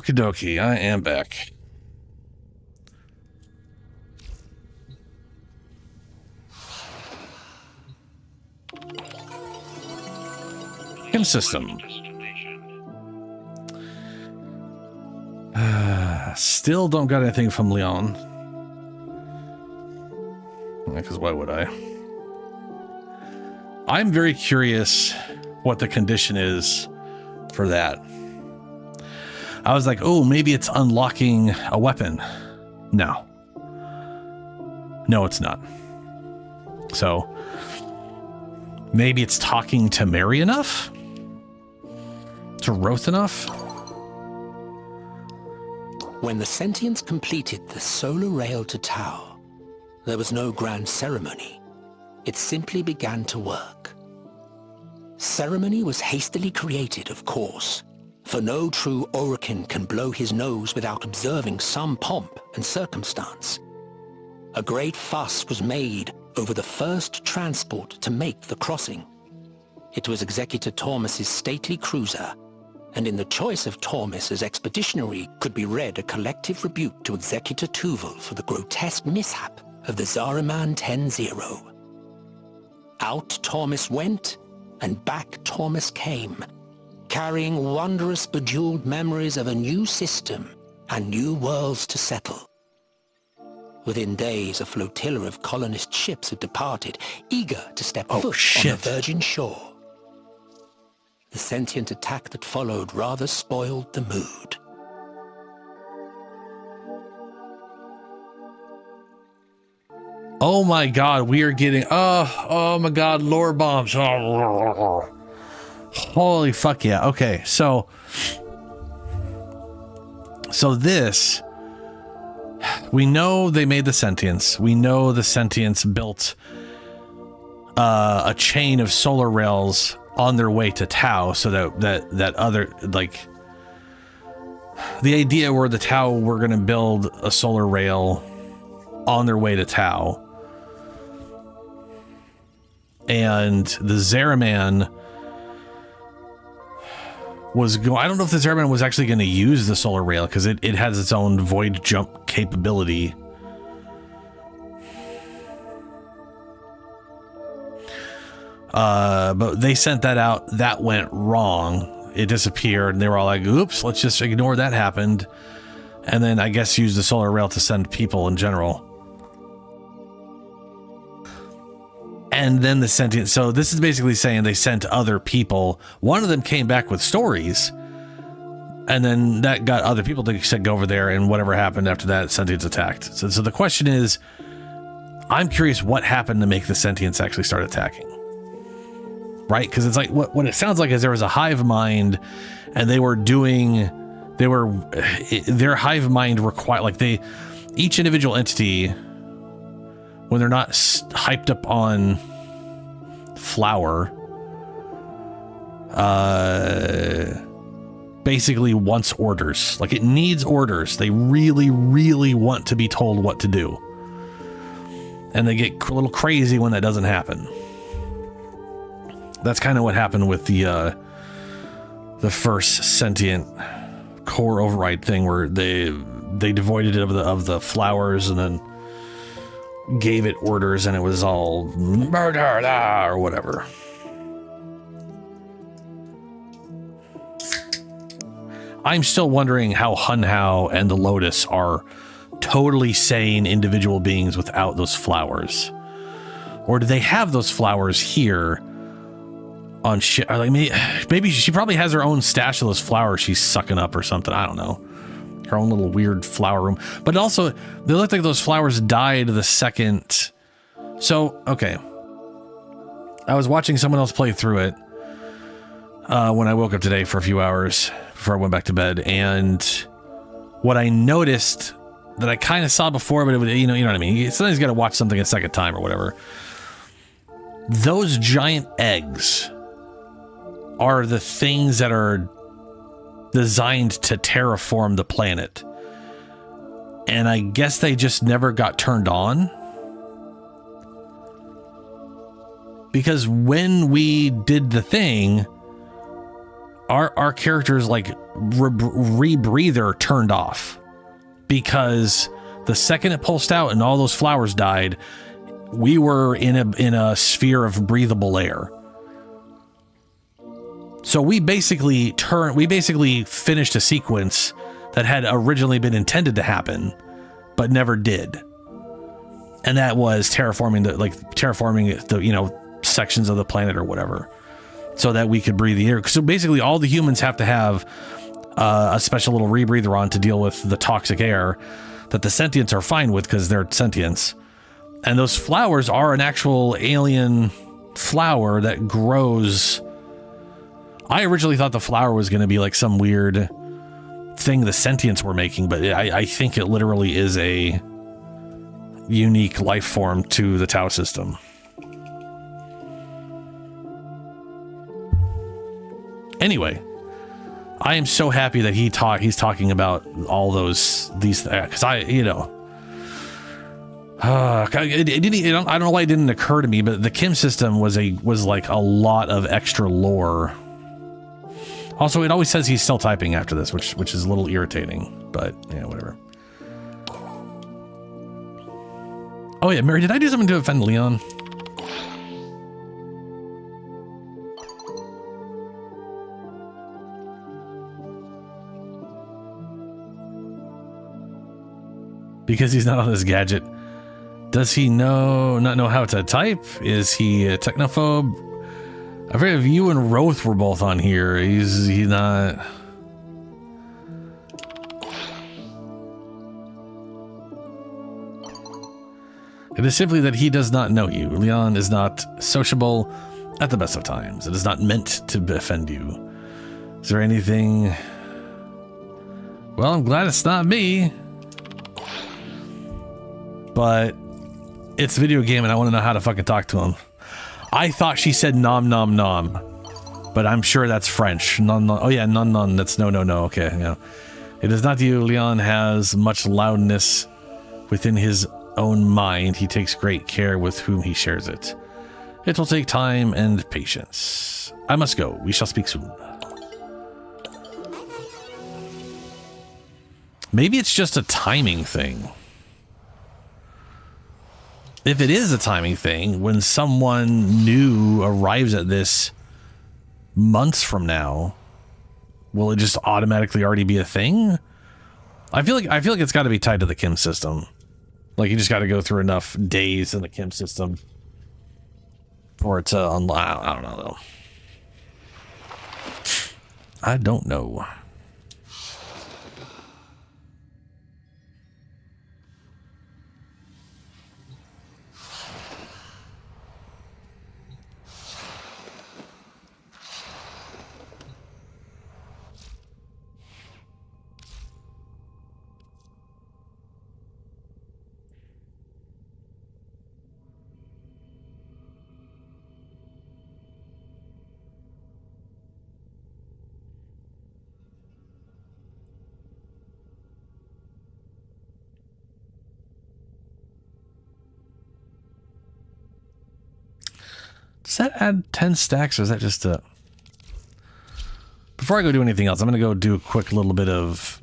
Okie dokie, I am back. System. Still don't got anything from Leon. Because why would I? I'm very curious what the condition is for that. I was like, oh, maybe it's unlocking a weapon. No. No, it's not. So maybe it's talking to Mary enough? To Roth enough? When the Sentients completed the solar rail to Tau, there was no grand ceremony. It simply began to work. Ceremony was hastily created, of course, for no true Orokin can blow his nose without observing some pomp and circumstance. A great fuss was made over the first transport to make the crossing. It was Executor Tormus's stately cruiser, and in the choice of Tormus as expeditionary could be read a collective rebuke to Executor Tuval for the grotesque mishap of the Zariman 10-0. Out Tormus went, and back Tormus came, carrying wondrous bejeweled memories of a new system and new worlds to settle. Within days, a flotilla of colonist ships had departed, eager to step foot on the virgin shore. The sentient attack that followed rather spoiled the mood. Oh my god, we are getting... Oh my god, lore bombs. Oh, holy fuck yeah. Okay, so this... We know they made the sentients. We know the sentients built a chain of solar rails on their way to Tau, so that other, like, the idea where the Tau were going to build a solar rail on their way to Tau, and the Zariman was going... I don't know if the Zariman was actually going to use the solar rail, because it has its own void jump capability. But they sent that out. That went wrong. It disappeared, and they were all like, oops, let's just ignore that happened. And then I guess use the solar rail to send people in general. And then the sentient... So this is basically saying they sent other people. One of them came back with stories, and then that got other people to go over there, and whatever happened after that, sentients attacked. So the question is, I'm curious what happened to make the sentients actually start attacking. Right? Because it's like, what it sounds like is there was a hive mind, and their hive mind required, like each individual entity, when they're not hyped up on flower, basically wants orders. Like, it needs orders. They really, really want to be told what to do. And they get a little crazy when that doesn't happen. That's kind of what happened with the first sentient core override thing, where they devoided it of the flowers and then gave it orders, and it was all murder or whatever. I'm still wondering how Hunhao and the Lotus are totally sane individual beings without those flowers. Or do they have those flowers here on shit? Like, maybe she probably has her own stash of those flowers she's sucking up or something. I don't know. Her own little weird flower room. But also, they look like those flowers died the second. So, okay. I was watching someone else play through it when I woke up today for a few hours before I went back to bed. And what I noticed that I kind of saw before, but it would, you know what I mean? Sometimes you got to watch something a second time or whatever. Those giant eggs are the things that are designed to terraform the planet. And I guess they just never got turned on. Because when we did the thing, our characters like rebreather turned off, because the second it pulsed out and all those flowers died, we were in a sphere of breathable air. So we basically finished a sequence that had originally been intended to happen, but never did. And that was terraforming the sections of the planet or whatever, so that we could breathe the air. So basically all the humans have to have a special little rebreather on to deal with the toxic air that the sentients are fine with because they're sentients. And those flowers are an actual alien flower that grows. I originally thought the flower was going to be like some weird thing the sentients were making, but I think it literally is a unique life form to the Tau system. Anyway, I am so happy that he's talking about all these, because I don't know why it didn't occur to me, but the Kim system was like a lot of extra lore. Also, it always says he's still typing after this, which is a little irritating, but yeah, whatever. Oh yeah, Mary, did I do something to offend Leon? Because he's not on this gadget. Does he not know how to type? Is he a technophobe? I forget if you and Roth were both on here. He's not. It is simply that he does not know you. Leon is not sociable at the best of times. It is not meant to offend you. Is there anything? Well, I'm glad it's not me. But it's a video game and I want to know how to fucking talk to him. I thought she said nom nom nom, but I'm sure that's French. Non, non. Oh yeah, non non. That's no no no. Okay, yeah. It is not you. Leon has much loudness within his own mind. He takes great care with whom he shares it. It will take time and patience. I must go. We shall speak soon. Maybe it's just a timing thing. If it is a timing thing, when someone new arrives at this months from now, will it just automatically already be a thing? I feel like it's got to be tied to the Kim system. Like you just got to go through enough days in the Kim system for it to unlock. I don't know though. I don't know. Does that add 10 stacks or is that just a... Before I go do anything else, I'm going to go do a quick little bit of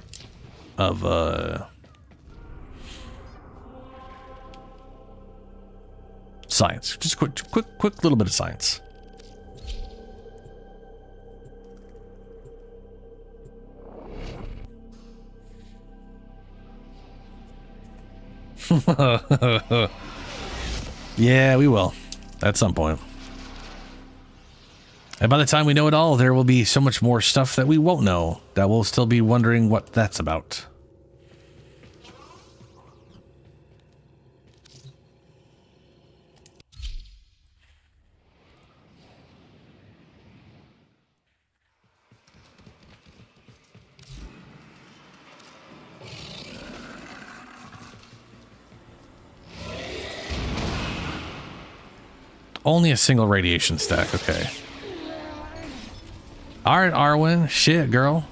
science. Just a quick little bit of science. Yeah, we will. At some point. And by the time we know it all, there will be so much more stuff that we won't know, that we'll still be wondering what that's about. Only a single radiation stack, okay. Alright, Arwen. Shit, girl.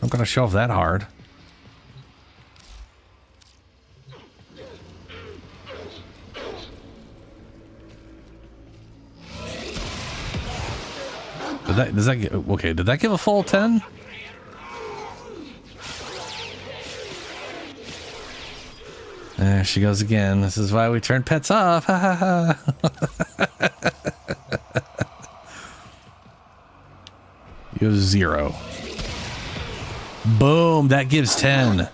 I'm gonna show off that hard. Did that give a full 10? There she goes again. This is why we turn pets off. Ha ha ha. You have 0. Boom, that gives 10.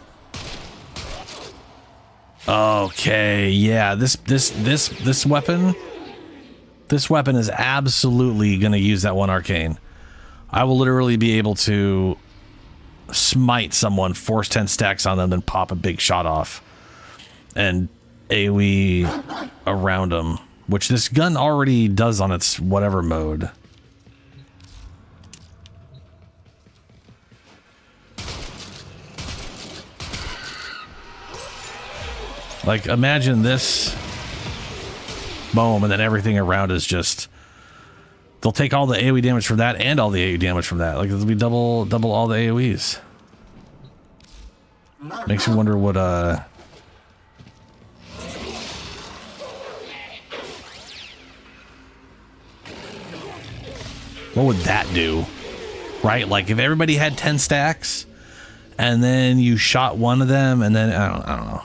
Okay, yeah, this weapon is absolutely gonna use that one arcane. I will literally be able to smite someone, force 10 stacks on them, then pop a big shot off. And AoE around them, which this gun already does on its whatever mode. Like, imagine this. Boom, and then everything around is just... They'll take all the AoE damage from that and all the AoE damage from that. Like, it'll be double all the AoEs. Makes me wonder what, what would that do? Right? Like, if everybody had 10 stacks, and then you shot one of them, and then... I don't know.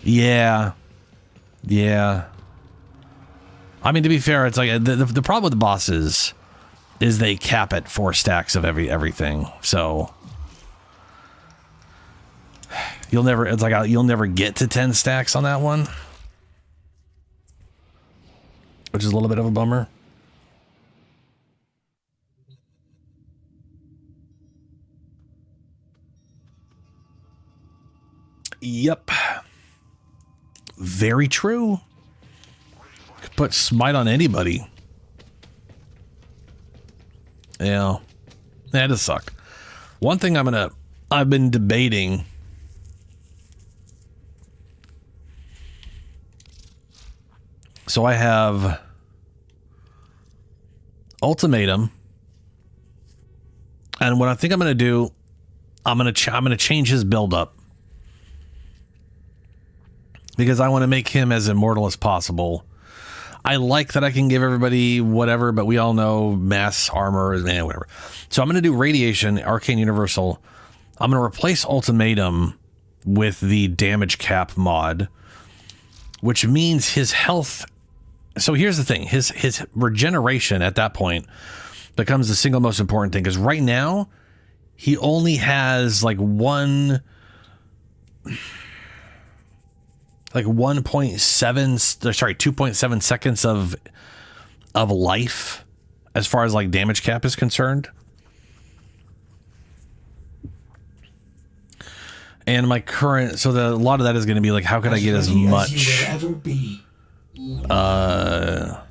Yeah. Yeah. I mean, to be fair, it's like the problem with the bosses is they cap at 4 stacks of everything. So you'll never you'll never get to 10 stacks on that one, which is a little bit of a bummer. Yep. Very true. Could put smite on anybody. Yeah. That does suck. One thing I've been debating. So I have Ultimatum. And what I think I'm going to do, I'm going to change his build up. Because I want to make him as immortal as possible. I like that I can give everybody whatever, but we all know mass armor, whatever. So I'm going to do Radiation, Arcane Universal. I'm going to replace Ultimatum with the damage cap mod, which means his health. So here's the thing. His regeneration at that point becomes the single most important thing. Because right now, he only has like 2.7 seconds of life as far as like damage cap is concerned. And my current, so a lot of that is going to be like, how can I get as much? As you will ever be. That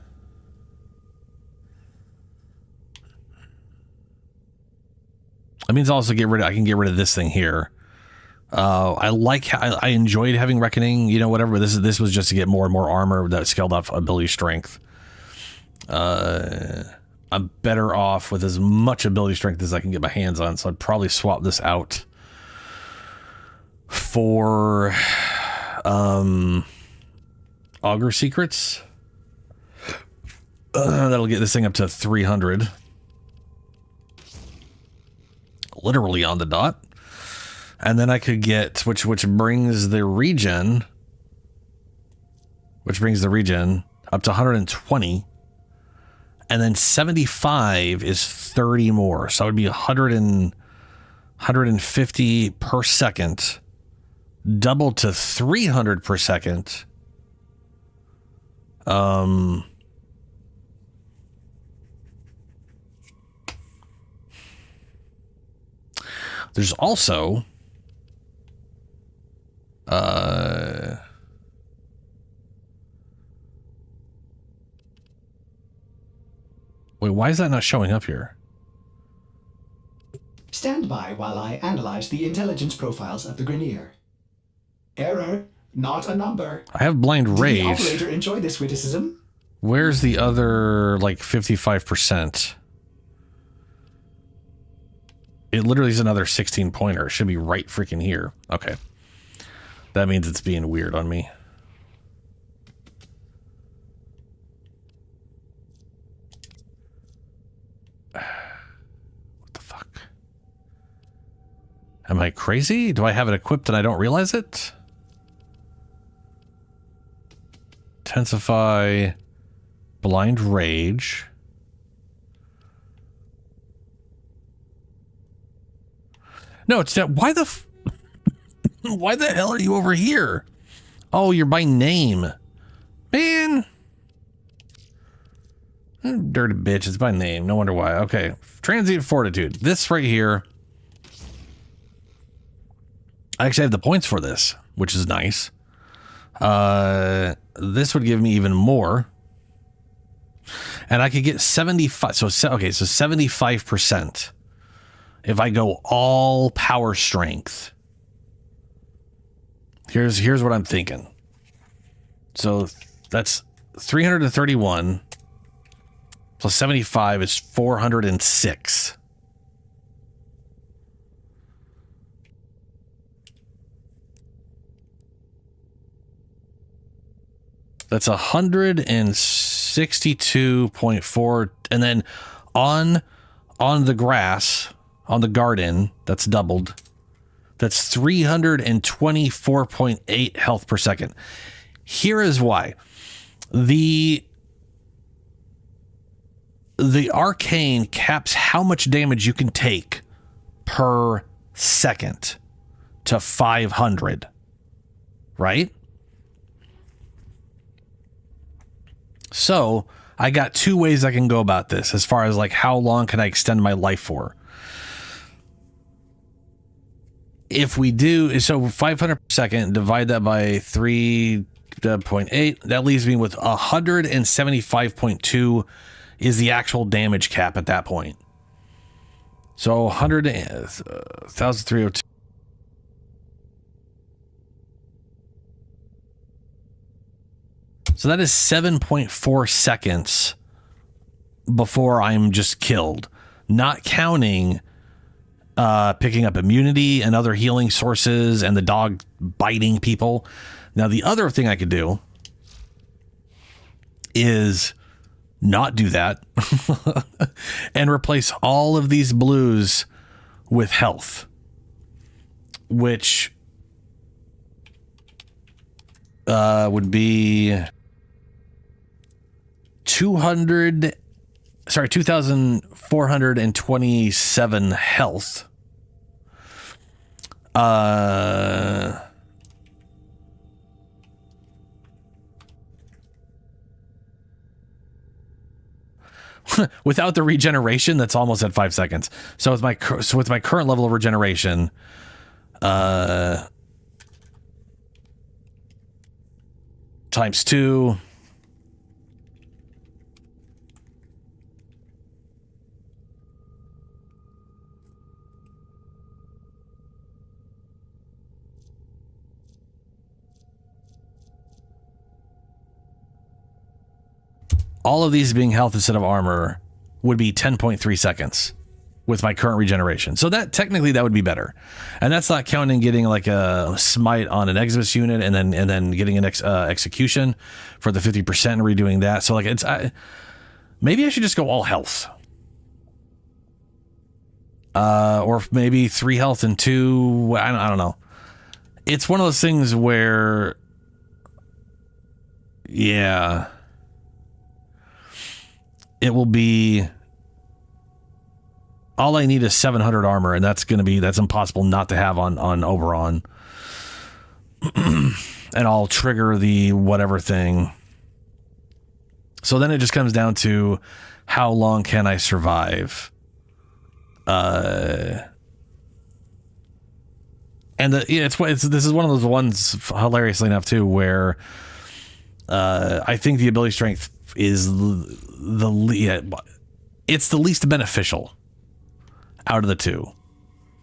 means also I can get rid of this thing here. I enjoyed having Reckoning, whatever, but this was just to get more and more armor that scaled up ability strength. I'm better off with as much ability strength as I can get my hands on, so I'd probably swap this out for Augur Secrets. That'll get this thing up to 300. Literally on the dot. And then I could get, which brings the regen up to 120. And then 75 is 30 more. So it would be 150 per second, double to 300 per second. There's also wait, why is that not showing up here? Stand by while I analyze the intelligence profiles of the Grineer. Error, not a number. I have blind rage. Did the operator enjoy this witticism? Where's the other, like, 55%? It literally is another 16 pointer. It should be right freaking here. Okay. That means it's being weird on me. What the fuck? Am I crazy? Do I have it equipped and I don't realize it? Intensify Blind Rage. No, it's not. Why the why the hell are you over here? Oh, you're by name. Man. Dirty bitch, it's by name. No wonder why. Okay. Transient Fortitude. This right here. I actually have the points for this, which is nice. This would give me even more. And I could get 75. So 75%. If I go all power strength. Here's what I'm thinking. So that's 331 plus 75 is 406. That's 162.4, and then on the grass, on the garden, that's doubled. That's 324.8 health per second. Here is why. The arcane caps how much damage you can take per second to 500, right? So I got two ways I can go about this as far as like how long can I extend my life for. If we do, so 500 per second, divide that by 3.8, that leaves me with 175.2 is the actual damage cap at that point. So 1,302. So that is 7.4 seconds before I'm just killed, not counting picking up immunity and other healing sources and the dog biting people. Now, the other thing I could do is not do that and replace all of these blues with health, which would be 2,427 health. Without the regeneration, that's almost at 5 seconds. So with my current level of regeneration, times 2. All of these being health instead of armor would be 10.3 seconds with my current regeneration. So that technically that would be better. And that's not counting getting like a smite on an Exodus unit and then getting an execution for the 50% and redoing that. So like maybe I should just go all health. Or maybe 3 health and 2. I don't know. It's one of those things where, yeah, it will be, all I need is 700 armor, and that's impossible not to have on Oberon. And I'll trigger the whatever thing. So then it just comes down to how long can I survive? And this is one of those ones, hilariously enough too, where I think the ability strength is it's the least beneficial out of the two.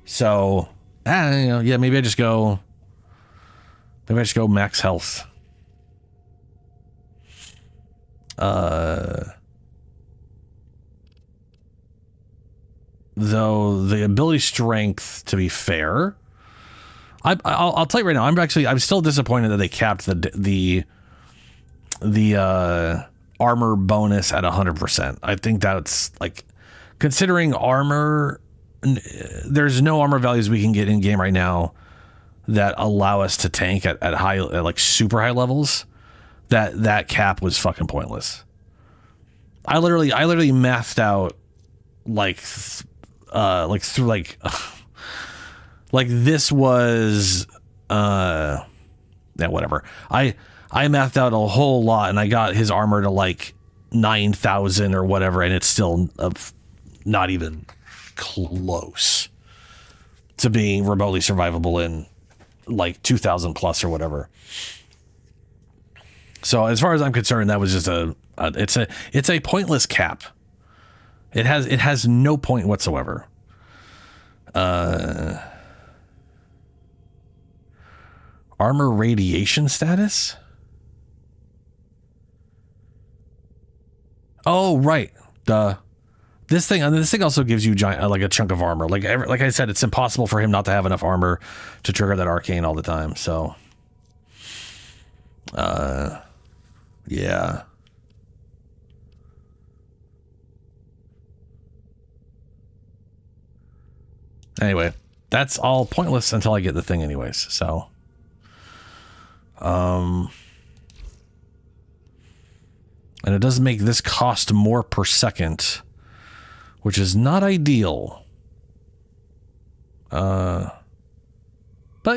So maybe I just go max health. Though the ability strength, to be fair, I'll tell you right now, I'm still disappointed that they capped the armor bonus at 100%. I think that's like, considering armor there's no armor values we can get in game right now that allow us to tank at like super high levels. That cap was fucking pointless. I literally mathed out like through like this was yeah, whatever. I mathed out a whole lot and I got his armor to like 9,000 or whatever, and it's still not even close to being remotely survivable in like 2,000 plus or whatever. So as far as I'm concerned, that was just it's a pointless cap. It has no point whatsoever. Armor radiation status? Oh, right. This thing also gives you giant, like a chunk of armor. Like I said, it's impossible for him not to have enough armor to trigger that arcane all the time. So, yeah. Anyway, that's all pointless until I get the thing anyways. So, and it does make this cost more per second, which is not ideal. But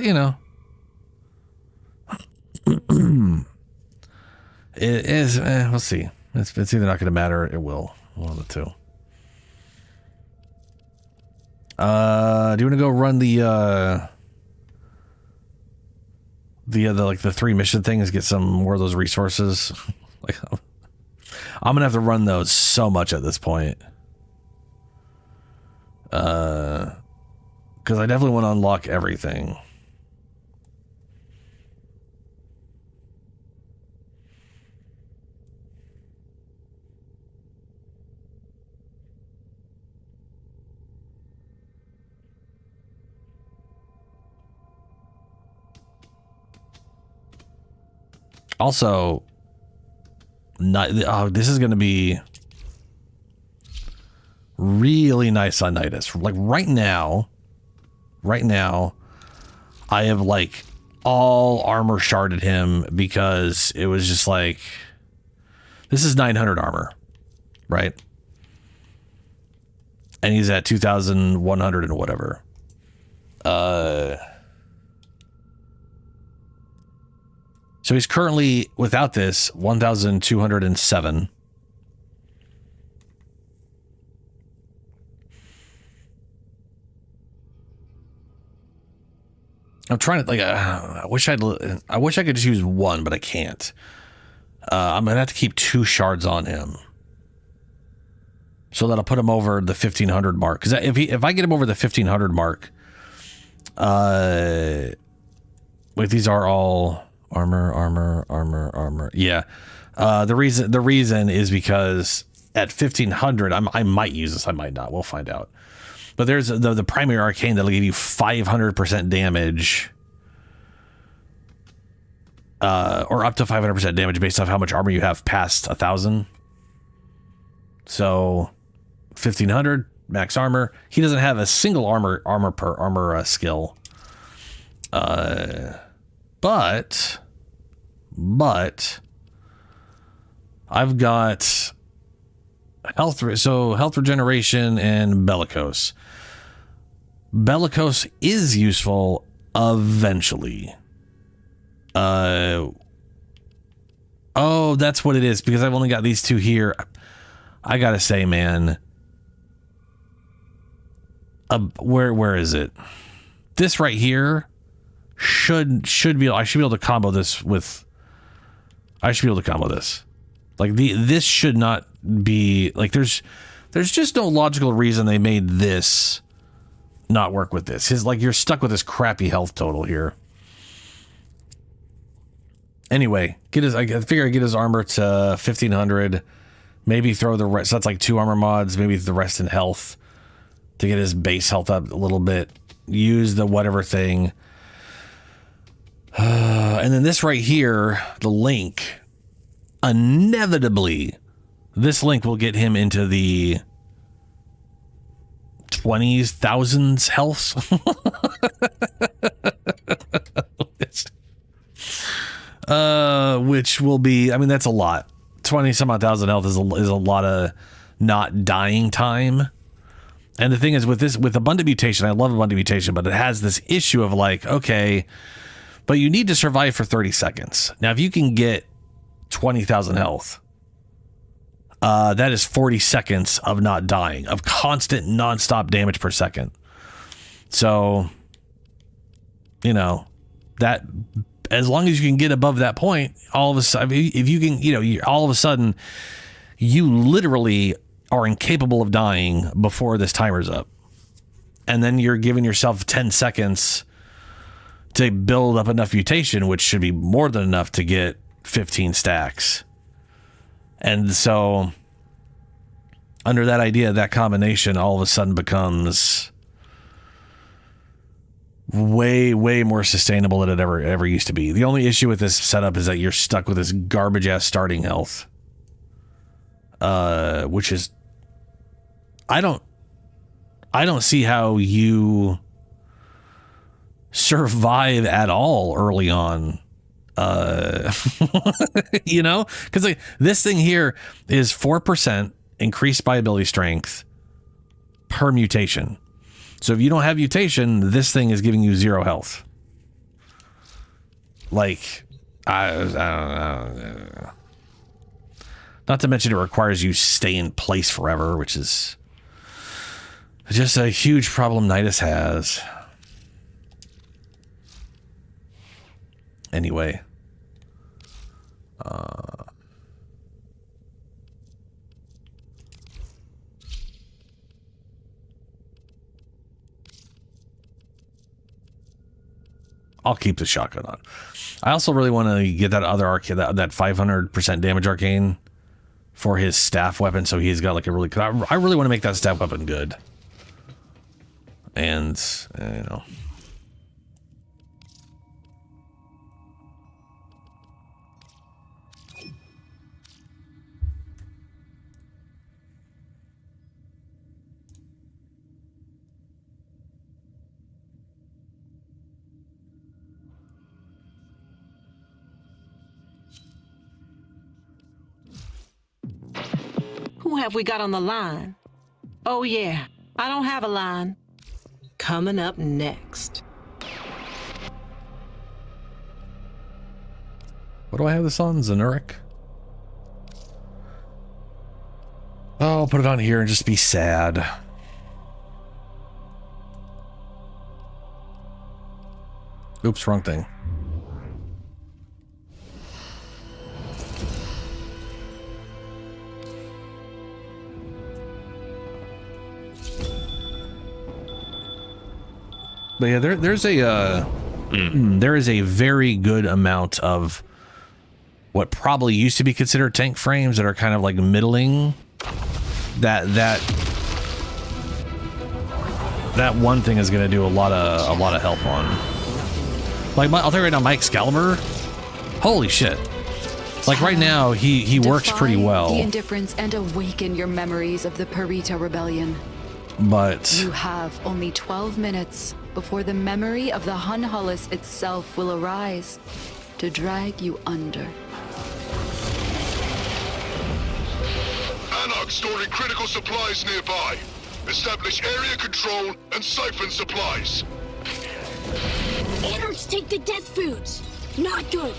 you know, it is, we'll see. It's either not going to matter or it will. One of the two. Do you want to go run the 3 mission things, get some more of those resources? Like, I'm gonna have to run those so much at this point. Because I definitely want to unlock everything. Also, this is going to be really nice on Nidus. Like right now, I have like all armor sharded him because it was just like, this is 900 armor, right? And he's at 2,100 and whatever. So he's currently, without this, 1,207. I'm trying to, like, I wish I could just use one, but I can't. I'm going to have to keep 2 shards on him. So that'll put him over the 1,500 mark. Because if I get him over the 1,500 mark, wait, these are all... Armor. Yeah. The reason is because at 1,500, I might use this. I might not. We'll find out. But there's the primary arcane that'll give you 500% damage, or up to 500% damage based off how much armor you have past 1,000. So 1,500 max armor. He doesn't have a single armor skill. But I've got health regeneration and bellicose. Bellicose is useful eventually. Oh, that's what it is, because I've only got these 2 here. I gotta say, man, where is it? This right here should be, I should be able to combo this with, like this should not be like, there's just no logical reason they made this not work with this. You're stuck with this crappy health total here. Anyway, I figure I get his armor to 1,500, maybe throw the rest, so that's like 2 armor mods, maybe the rest in health to get his base health up a little bit, use the whatever thing. And then this right here, the link, inevitably, this link will get him into the 20,000 health. Which will be, I mean, that's a lot. 20 some odd thousand health is a lot of not dying time. And the thing is with Abundant Mutation, I love Abundant Mutation, but it has this issue of like, okay, but you need to survive for 30 seconds. Now, if you can get 20,000 health, that is 40 seconds of not dying, of constant nonstop damage per second. So, you know, that as long as you can get above that point, all of a sudden, if you can, all of a sudden, you literally are incapable of dying before this timer's up. And then you're giving yourself 10 seconds to build up enough mutation, which should be more than enough to get 15 stacks. And so under that idea, that combination all of a sudden becomes way more sustainable than it ever used to be. The only issue with this setup is that you're stuck with this garbage ass starting health, which is I don't see how you survive at all early on. You know, because like, this thing here is 4% increased by ability strength per mutation. So if you don't have mutation, this thing is giving you 0 health. Like, I don't know. Not to mention it requires you stay in place forever, which is just a huge problem Nidus has. Anyway. I'll keep the shotgun on. I also really want to get that other arcane, that 500% damage arcane for his staff weapon. So he's got like a really, I really want to make that staff weapon good. And, you know. Who have we got on the line? Oh yeah, I don't have a line. Coming up next. What do I have this on? Zenuric? Oh, I'll put it on here and just be sad. Oops, wrong thing. But yeah, there's a there is a very good amount of what probably used to be considered tank frames that are kind of like middling. That one thing is going to do a lot of help on. Like I'll tell you right now, my Excalibur, holy shit! Like right now, he works pretty well. The indifference and awaken your memories of the Perita Rebellion. But you have only 12 minutes before the memory of the Hunhullus itself will arise to drag you under. Anarch storing critical supplies nearby. Establish area control and siphon supplies. Anarchs take the death foods. Not good.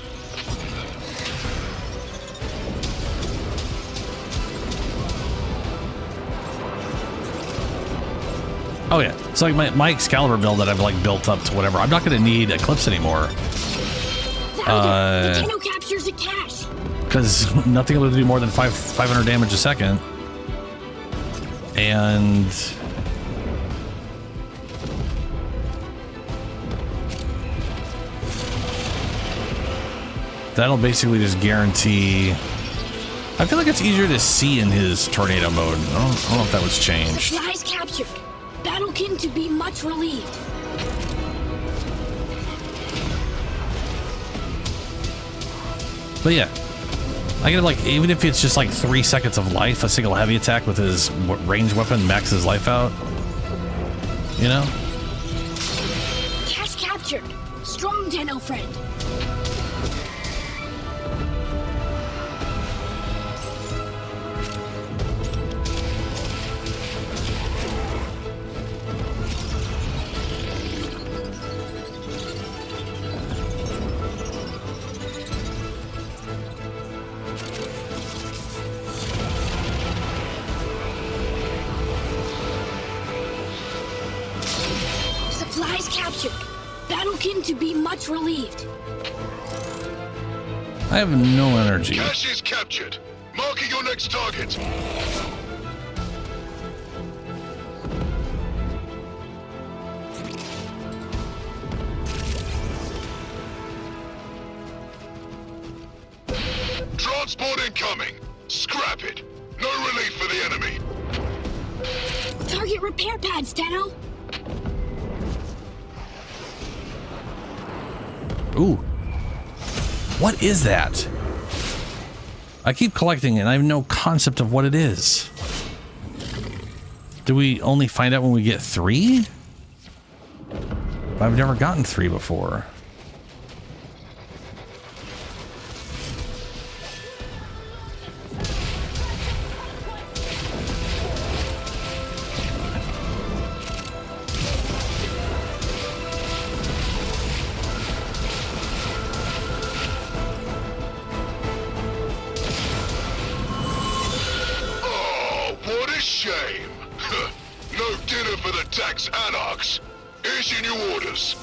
oh yeah, it's like my Excalibur build that I've like built up to whatever. I'm not going to need Eclipse anymore. The Tenno captures a cache. Because nothing will do more than 500 damage a second. And that'll basically just guarantee. I feel like it's easier to see in his tornado mode. I don't know if that was changed. Supplies captured. Battlekin to be much relieved. But yeah, I get like, even if it's just like 3 seconds of life, a single heavy attack with his range weapon maxes life out. you know? Cache captured. Strong, Tenno friend. Supplies captured. Battlekin to be much relieved. I have no energy. Cache is captured. Marking your next target. Transport incoming. Scrap it. No relief for the enemy. Target repair pads, Tenno. Ooh. What is that? I keep collecting it and I have no concept of what it is. Do we only find out when we get 3? I've never gotten 3 before. No dinner for the tax anarchs. Issue new orders.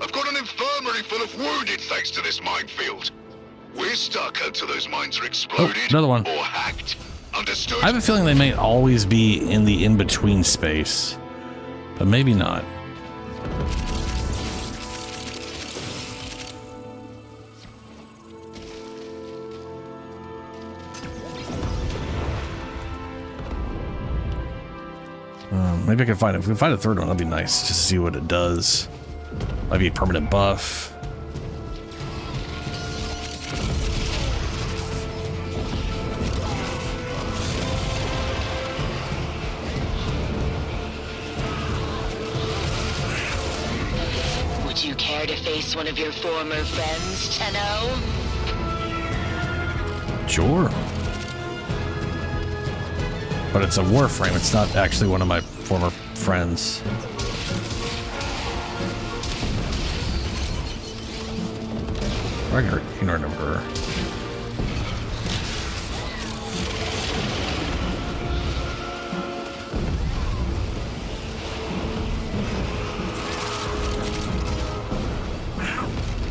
I've got an infirmary full of wounded thanks to this minefield. We're stuck until those mines are exploded another one. or hacked. Understood? I have a feeling they may always be in the in-between space, but maybe not. Maybe I can find it. If we can find a third one, that'd be nice just to see what it does. Might be a permanent buff. Would you care to face one of your former friends, Tenno? Sure. But it's a Warframe. It's not actually one of my former friends. I can remember.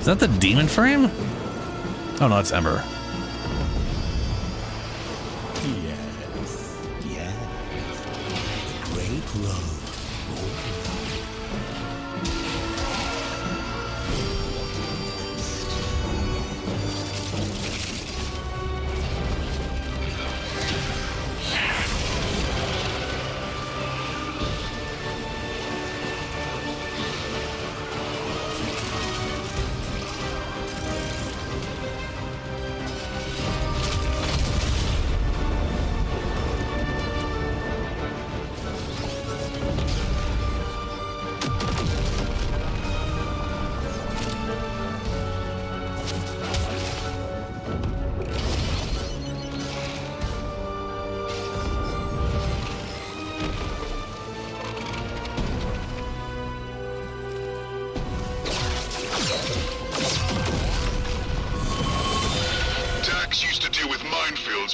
Is that the demon frame? Oh no, it's Ember.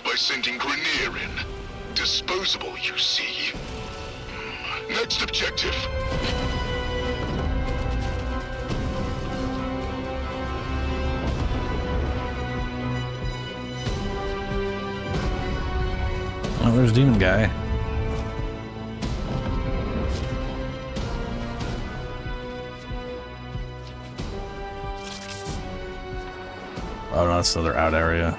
By sending Grenier in. Disposable, you see. Next objective. Oh, there's Demon Guy. Oh no, that's another out area.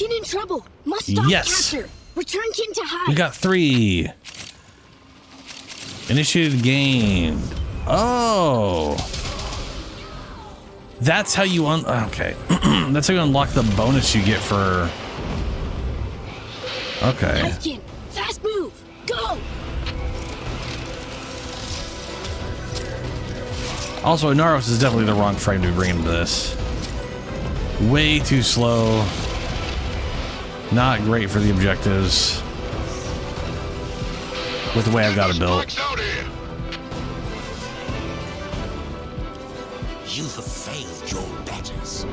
Kin in trouble. Must stop Yes. capture. Return Kin to hide. We got 3. Initiated gained. Oh. That's how you okay. That's how you unlock the bonus you get for. Okay. Hive Kin, fast move. Go. Also, Naros is definitely the wrong frame to bring into this. Way too slow. Not great for the objectives. With the way I've got it built. You have failed your betters.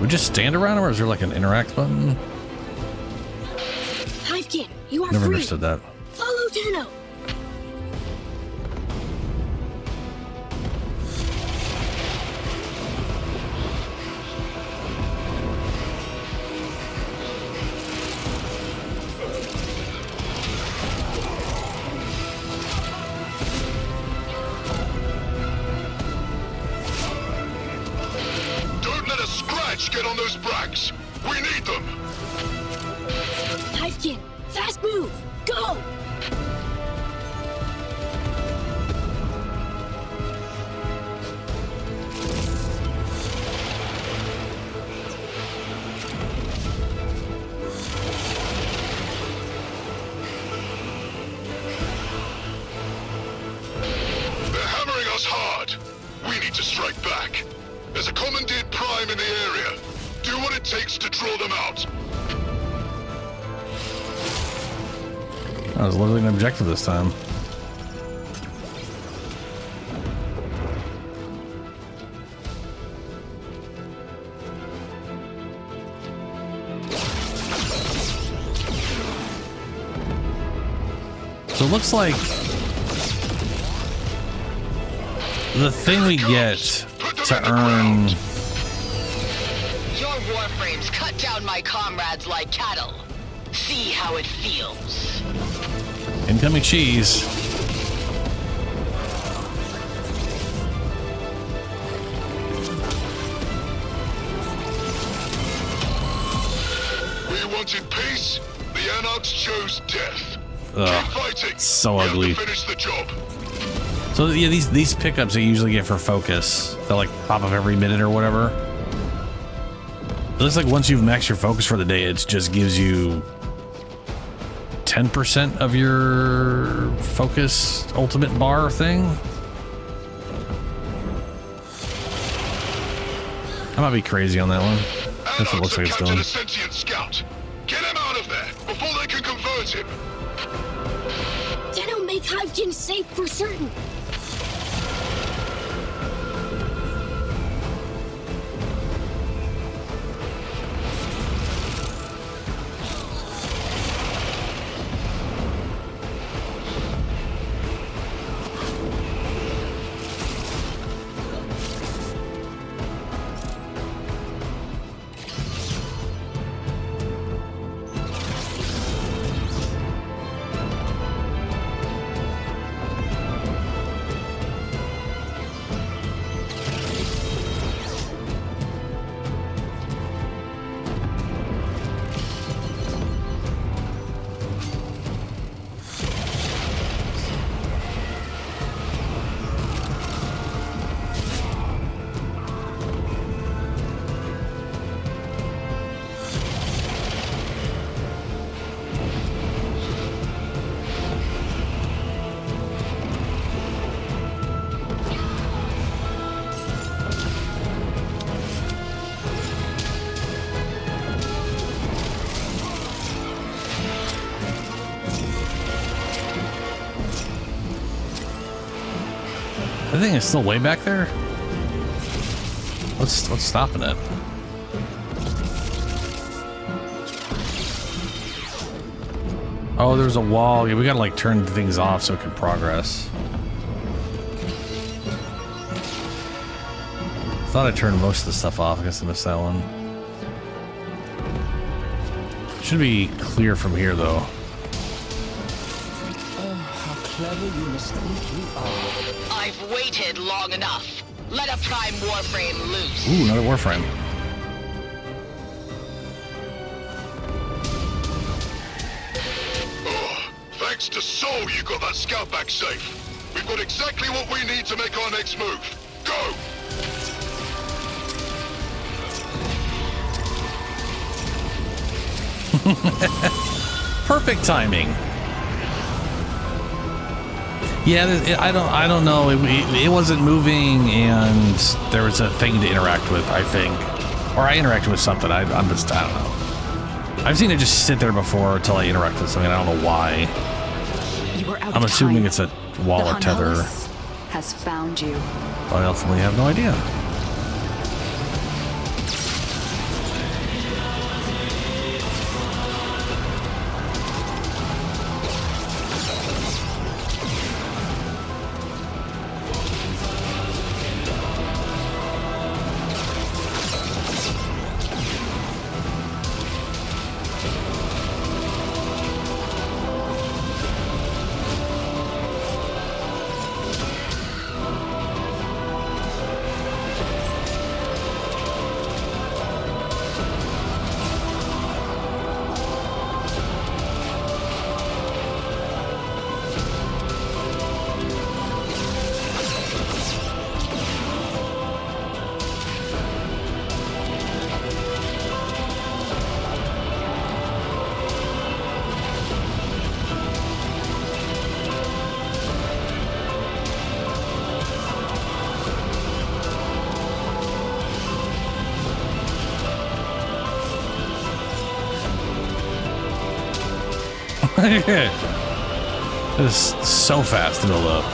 We just stand around, or is there like an interact button? Hive Kin, you are Never free. understood that. Follow Tenno. Don't let a scratch get on those bracks. We need them. Hive Kin, fast move. Go. They're hammering us hard. We need to strike back. There's a commandeered prime in the area. Do what it takes to draw them out. That was literally an objective this time. So it looks like the thing we get to earn. Your warframes cut down my comrades like cattle. See how it feels. Incoming cheese. We wanted peace. The Anarchs chose death. Ugh, Keep fighting. so We have to ugly. finish the job. So yeah, these pickups I usually get for focus, they like pop up every minute or whatever. It looks like once you've maxed your focus for the day, it just gives you 10% of your focus ultimate bar thing. I might be crazy on that one. That's what it looks like it's Captured doing. a sentient scout. Get him out of there before they can convert him. Tenno make Hive Kin safe for certain. The thing is still way back there. What's stopping it? Oh, there's a wall. Yeah, we gotta like turn things off so it can progress. Thought I turned most of the stuff off. I guess I missed that one. Should be clear from here though. Oh, how clever you must think you are. I've waited long enough. Let a prime Warframe loose. Ooh, another Warframe. Thanks to Soul, you got that scout back safe. We've got exactly what we need to make our next move. Go! Perfect timing. Yeah, I don't know. It wasn't moving, and there was a thing to interact with, I think, or I interacted with something. I don't know. I've seen it just sit there before until I interact with something. I don't know why. I'm assuming it's a wall or tether. Has found you. I ultimately have no idea. It is so fast to build up.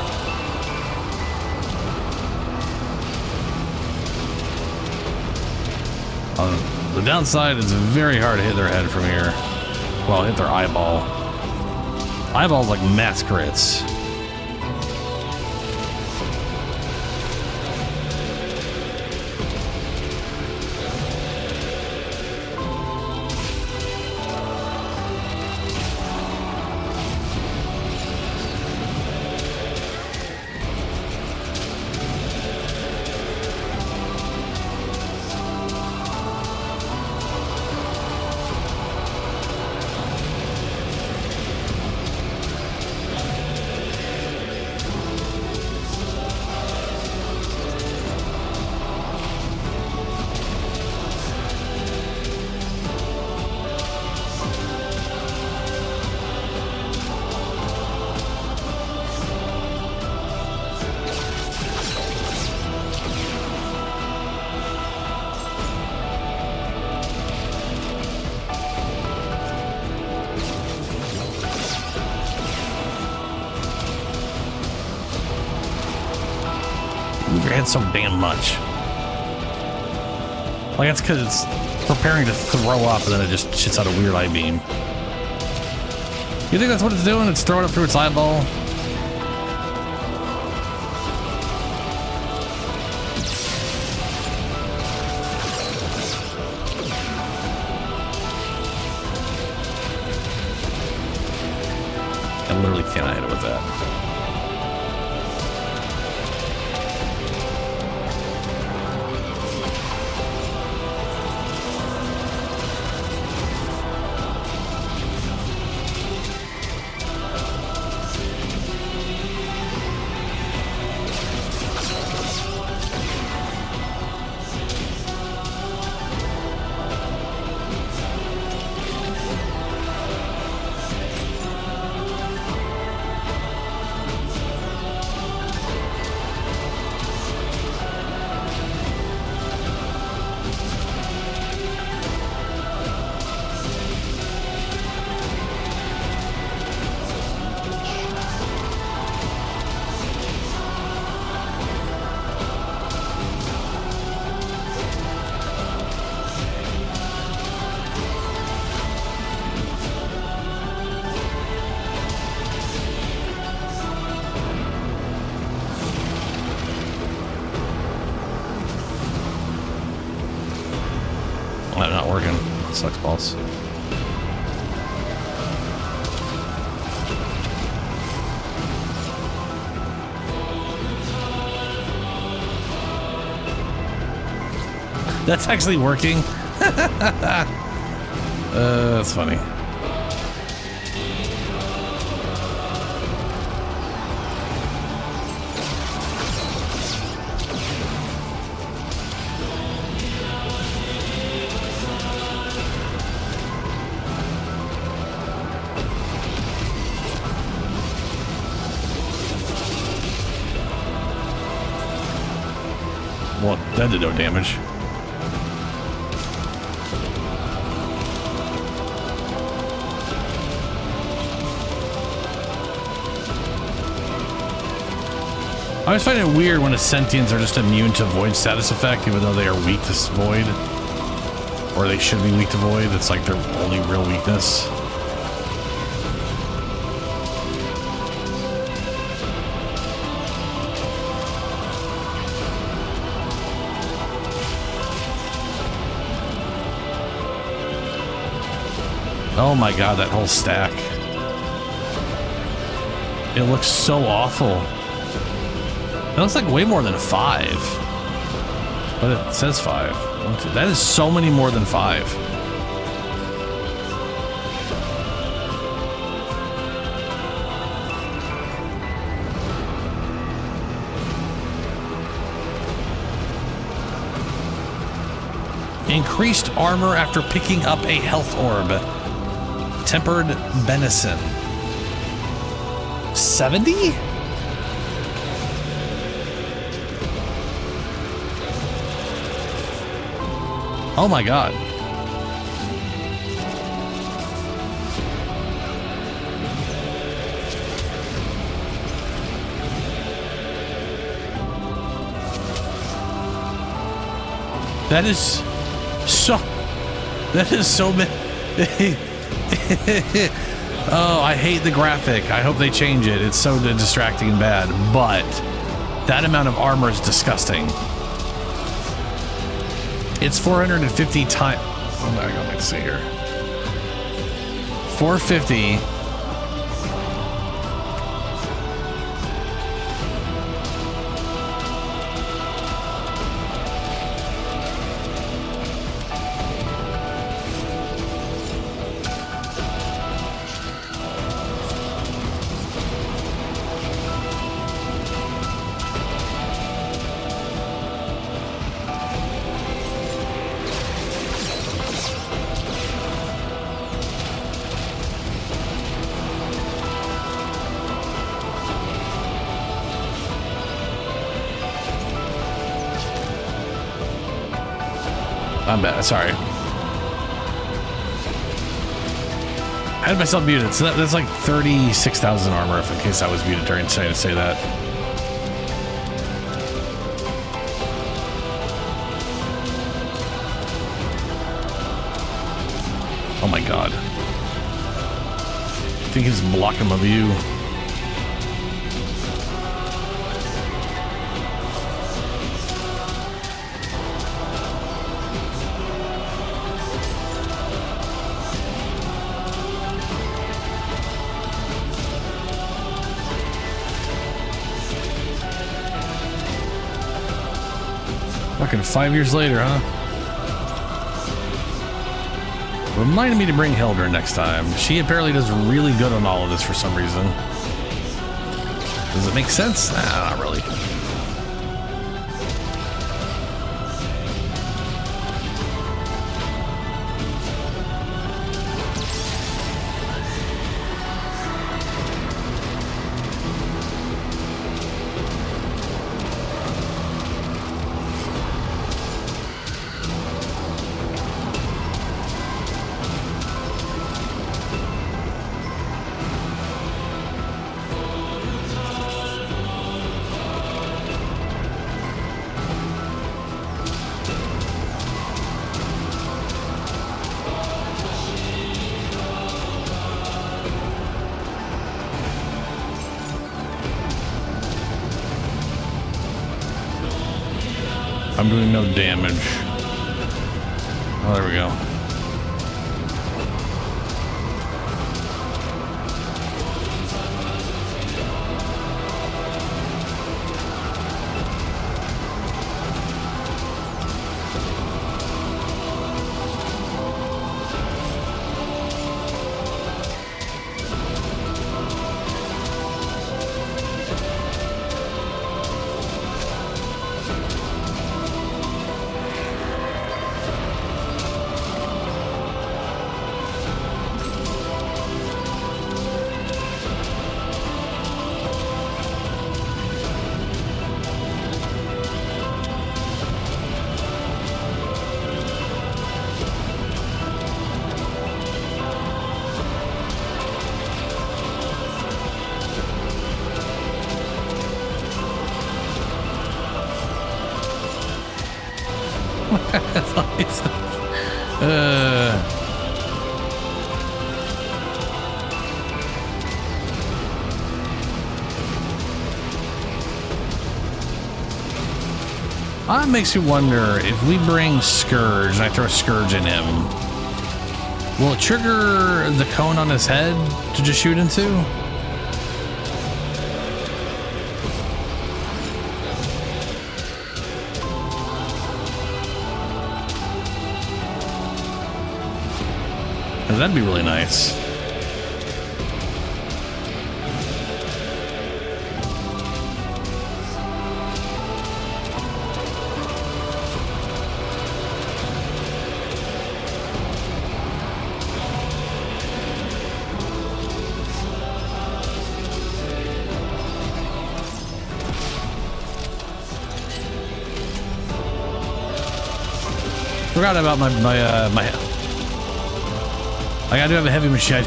On the downside, it's very hard to hit their head from here. Well, hit their eyeball. Eyeball's like mass crits. So damn much. Like, that's because it's preparing to throw up and then it just shits out a weird eye beam. You think that's what it's doing? It's throwing up through its eyeball? I literally cannot hit it with that. Not working. Sucks balls. That's actually working. That's funny. Well, that did no damage. I always find it weird when Ascentians are just immune to Void status effect, even though they are weak to Void. Or they should be weak to Void. It's like their only real weakness. Oh my god, that whole stack. It looks so awful. That looks like way more than 5. But it says 5. That is so many more than 5. Increased armor after picking up a health orb. Tempered Benison. 70? Oh my god. That is so many. Oh, I hate the graphic. I hope they change it. It's so distracting and bad, but that amount of armor is disgusting. It's 450 times. Oh my god, let's see here. 450. I'm bad. Sorry. I had myself muted, so that's like 36,000 armor if in case I was muted during trying to say that. Oh my god. I think he's blocking my view. Fucking 5 years later, huh? Reminded me to bring Hildur next time. She apparently does really good on all of this for some reason. Does it make sense? Nah, not really. I'm doing no damage. Oh, there we go. That makes me wonder if we bring Scourge and I throw Scourge in him, will it trigger the cone on his head to just shoot into? That'd be really nice. Forgot about my I do have a heavy machine.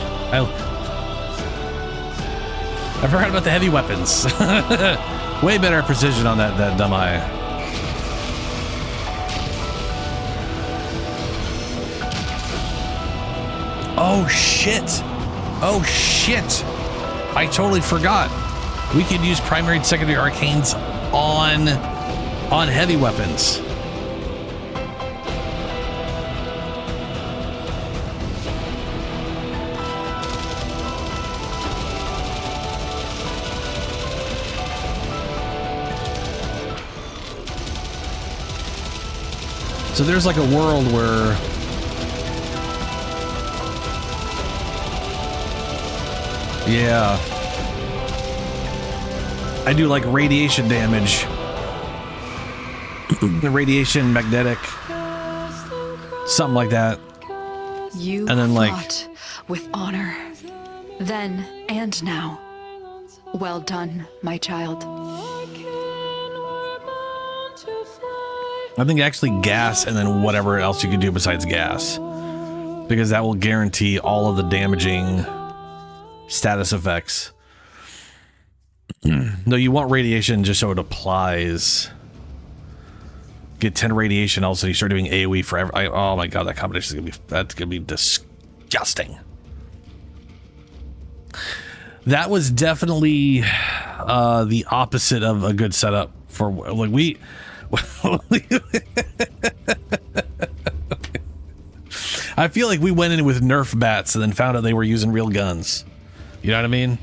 I forgot about the heavy weapons. Way better precision on that dumb eye. Oh shit! Oh shit! I totally forgot. We could use primary and secondary arcanes on heavy weapons. So there's like a world where yeah, I do like radiation damage, the radiation, magnetic, something like that. You and then fought with honor, then and now. Well done, my child. I think actually gas and then whatever else you can do besides gas, because that will guarantee all of the damaging status effects. No, you want radiation just so it applies. Get 10 radiation, also you start doing AoE forever. Oh my god, that combination is gonna be disgusting. That was definitely the opposite of a good setup for like we. I feel like we went in with Nerf bats and then found out they were using real guns. You know what I mean?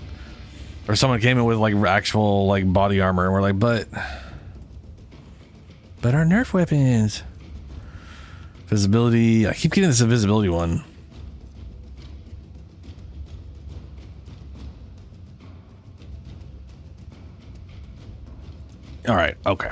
Or someone came in with like actual like body armor and we're like, but our Nerf weapons. Visibility. I keep getting this invisibility one. All right. Okay.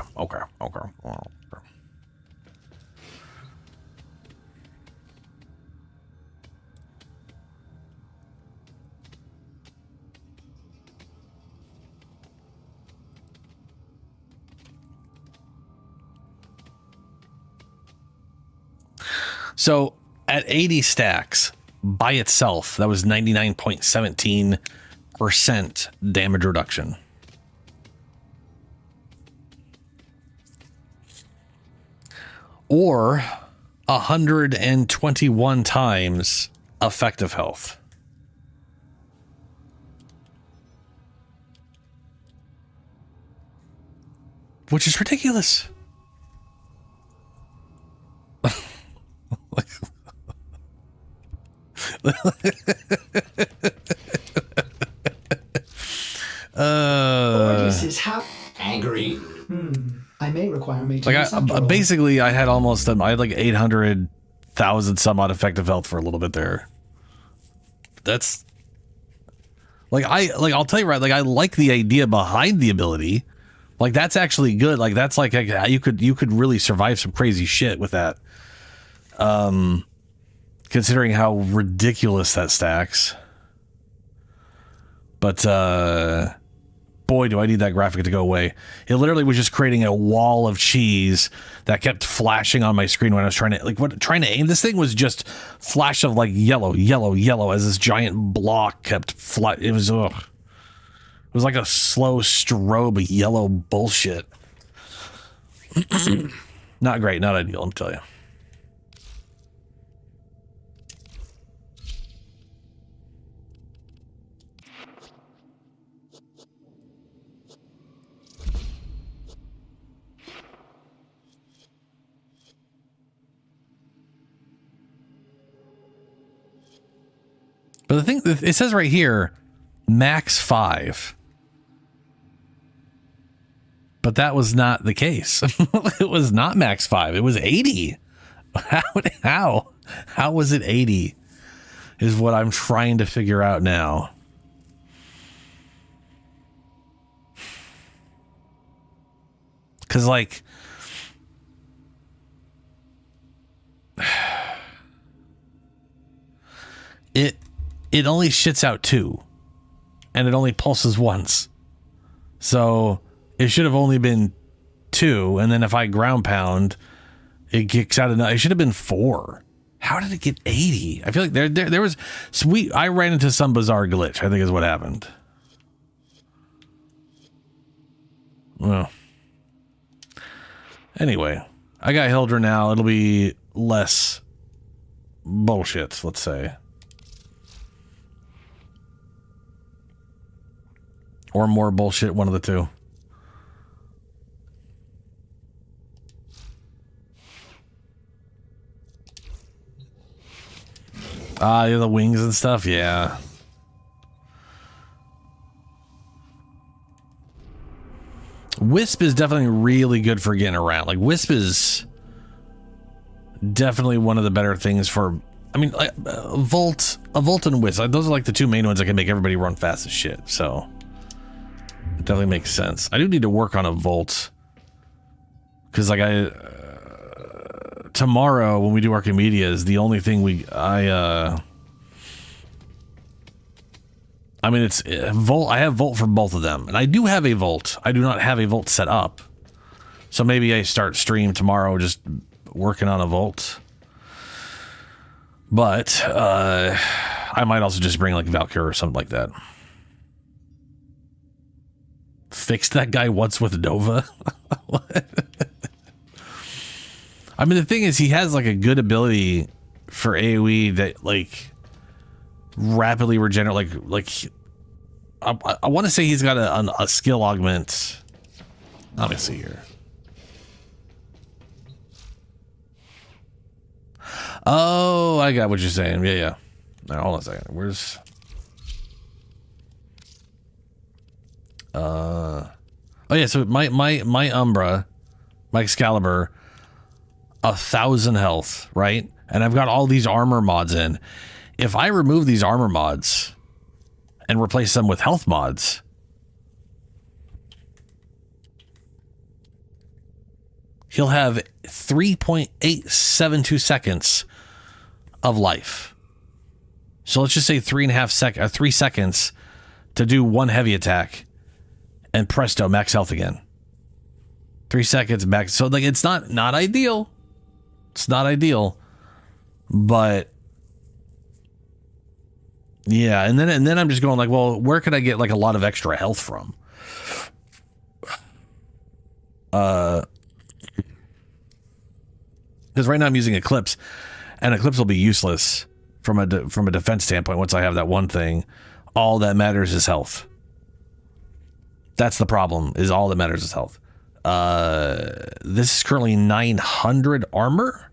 So at 80 stacks by itself, that was 99.17% damage reduction. Or 121 times effective health. Which is ridiculous. Gorgeous is how angry. I may require me to like basically I had almost I had like 800,000 some odd effective health for a little bit there. That's like I'll tell you right, like I like the idea behind the ability. Like that's actually good. Like that's like you could really survive some crazy shit with that. Considering how ridiculous that stacks. But boy, do I need that graphic to go away. It literally was just creating a wall of cheese that kept flashing on my screen when I was trying to aim. This thing was just flash of like yellow as this giant block kept it was ugh. It was like a slow strobe yellow bullshit. Not great, not ideal, let me tell you. it says right here, max 5. But that was not the case. It was not max 5. It was 80. How was it 80? Is what I'm trying to figure out now. Because, like, it only shits out 2, and it only pulses once. So it should have only been 2, and then if I ground pound, it kicks out another. It should have been 4. How did it get 80? I feel like there was sweet. I ran into some bizarre glitch, I think is what happened. Well, anyway, I got Hildra now. It'll be less bullshit, let's say. Or more bullshit, one of the two. Yeah, the wings and stuff, yeah. Wisp is definitely really good for getting around. Like, Wisp is definitely one of the better things for... I mean, like, a Volt and Wisp, those are like the two main ones that can make everybody run fast as shit, so... It definitely makes sense. I do need to work on a Volt. Because, like, tomorrow when we do Archimedes, the only thing I mean, it's Volt. I have Volt for both of them, and I do have a Volt. I do not have a Volt set up, so maybe I start stream tomorrow just working on a Volt. But I might also just bring like Valkyrie or something like that. Fix that guy once with Nova. What? I mean, the thing is, he has like a good ability for AoE that like rapidly regenerate. I want to say he's got a skill augment. Let me see here. Oh, I got what you're saying. Yeah. Now, hold on a second. Where's? Oh yeah. So my Umbra, my Excalibur. 1,000 health, right? And I've got all these armor mods in. If I remove these armor mods and replace them with health mods, he'll have 3.872 seconds of life. So let's just say 3 seconds to do one heavy attack, and presto, max health again. 3 seconds max. So like, it's not ideal. It's not ideal, but yeah. And then I'm just going like, well, where could I get like a lot of extra health from? Because right now I'm using Eclipse, and Eclipse will be useless from a defense standpoint. Once I have that one thing, all that matters is health. That's the problem. Is all that matters is health. This is currently 900 armor,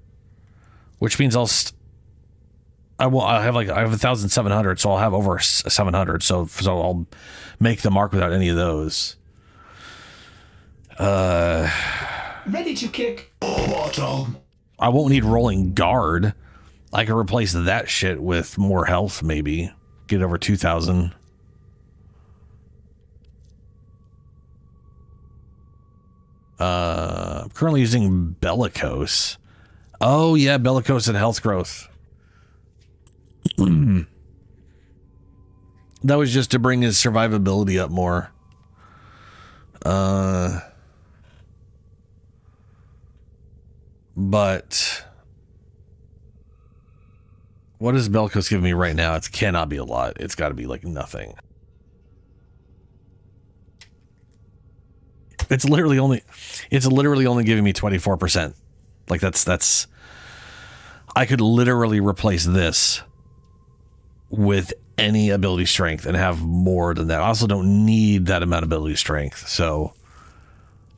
which means I have 1,700, so I'll have over 700. So I'll make the mark without any of those. Ready to kick bottom. I won't need rolling guard. I can replace that shit with more health, maybe get over 2,000. I'm currently using Bellicose. Oh yeah, Bellicose and health growth. That was just to bring his survivability up more. But what does Bellicose give me right now? It cannot be a lot. It's got to be like nothing. It's literally only giving me 24%. Like that's I could literally replace this with any ability strength and have more than that. I also don't need that amount of ability strength. So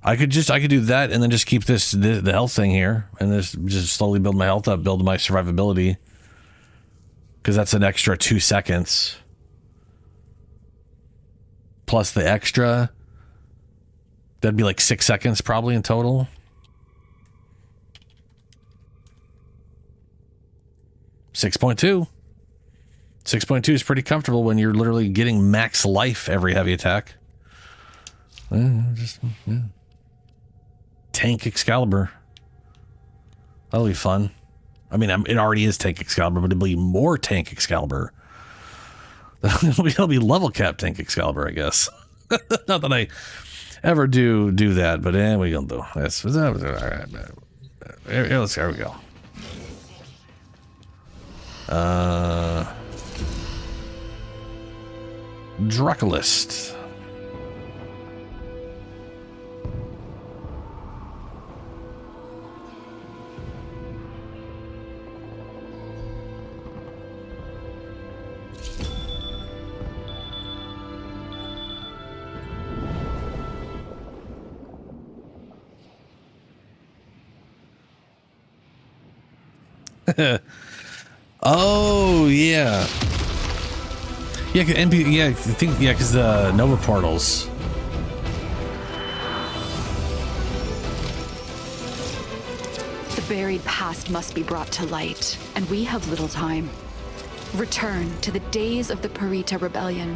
I could do that and then just keep the health thing here and just slowly build my health up, build my survivability. Because that's an extra 2 seconds. plus the extra. That'd be like 6 seconds probably in total. .2. 6.2 is pretty comfortable when you're literally getting max life every heavy attack. Tank Excalibur. That'll be fun. I mean, it already is Tank Excalibur, but it'll be more Tank Excalibur. It'll be level cap Tank Excalibur, I guess. Not that I ever do that, but we gonna do this. All right, there we go. Draculist. Oh yeah, I think because the Nova portals. The buried past must be brought to light, and we have little time. Return to the days of the Parita Rebellion,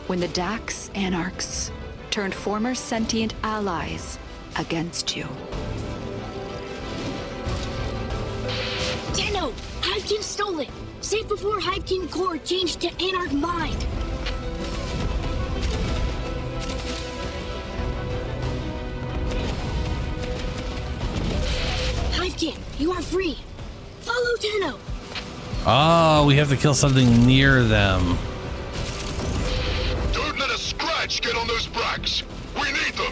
when the Dax Anarchs turned former sentient allies against you. Tenno! Hivekin stole it! Safe before Hivekin core changed to Anarch mind! Hivekin, you are free! Follow Tenno! Oh, we have to kill something near them. Don't let a scratch get on those bracks! We need them!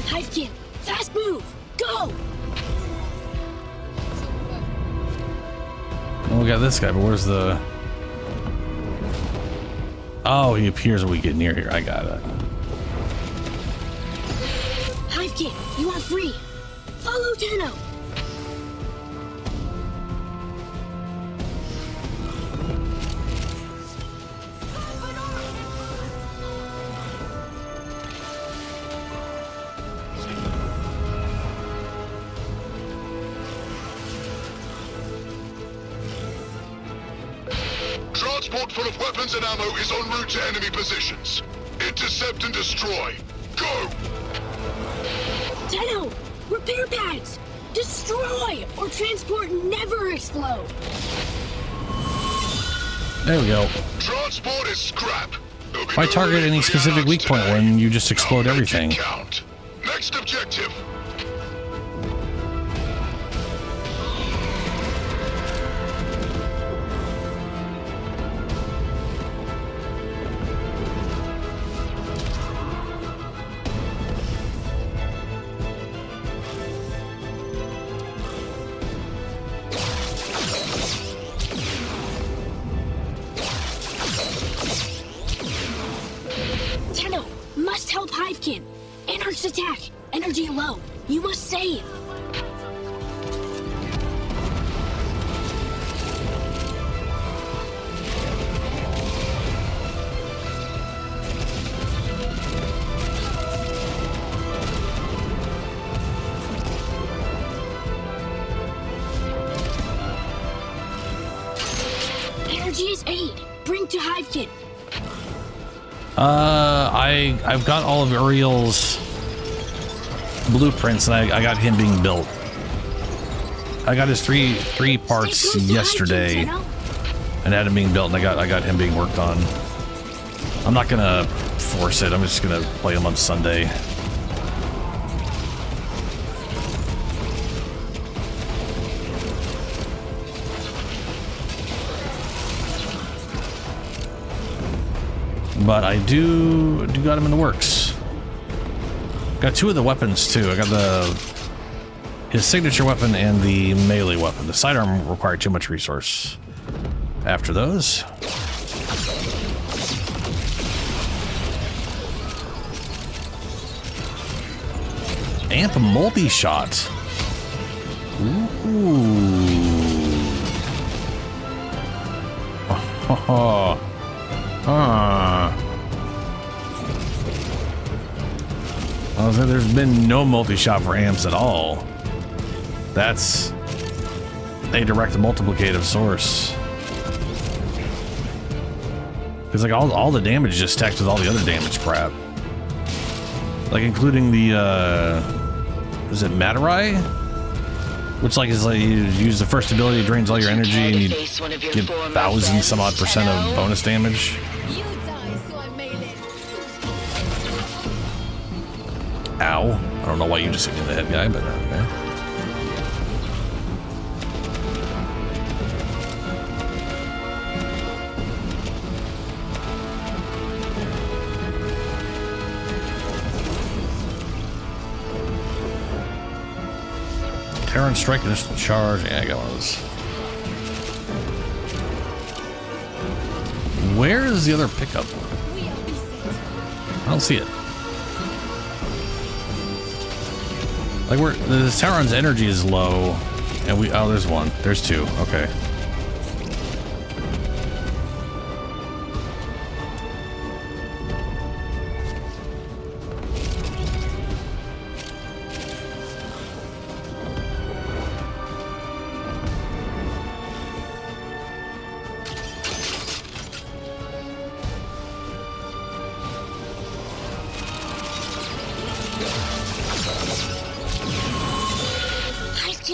Hivekin, fast move! Go! Well, we got this guy, but where's the... Oh, he appears when we get near here. I got it. Hivekin, you are free! Follow Tenno! Transport full of weapons and ammo is en route to enemy positions. Intercept and destroy. Go! Tenno! Repair pads! Destroy! Or transport never explode! There we go. Transport is scrap. Why target any specific weak point when you just explode everything? Count. Next objective. Tenno! Must help Hivekin! Anarch's attack! Energy low! You must save! Energy is aid! Bring to Hivekin! I've got all of Uriel's blueprints, and I got him being built. I got his three parts yesterday, and had him being built, and I got him being worked on. I'm not gonna force it. I'm just gonna play him on Sunday. But I do got him in the works. Got two of the weapons too. I got his signature weapon and the melee weapon. The sidearm required too much resource. after those. Amp multi-shot. Ooh. Oh. So there's been no multi-shot for amps at all. That's a direct multiplicative source. Because like all the damage just stacks with all the other damage crap. Like including the is it Matarai? Which like is like you use the first ability, it drains all your energy, and you get 1,000 some odd % of bonus damage. Ow. I don't know why you just hit me in the head, guy, but okay. Terran Strike initial charge. Yeah, I got one of those. Where is the other pickup? I don't see it. Like where the Sauron's energy is low, and we there's one. There's two. Okay.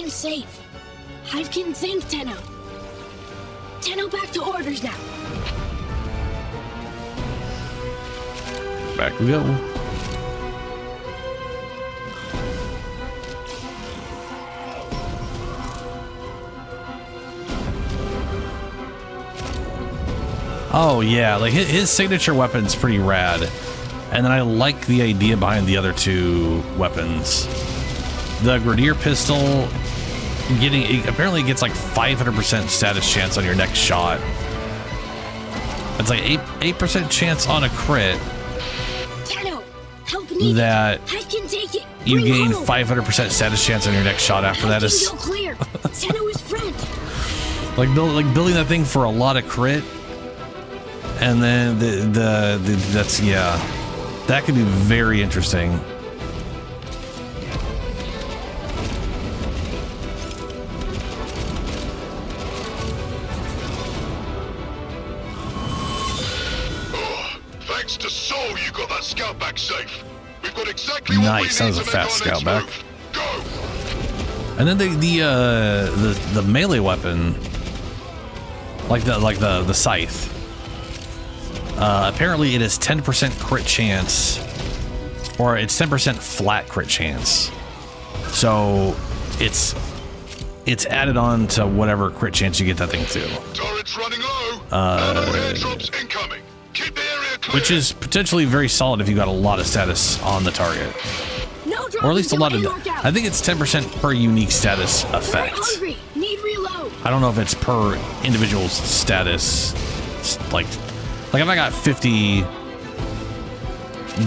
Safe. I can think, Tenno. Tenno, back to orders now. Back we go. Oh yeah, like his signature weapon's pretty rad. And then I like the idea behind the other two weapons. The Grenadier pistol apparently gets like 500% status chance on your next shot. It's like 8% chance on a crit. Tenno, help me. That I can take it. you gain 500% status chance on your next shot after that is clear. Tenno is front. like building that thing for a lot of crit, and then that's yeah, that could be very interesting. Safe. We've got exactly nice. That was a fast scout back. And then the melee weapon, like the scythe. Apparently, it is 10% crit chance, or it's 10% flat crit chance. So it's added on to whatever crit chance you get that thing to. Turret's running low. Airdrops incoming. Keep the area clear. Which is potentially very solid if you got a lot of status on the target. No, or at least a lot of, I think it's 10% per unique status effect. Need reload. I don't know if it's per individual status. Like if I got 50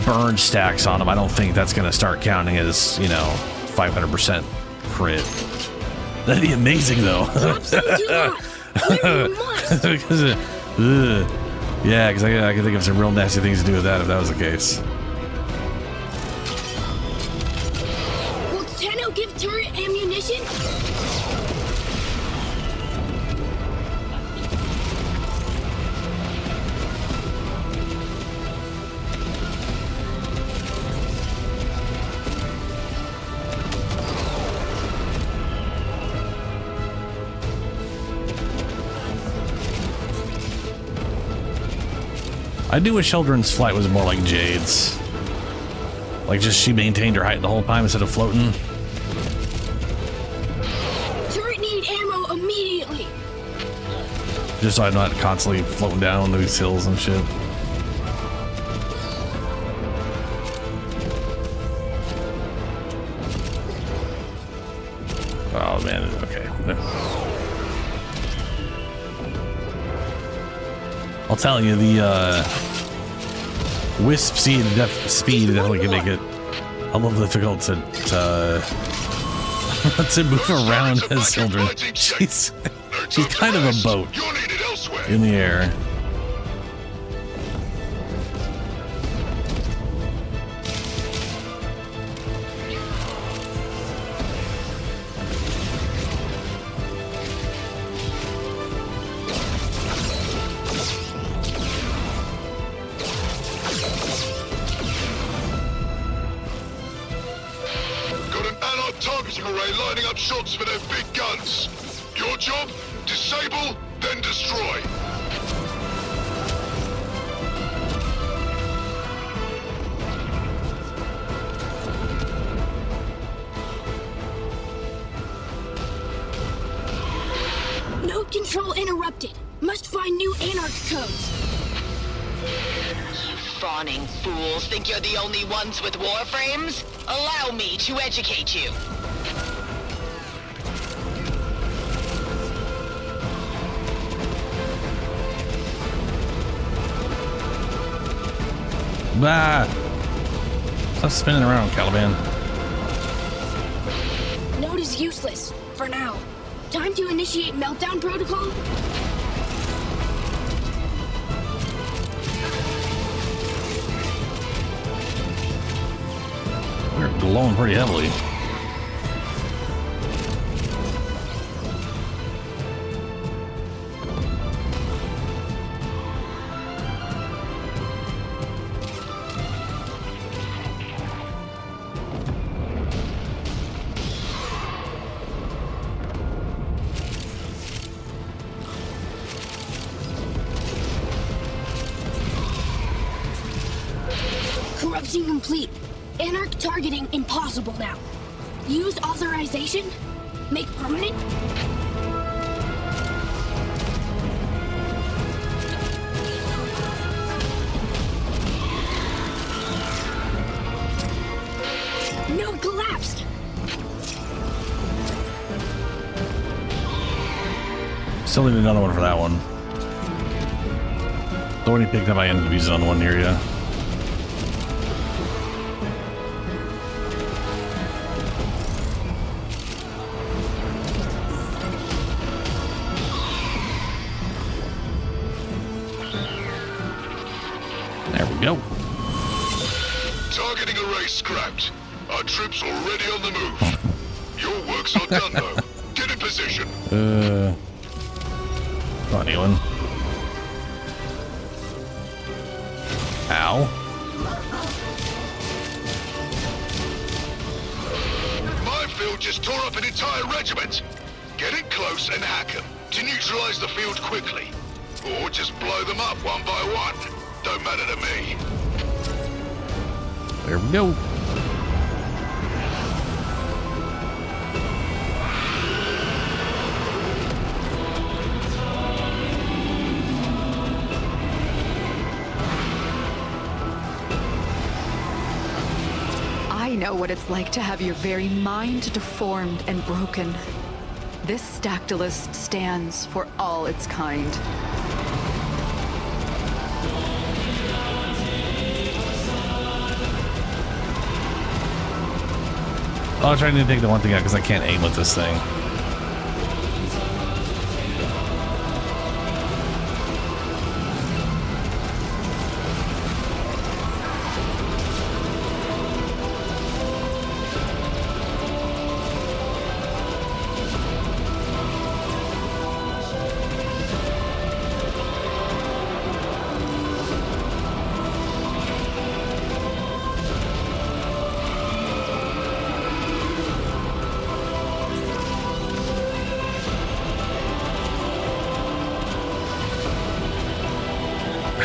burn stacks on them, I don't think that's going to start counting as, 500% crit. That'd be amazing though. Yeah, because I could think of some real nasty things to do with that if that was the case. Will Tenno give turret ammunition? I do wish Children's flight was more like Jade's. Like just she maintained her height the whole time instead of floating. Turret need ammo immediately. Just so I'm not constantly floating down these hills and shit. Oh man, okay. I'll tell you, the wisp speed definitely can make it a little difficult to to move around as children. She's kind of a boat in the air. Shots for their big guns. Your job? Disable, then destroy. Node control interrupted. Must find new Anarch codes. You fawning fools think you're the only ones with Warframes? Allow me to educate you. Bah! Stop spinning around, Caliban. Node is useless, for now. Time to initiate meltdown protocol? We're glowing pretty heavily. Corruption complete. Anarch targeting impossible now. Use authorization? Make permanent? Node collapsed! Still need another one for that one. The one he picked up, I ended up using on one area. There we go. Targeting array scrapped. Our troops already on the move. Your work's not done though. Get in position. Come on, Elon. Ow. Minefield just tore up an entire regiment. Get in close and hack them to neutralize the field quickly. Or just blow them up one by one. Don't matter to me. There we go. I know what it's like to have your very mind deformed and broken. This Stactylus stands for all its kind. Oh, I'm trying to take the one thing out because I can't aim with this thing.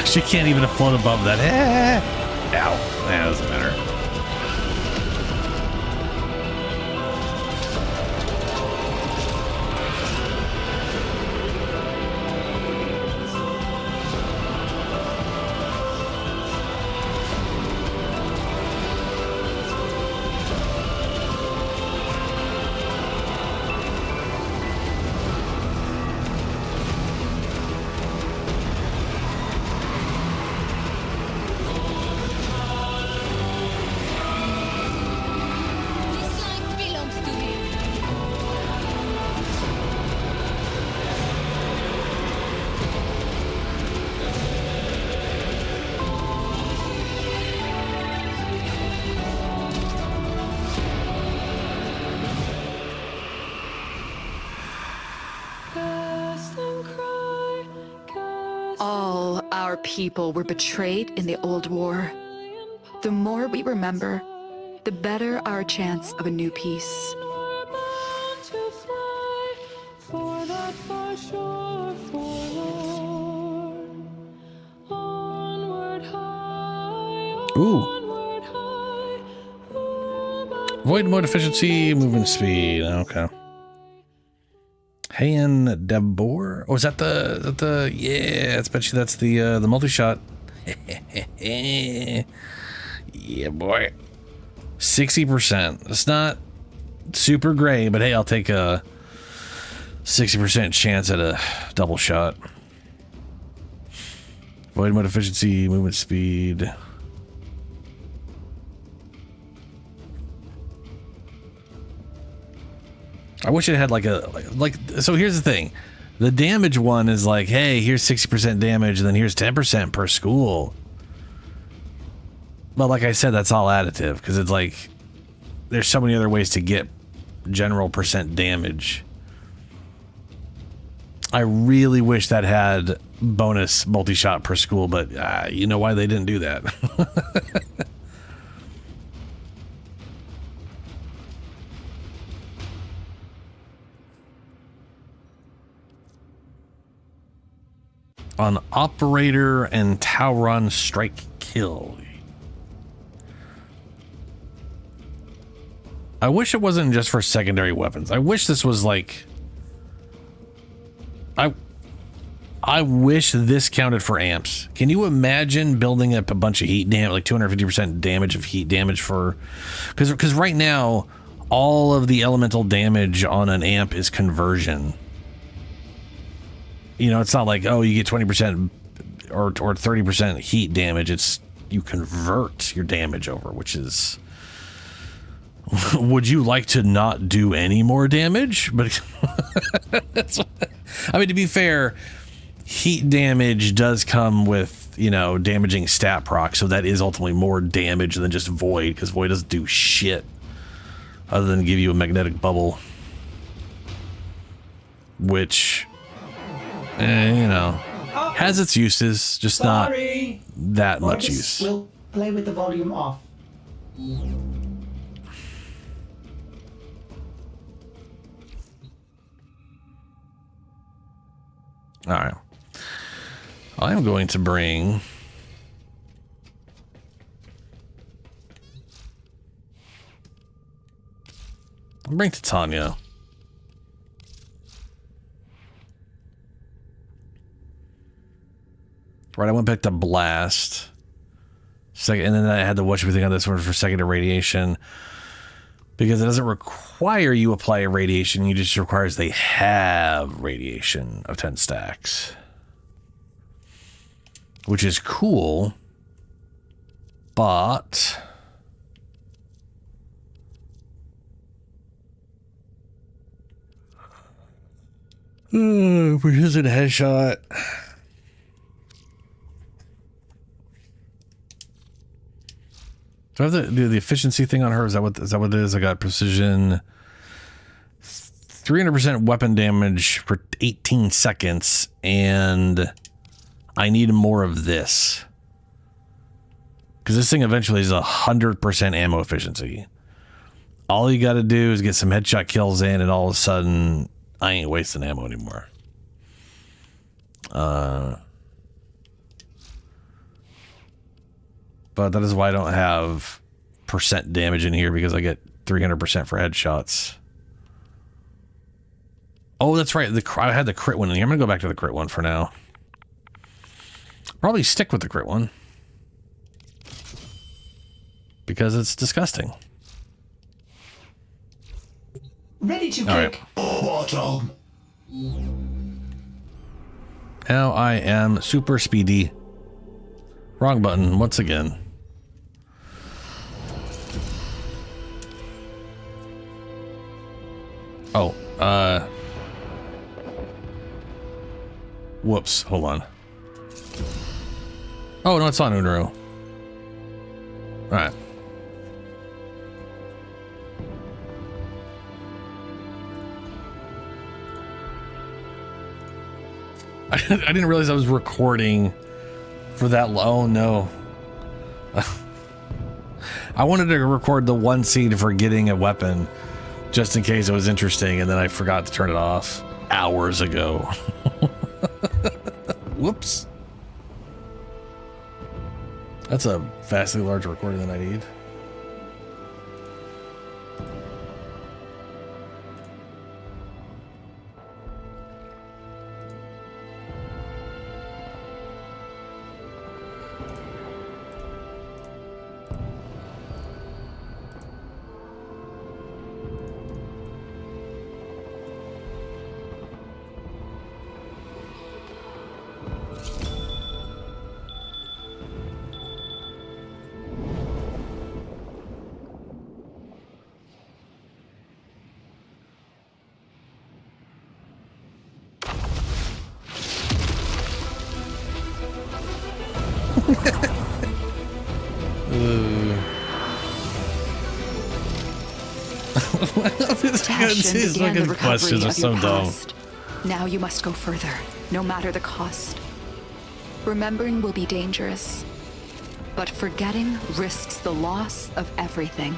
She can't even float above that. Ow. That doesn't matter. Our people were betrayed in the old war. The more we remember, the better our chance of a new peace. Ooh. Void mode efficiency, movement speed. Okay. Hayan Debor. Oh, is that the yeah, I bet you that's the multi-shot. Yeah, boy. 60%. It's not super great, but hey, I'll take a 60% chance at a double shot. Void mode efficiency, movement speed. I wish it had like so here's the thing. The damage one is like, hey, here's 60% damage and then here's 10% per school. But like I said, that's all additive because it's like there's so many other ways to get general percent damage. I really wish that had bonus multi-shot per school, but you know why they didn't do that. On operator and Tauron strike kill. I wish it wasn't just for secondary weapons. I wish this was like I wish this counted for amps. Can you imagine building up a bunch of heat damage, like 250% damage of heat damage for, because right now all of the elemental damage on an amp is conversion. You know, it's not like, oh, you get 20% or 30% heat damage. It's you convert your damage over, which is, would you like to not do any more damage? But I mean, to be fair, heat damage does come with, you know, damaging stat proc, so that is ultimately more damage than just void, because void doesn't do shit other than give you a magnetic bubble, which, you know, has its uses, just not that much use. We'll play with the volume off. All right. I'm going to bring Titania. Right, I went back to blast. Second, and then I had to watch everything on this one for second irradiation, because it doesn't require you apply a radiation. You just requires they have radiation of 10 stacks, which is cool, but precision headshot. Do I have to do the efficiency thing on her? Is that what it is? I got precision, 300% weapon damage for 18 seconds, and I need more of this, because this thing eventually is 100% ammo efficiency. All you got to do is get some headshot kills in, and all of a sudden, I ain't wasting ammo anymore. But that is why I don't have percent damage in here, because I get 300% for headshots. Oh, that's right. I had the crit one in here. I'm going to go back to the crit one for now. Probably stick with the crit one, because it's disgusting. Ready to All kick bottom. Now I am super speedy. Wrong button once again. Oh, whoops, hold on. Oh, no, it's on Unru. All right. I didn't realize I was recording For that low, no. I wanted to record the one scene for getting a weapon just in case it was interesting, and then I forgot to turn it off hours ago. Whoops. That's a vastly larger recording than I need. These fucking questions are so dumb. Now you must go further, no matter the cost. Remembering will be dangerous, but forgetting risks the loss of everything.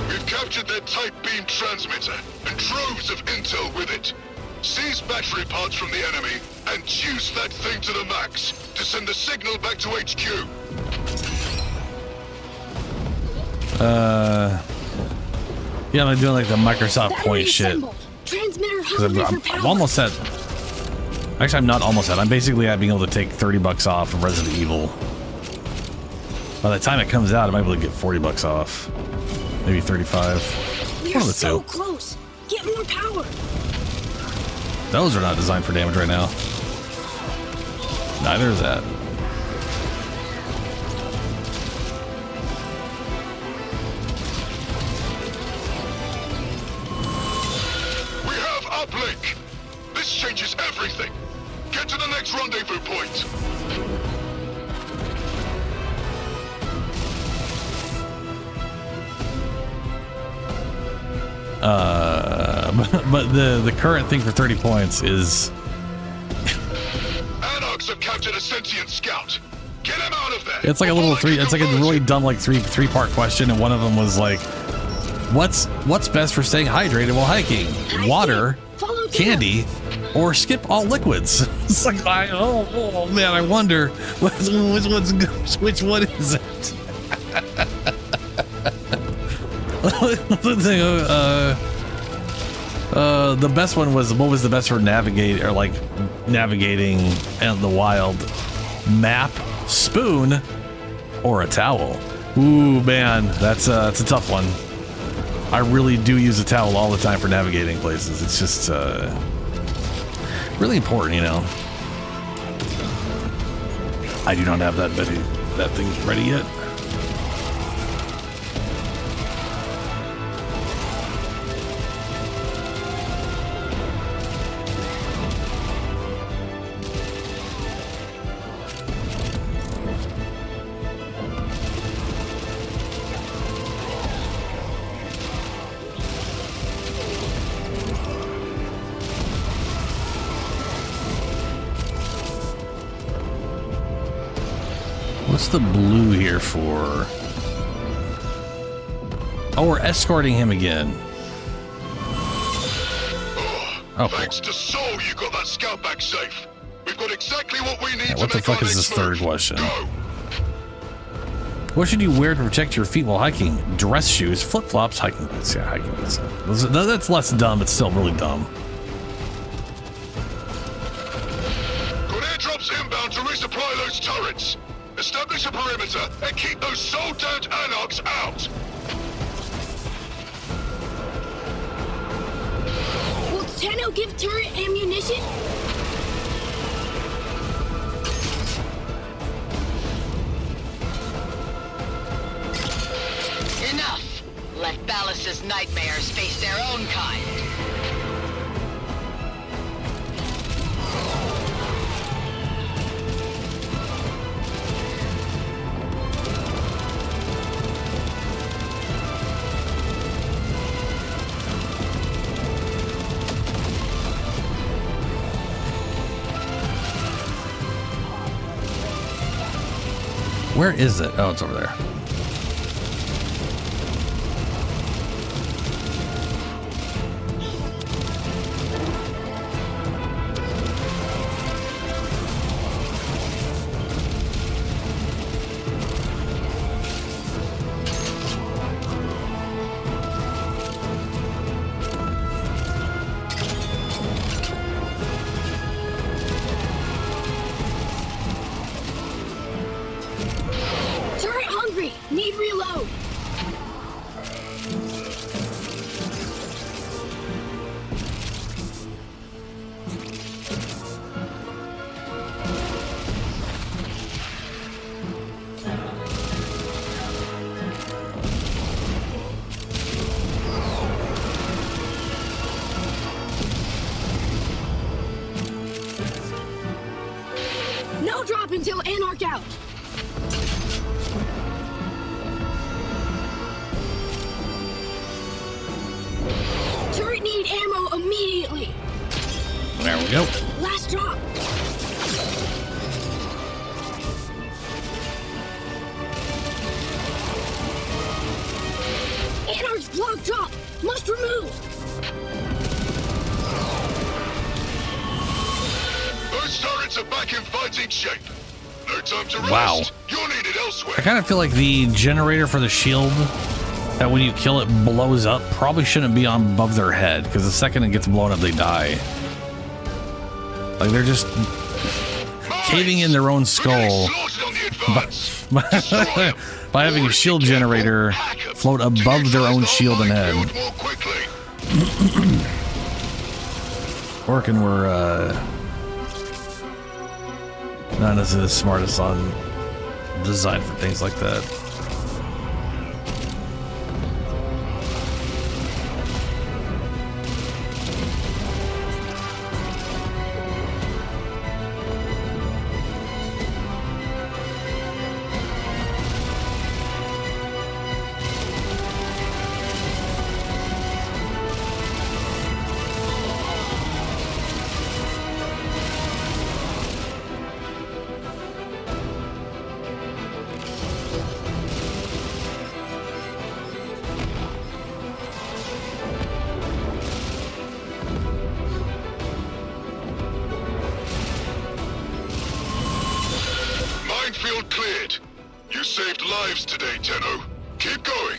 We've captured their type beam transmitter and troves of intel with it. Seize battery parts from the enemy and juice that thing to the max to send the signal back to HQ. Yeah, I'm doing like the Microsoft Point shit. I'm almost at. Actually, I'm not almost at. I'm basically at being able to take $30 off of Resident Evil. By the time it comes out, I might be able to get $40 off, maybe 35. We are so close. Get more power. Those are not designed for damage right now. Neither is that. Uplink! This changes everything! Get to the next rendezvous point! But the current thing for 30 points is... Anarchs have captured a sentient scout! Get him out of there! It's like a little it's like a really dumb like three-part question, and one of them was like, what's best for staying hydrated while hiking? Water, candy, or skip all liquids? It's like, oh man, I wonder which one is it? The best one was, what was the best for navigating in the wild? Map, spoon, or a towel? Ooh man, that's a tough one. I really do use a towel all the time for navigating places. It's just really important, you know. I do not have that thing ready yet. What's the blue here for? Oh, we're escorting him again. Oh, thanks to Soul, you got that scout back safe. We've got exactly what we need to What the make fuck our is this next third move. question? Go. What should you wear to protect your feet while hiking? Dress shoes, flip-flops, hiking boots. Yeah, hiking boots. That's less dumb. It's still really dumb. Got airdrops inbound to resupply those turrets. Establish a perimeter and keep those soul-damned anarchs out. Will Tenno give turret ammunition? Enough! Let Ballas's nightmares face their own kind. Where is it? Oh, it's over there. Turret hungry. Need reload. No drop until Anarch out. Turret need ammo immediately. There we go. Last drop. Anarch's block drop. Must remove. Those turrets are back in fighting shape. No time to rest. Wow. You're needed elsewhere. I kind of feel like the generator for the shield, that when you kill it blows up, probably shouldn't be on above their head, because the second it gets blown up, they die. Like they're just caving in their own skull by having a shield generator float above their own shield and head. Orkin were not necessarily the smartest on design for things like that. Minefield cleared. You saved lives today, Tenno. Keep going.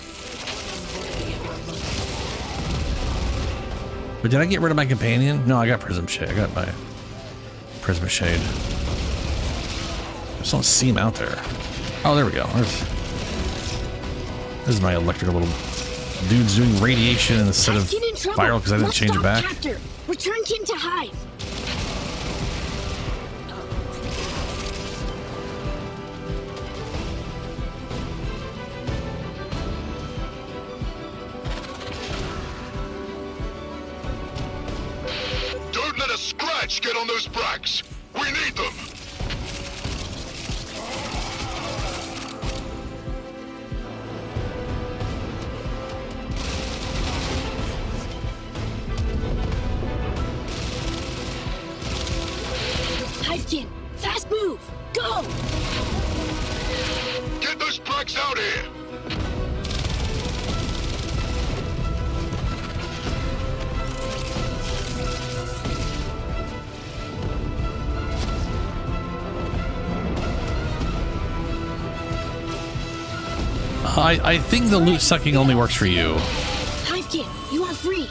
But did I get rid of my companion? No, I got Prism Shade. I got my Prism Shade. I just don't see him out there. Oh, there we go. This is my electrical little dude's doing radiation instead of viral because I didn't change it back. Captor. Return kin to hive. Don't let a scratch get on those bracks. We need them. Hivekin, fast move. Go. Get those bracks out here. I think the loot sucking only works for you. Hivekin, you are free.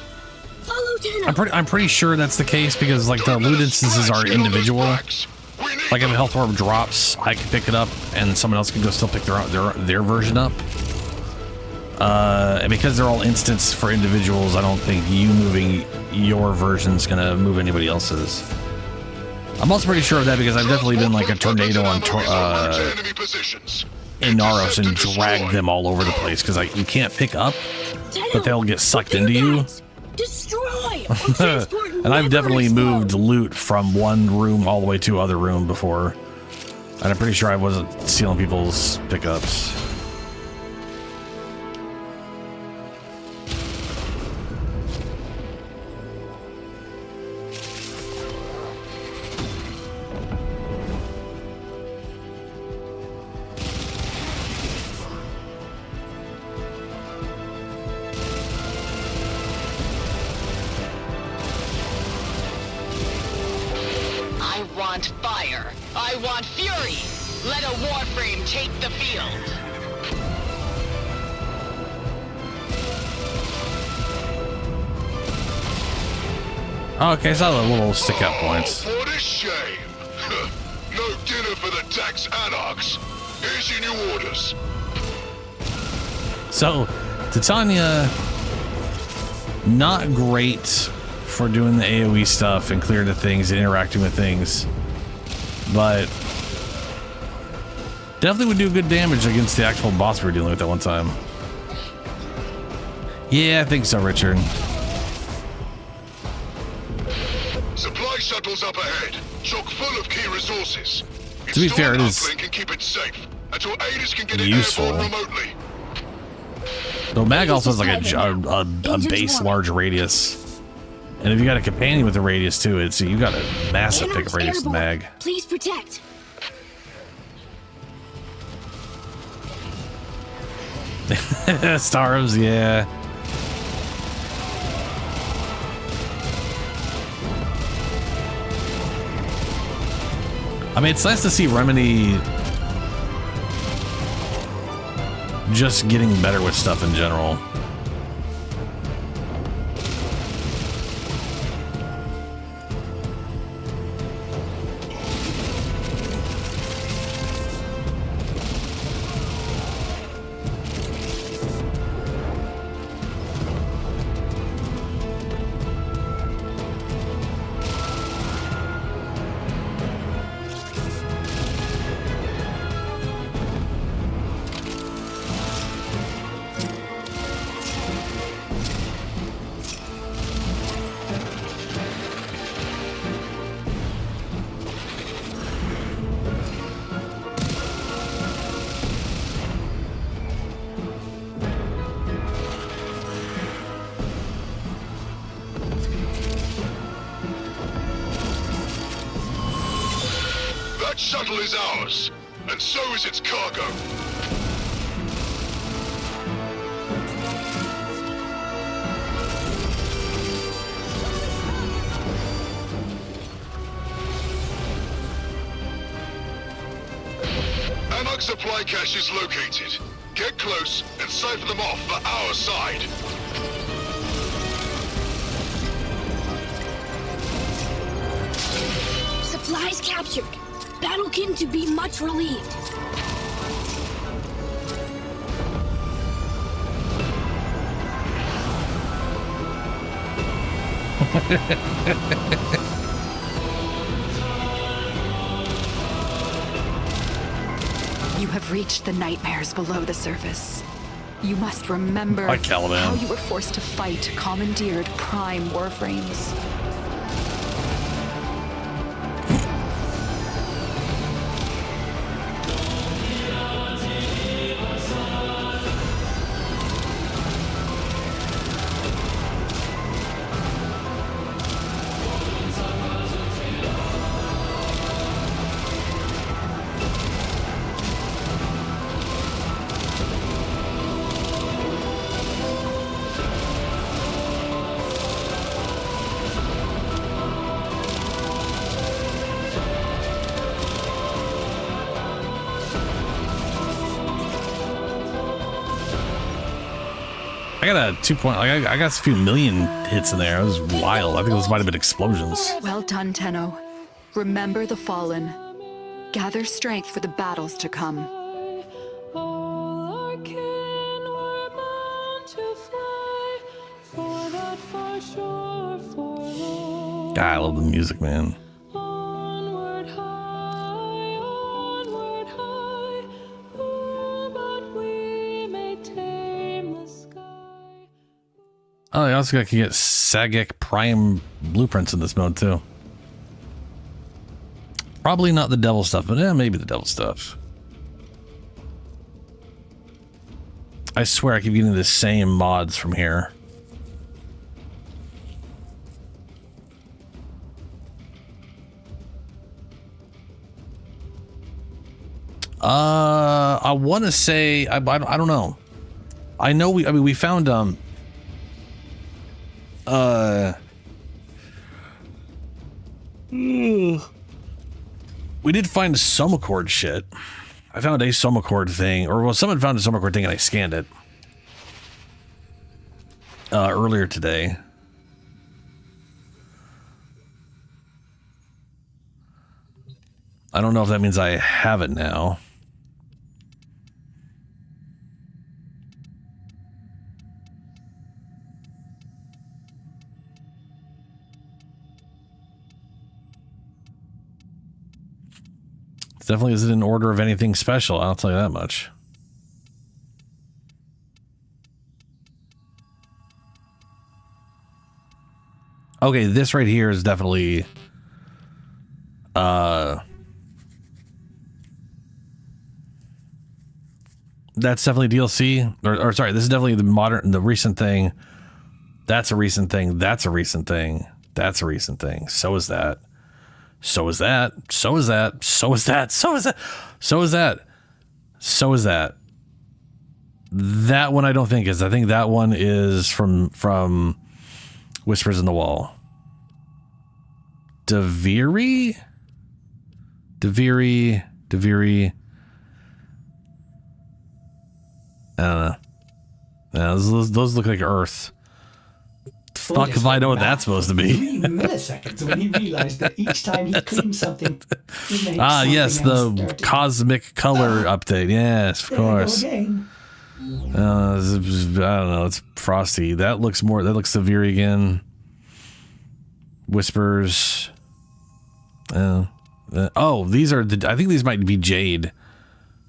Follow Tenno. I'm pretty sure that's the case because like the loot instances are individual. Like if a health orb drops, I can pick it up and someone else can go still pick their version up. And because they're all instants for individuals, I don't think you moving your version's gonna move anybody else's. I'm also pretty sure of that because I've definitely been like a tornado on in Naros and dragged them all over the place because you can't pick up, but they'll get sucked into you. Destroy. And I've definitely moved loot from one room all the way to other room before, and I'm pretty sure I wasn't stealing people's pickups. want fire. I want fury. Let a Warframe take the field. Okay, so the little stick up points. What a shame. No dinner for the tax anarchs. Here's your new orders. So, Titania, not great for doing the AoE stuff and clearing the things and interacting with things, but definitely would do good damage against the actual boss we were dealing with at one time. Yeah, I think so, Richard. Supply shuttles up ahead, chock full of key resources. To be fair, it is uplink and keep it safe until Aidis can get useful. it airborne remotely. Though Mag also has like a base large radius, and if you got a companion with a radius too, it's you got a massive pickup radius with Mag. Please protect. Stars, yeah. I mean, it's nice to see Remedy just getting better with stuff in general. That shuttle is ours, and so is its cargo. Anarch supply cache is located. Get close and siphon them off for our side. Supplies captured. Battlekin to be much relieved. You have reached the nightmares below the surface. You must remember how you were forced to fight commandeered prime warframes. I got a 2 point. Like I got a few million hits in there. It was wild. I think those might have been explosions. Well done, Tenno. Remember the fallen. Gather strength for the battles to come. God, I love the music, man. Oh, you also can get Sagic Prime blueprints in this mode too. Probably not the devil stuff, but yeah, maybe the devil stuff. I swear I keep getting the same mods from here. I want to say I don't know. I know we found We did find Somacord shit. I found a Somacord thing, or well, someone found a Somacord thing and I scanned it earlier today. I don't know if that means I have it now. It definitely isn't in order of anything special, I'll tell you that much. Okay, this right here is definitely that's definitely DLC. Or sorry, this is definitely the recent thing. That's a recent thing. That's a recent thing. That's a recent thing. So is that. So is that. So is that. So is that. So is that. So is that. So is that. That one I don't think is. I think that one is from Whispers in the Wall. Deviri. I don't know. Yeah, those look like Earth. Fuck if I know what that's supposed to be. 3 milliseconds when he realized that each time he cleaned something, he makes yes, something the else dirty. cosmic color update. Yes, of course. There you go again. I don't know. It's frosty. That looks Severe again. Whispers. These are I think these might be Jade,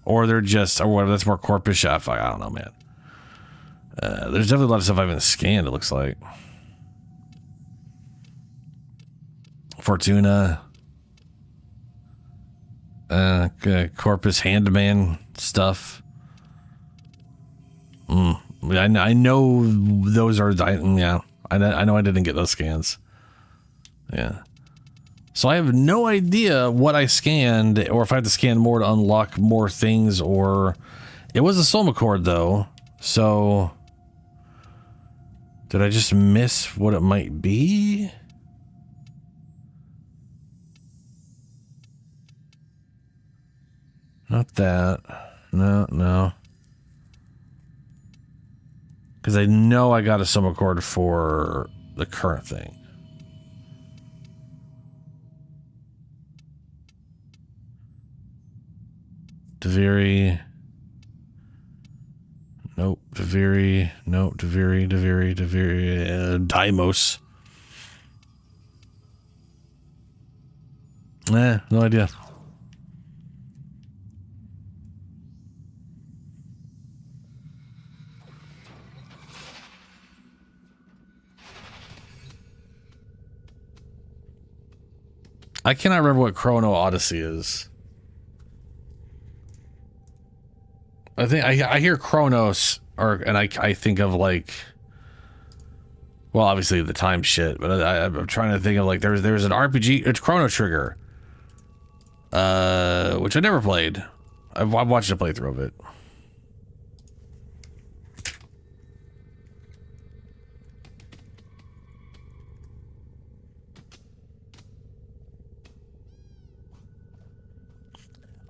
or they're just or whatever. That's more Corpus Chef. I don't know, man. There's definitely a lot of stuff I haven't scanned. It looks like Fortuna, Corpus Handman stuff. I know those are. I know I didn't get those scans. Yeah. So I have no idea what I scanned, or if I have to scan more to unlock more things, or it was a Somacord though. So did I just miss what it might be? Not that. No. Because I know I got a Somacord for the current thing. Deviri. Nope. Deviri. Nope. Deviri. Deimos. No idea. I cannot remember what Chrono Odyssey is. I think I hear Chronos, and I think of like, well, obviously the time shit, but I'm trying to think of like there's an RPG. It's Chrono Trigger, which I never played. I've watched a playthrough of it.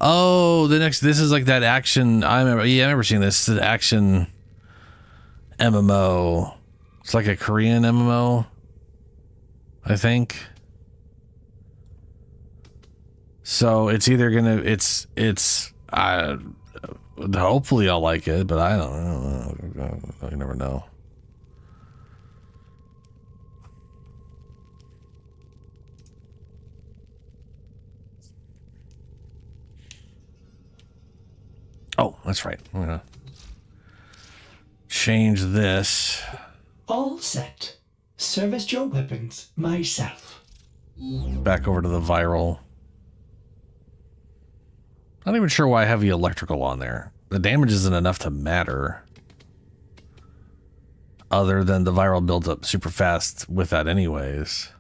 Oh, this is like that action. I remember seeing this. It's an action MMO. It's like a Korean MMO, I think. So it's either gonna, hopefully I'll like it, but I don't know. I never know. Oh, that's right. I'm gonna change this. All set. Service your weapons myself. Back over to the viral. Not even sure why I have the electrical on there. The damage isn't enough to matter. Other than the viral builds up super fast with that anyways.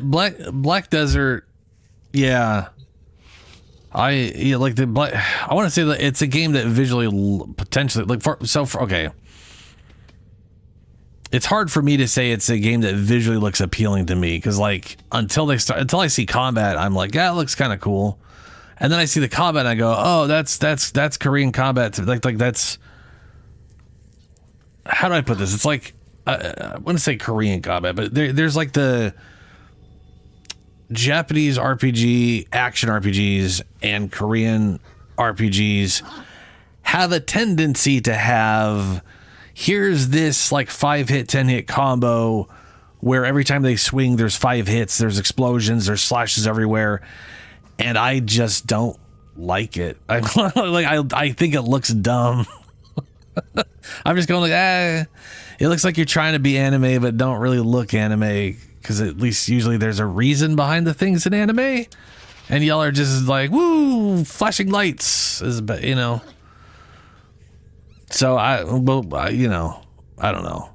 Black Desert, yeah. I want to say that it's a game that visually potentially okay. It's hard for me to say it's a game that visually looks appealing to me because like until I see combat, I'm like, yeah, it looks kind of cool, and then I see the combat and I go, oh, that's Korean combat. Like that's, how do I put this? It's like I wouldn't say Korean combat, but there's like the Japanese RPG, action RPGs, and Korean RPGs have a tendency to have, here's this like 5-hit, 10-hit combo where every time they swing, there's 5 hits, there's explosions, there's slashes everywhere, and I just don't like it. I think it looks dumb. I'm just going like, it looks like you're trying to be anime, but don't really look anime. Because at least usually there's a reason behind the things in anime, and y'all are just like, woo, flashing lights, you know. So I don't know.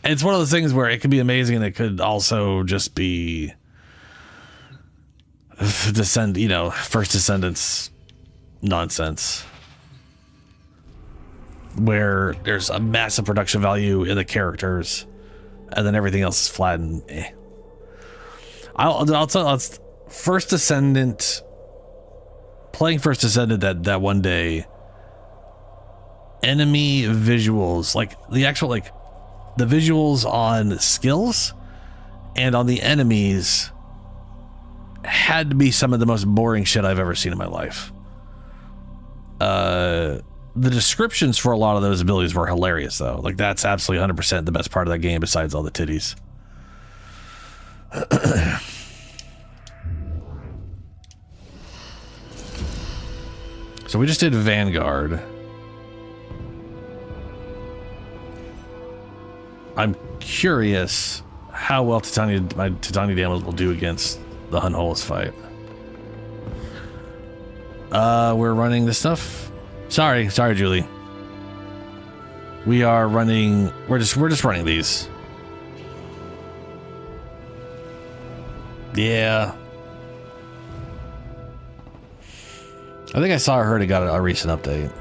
It's one of those things where it could be amazing, and it could also just be First Descendants nonsense, where there's a massive production value in the characters. And then everything else is flat and eh. I'll tell First Descendant, playing First Descendant that one day, enemy visuals, like the actual, like the visuals on skills and on the enemies had to be some of the most boring shit I've ever seen in my life. The descriptions for a lot of those abilities were hilarious, though. Like, that's absolutely 100% the best part of that game, besides all the titties. So we just did Vanguard. I'm curious how well my Titania Dam will do against the Hunt Holes fight. We're running this stuff. Sorry, Julie. We are running. We're just running these. Yeah. I think I saw or heard it got a recent update.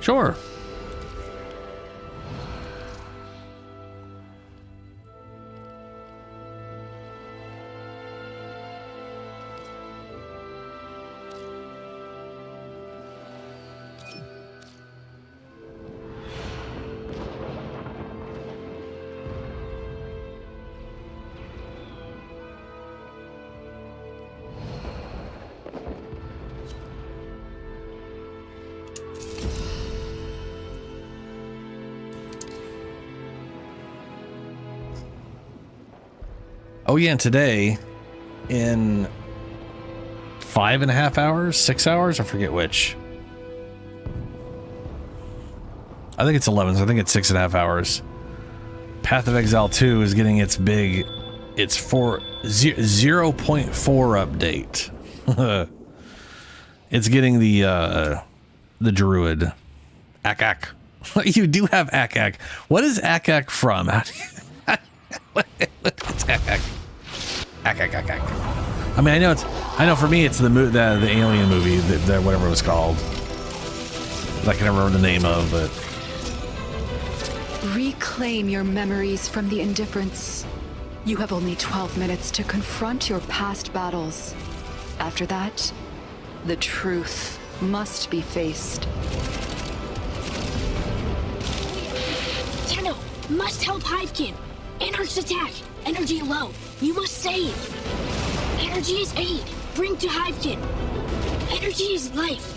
Sure. Oh yeah, and today, in 5.5 hours, 6 hours, I forget which. I think it's 11, so I think it's 6.5 hours. Path of Exile 2 is getting its 0.4 update. It's getting the druid. Ak. You do have Ak. What is Ak from? What's Ak? Ak. I mean, I know for me it's the alien movie, the whatever it was called. I can never remember the name of, but reclaim your memories from the indifference. You have only 12 minutes to confront your past battles. After that, the truth must be faced. Tenno, must help Hivekin. Anarch's attack. Energy low. You must save. Energy is aid. Bring to Hivekin. Energy is life.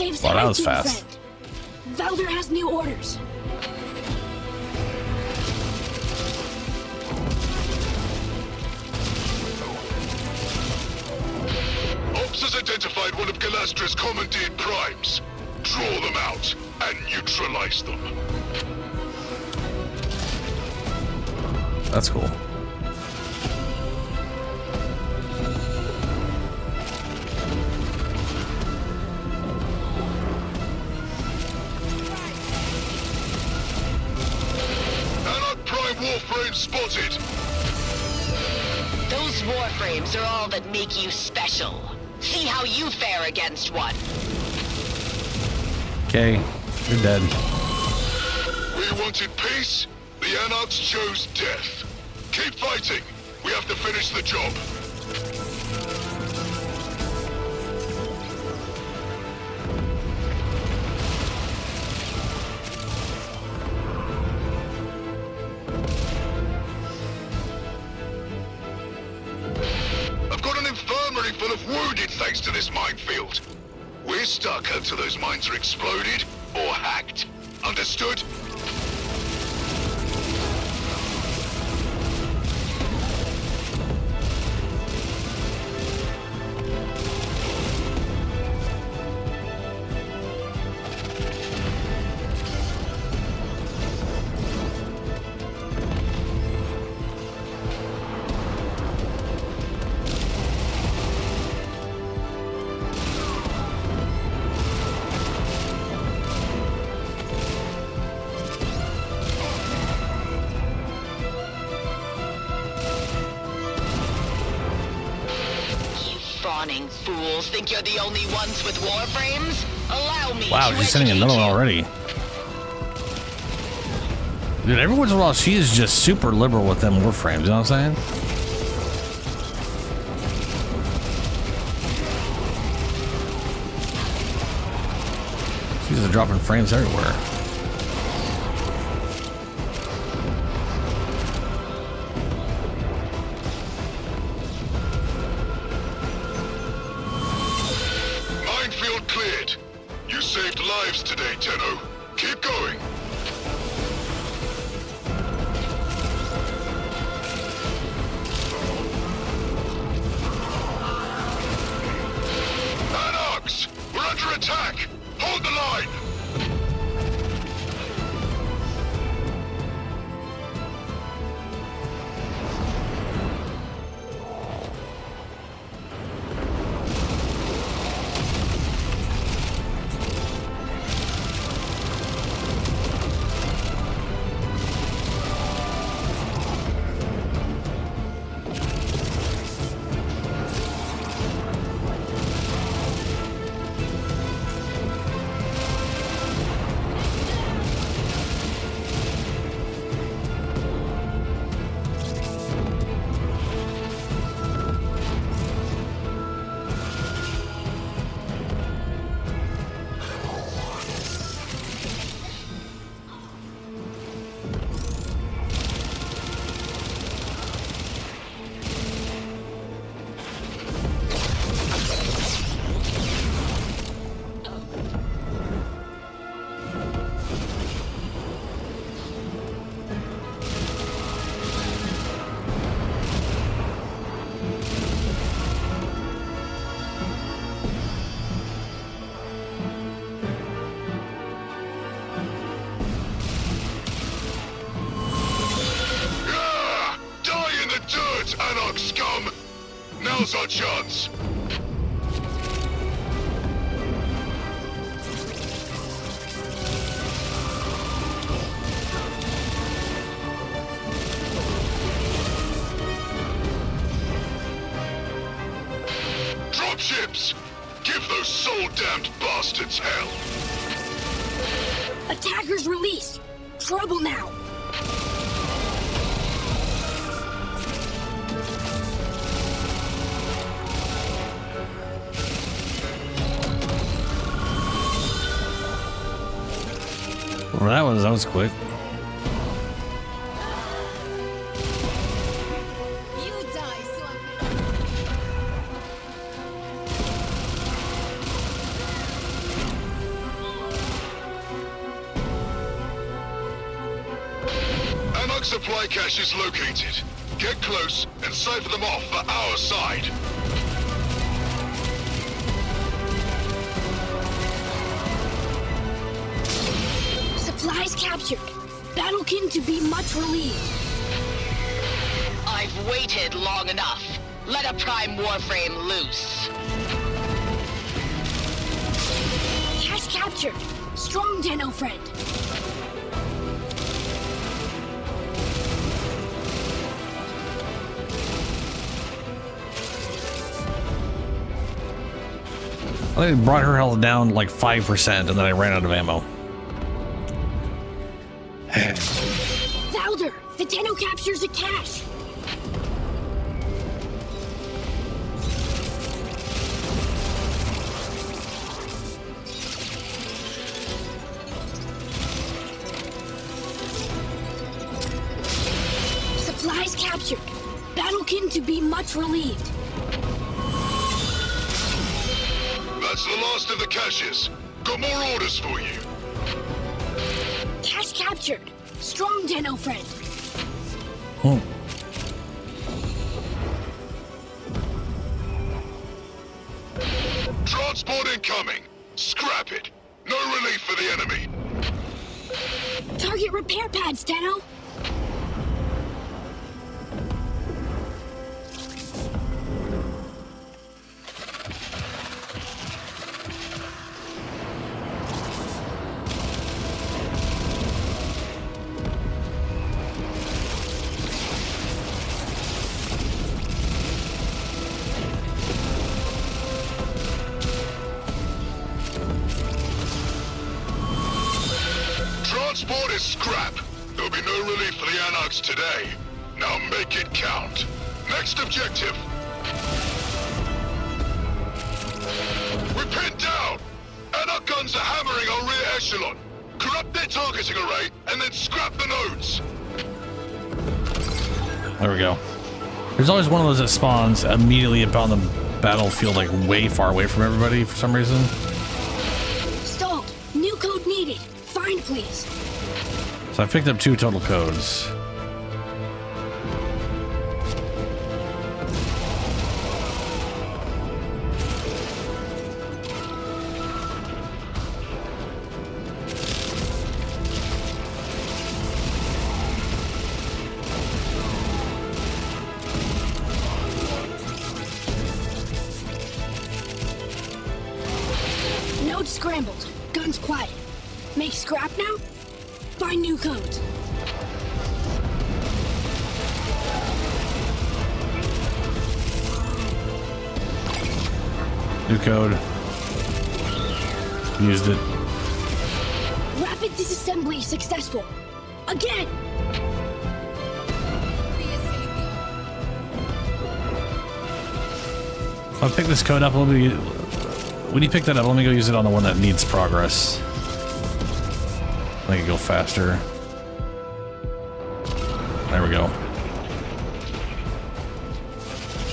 Saves Wow, that was Hive Team fast. friend. Valder has new orders. Ops has identified one of Galastra's commandeered primes. Draw them out and neutralize them. That's cool. Anarch Prime Warframe spotted. Those Warframes are all that make you special. See how you fare against one. Okay, you're dead. We wanted peace. The Anarchs chose death. Keep fighting. We have to finish the job. I've got an infirmary full of wounded thanks to this minefield. We're stuck until those mines are exploded or hacked. Understood? Fawning fools think you're the only ones with Warframes? Allow me Wow, to she's sending another one already. Dude, every once in a while, she is just super liberal with them Warframes, you know what I'm saying? She's just dropping frames everywhere. Minefield cleared. You saved lives today, Tenno. Keep going. Anarchs! We're under attack! Hold the line! Anarch scum! Now's our chance! Dropships! Give those soul-damned bastards hell! Attackers released! Trouble now! Well, that was quick. Anarch supply cache is located. Get close and cipher them off for our side. Supplies captured. Battlekin to be much relieved. I've waited long enough. Let a Prime Warframe loose. Cache captured. Strong Deno friend. I think it brought her health down like 5%, and then I ran out of ammo. Valder, the Deno captures a cache. Supplies captured. Battlekin to be much relieved. That's the last of the caches. Got more orders for you. Cache captured. Strong Deno friend. Transport incoming. Scrap it. No relief for the enemy. Target repair pads, Deno. Transport is scrap. There'll be no relief for the Anarchs today. Now make it count. Next objective. We're pinned down. Anarch guns are hammering our rear echelon. Corrupt their targeting array and then scrap the nodes. There we go. There's always one of those that spawns immediately upon the battlefield, like way far away from everybody for some reason. Stalled. New code needed. Find, please. So I picked up 2 total codes. Node scrambled. Guns quiet. Make scrap now? Find new codes. New code. Used it. Rapid disassembly successful. Again! I'll pick this code up. When you pick that up, let me go use it on the one that needs progress. Make it go faster. There we go.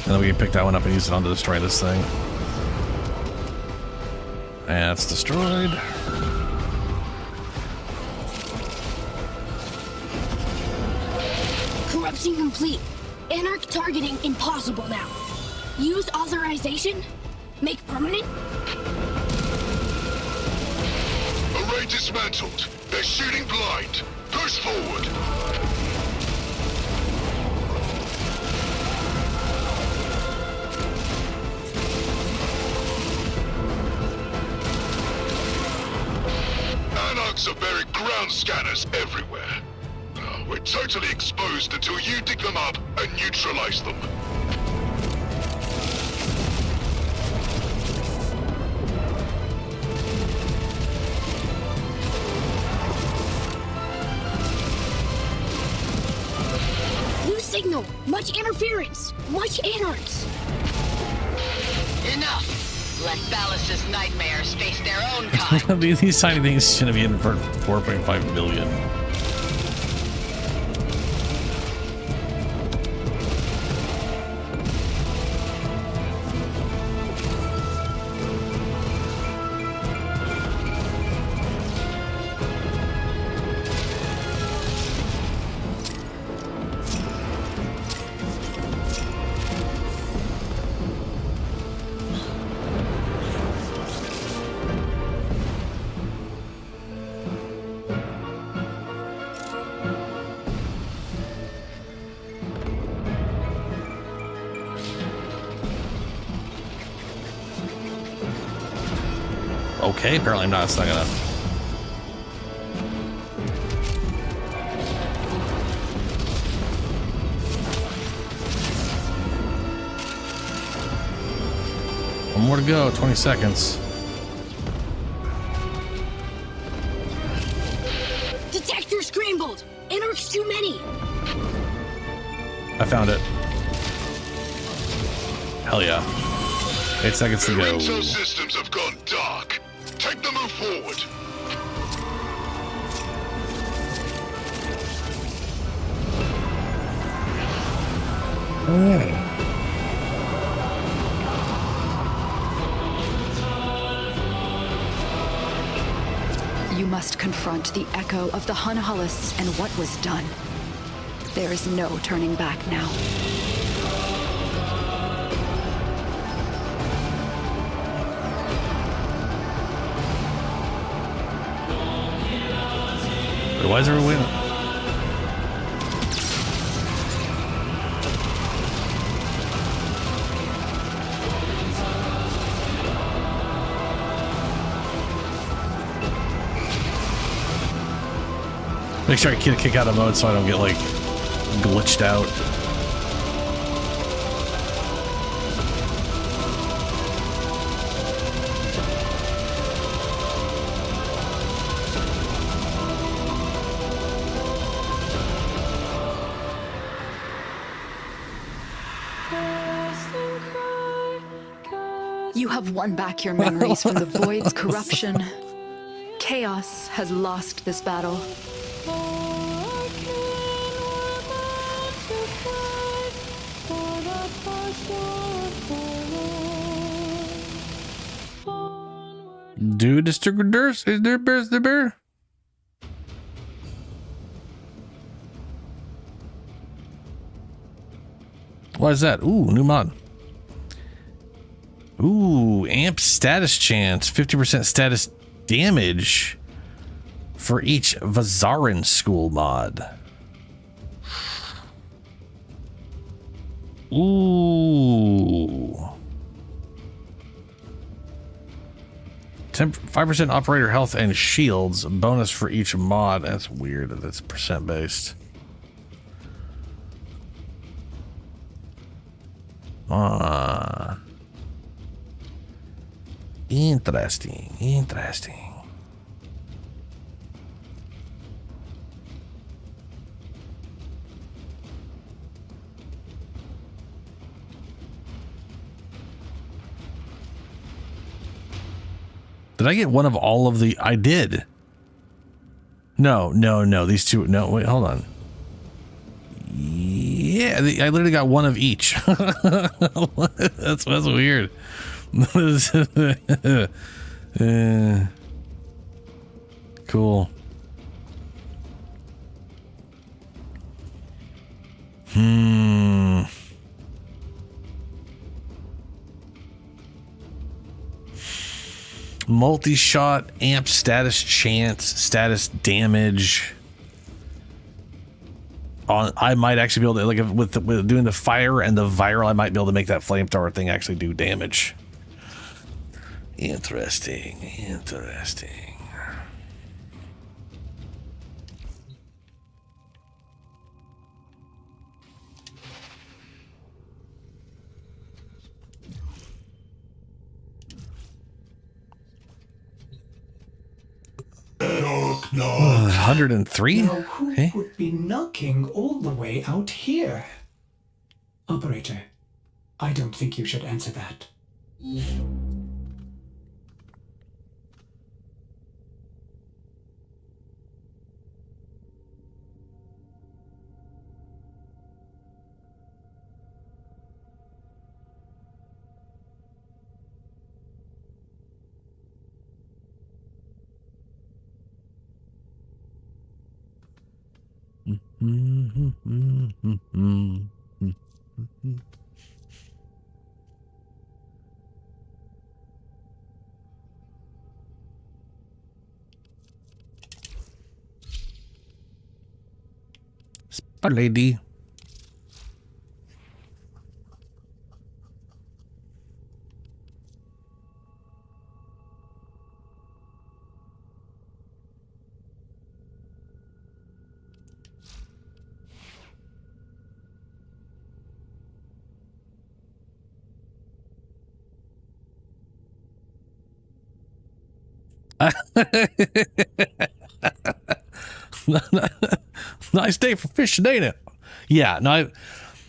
And then we can pick that one up and use it on to destroy this thing. And it's destroyed. Corruption complete. Anarch targeting impossible now. Use authorization? Make permanent? Array dismantled. They're shooting blind. Push forward. Anarchs are buried ground scanners everywhere. We're totally exposed until you dig them up and neutralize them. Signal! Much interference! Much anarchs! Enough! Let Ballas's nightmares face their own kind. These tiny things shouldn't be in for 4.5 billion. Okay, apparently not. It's not gonna. One more to go, 20 seconds. Detector scrambled! Anarch's too many! I found it. Hell yeah. 8 seconds to go. Intel systems have gone dark. Take the move forward. Oh. You must confront the echo of the Hunhullus and what was done. There is no turning back now. Wait, why is everyone waiting? Make sure I kick out of mode so I don't get like glitched out. You have won back your memories from the Void's corruption. Chaos has lost this battle. Do distributors? Is there bears the bear? What is that? Ooh, new mod. Ooh, amp status chance, 50% status damage for each Vazarin school mod. Ooh. 5% operator health and shields bonus for each mod. That's weird. That's percent based. Interesting. Interesting. Did I get one of all of the? I did. No. These two. No, wait, hold on. Yeah, I literally got one of each. That's weird. Cool. Multi-shot, amp status chance, status damage. I might actually be able to, like, with doing the fire and the viral, I might be able to make that flamethrower thing actually do damage. Interesting. Knock, 103? Now, who would be knocking all the way out here? Operator, I don't think you should answer that. Spy lady. Nice day for fishing, ain't it? Yeah, no,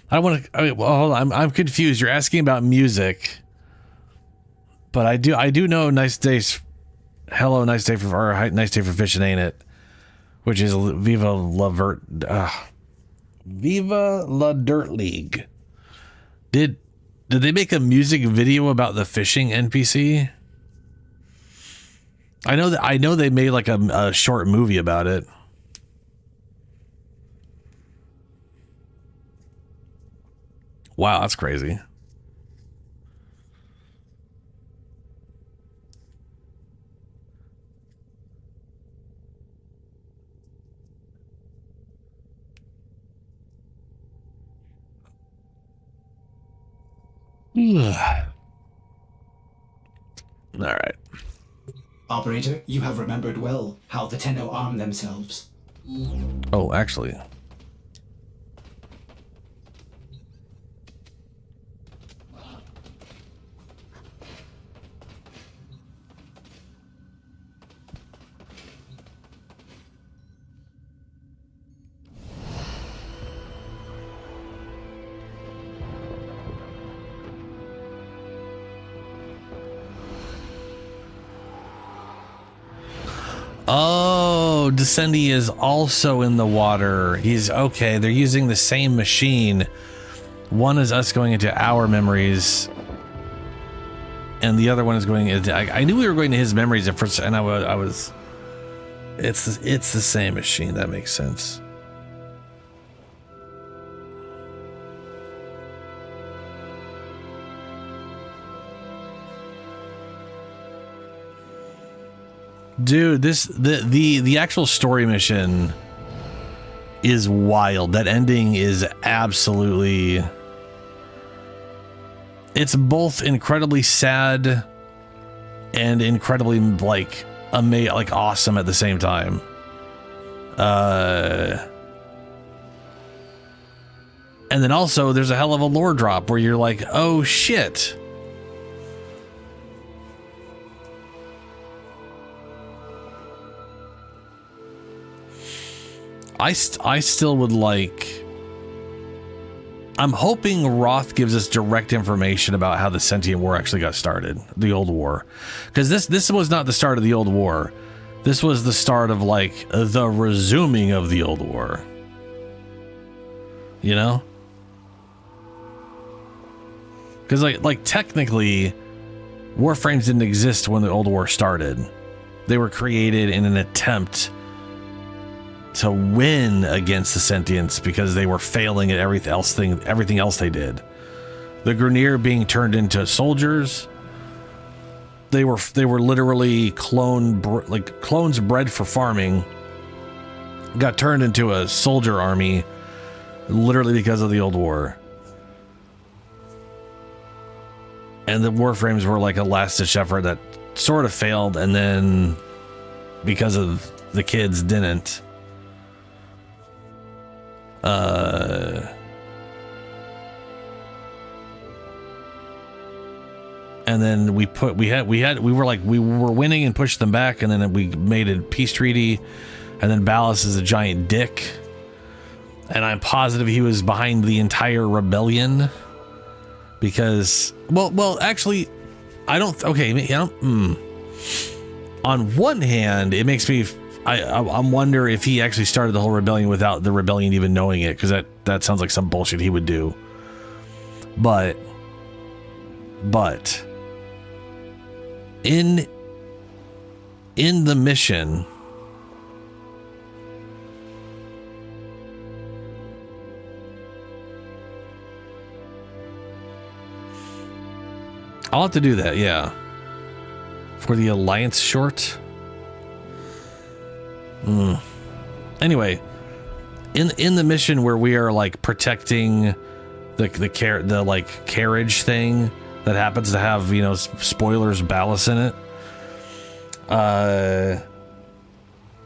I want to. Well, hold on, I'm confused. You're asking about music, but I do know "Nice Days." Hello, nice day for nice day for fishing, ain't it? Which is Viva La Dirt League. Did they make a music video about the fishing NPC? I know they made like a short movie about it. Wow, that's crazy. All right. Operator, you have remembered well how the Tenno arm themselves. Oh, actually. Oh, Descendi is also in the water. He's okay. They're using the same machine. One is us going into our memories, and the other one is going into. I knew we were going to his memories at first, and I was. It's the same machine. That makes sense. Dude, the actual story mission is wild. That ending is absolutely, it's both incredibly sad and incredibly like awesome at the same time. And then also there's a hell of a lore drop where you're like, oh shit. I still would like. I'm hoping Roth gives us direct information about how the Sentient War actually got started, the Old War, because this was not the start of the Old War. This was the start of like the resuming of the Old War. You know, because like technically, Warframes didn't exist when the Old War started. They were created in an attempt to win against the Sentients because they were failing at everything else they did. The Grineer being turned into soldiers. They were literally clones bred for farming. Got turned into a soldier army, literally because of the Old War. And the Warframes were like a last-ditch effort that sort of failed, and then because of the kids didn't. And then we were winning and pushed them back, and then we made a peace treaty, and then Ballas is a giant dick, and I'm positive he was behind the entire rebellion because actually I don't on one hand it makes me I'm wonder if he actually started the whole rebellion without the rebellion even knowing it, because that sounds like some bullshit he would do. But in the mission, I'll have to do that, yeah. For the Alliance short. Anyway, in the mission where we are like protecting the carriage thing that happens to have, you know, spoilers, Ballas in it.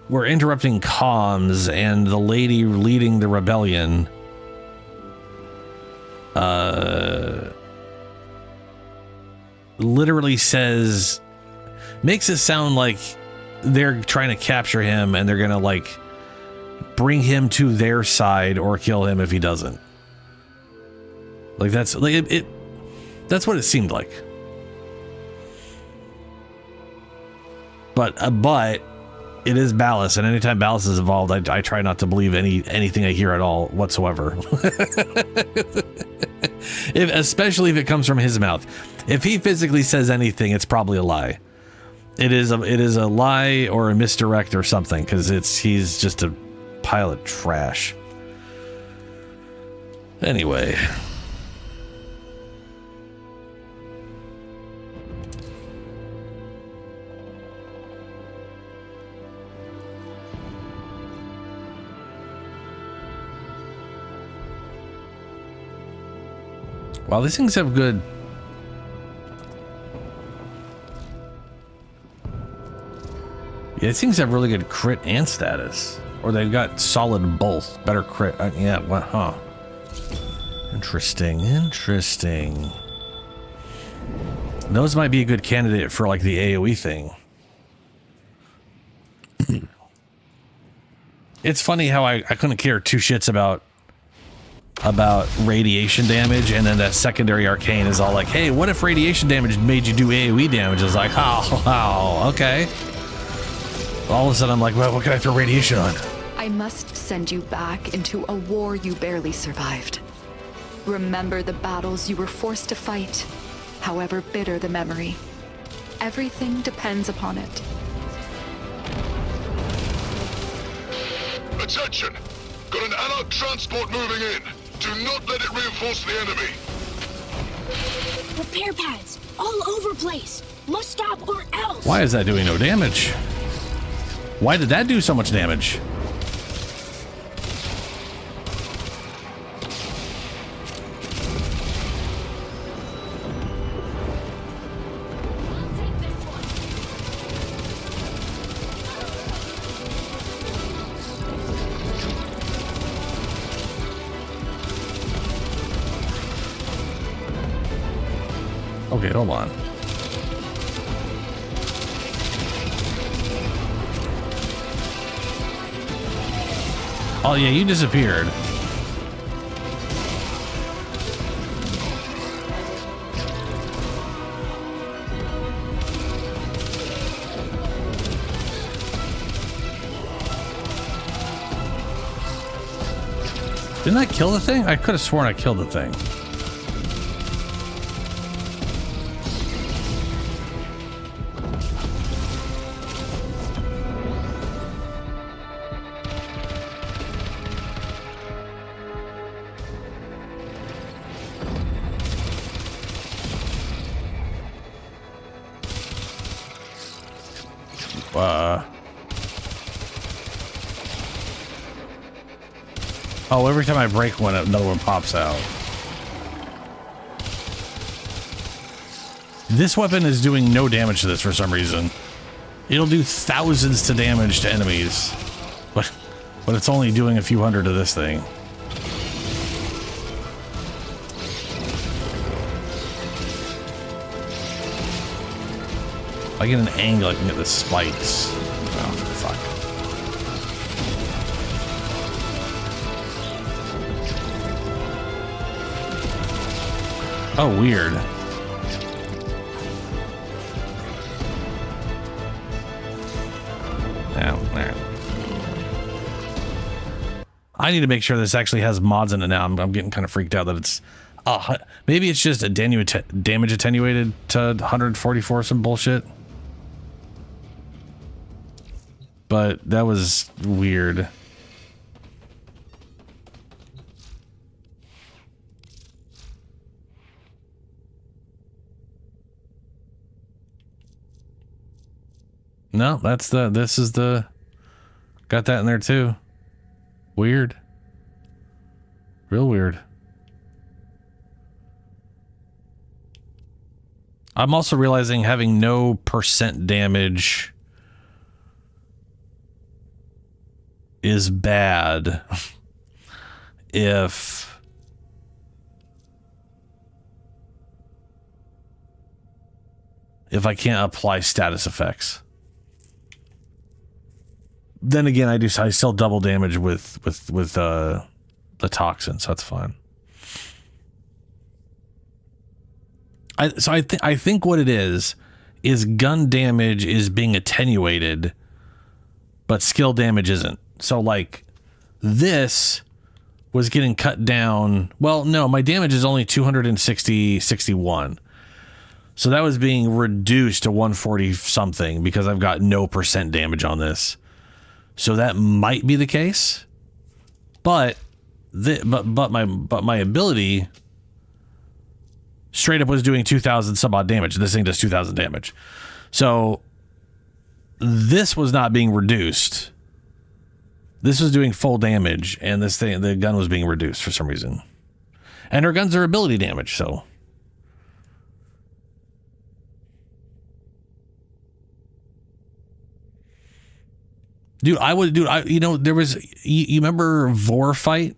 We're interrupting comms, and the lady leading the rebellion literally makes it sound like they're trying to capture him and they're gonna like bring him to their side or kill him if he doesn't. Like that's like that's what it seemed like. But it is Ballast, and anytime Ballast is involved, I try not to believe anything I hear at all whatsoever. Especially if it comes from his mouth. If he physically says anything, it's probably a lie. It is a lie or a misdirect or something, because he's just a pile of trash. Anyway. Wow, these things have good... Yeah, these things have really good crit and status. Or they've got solid both. Better crit. Yeah, what? Huh. Interesting. Those might be a good candidate for, like, the AoE thing. It's funny how I couldn't care two shits about radiation damage, and then that secondary arcane is all like, hey, what if radiation damage made you do AoE damage? It's like, oh, okay. All of a sudden I'm like, well, what can I throw radiation on? I must send you back into a war you barely survived. Remember the battles you were forced to fight, however bitter the memory. Everything depends upon it. Attention! Got an allied transport moving in. Do not let it reinforce the enemy. Repair pads all over place. Must stop or else. Why is that doing no damage? Why did that do so much damage? Okay, hold on. Oh yeah, you disappeared. Didn't I kill the thing? I could have sworn I killed the thing. Oh, every time I break one, another one pops out. This weapon is doing no damage to this for some reason. It'll do thousands to damage to enemies, but it's only doing a few hundred to this thing. If I get an angle, I can get the spikes. Oh, fuck. Oh, weird. I need to make sure this actually has mods in it now. I'm getting kind of freaked out that it's... maybe it's just a damage attenuated to 144 some bullshit. But that was weird. No, this is the, got that in there too. Weird. Real weird. I'm also realizing having no percent damage is bad if I can't apply status effects. then again, I still double damage with the toxins. So that's fine. I think what it is gun damage is being attenuated, but skill damage isn't. So like this was getting cut down. Well, no, my damage is only 61. So that was being reduced to 140 something because I've got no % damage on this. So that might be the case. But my ability straight up was doing 2,000 some odd damage. This thing does 2,000 damage. So this was not being reduced. This was doing full damage, and the gun was being reduced for some reason. And her guns are ability damage, so. Dude, there was, you remember Vor fight?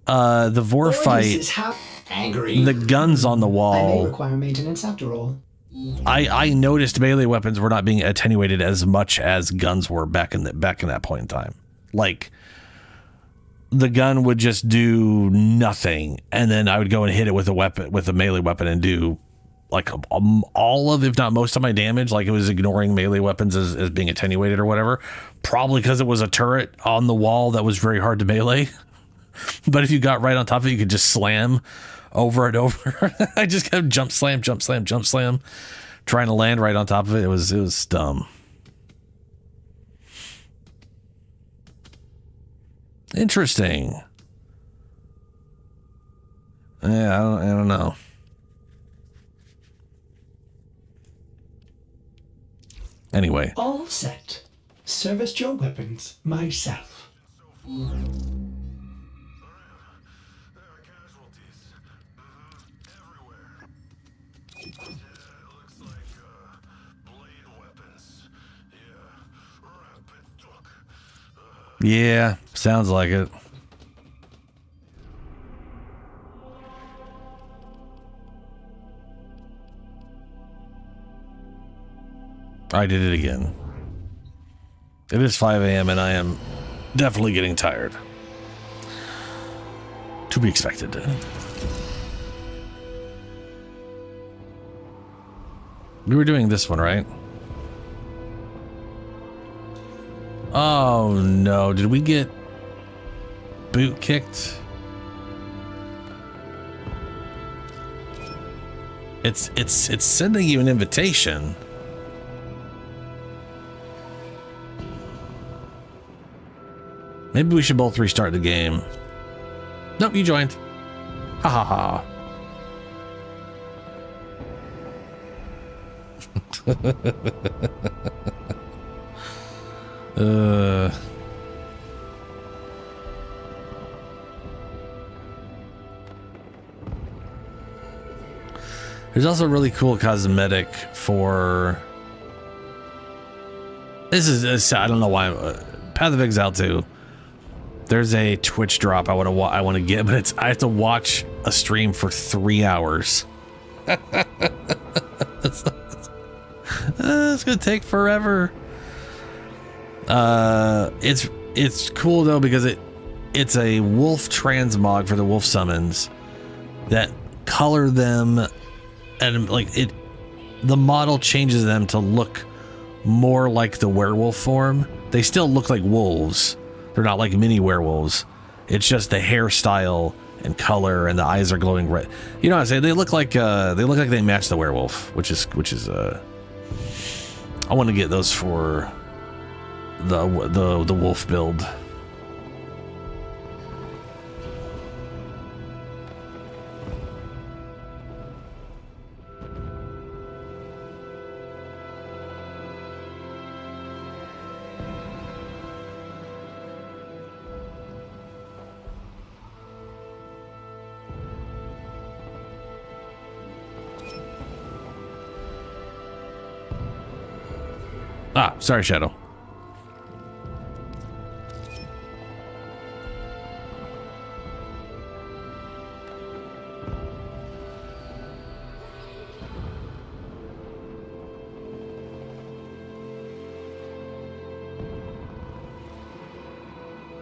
The Vor fight, angry. The guns on the I may wall. require maintenance after all. I noticed melee weapons were not being attenuated as much as guns were back in that point in time. Like, the gun would just do nothing, and then I would go and hit it with a melee weapon and do like all of, if not most of my damage. Like, it was ignoring melee weapons as being attenuated or whatever. Probably because it was a turret on the wall that was very hard to melee. But if you got right on top of it, you could just slam over and over. I just kept jump slam, trying to land right on top of it. It was dumb. Interesting. Yeah, I don't know. Anyway. All set. Service your weapons myself. Yeah, sounds like it. I did it again. It is 5 a.m. and I am definitely getting tired. To be expected. We were doing this one, right? Oh no, did we get boot kicked? It's sending you an invitation. Maybe we should both restart the game. Nope, you joined. Ha ha ha. There's also a really cool cosmetic for this. I don't know why. Path of Exile 2. There's a Twitch drop I want to get, but I have to watch a stream for 3 hours. It's gonna take forever. It's cool though because it's a wolf transmog for the wolf summons that color them, and like the model changes them to look more like the werewolf form. They still look like wolves. They're not like mini werewolves. It's just the hairstyle and color, and the eyes are glowing red. You know what I'm saying? They look like they match the werewolf, which is I want to get those for the wolf build. Ah, sorry, Shadow.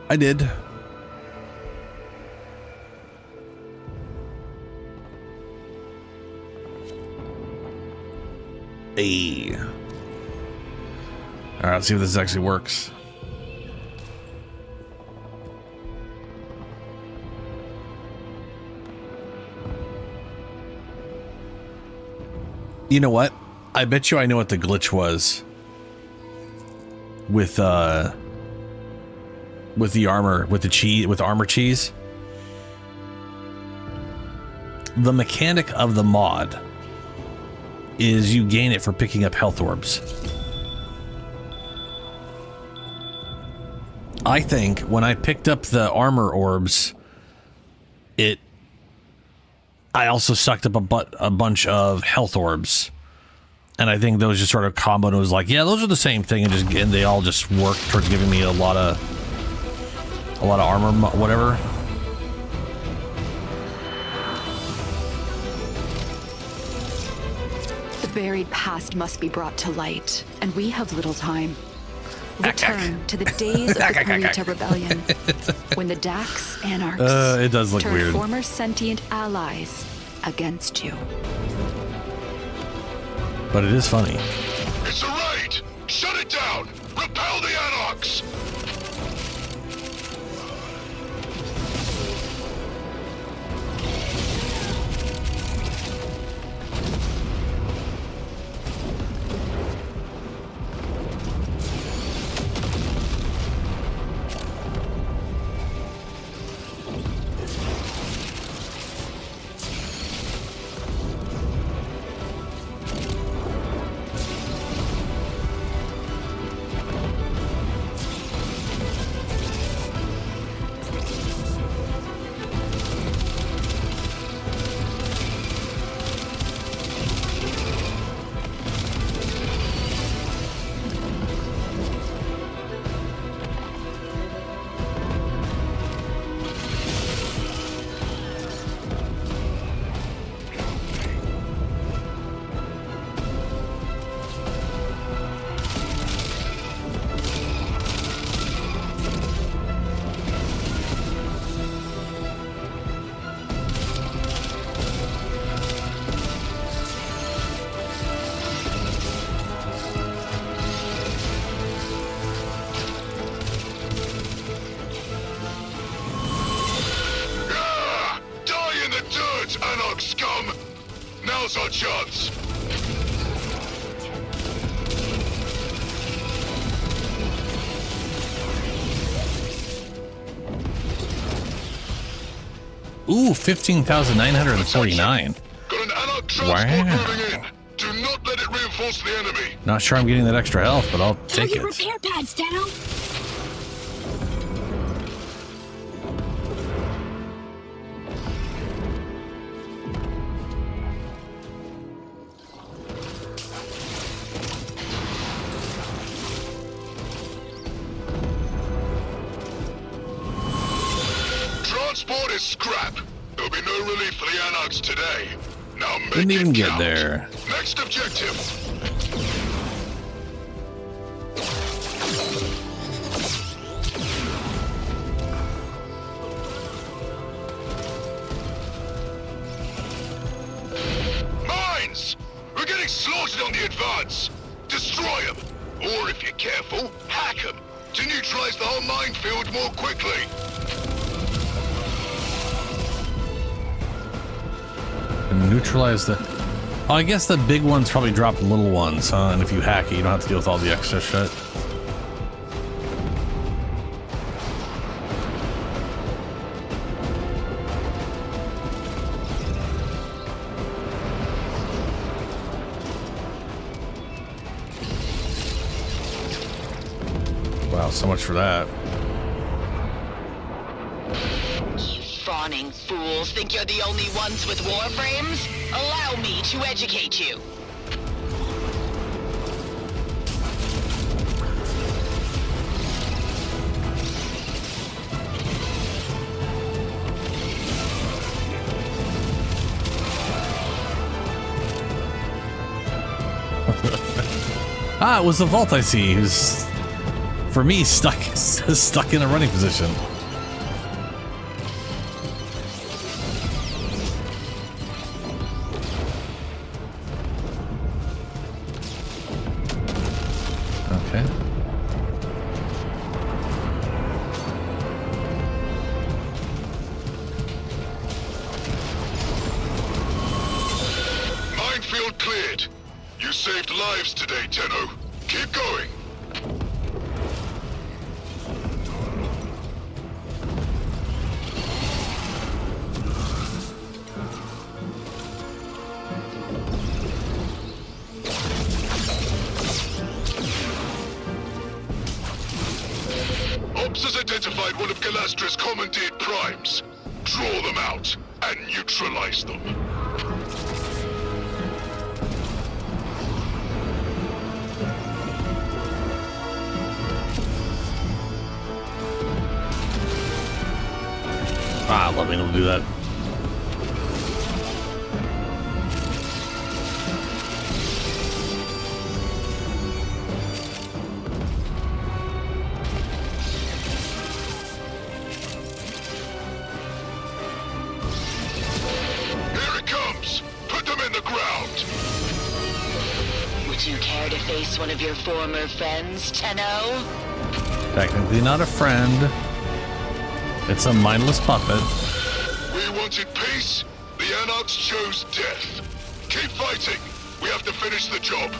I did. Hey. All right, let's see if this actually works. You know what? I bet you I know what the glitch was with the armor, with the cheese, with armor cheese. The mechanic of the mod is you gain it for picking up health orbs. I think when I picked up the armor orbs, I also sucked up a bunch of health orbs, and I think those just sort of comboed and was like, yeah, those are the same thing, and they all just worked towards giving me a lot of armor, whatever. The buried past must be brought to light, and we have little time. Return to the days of the Kurita Rebellion, when the Dax Anarchs it does look turned weird. former sentient allies against you. But it is funny. It's a raid! Shut it down! Repel the Anarchs! Anarch scum! Now's our chance! Ooh, 15,949. Got an Anarch transport Wow. moving in. Do not let it reinforce the enemy. Not sure I'm getting that extra health, but I'll take Your it. repair pads, Dano. Transport is scrap. There'll be no relief for the Anarchs today. Now make Didn't even it get count. there. Next objective. Mines! We're getting slaughtered on the advance. Destroy them. Or if you're careful, hack them to neutralize the whole minefield more quickly. And neutralize the... Oh, I guess the big ones probably drop the little ones, huh? And if you hack it, you don't have to deal with all the extra shit. Wow, so much for that. You fawning fools think you're the only ones with Warframes? Allow me to educate you. Ah, it was the vault I see. It was For me, stuck in a running position. Okay. Minefield cleared. You saved lives today, Tenno. Keep going. Ops has identified one of Galastra's commandeered primes. Draw them out and neutralize them. Ah, let me know to do that. Here it comes! Put them in the ground! Would you care to face one of your former friends, Tenno? Technically not a friend. It's a mindless puppet. We wanted peace. The Anarchs chose death. Keep fighting. We have to finish the job.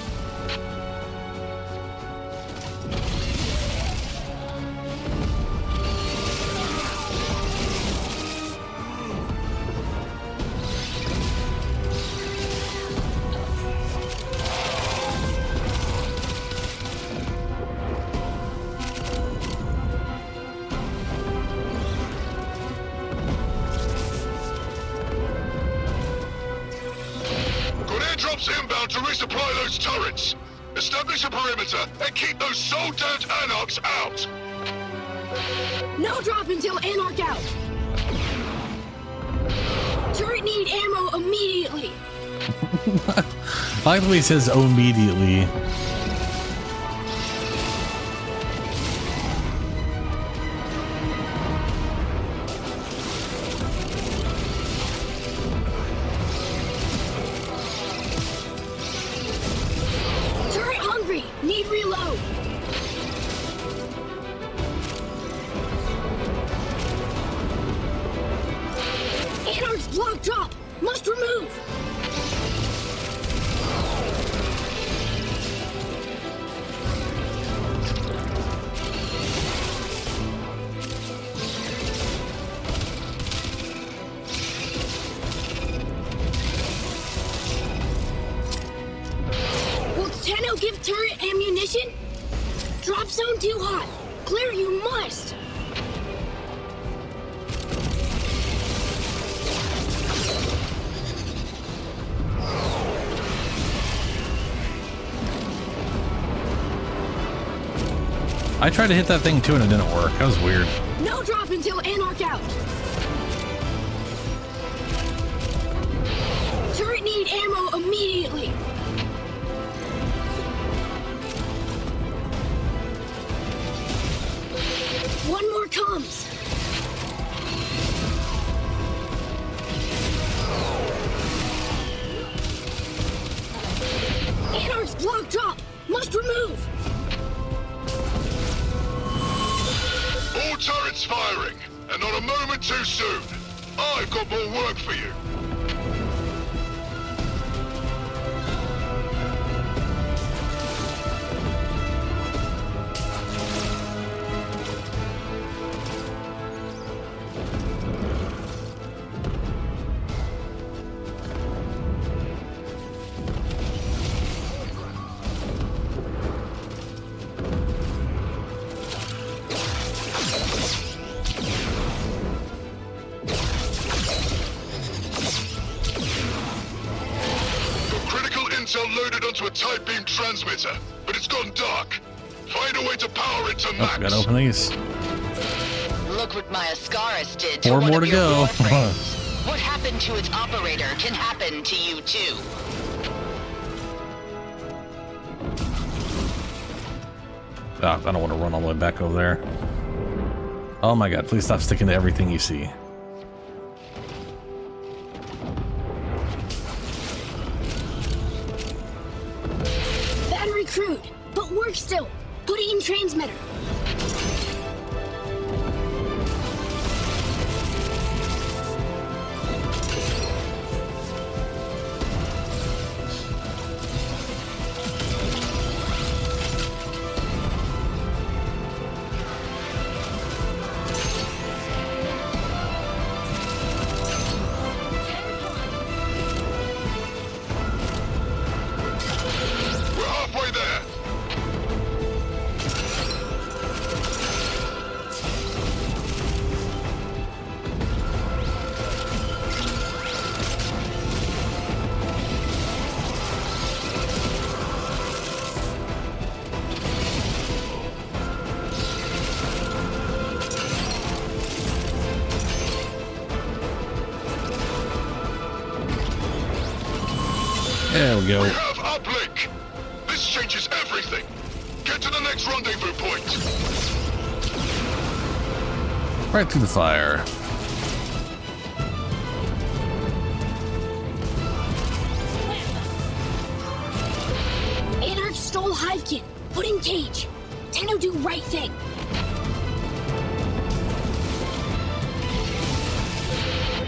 Inbound to resupply those turrets. Establish a perimeter and keep those soul-damned Anarchs out. No drop until Anarch out. Turret need ammo immediately. I like the way he says immediately. Need reload. Anarch's block drop. Must remove. Tenno give turret ammunition? Drop zone too hot. Clear you must. I tried to hit that thing too and it didn't work. That was weird. No drop until Anarch out. Turret need ammo immediately. One more comes. Anarch's block drop. Must remove. All turrets firing, and not a moment too soon. I've got more work for you. Loaded onto a tight beam transmitter, but it's gone dark. Find a way to power it to max. Gotta open these. Look what my Ascaris did to 4 one more of to your go. Warframes. What happened to its operator can happen to you too. Oh, I don't want to run all the way back over there. Oh my god, please stop sticking to everything you see. Battery crude, but works still. Put it in transmitter. There we go. We have uplink. This changes everything. Get to the next rendezvous point. Right through the fire. Anarch stole Hivekin. Put in cage. Tenno do right thing.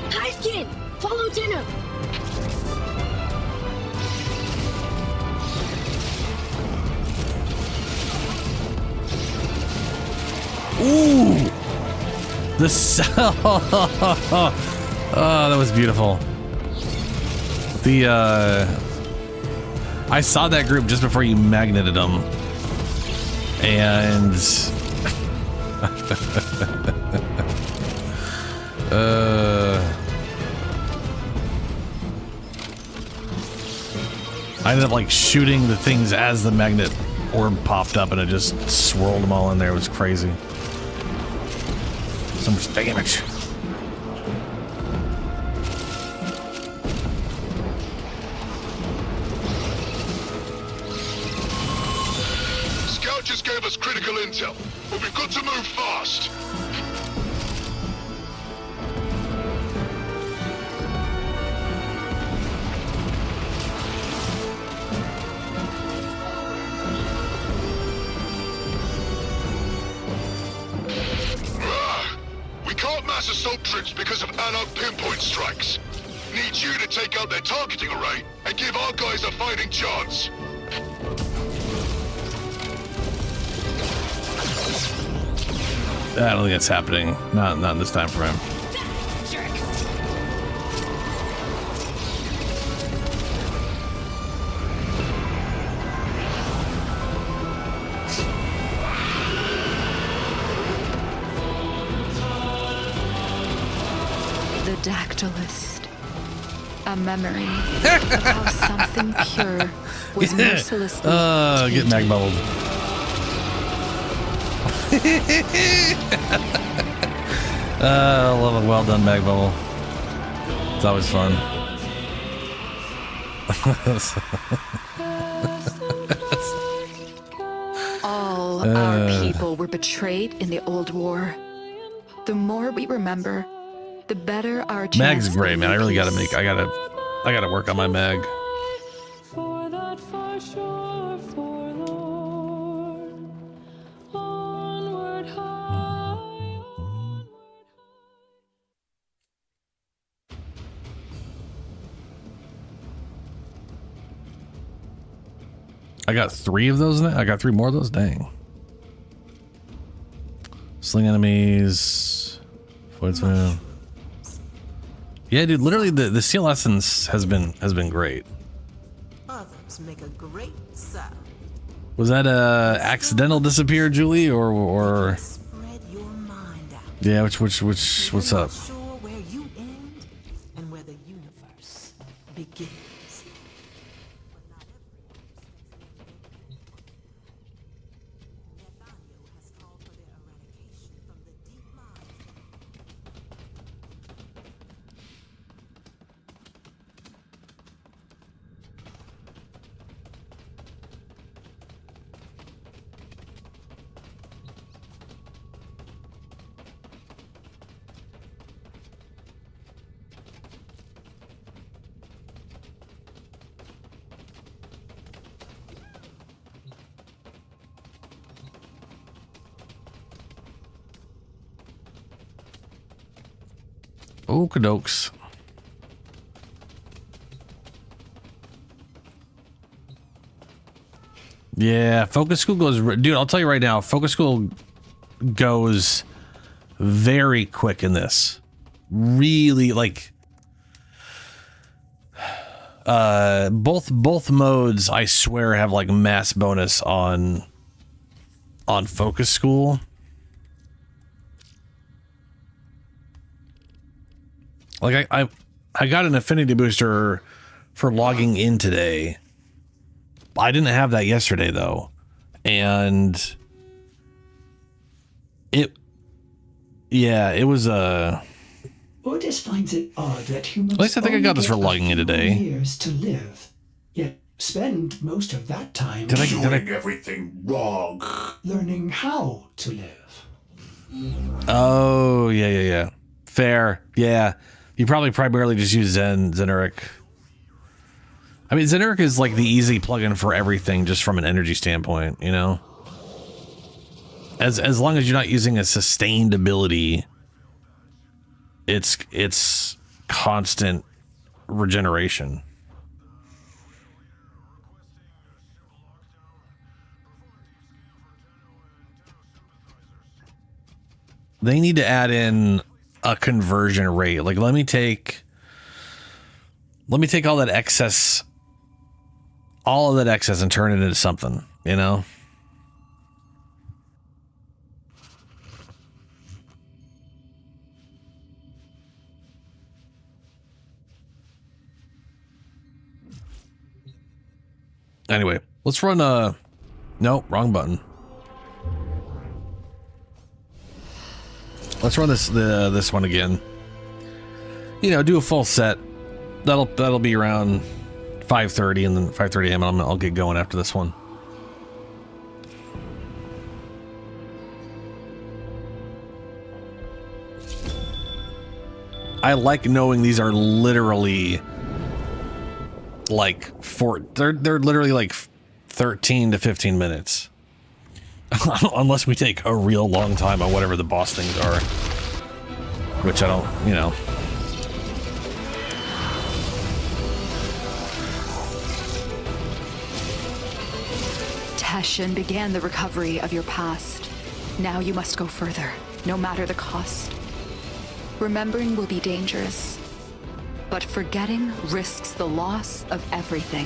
Hivekin, follow Tenno. Ooh! The sound. Oh, that was beautiful. I saw that group just before you magneted them. And I ended up like shooting the things as the magnet orb popped up, and it just swirled them all in there. It was crazy. So much damage. Scout just gave us critical intel. We'll be good to move fast. Mass assault troops because of Anarch pinpoint strikes. Need you to take out their targeting array and give our guys a fighting chance. I don't think that's happening. Not this time for him. Dactylist. A memory of how something pure was mercilessly get mag bubbled. I love a well done mag bubble. It's always fun. All our people were betrayed in the old war. The more we remember, the better our chances. Mag's great, man. I really gotta make. I gotta work on my mag. I got 3 of those. I got 3 more of those. Dang. Sling enemies. Yeah, dude. Literally, the seal essence has been great. Others make a great sound. Was that a accidental disappear, Julie, or? Spread your mind out. Yeah. What's up? Sure where you end and where the universe begins. Okadokes. Yeah, focus school goes... Dude, I'll tell you right now, focus school goes very quick in this. Really, like... both modes, I swear, have like mass bonus on focus school. Like I got an affinity booster for logging in today. I didn't have that yesterday though, and it was a. Otis finds it odd that humans At least I think I got this for only logging in get a today. few years to live, yet spend most of that time Did I everything wrong, learning how to live. Oh yeah. Fair. Yeah. You probably primarily just use Zenuric. I mean, Zenuric is like the easy plugin for everything, just from an energy standpoint, you know? As long as you're not using a sustained ability, it's constant regeneration. They need to add in a conversion rate. Like, let me take all that excess and turn it into something, you know? Anyway, let's run no, wrong button. Let's run this one again. You know, do a full set. That'll be around 5:30, and then 5:30 a.m. I'll get going after this one. I like knowing these are literally like they're literally like 13 to 15 minutes. Unless we take a real long time on whatever the boss things are. Which I don't, you know. Teshin began the recovery of your past. Now you must go further, no matter the cost. Remembering will be dangerous, but forgetting risks the loss of everything.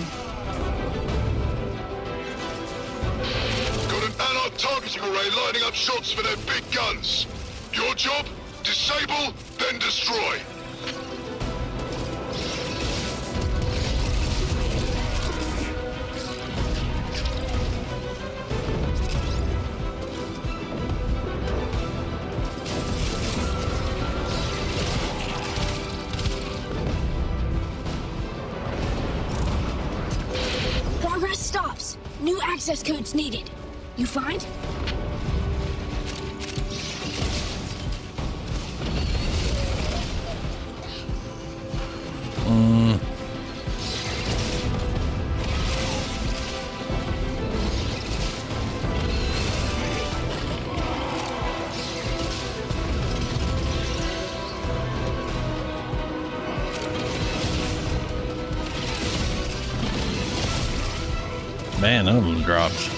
Got an allied targeting array lining up shots for their big guns. Your job? Disable, then destroy. Progress stops. New access codes needed. You find? Man, none of them dropped.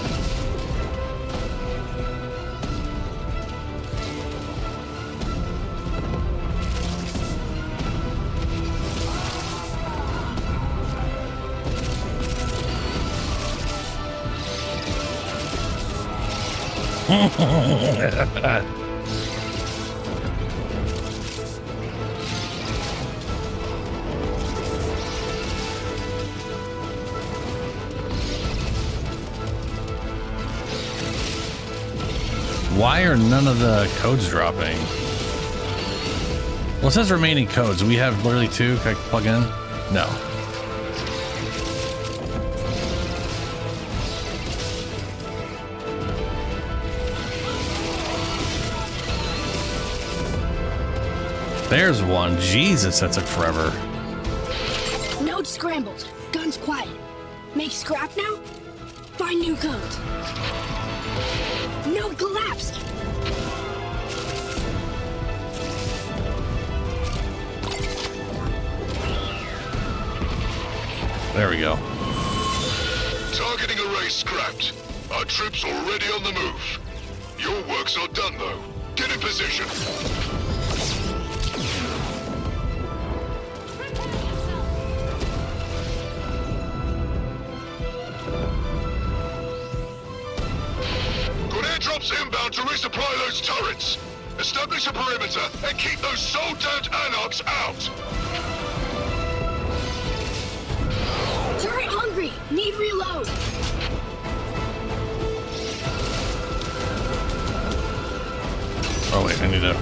Why are none of the codes dropping? Well, it says remaining codes. We have literally 2. Can I plug in? No. There's one. Jesus, that took forever. Node scrambled. Guns quiet. Make scrap now? Find new codes. Node collapsed. There we go. Targeting array scrapped. Our troops already on the move. Your work's not done, though. Get in position. Got airdrops inbound to resupply those turrets. Establish a perimeter and keep those soul-damned anarchs out. Turret hungry. Need reload. Oh wait, I need to.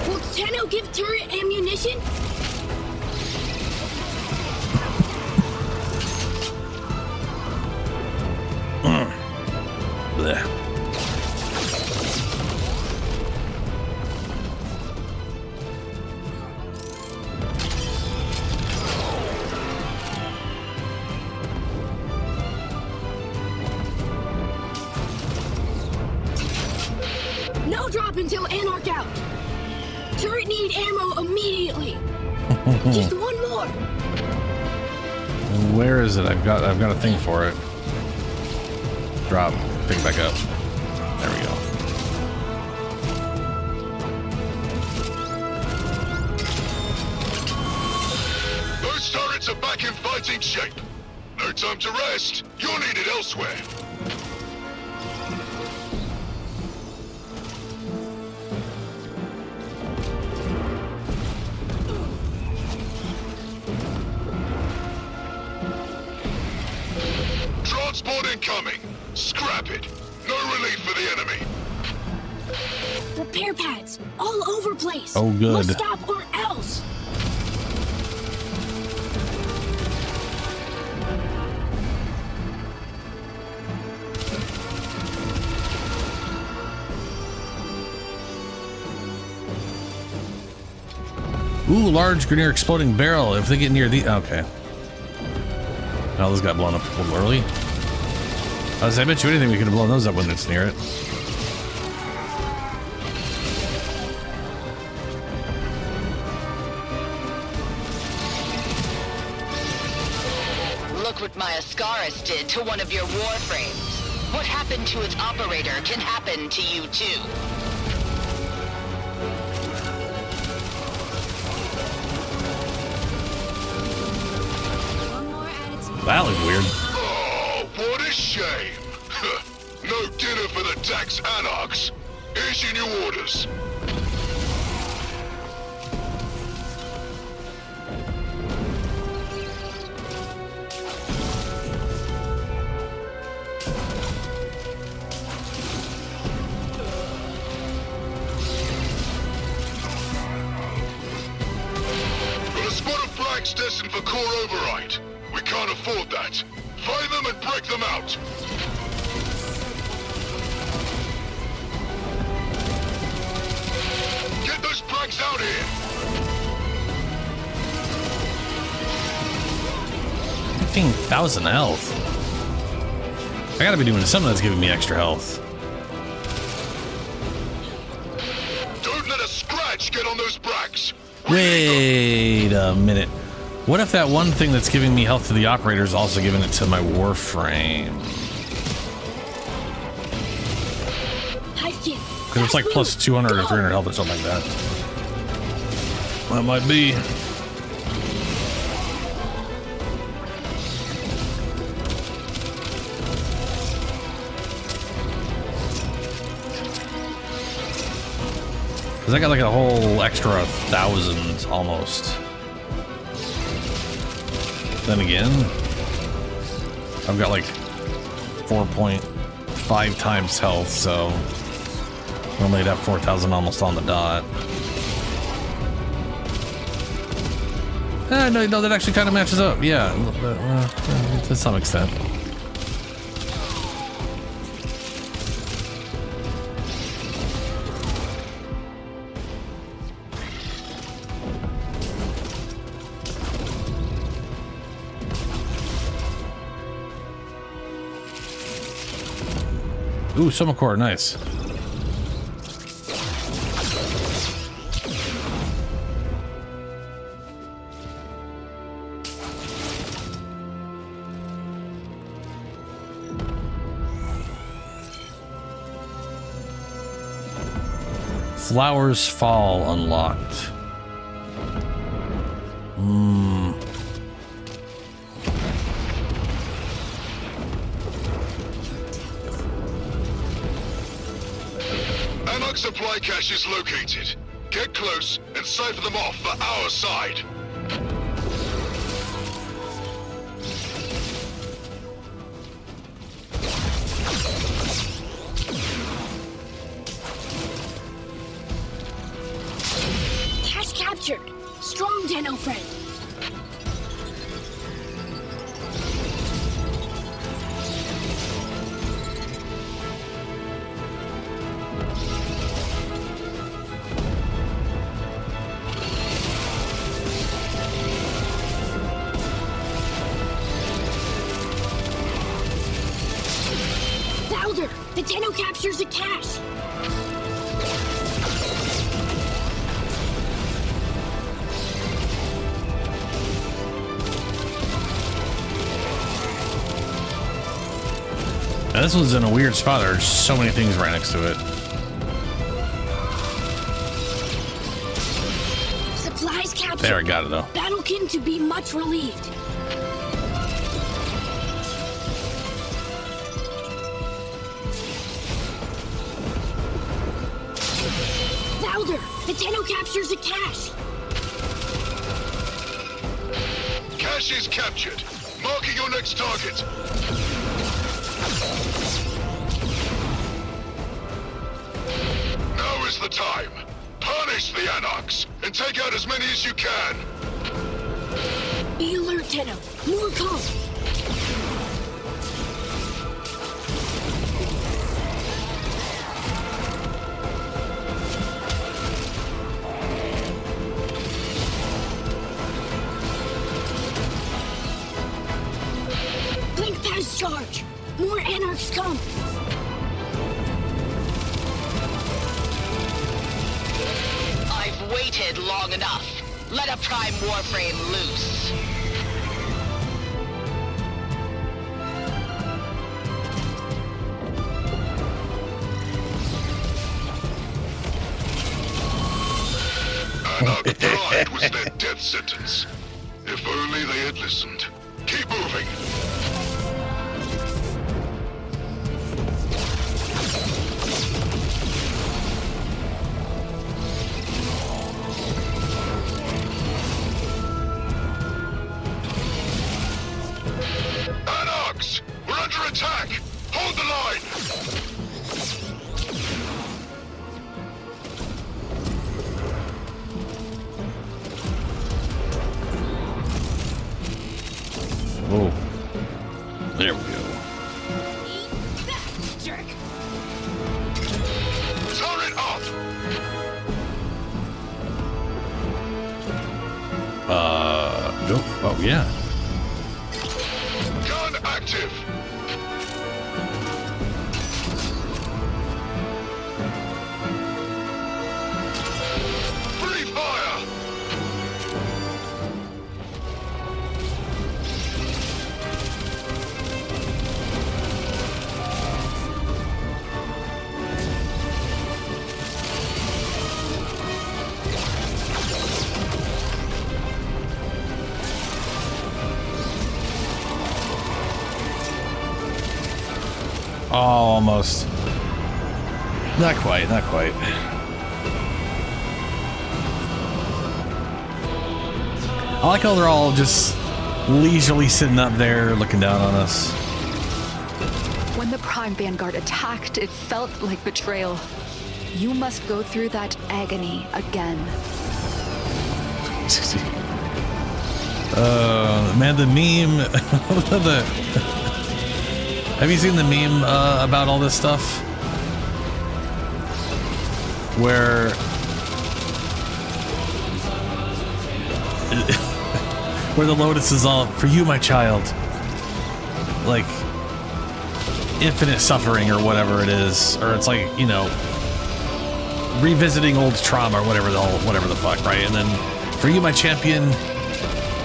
Will Tenno give turret ammunition? Blech. No drop until Anarch out. Turret need ammo immediately. Just one more. Where is it? I've got a thing for it. Drop. Pick it back up. There we go. Those turrets are back in fighting shape. No time to rest. You're needed elsewhere. Transport incoming. Scrap it. No relief for the enemy. Repair pads all over place. Oh, good. Must stop or else. Ooh, large Grineer exploding barrel. If they get near the... Okay. Now those got blown up a little early. I bet you anything we could have blown those up when it's near it. Look what my Ascaris did to one of your Warframes. What happened to its operator can happen to you too. That looked weird. Oh, what a shame. No dinner for the Dax Anarchs. Here's your new orders. Got a squad of flags destined for core override. We can't afford that. Find them and break them out. Get those flags out here. 15,000 health. I gotta be doing something that's giving me extra health. Don't let a scratch get on those bracks. Wait a minute. What if that one thing that's giving me health to the operator is also giving it to my Warframe? Because it's like plus 200 or 300 health or something like that. That might be. Because I got like a whole extra 1,000 almost. Then again, I've got like 4.5 times health, so normally I'd have 4,000 almost on the dot. No, that actually kind of matches up. Yeah, to some extent. Ooh, summer core, nice. Flowers Fall unlocked. Anarch supply cache is located. Get close and cipher them off for our side. Cache captured. Strong, Deno friend. Louder! The Deno captures a cache. Now, this one's in a weird spot. There's so many things right next to it. Supplies captured. There, I got it though. Battlekin to be much relieved. Louder! The Deno captures a cache. Cache is captured. Marking your next target. Now is the time. Punish the Anarchs and take out as many as you can. Be alert, Deno. More calm. Blink past charge. More Anarchs come. I've waited long enough. Let a Prime Warframe loose. Anarch pride was their death sentence. If only they had listened. Keep moving. Anarchs! We're under attack! Hold the line! Oh, there we go. Jerk. Turret up! Nope. Oh, yeah. Gun active! Free fire! Oh, almost. Not quite, not quite. I like how they're all just leisurely sitting up there looking down on us. When the Prime Vanguard attacked, it felt like betrayal. You must go through that agony again. Man, the meme. Have you seen the meme about all this stuff? Where where the Lotus is all for you, my child. Like infinite suffering or whatever it is, or it's like, you know, revisiting old trauma or whatever the fuck, right? And then for you, my champion,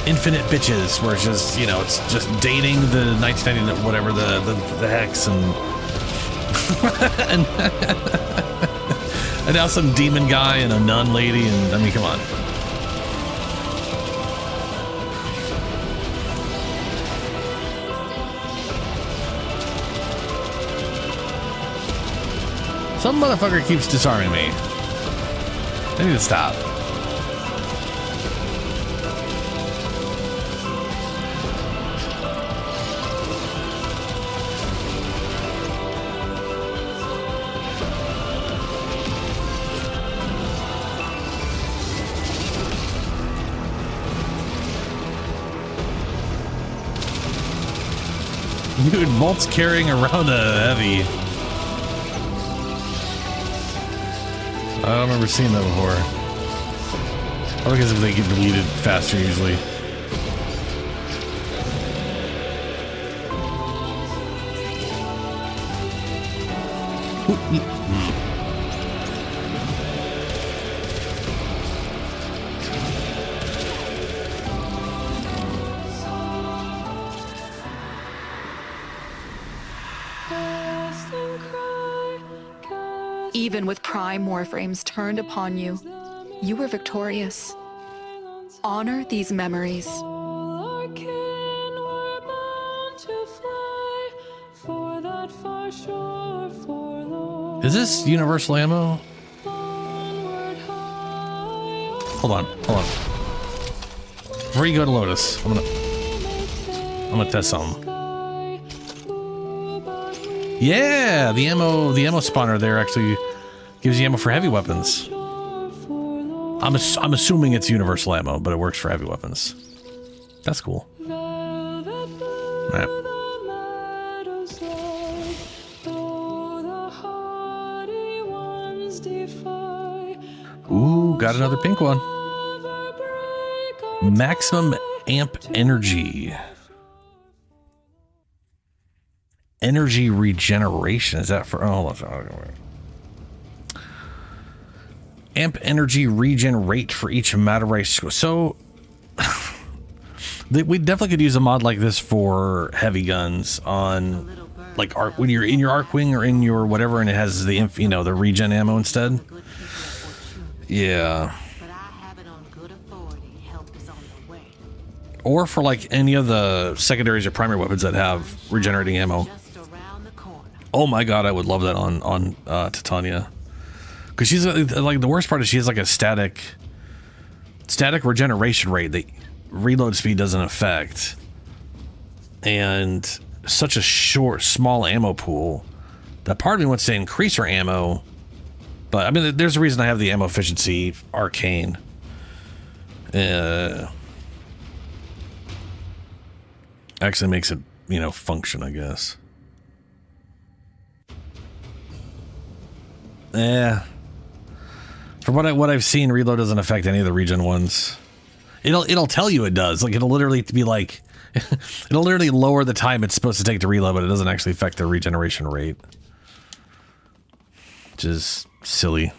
infinite bitches, where it's just, you know, it's just dating the 1990 whatever the hex and and now some demon guy and a nun lady, and I mean, come on. Some motherfucker keeps disarming me. I need to stop. Dude, Malt's carrying around a heavy. I don't remember seeing that before. Probably because if they get deleted faster usually. Even with prime warframes turned upon you, you were victorious. Honor these memories. Is this universal ammo? Hold on. Before you go to Lotus, I'm gonna test something. Yeah, the ammo spawner there actually gives you ammo for heavy weapons. I'm assuming it's universal ammo, but it works for heavy weapons. That's cool. All right. Ooh, got another pink one. Maximum amp energy. Energy regeneration. Is that for... Oh, hold on. Amp energy regen rate for each Matarai score. So... we definitely could use a mod like this for heavy guns on... Like, when you're in your Arcwing or in your whatever, and it has the, you know, the regen ammo instead. Yeah. Or for, like, any of the secondaries or primary weapons that have regenerating ammo. Oh my god, I would love that on Titania. Because she's, like, the worst part is she has, like, a static regeneration rate that reload speed doesn't affect. And such a small ammo pool that part of me wants to increase her ammo. But, I mean, there's a reason I have the ammo efficiency arcane. Actually makes it, you know, function, I guess. Yeah. From what I've seen, reload doesn't affect any of the regen ones. It'll tell you it does. Like, it'll literally be like... it'll literally lower the time it's supposed to take to reload, but it doesn't actually affect the regeneration rate. Which is silly.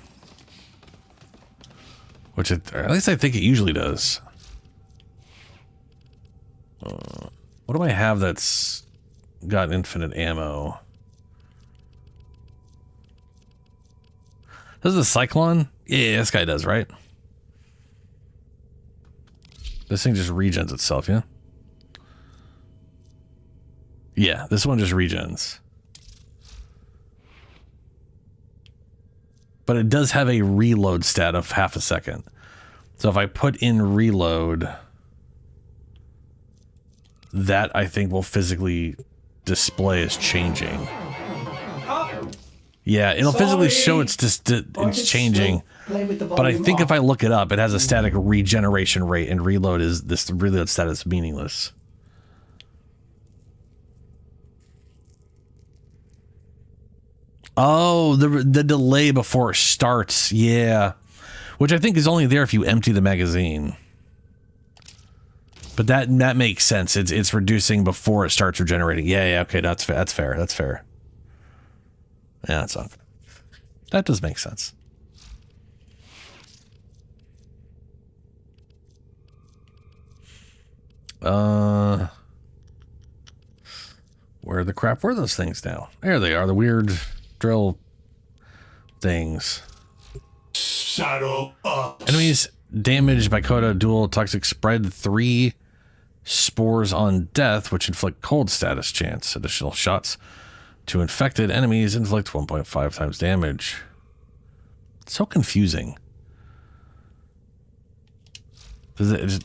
Which, at least I think it usually does. What do I have that's got infinite ammo? Does the Cyclone? Yeah, this guy does, right? This thing just regens itself, yeah? Yeah, this one just regens. But it does have a reload stat of half a second. So if I put in reload, that I think will physically display as changing. Yeah, it'll physically show it's changing. But I think if I look it up, it has a static regeneration rate, and reload stat is meaningless. Oh, the delay before it starts, yeah. Which I think is only there if you empty the magazine. But that makes sense. It's reducing before it starts regenerating. Yeah, okay, that's fair. Yeah, that's not. That does make sense. Where the crap were those things now? There they are, the weird drill things. Saddle up. Enemies damaged by Coda dual toxic spread 3 spores on death, which inflict cold status chance. Additional shots to infected enemies inflict 1.5 times damage. It's so confusing. If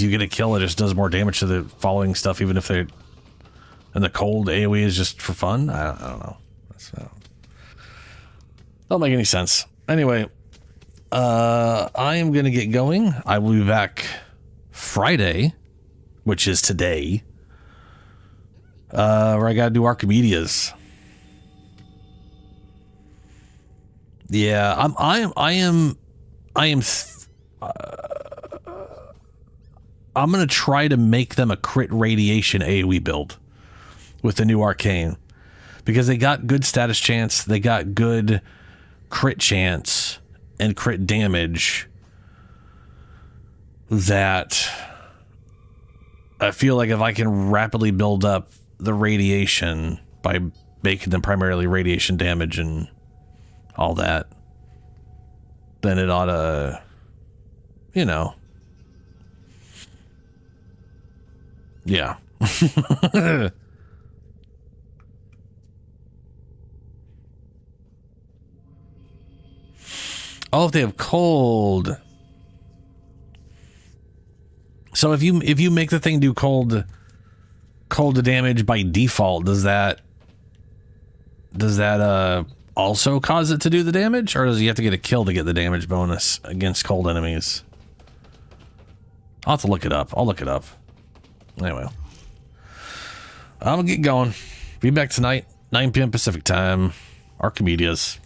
you get a kill, it just does more damage to the following stuff, even if they're... And the cold AoE is just for fun? I don't know. Don't make any sense. Anyway, I am going to get going. I will be back Friday, which is today, where I got to do Archimedes. Yeah, I'm going to try to make them a crit radiation AoE build with the new arcane, because they got good status chance, they got good crit chance and crit damage, that I feel like if I can rapidly build up the radiation by making them primarily radiation damage and all that, then it ought to, you know, yeah. Oh, if they have cold. So if you make the thing do cold damage by default, does that also cause it to do the damage, or does you have to get a kill to get the damage bonus against cold enemies? I'll have to look it up. I'll look it up. Anyway, I'm gonna get going. Be back tonight, 9 p.m. Pacific time. Archimedes.